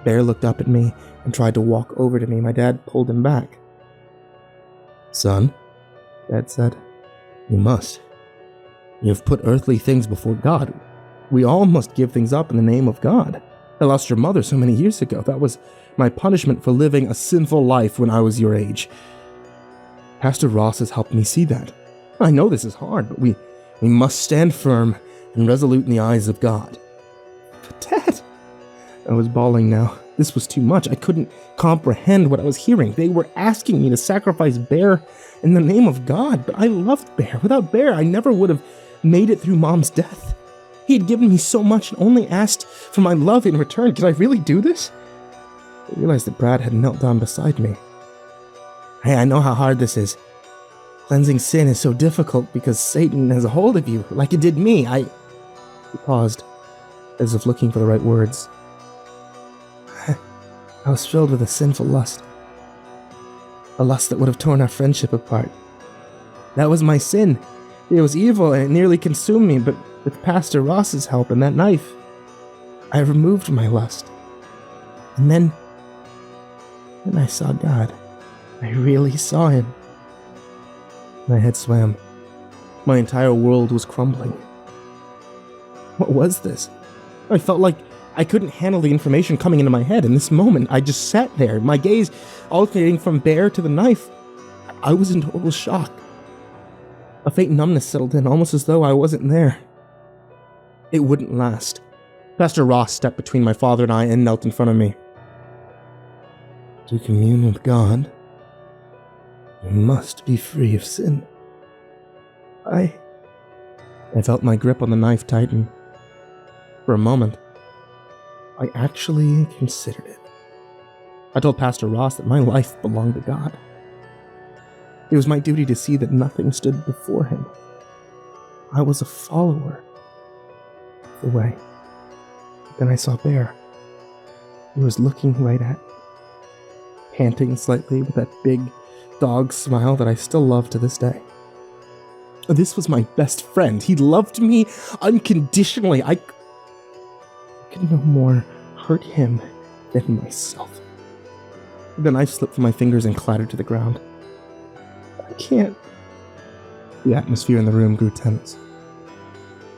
Bear looked up at me and tried to walk over to me. My dad pulled him back. Son, Dad said, you must. You have put earthly things before God. We all must give things up in the name of God. I lost your mother so many years ago. That was my punishment for living a sinful life when I was your age. Pastor Ross has helped me see that. I know this is hard, but we must stand firm and resolute in the eyes of God. But Dad, I was bawling now. This was too much. I couldn't comprehend what I was hearing. They were asking me to sacrifice Bear in the name of God, but I loved Bear. Without Bear, I never would have made it through Mom's death. He had given me so much and only asked for my love in return. Could I really do this? I realized that Brad had knelt down beside me. Hey, I know how hard this is. Cleansing sin is so difficult because Satan has a hold of you, like it did me. He paused, as if looking for the right words. I was filled with a sinful lust. A lust that would have torn our friendship apart. That was my sin. It was evil and it nearly consumed me, but with Pastor Ross's help and that knife, I removed my lust. And then I saw God. I really saw him. My head swam. My entire world was crumbling. What was this? I felt like I couldn't handle the information coming into my head. In this moment, I just sat there, my gaze alternating from Bear to the knife. I was in total shock. A faint numbness settled in, almost as though I wasn't there. It wouldn't last. Pastor Ross stepped between my father and I and knelt in front of me. To commune with God, you must be free of sin. I felt my grip on the knife tighten. For a moment, I actually considered it. I told Pastor Ross that my life belonged to God. It was my duty to see that nothing stood before him. I was a follower of the way. Then I saw Bear. He was looking right at me, panting slightly with that big dog smile that I still love to this day. This was my best friend. He loved me unconditionally. I could no more hurt him than myself. The knife slipped from my fingers and clattered to the ground. I can't. The atmosphere in the room grew tense.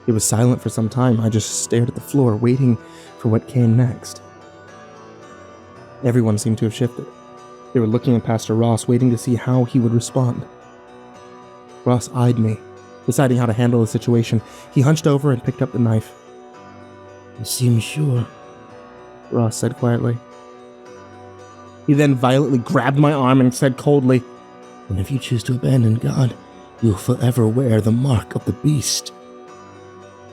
It was silent for some time. I just stared at the floor, waiting for what came next. Everyone seemed to have shifted. They were looking at Pastor Ross, waiting to see how he would respond. Ross eyed me, deciding how to handle the situation. He hunched over and picked up the knife. You seem sure, Ross said quietly. He then violently grabbed my arm and said coldly, And if you choose to abandon God, you'll forever wear the mark of the beast.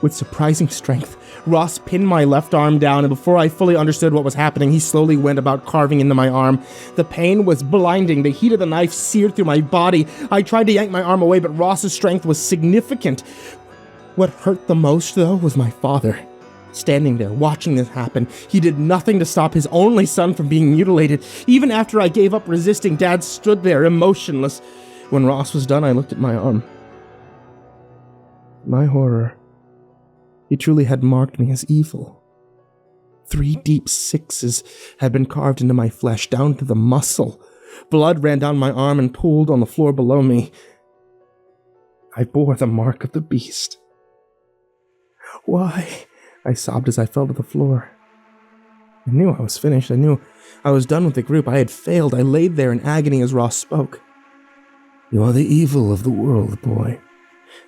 With surprising strength, Ross pinned my left arm down, and before I fully understood what was happening, he slowly went about carving into my arm. The pain was blinding. The heat of the knife seared through my body. I tried to yank my arm away, but Ross's strength was significant. What hurt the most, though, was my father. Standing there, watching this happen, he did nothing to stop his only son from being mutilated. Even after I gave up resisting, Dad stood there, emotionless. When Ross was done, I looked at my arm. My horror. He truly had marked me as evil. 3 deep 6s had been carved into my flesh, down to the muscle. Blood ran down my arm and pooled on the floor below me. I bore the mark of the beast. Why? I sobbed as I fell to the floor. I knew I was finished. I knew I was done with the group. I had failed. I laid there in agony as Ross spoke. You are the evil of the world, boy.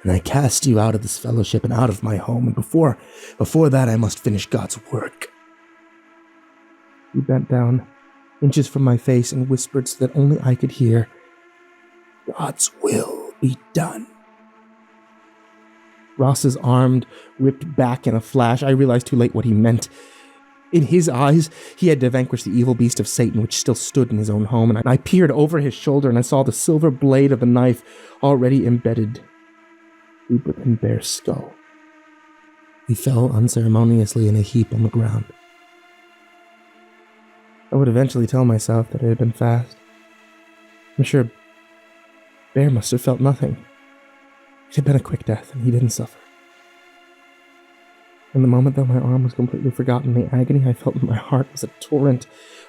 And I cast you out of this fellowship and out of my home, and before that I must finish God's work. He bent down, inches from my face, and whispered so that only I could hear, God's will be done. Ross's arm whipped back in a flash. I realized too late what he meant. In his eyes, he had to vanquish the evil beast of Satan, which still stood in his own home, and I peered over his shoulder and I saw the silver blade of the knife already embedded deep within Bear's skull. He fell unceremoniously in a heap on the ground. I would eventually tell myself that it had been fast. I'm sure Bear must have felt nothing. It had been a quick death, and he didn't suffer. In the moment, though, my arm was completely forgotten. The agony I felt in my heart was a torrent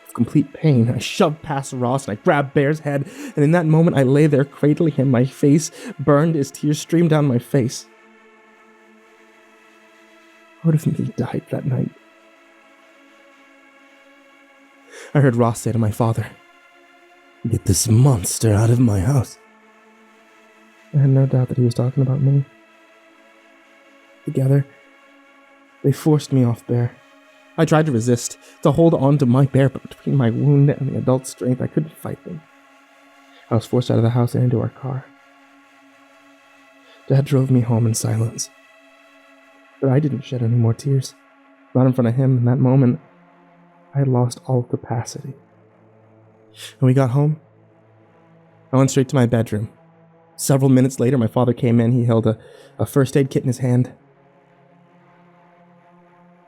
of complete pain. I shoved past Ross, and I grabbed Bear's head, and in that moment, I lay there cradling him. My face burned as tears streamed down my face. Part of me died that night. I heard Ross say to my father, Get this monster out of my house. I had no doubt that he was talking about me. Together, they forced me off Bear. I tried to resist, to hold on to my bear, but between my wound and the adult strength, I couldn't fight them. I was forced out of the house and into our car. Dad drove me home in silence. But I didn't shed any more tears. Not in front of him. In that moment, I had lost all capacity. When we got home, I went straight to my bedroom. Several minutes later, my father came in. He held a first aid kit in his hand.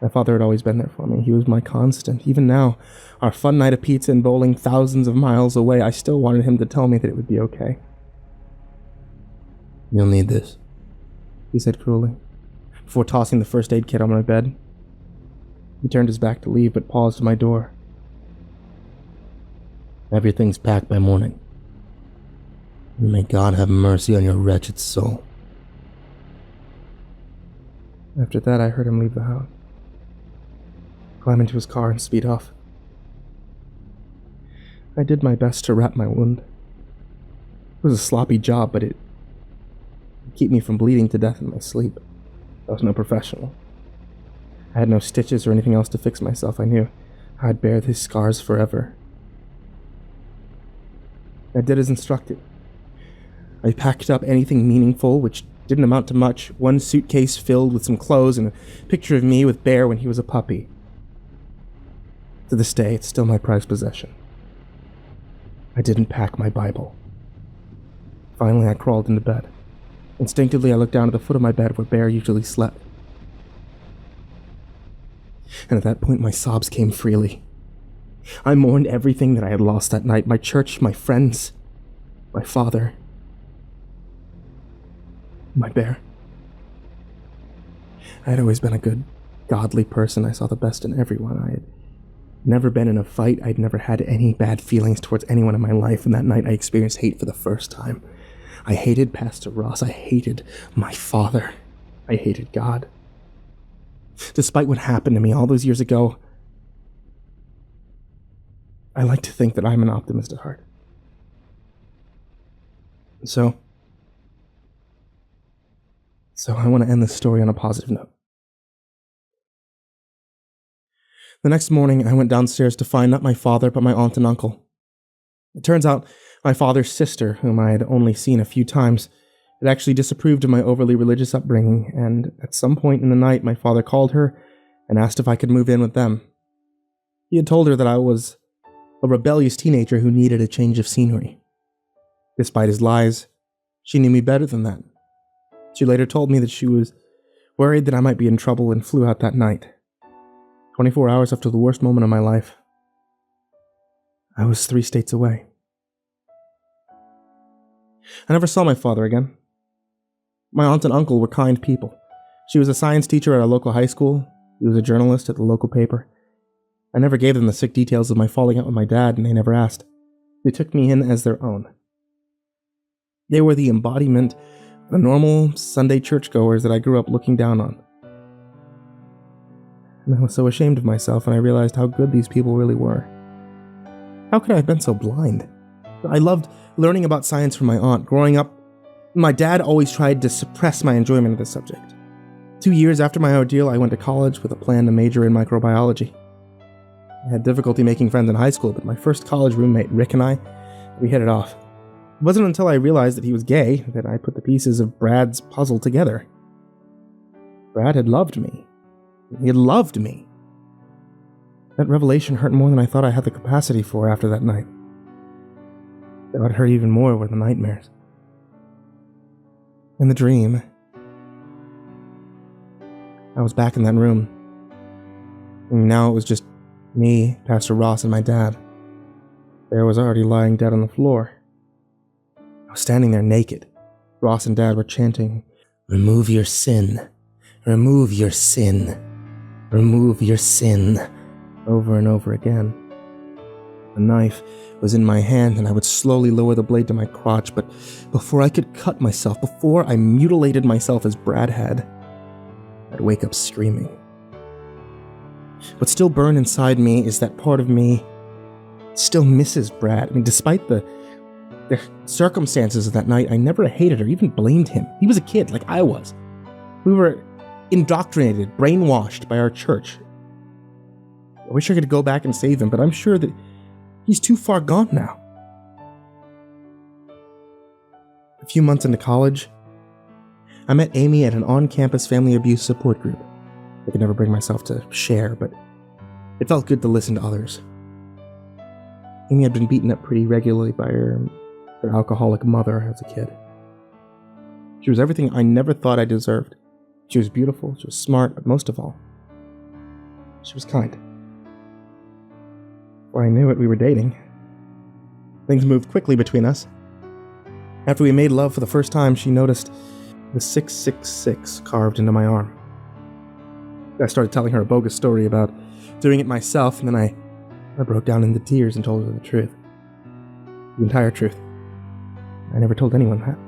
My father had always been there for me. He was my constant. Even now, our fun night of pizza and bowling thousands of miles away, I still wanted him to tell me that it would be okay. "You'll need this," he said cruelly, before tossing the first aid kit on my bed. He turned his back to leave, but paused at my door. "Everything's packed by morning. And may God have mercy on your wretched soul." After that, I heard him leave the house, climb into his car, and speed off. I did my best to wrap my wound. It was a sloppy job, but it would keep me from bleeding to death in my sleep. I was no professional. I had no stitches or anything else to fix myself. I knew I'd bear these scars forever. I did as instructed. I packed up anything meaningful, which didn't amount to much, one suitcase filled with some clothes and a picture of me with Bear when he was a puppy. To this day, it's still my prized possession. I didn't pack my Bible. Finally, I crawled into bed. Instinctively, I looked down at the foot of my bed where Bear usually slept. And at that point, my sobs came freely. I mourned everything that I had lost that night: my church, my friends, my father, my Bear. I had always been a good, godly person. I saw the best in everyone. I had never been in a fight. I'd never had any bad feelings towards anyone in my life, and that night I experienced hate for the first time. I hated Pastor Ross. I hated my father. I hated God. Despite what happened to me all those years ago, I like to think that I'm an optimist at heart. So I want to end this story on a positive note. The next morning, I went downstairs to find not my father, but my aunt and uncle. It turns out my father's sister, whom I had only seen a few times, had actually disapproved of my overly religious upbringing, and at some point in the night, my father called her and asked if I could move in with them. He had told her that I was a rebellious teenager who needed a change of scenery. Despite his lies, she knew me better than that. She later told me that she was worried that I might be in trouble and flew out that night. 24 hours after the worst moment of my life, I was 3 states away. I never saw my father again. My aunt and uncle were kind people. She was a science teacher at a local high school. He was a journalist at the local paper. I never gave them the sick details of my falling out with my dad, and they never asked. They took me in as their own. They were the embodiment of the normal Sunday churchgoers that I grew up looking down on. And I was so ashamed of myself, and I realized how good these people really were. How could I have been so blind? I loved learning about science from my aunt. Growing up, my dad always tried to suppress my enjoyment of the subject. 2 years after my ordeal, I went to college with a plan to major in microbiology. I had difficulty making friends in high school, but my first college roommate, Rick, and I, we hit it off. It wasn't until I realized that he was gay that I put the pieces of Brad's puzzle together. Brad had loved me. He had loved me. That revelation hurt more than I thought I had the capacity for after that night. What hurt even more were the nightmares. In the dream, I was back in that room. And now it was just me, Pastor Ross, and my dad. Bear was already lying dead on the floor. I was standing there naked. Ross and Dad were chanting, "Remove your sin. Remove your sin. Remove your sin," over and over again. The knife was in my hand, and I would slowly lower the blade to my crotch, but before I could cut myself, before I mutilated myself as Brad had, I'd wake up screaming. What still burned inside me is that part of me still misses Brad. I mean, despite the circumstances of that night, I never hated or even blamed him. He was a kid, like I was. We were indoctrinated, brainwashed by our church. I wish I could go back and save him, but I'm sure that he's too far gone now. A few months into college, I met Amy at an on-campus family abuse support group. I could never bring myself to share, but it felt good to listen to others. Amy had been beaten up pretty regularly by her alcoholic mother as a kid. She was everything I never thought I deserved. She was beautiful, she was smart, but most of all, she was kind. Before I knew it, we were dating. Things moved quickly between us. After we made love for the first time, she noticed the 666 carved into my arm. I started telling her a bogus story about doing it myself, and then I broke down into tears and told her the truth. The entire truth. I never told anyone that.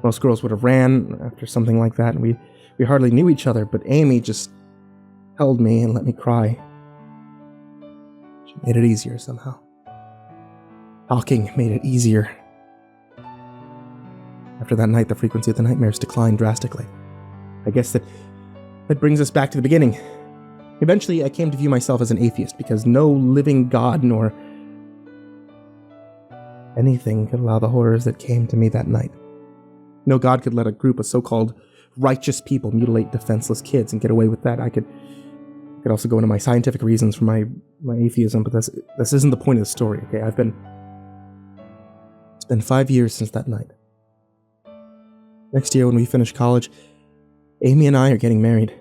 Most girls would have ran after something like that, and we hardly knew each other, but Amy just held me and let me cry. She made it easier somehow. Talking made it easier. After that night, the frequency of the nightmares declined drastically. I guess that brings us back to the beginning. Eventually, I came to view myself as an atheist because no living God nor anything could allow the horrors that came to me that night. No God could let a group of so-called righteous people mutilate defenseless kids and get away with that. I could also go into my scientific reasons for my atheism, but this isn't the point of the story, okay? It's been 5 years since that night. Next year, when we finish college, Amy and I are getting married.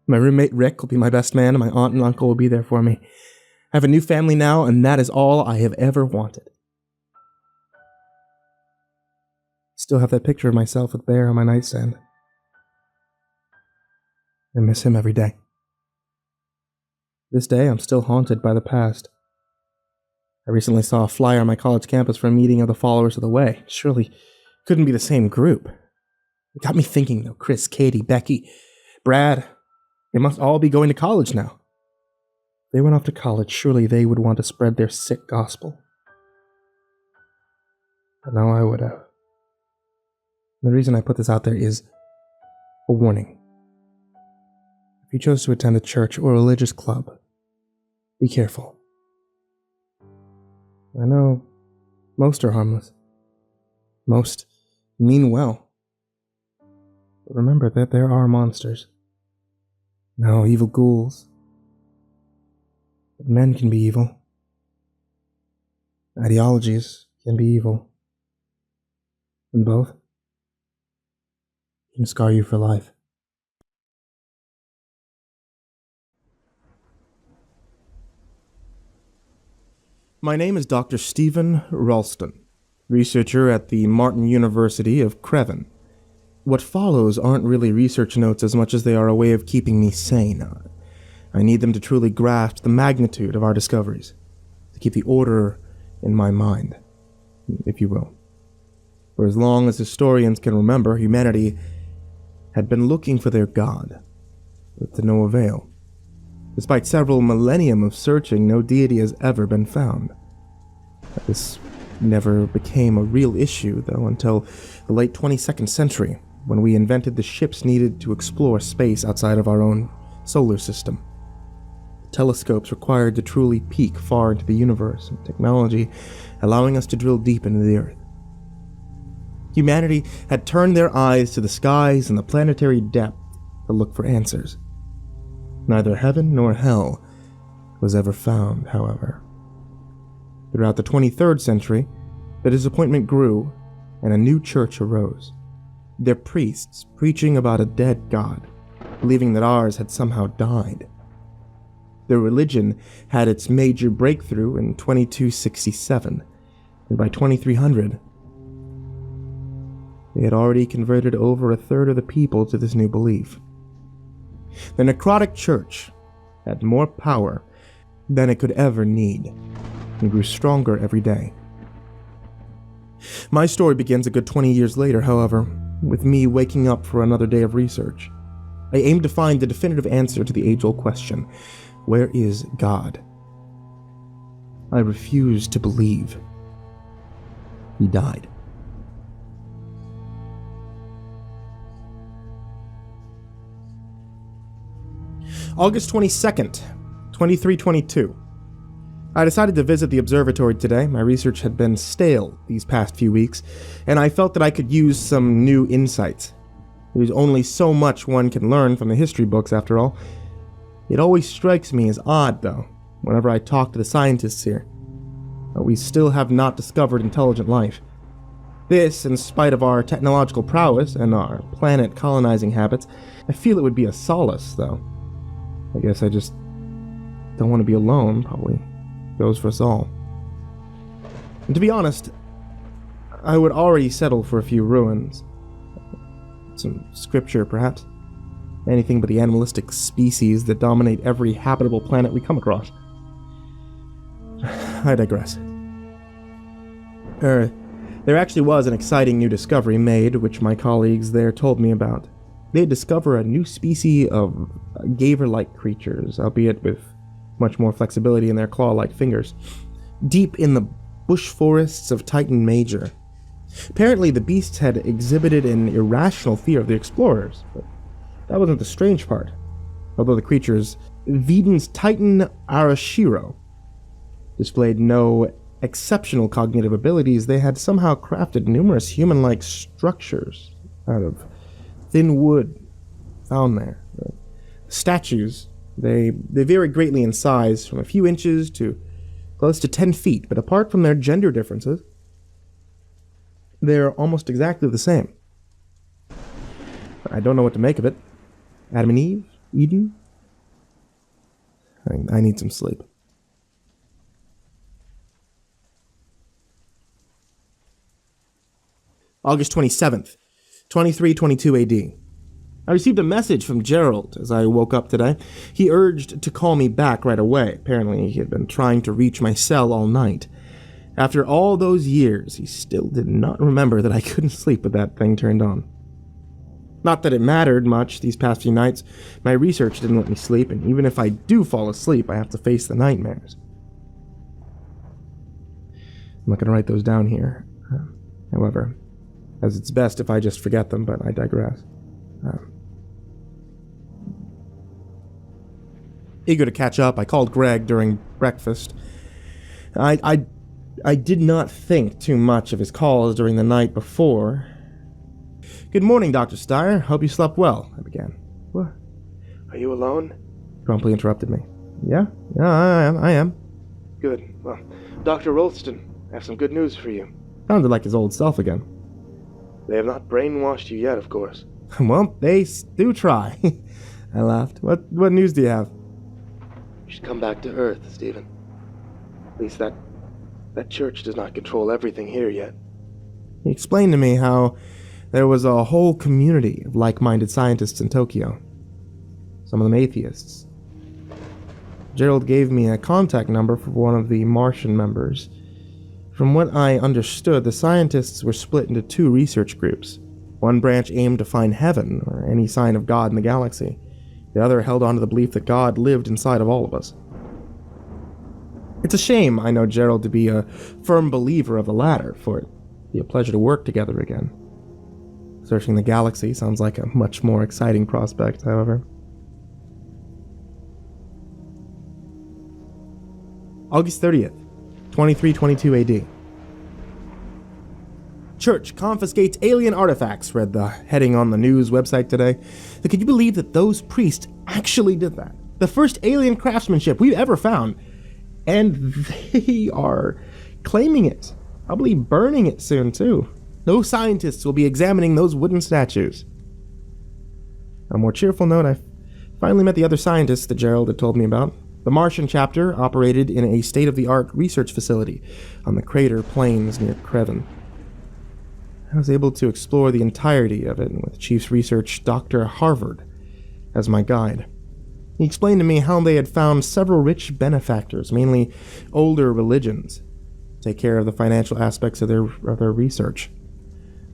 My roommate Rick will be my best man, and my aunt and uncle will be there for me. I have a new family now, and that is all I have ever wanted. Still have that picture of myself with Bear on my nightstand. I miss him every day. This day, I'm still haunted by the past. I recently saw a flyer on my college campus for a meeting of the Followers of the Way. Surely couldn't be the same group. It got me thinking, though. Chris, Katie, Becky, Brad, they must all be going to college now. If they went off to college, surely they would want to spread their sick gospel. But now I would have. The reason I put this out there is a warning. If you chose to attend a church or religious club, be careful. I know most are harmless. Most mean well. But remember that there are monsters. No evil ghouls. But men can be evil. Ideologies can be evil. And both can scar you for life. My name is Dr. Stephen Ralston, researcher at the Martin University of Creven. What follows aren't really research notes as much as they are a way of keeping me sane. I need them to truly grasp the magnitude of our discoveries, to keep the order in my mind, if you will. For as long as historians can remember, humanity had been looking for their God, but to no avail. Despite several millennium of searching, no deity has ever been found. This never became a real issue, though, until the late 22nd century, when we invented the ships needed to explore space outside of our own solar system. The telescopes required to truly peek far into the universe, and technology allowing us to drill deep into the Earth. Humanity had turned their eyes to the skies and the planetary depth to look for answers. Neither heaven nor hell was ever found, however. Throughout the 23rd century, the disappointment grew and a new church arose. Their priests preaching about a dead God, believing that ours had somehow died. Their religion had its major breakthrough in 2267, and by 2300, they had already converted over a third of the people to this new belief. The necrotic church had more power than it could ever need, and grew stronger every day. My story begins a good 20 years later, however, with me waking up for another day of research. I aim to find the definitive answer to the age-old question, where is God? I refuse to believe he died. August 22nd, 2322. I decided to visit the observatory today. My research had been stale these past few weeks, and I felt that I could use some new insights. There's only so much one can learn from the history books, after all. It always strikes me as odd, though, whenever I talk to the scientists here, that we still have not discovered intelligent life. This, in spite of our technological prowess and our planet colonizing habits, I feel it would be a solace, though. I guess I just don't want to be alone, probably goes for us all. And to be honest, I would already settle for a few ruins. Some scripture, perhaps. Anything but the animalistic species that dominate every habitable planet we come across. I digress. There actually was an exciting new discovery made, which my colleagues there told me about. They had discovered a new species of gaver-like creatures, albeit with much more flexibility in their claw-like fingers, deep in the bush forests of Titan Major. Apparently, the beasts had exhibited an irrational fear of the explorers, but that wasn't the strange part. Although the creatures, Veden's Titan Arashiro, displayed no exceptional cognitive abilities, they had somehow crafted numerous human-like structures out of thin wood found there. Statues, they vary greatly in size, from a few inches to close to 10 feet, but apart from their gender differences, they're almost exactly the same. I don't know what to make of it. Adam and Eve? Eden? I need some sleep. August 27th, 2322 AD. I received a message from Gerald as I woke up today. He urged to call me back right away. Apparently, he had been trying to reach my cell all night. After all those years, he still did not remember that I couldn't sleep with that thing turned on. Not that it mattered much these past few nights. My research didn't let me sleep, and even if I do fall asleep, I have to face the nightmares. I'm not going to write those down here. However, as it's best if I just forget them, but I digress. Eager to catch up, I called Greg during breakfast. I did not think too much of his calls during the night before. Good morning, Dr. Steyer. Hope you slept well, I began. What? Are you alone? He promptly interrupted me. Yeah, I am. Good. Well, Dr. Rolston, I have some good news for you. Sounded like his old self again. They have not brainwashed you yet, of course. Well, they do try. I laughed. What news do you have? You should come back to Earth, Stephen. At least that church does not control everything here yet. He explained to me how there was a whole community of like-minded scientists in Tokyo. Some of them atheists. Gerald gave me a contact number for one of the Martian members. From what I understood, the scientists were split into two research groups. One branch aimed to find heaven, or any sign of God in the galaxy. The other held on to the belief that God lived inside of all of us. It's a shame I know Gerald to be a firm believer of the latter, for it'd be a pleasure to work together again. Searching the galaxy sounds like a much more exciting prospect, however. August 30th, 2322 AD. Church confiscates alien artifacts, read the heading on the news website today. So could you believe that those priests actually did that? The first alien craftsmanship we've ever found. And they are claiming it. Probably burning it soon, too. No scientists will be examining those wooden statues. On a more cheerful note, I finally met the other scientists that Gerald had told me about. The Martian chapter operated in a state-of-the-art research facility on the crater plains near Creven. I was able to explore the entirety of it with Chief's Research Dr. Harvard as my guide. He explained to me how they had found several rich benefactors, mainly older religions, to take care of the financial aspects of their research.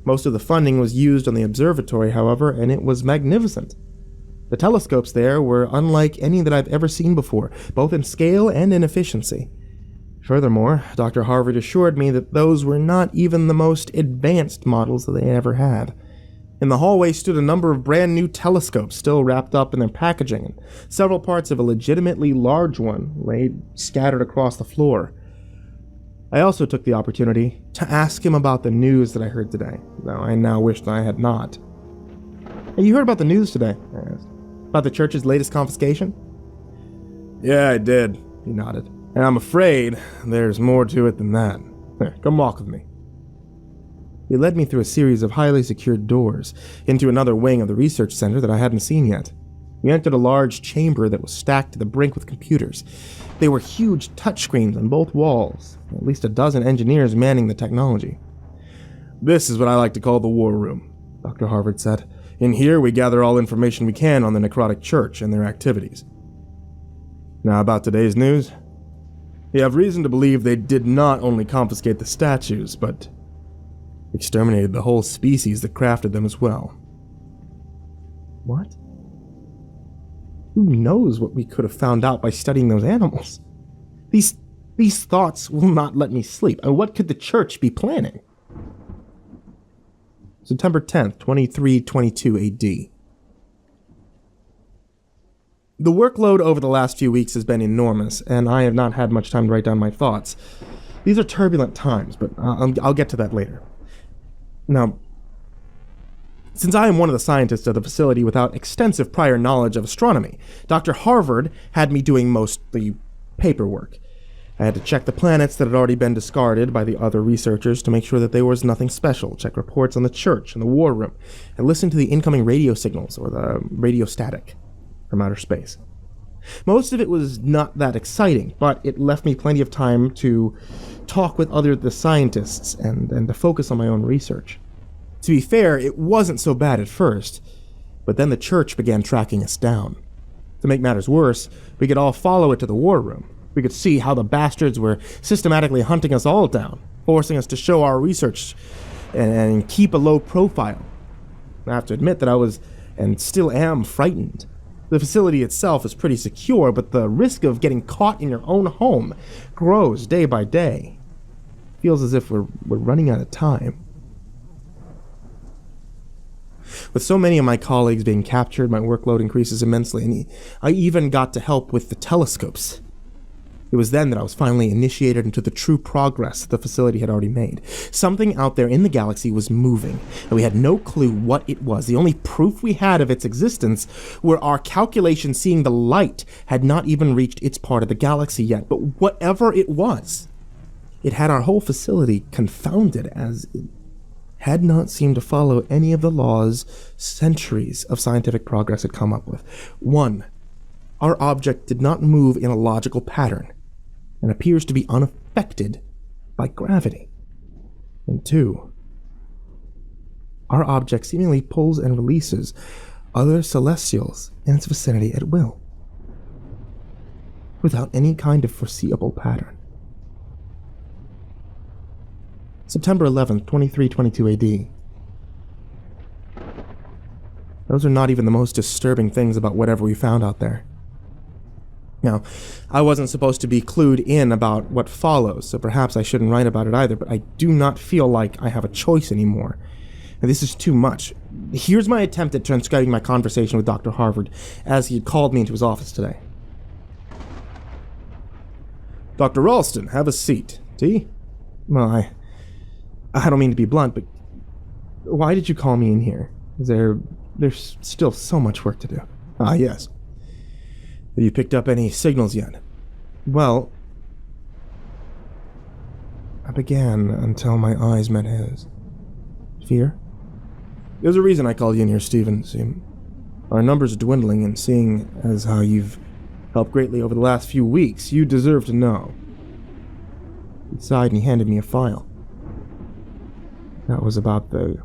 Most of the funding was used on the observatory, however, and it was magnificent. The telescopes there were unlike any that I've ever seen before, both in scale and in efficiency. Furthermore, Dr. Harvard assured me that those were not even the most advanced models that they ever had. In the hallway stood a number of brand new telescopes still wrapped up in their packaging, and several parts of a legitimately large one lay scattered across the floor. I also took the opportunity to ask him about the news that I heard today, though I now wished I had not. Hey, you heard about the news today? I asked. About the church's latest confiscation? Yeah, I did. He nodded. And I'm afraid there's more to it than that. Here, come walk with me. He led me through a series of highly secured doors into another wing of the research center that I hadn't seen yet. We entered a large chamber that was stacked to the brink with computers. They were huge touchscreens on both walls, at least a dozen engineers manning the technology. This is what I like to call the war room, Dr. Harvard said. In here, we gather all information we can on the necrotic church and their activities. Now about today's news. We have reason to believe they did not only confiscate the statues, but exterminated the whole species that crafted them as well. What? Who knows what we could have found out by studying those animals? These thoughts will not let me sleep. And what could the church be planning? September 10th, 2322 AD. The workload over the last few weeks has been enormous, and I have not had much time to write down my thoughts. These are turbulent times, but I'll get to that later. Now, since I am one of the scientists of the facility without extensive prior knowledge of astronomy, Dr. Harvard had me doing most of the paperwork. I had to check the planets that had already been discarded by the other researchers to make sure that there was nothing special, check reports on the church and the war room, and listen to the incoming radio signals or the radio static from outer space. Most of it was not that exciting, but it left me plenty of time to talk with the scientists and to focus on my own research. To be fair, it wasn't so bad at first, but then the church began tracking us down. To make matters worse, we could all follow it to the war room. We could see how the bastards were systematically hunting us all down, forcing us to show our research and keep a low profile. I have to admit that I was, and still am, frightened. The facility itself is pretty secure, but the risk of getting caught in your own home grows day by day. It feels as if we're running out of time. With so many of my colleagues being captured, my workload increases immensely, and I even got to help with the telescopes. It was then that I was finally initiated into the true progress the facility had already made. Something out there in the galaxy was moving, and we had no clue what it was. The only proof we had of its existence were our calculations seeing the light had not even reached its part of the galaxy yet. But whatever it was, it had our whole facility confounded, as it had not seemed to follow any of the laws centuries of scientific progress had come up with. 1. Our object did not move in a logical pattern, and appears to be unaffected by gravity. And 2, our object seemingly pulls and releases other celestials in its vicinity at will, without any kind of foreseeable pattern. September 11th, 2322 AD. Those are not even the most disturbing things about whatever we found out there. Now, I wasn't supposed to be clued in about what follows, so perhaps I shouldn't write about it either, but I do not feel like I have a choice anymore. And this is too much. Here's my attempt at transcribing my conversation with Dr. Harvard, as he had called me into his office today. Dr. Ralston, have a seat. Tea? Well, I don't mean to be blunt, but why did you call me in here? There's still so much work to do. Ah, yes. Have you picked up any signals yet? Well, I began until my eyes met his. Fear? There's a reason I called you in here, Stephen. See, our numbers are dwindling, and seeing as how you've helped greatly over the last few weeks, you deserve to know. He sighed and he handed me a file. It was about the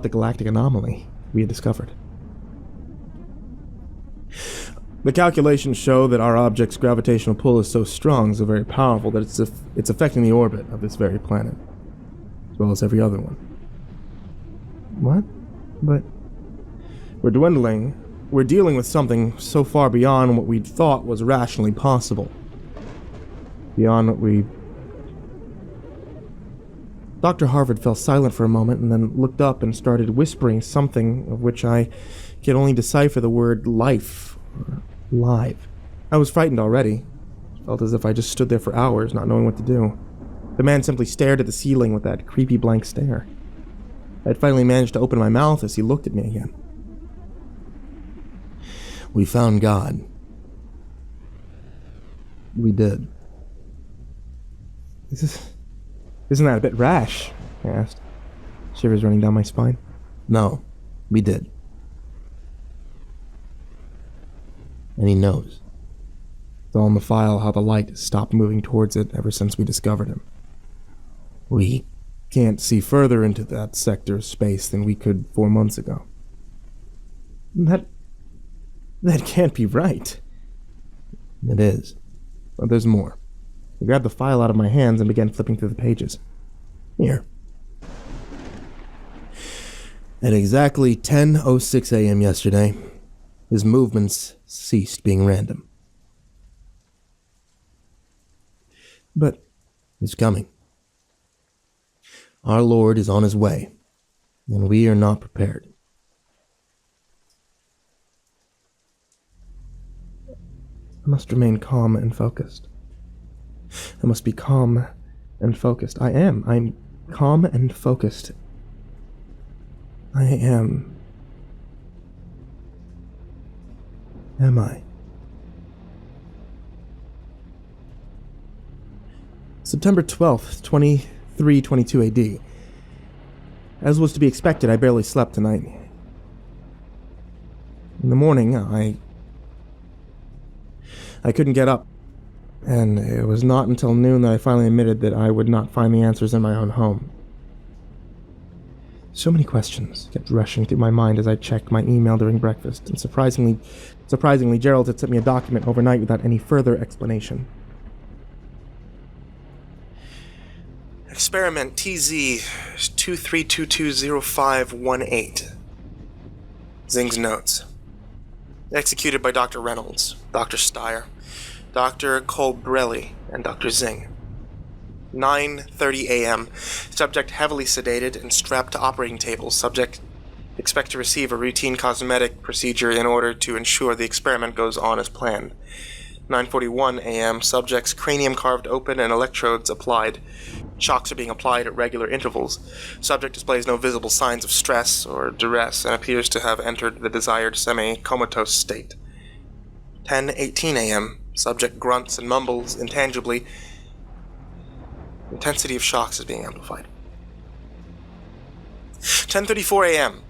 galactic anomaly we had discovered. The calculations show that our object's gravitational pull is so strong, so very powerful, that it's affecting the orbit of this very planet, as well as every other one. What? But we're dwindling. We're dealing with something so far beyond what we'd thought was rationally possible. Beyond what we Dr. Harvard fell silent for a moment and then looked up and started whispering something of which I could only decipher the word life, or live. I was frightened already. Felt as if I just stood there for hours, not knowing what to do. The man simply stared at the ceiling with that creepy blank stare. I had finally managed to open my mouth as he looked at me again. "We found God." "We did." Isn't that a bit rash?" I asked, shivers running down my spine. "No, we did. And he knows. It's all in the file how the light has stopped moving towards it ever since we discovered him. We can't see further into that sector of space than we could 4 months ago." That can't be right." "It is. But there's more." I grabbed the file out of my hands and began flipping through the pages. "Here. At exactly 10:06 a.m. yesterday, his movements ceased being random." "But he's coming. Our Lord is on his way, and we are not prepared." I must remain calm and focused. I must be calm and focused. I am. I'm calm and focused. I am. Am I? September 12th, 2322 AD. As was to be expected, I barely slept tonight. In the morning, I couldn't get up, and it was not until noon that I finally admitted that I would not find the answers in my own home. So many questions kept rushing through my mind as I checked my email during breakfast, and surprisingly, Gerald had sent me a document overnight without any further explanation. Experiment TZ-23220518. Zing's notes. Executed by Dr. Reynolds, Dr. Steyer, Dr. Colbrelli, and Dr. Zing. 9:30 a.m. Subject heavily sedated and strapped to operating table. Subject expect to receive a routine cosmetic procedure in order to ensure the experiment goes on as planned. 9:41 a.m. Subject's cranium carved open and electrodes applied. Shocks are being applied at regular intervals. Subject displays no visible signs of stress or duress and appears to have entered the desired semi-comatose state. 10:18 a.m. Subject grunts and mumbles intangibly. Intensity of shocks is being amplified. 10:34 a.m.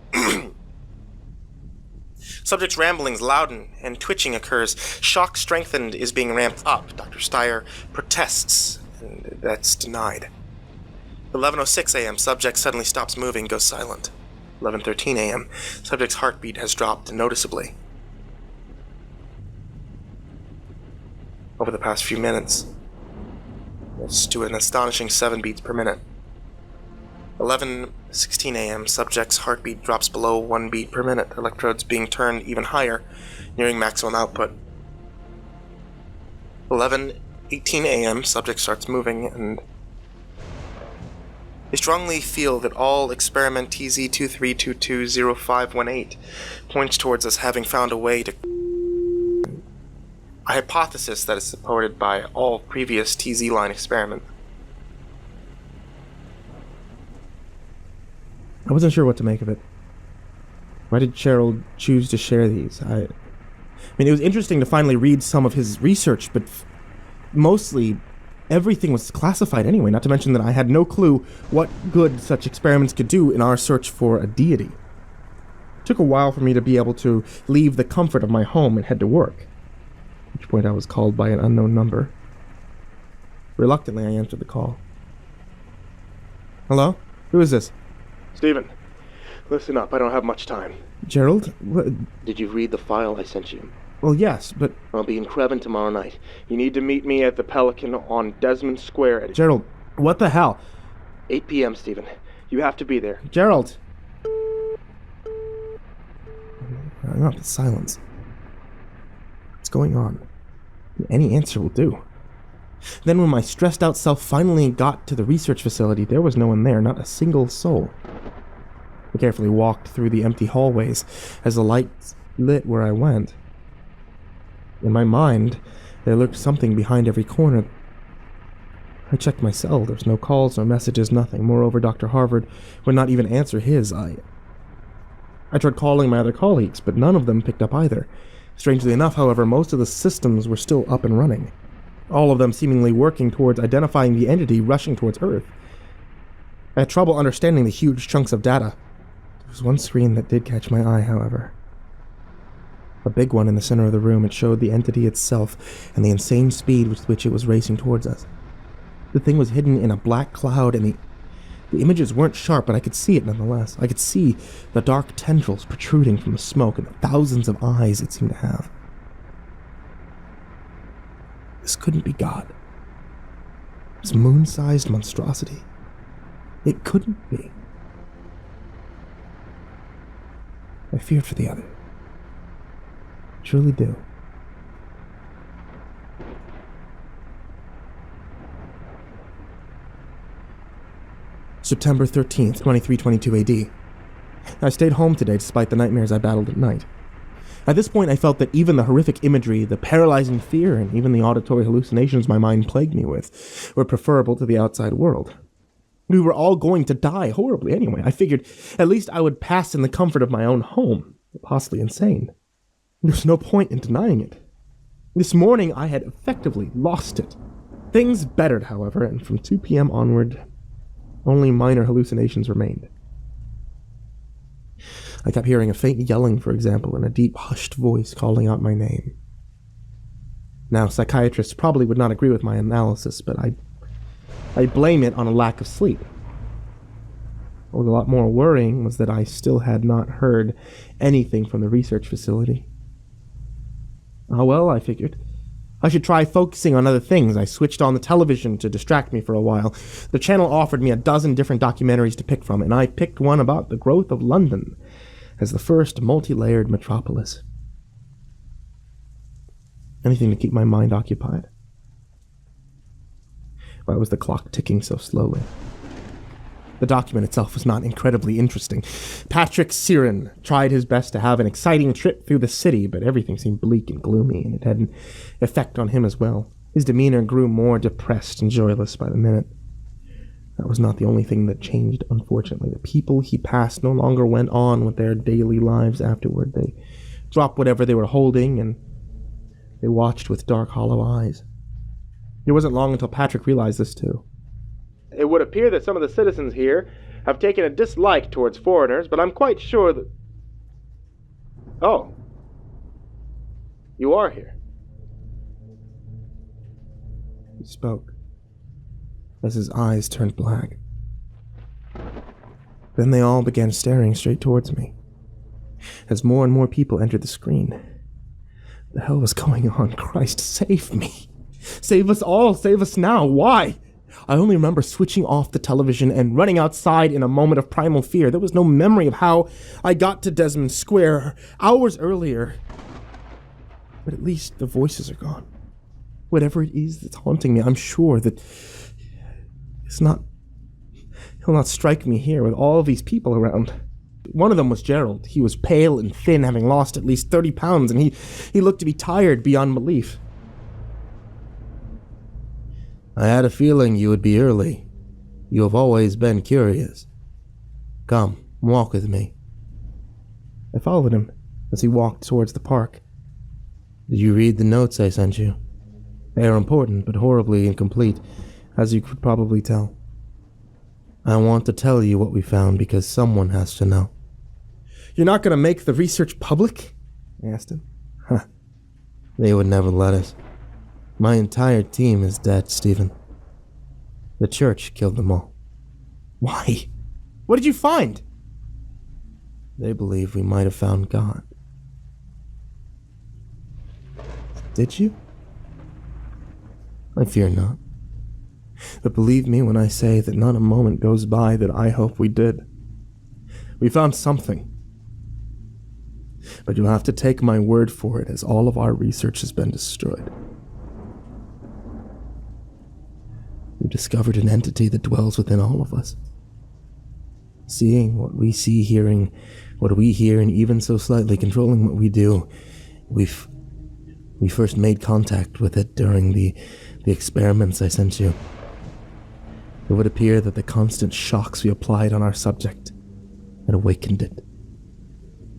Subject's ramblings louden and twitching occurs. Shock strengthened is being ramped up. Dr. Steyer protests, and that's denied. 11:06 a.m. Subject suddenly stops moving, goes silent. 11:13 a.m. Subject's heartbeat has dropped noticeably. Over the past few minutes, it's to an astonishing 7 beats per minute. 11:16 a.m. Subject's heartbeat drops below 1 beat per minute, electrodes being turned even higher, nearing maximum output. 11:18 a.m. Subject starts moving, and I strongly feel that all experiment TZ-23220518 points towards us having found a way to... a hypothesis that is supported by all previous TZ-line experiments. I wasn't sure what to make of it. Why did Gerald choose to share these? I mean, it was interesting to finally read some of his research, but mostly everything was classified anyway, not to mention that I had no clue what good such experiments could do in our search for a deity. It took a while for me to be able to leave the comfort of my home and head to work, at which point I was called by an unknown number. Reluctantly, I answered the call. Hello? Who is this? Steven, listen up, I don't have much time. Gerald? What? Did you read the file I sent you? Well, yes, but... I'll be in Crevin tomorrow night. You need to meet me at the Pelican on Desmond Square at... Gerald, what the hell? 8 p.m., Steven. You have to be there. Gerald! Hang on, the silence. What's going on? Any answer will do. Then when my stressed out self finally got to the research facility, there was no one there, not a single soul. I carefully walked through the empty hallways as the lights lit where I went. In my mind, there lurked something behind every corner. I checked my cell. There was no calls, no messages, nothing. Moreover, Dr. Harvard would not even answer his. I tried calling my other colleagues, but none of them picked up either. Strangely enough, however, most of the systems were still up and running, all of them seemingly working towards identifying the entity rushing towards Earth. I had trouble understanding the huge chunks of data. There was one screen that did catch my eye, however. A big one in the center of the room. It showed the entity itself and the insane speed with which it was racing towards us. The thing was hidden in a black cloud, and the images weren't sharp, but I could see it nonetheless. I could see the dark tendrils protruding from the smoke and the thousands of eyes it seemed to have. This couldn't be God. This moon-sized monstrosity. It couldn't be. I feared for the other. I truly do. September 13th, 2322 AD. I stayed home today despite the nightmares I battled at night. At this point, I felt that even the horrific imagery, the paralyzing fear, and even the auditory hallucinations my mind plagued me with were preferable to the outside world. We were all going to die horribly anyway. I figured at least I would pass in the comfort of my own home, possibly insane. There's no point in denying it. This morning, I had effectively lost it. Things bettered, however, and from 2 p.m. onward, only minor hallucinations remained. I kept hearing a faint yelling, for example, and a deep, hushed voice calling out my name. Now, psychiatrists probably would not agree with my analysis, but I blame it on a lack of sleep. What was a lot more worrying was that I still had not heard anything from the research facility. Oh well, I figured. I should try focusing on other things. I switched on the television to distract me for a while. The channel offered me a dozen different documentaries to pick from, and I picked one about the growth of London as the first multi-layered metropolis. Anything to keep my mind occupied. Why was the clock ticking so slowly? The document itself was not incredibly interesting. Patrick Siren tried his best to have an exciting trip through the city, but everything seemed bleak and gloomy, and it had an effect on him as well. His demeanor grew more depressed and joyless by the minute. That was not the only thing that changed, unfortunately. The people he passed no longer went on with their daily lives afterward. They dropped whatever they were holding, and they watched with dark, hollow eyes. It wasn't long until Patrick realized this too. It would appear that some of the citizens here have taken a dislike towards foreigners, but I'm quite sure that... Oh. You are here. He spoke, as his eyes turned black. Then they all began staring straight towards me, as more and more people entered the screen. The hell was going on? Christ, save me. Save us all. Save us now. Why? I only remember switching off the television and running outside in a moment of primal fear. There was no memory of how I got to Desmond Square hours earlier. But at least the voices are gone. Whatever it is that's haunting me, I'm sure that he'll not strike me here with all of these people around. One of them was Gerald. He was pale and thin, having lost at least 30 pounds, and he looked to be tired beyond belief. I had a feeling you would be early. You have always been curious. Come, walk with me. I followed him as he walked towards the park. Did you read the notes I sent you? They are important, but horribly incomplete, as you could probably tell. I want to tell you what we found because someone has to know. You're not going to make the research public? I asked him. Huh. They would never let us. My entire team is dead, Stephen. The church killed them all. Why? What did you find? They believe we might have found God. Did you? I fear not. But believe me when I say that not a moment goes by that I hope we did. We found something. But you'll have to take my word for it, as all of our research has been destroyed. we've discovered an entity that dwells within all of us. Seeing what we see, hearing what we hear, and even so slightly controlling what we do, we first made contact with it during the experiments I sent you. It would appear that the constant shocks we applied on our subject had awakened it.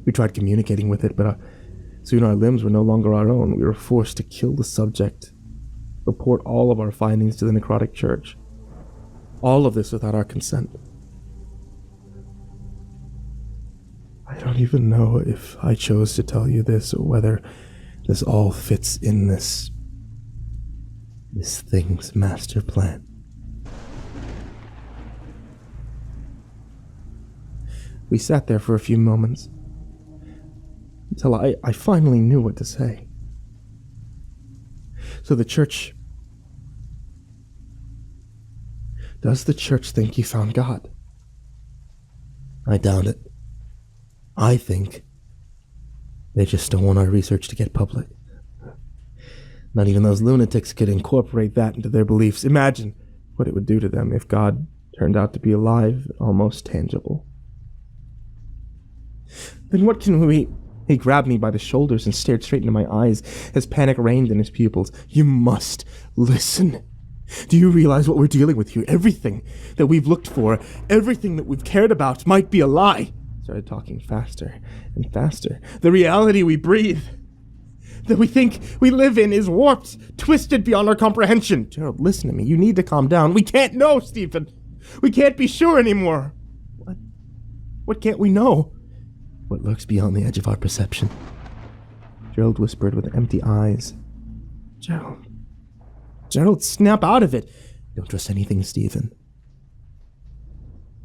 We tried communicating with it, but soon our limbs were no longer our own. We were forced to kill the subject, report all of our findings to the necrotic church. All of this without our consent. I don't even know if I chose to tell you this or whether this all fits in this thing's master plan. We sat there for a few moments, until I finally knew what to say. So the church... Does the church think you found God? I doubt it. I think they just don't want our research to get public. Not even those lunatics could incorporate that into their beliefs. Imagine what it would do to them if God turned out to be alive, almost tangible. Then what can we... He grabbed me by the shoulders and stared straight into my eyes as panic reigned in his pupils. You must listen. Do you realize what we're dealing with here? Everything that we've looked for, everything that we've cared about might be a lie. Started talking faster and faster. The reality we breathe, that we think we live in, is warped, twisted beyond our comprehension. Gerald, listen to me. You need to calm down. We can't know, Stephen. We can't be sure anymore. What can't we know? What lurks beyond the edge of our perception. Gerald whispered with empty eyes. Gerald, snap out of it. Don't trust anything, Stephen.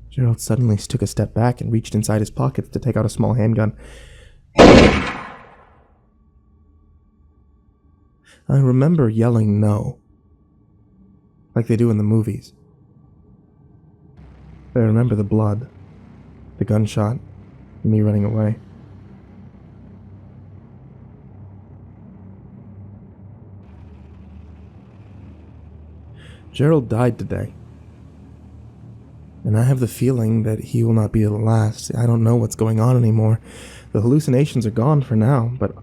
Gerald suddenly took a step back and reached inside his pockets to take out a small handgun. I remember yelling no, like they do in the movies. I remember the blood, the gunshot, and me running away. Gerald died today. And I have the feeling that he will not be the last. I don't know what's going on anymore. The hallucinations are gone for now, but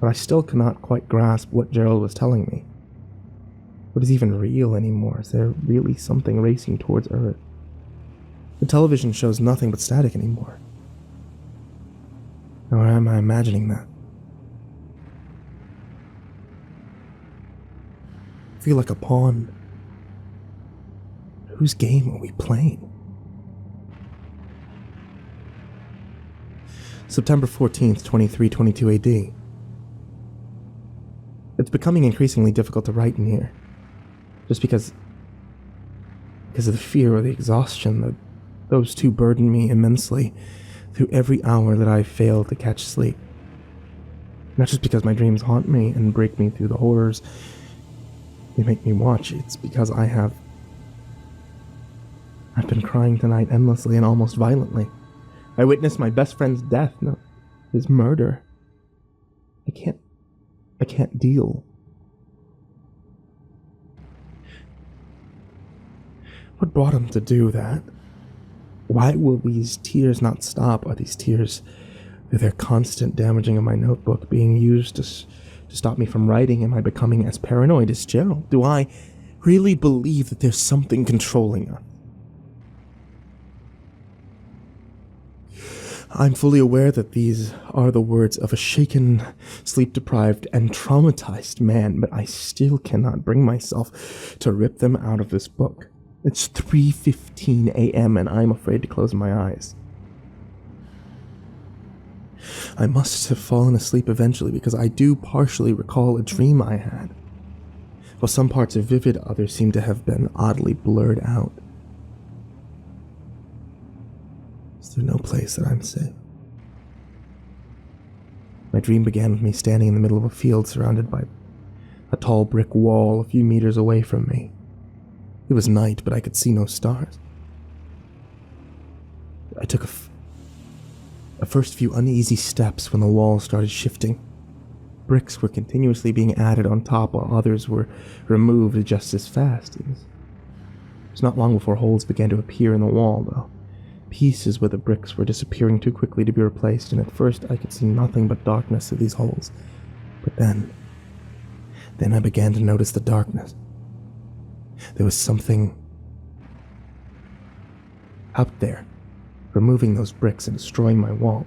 I still cannot quite grasp what Gerald was telling me. What is even real anymore? Is there really something racing towards Earth? The television shows nothing but static anymore. Or am I imagining that? I feel like a pawn. Whose game are we playing? September 14th, 2322 AD. It's becoming increasingly difficult to write in here. Just because of the fear or the exhaustion that those two burden me immensely through every hour that I fail to catch sleep. Not just because my dreams haunt me and break me through the horrors they make me watch. It's because I've been crying tonight endlessly and almost violently. I witnessed my best friend's death, no, his murder. I can't deal. What brought him to do that? Why will these tears not stop? Are these tears, through their constant damaging of my notebook, being used to stop me from writing? Am I becoming as paranoid as Gerald? Do I really believe that there's something controlling us? I'm fully aware that these are the words of a shaken, sleep-deprived, and traumatized man, but I still cannot bring myself to rip them out of this book. It's 3:15 a.m. and I'm afraid to close my eyes. I must have fallen asleep eventually because I do partially recall a dream I had. While some parts are vivid, others seem to have been oddly blurred out. Is there no place that I'm safe? My dream began with me standing in the middle of a field surrounded by a tall brick wall a few meters away from me. It was night, but I could see no stars. I took a first few uneasy steps when the wall started shifting. bricks were continuously being added on top while others were removed just as fast. It was not long before holes began to appear in the wall, though. Pieces where the bricks were disappearing too quickly to be replaced, and at first I could see nothing but darkness through these holes. But then I began to notice the darkness. There was something out there, removing those bricks and destroying my wall.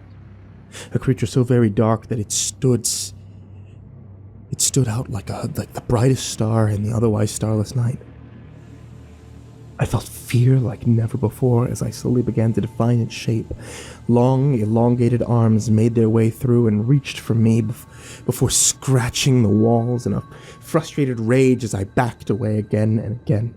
A creature so very dark that it stood out like the brightest star in the otherwise starless night. I felt fear like never before as I slowly began to define its shape. Long, elongated arms made their way through and reached for me before scratching the walls in a frustrated rage as I backed away again and again.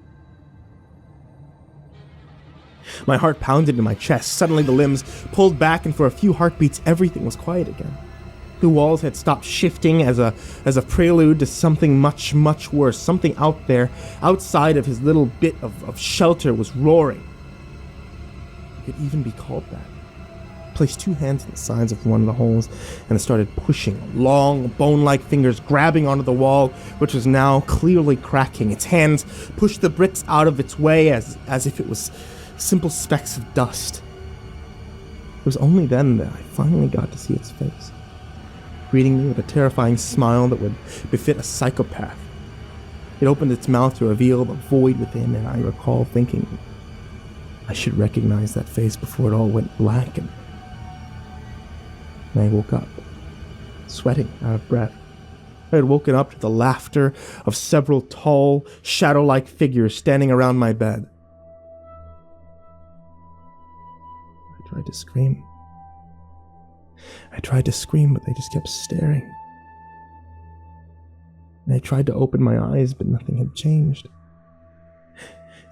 My heart pounded in my chest. Suddenly the limbs pulled back, and for a few heartbeats everything was quiet again. The walls had stopped shifting as a prelude to something much, much worse. Something out there, outside of his little bit of shelter, was roaring. It could even be called that. I placed 2 hands on the sides of one of the holes and started pushing, long, bone-like fingers grabbing onto the wall, which was now clearly cracking. Its hands pushed the bricks out of its way as if it was simple specks of dust. It was only then that I finally got to see its face, greeting me with a terrifying smile that would befit a psychopath. It opened its mouth to reveal the void within, and I recall thinking I should recognize that face before it all went black, and I woke up, sweating, out of breath. I had woken up to the laughter of several tall, shadow-like figures standing around my bed. I tried to scream, but they just kept staring. And I tried to open my eyes, but nothing had changed.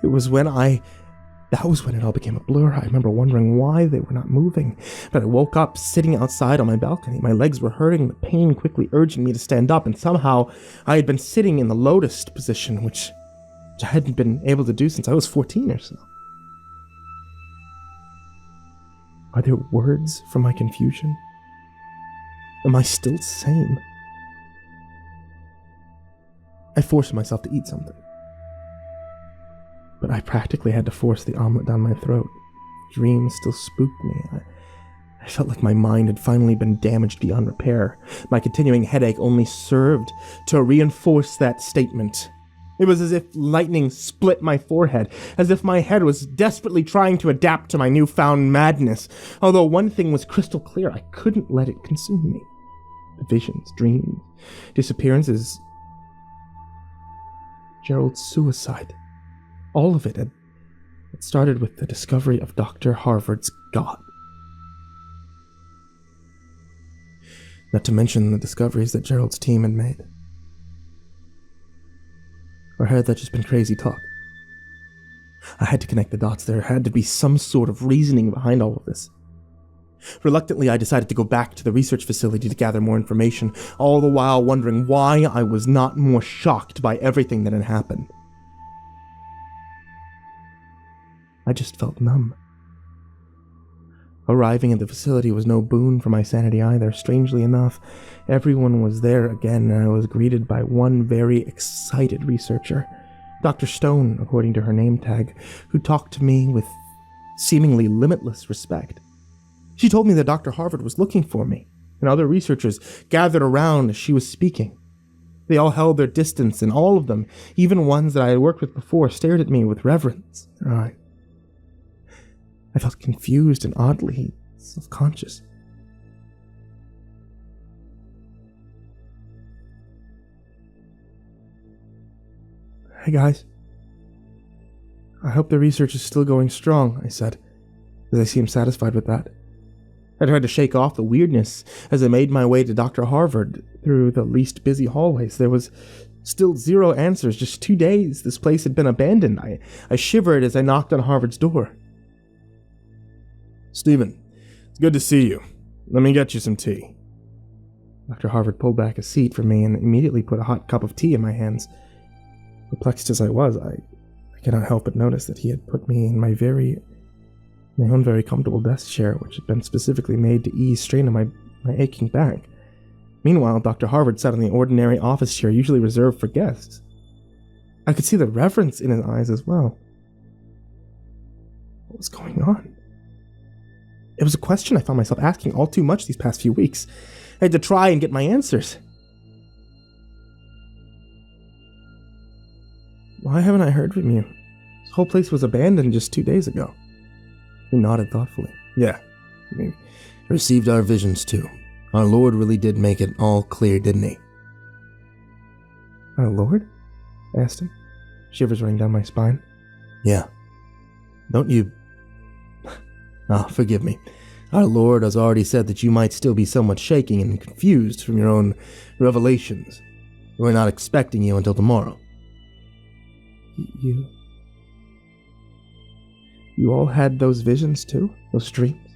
That was when it all became a blur. I remember wondering why they were not moving. But I woke up sitting outside on my balcony. My legs were hurting, the pain quickly urging me to stand up, and somehow I had been sitting in the lotus position, which I hadn't been able to do since I was 14 or so. Are there words for my confusion? Am I still sane? I forced myself to eat something, but I practically had to force the omelet down my throat. Dreams still spooked me. I felt like my mind had finally been damaged beyond repair. My continuing headache only served to reinforce that statement. It was as if lightning split my forehead, as if my head was desperately trying to adapt to my newfound madness. Although one thing was crystal clear, I couldn't let it consume me. Visions, dreams, disappearances, Gerald's suicide. All of it had started with the discovery of Dr. Harvard's God. Not to mention the discoveries that Gerald's team had made. Or had that just been crazy talk? I had to connect the dots. There had to be some sort of reasoning behind all of this. Reluctantly, I decided to go back to the research facility to gather more information, all the while wondering why I was not more shocked by everything that had happened. I just felt numb. Arriving at the facility was no boon for my sanity either. Strangely enough, everyone was there again, and I was greeted by one very excited researcher, Dr. Stone, according to her name tag, who talked to me with seemingly limitless respect. She told me that Dr. Harvard was looking for me, and other researchers gathered around as she was speaking. They all held their distance, and all of them, even ones that I had worked with before, stared at me with reverence in their eyes. I felt confused and oddly self-conscious. "Hey guys. I hope the research is still going strong," I said, as I seemed satisfied with that. I tried to shake off the weirdness as I made my way to Dr. Harvard through the least busy hallways. There was still zero answers. Just 2 days this place had been abandoned. I shivered as I knocked on Harvard's door. "Stephen, it's good to see you. Let me get you some tea." Dr. Harvard pulled back a seat for me and immediately put a hot cup of tea in my hands. Perplexed as I was, I cannot help but notice that he had put me in my own very comfortable desk chair, which had been specifically made to ease strain on my aching back. Meanwhile, Dr. Harvard sat in the ordinary office chair usually reserved for guests. I could see the reverence in his eyes as well. What was going on? It was a question I found myself asking all too much these past few weeks. I had to try and get my answers. Why haven't I heard from you? This whole place was abandoned just 2 days ago. He nodded thoughtfully. Yeah, we received our visions too. Our Lord really did make it all clear, didn't he? Our Lord? I asked him, shivers running down my spine. Yeah. Don't you... forgive me. Our Lord has already said that you might still be somewhat shaking and confused from your own revelations. We're not expecting you until tomorrow. You all had those visions too? Those dreams?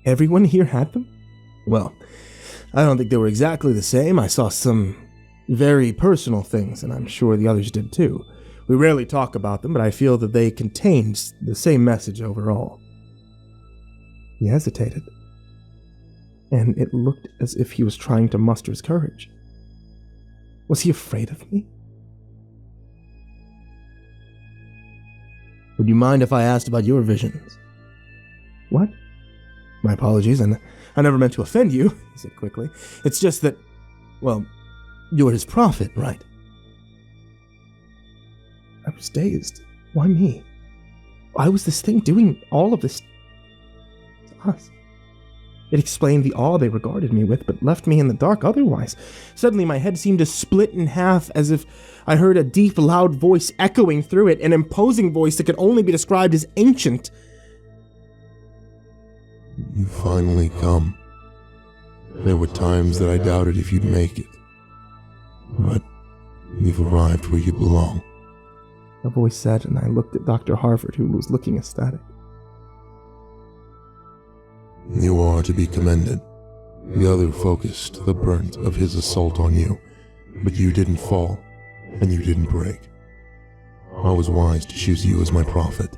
Everyone here had them? Well, I don't think they were exactly the same. I saw some very personal things, and I'm sure the others did too. We rarely talk about them, but I feel that they contained the same message overall. He hesitated, and it looked as if he was trying to muster his courage. Was he afraid of me? Would you mind if I asked about your visions? What? My apologies, and I never meant to offend you, he said quickly. It's just that, well, you're his prophet, right? I was dazed. Why me? Why was this thing doing all of this to us? It explained the awe they regarded me with, but left me in the dark otherwise. Suddenly my head seemed to split in half, as if I heard a deep, loud voice echoing through it, an imposing voice that could only be described as ancient. You finally come. There were times that I doubted if you'd make it. But you've arrived where you belong. The voice said, and I looked at Dr. Harvard, who was looking ecstatic. You are to be commended. The other focused the brunt of his assault on you, but you didn't fall, and you didn't break. I was wise to choose you as my prophet.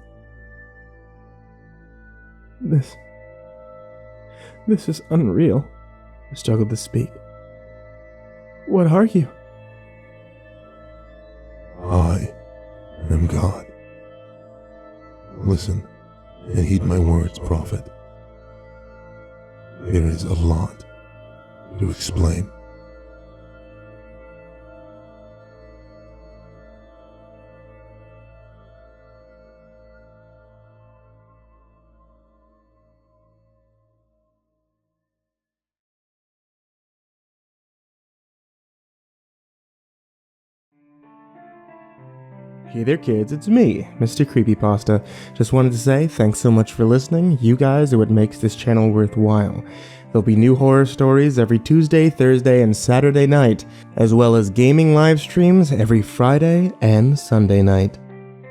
This is unreal. I struggled to speak. What are you? I am God. Listen and heed my words, prophet. There is a lot to explain. Hey there kids, it's me, MrCreepyPasta. Just wanted to say thanks so much for listening. You guys are what makes this channel worthwhile. There'll be new horror stories every Tuesday, Thursday, and Saturday night, as well as gaming live streams every Friday and Sunday night.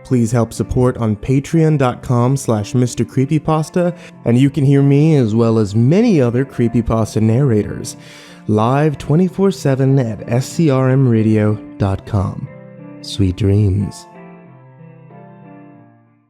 Please help support on patreon.com/MrCreepyPasta, and you can hear me as well as many other Creepypasta narrators, live 24/7 at scrmradio.com. Sweet dreams.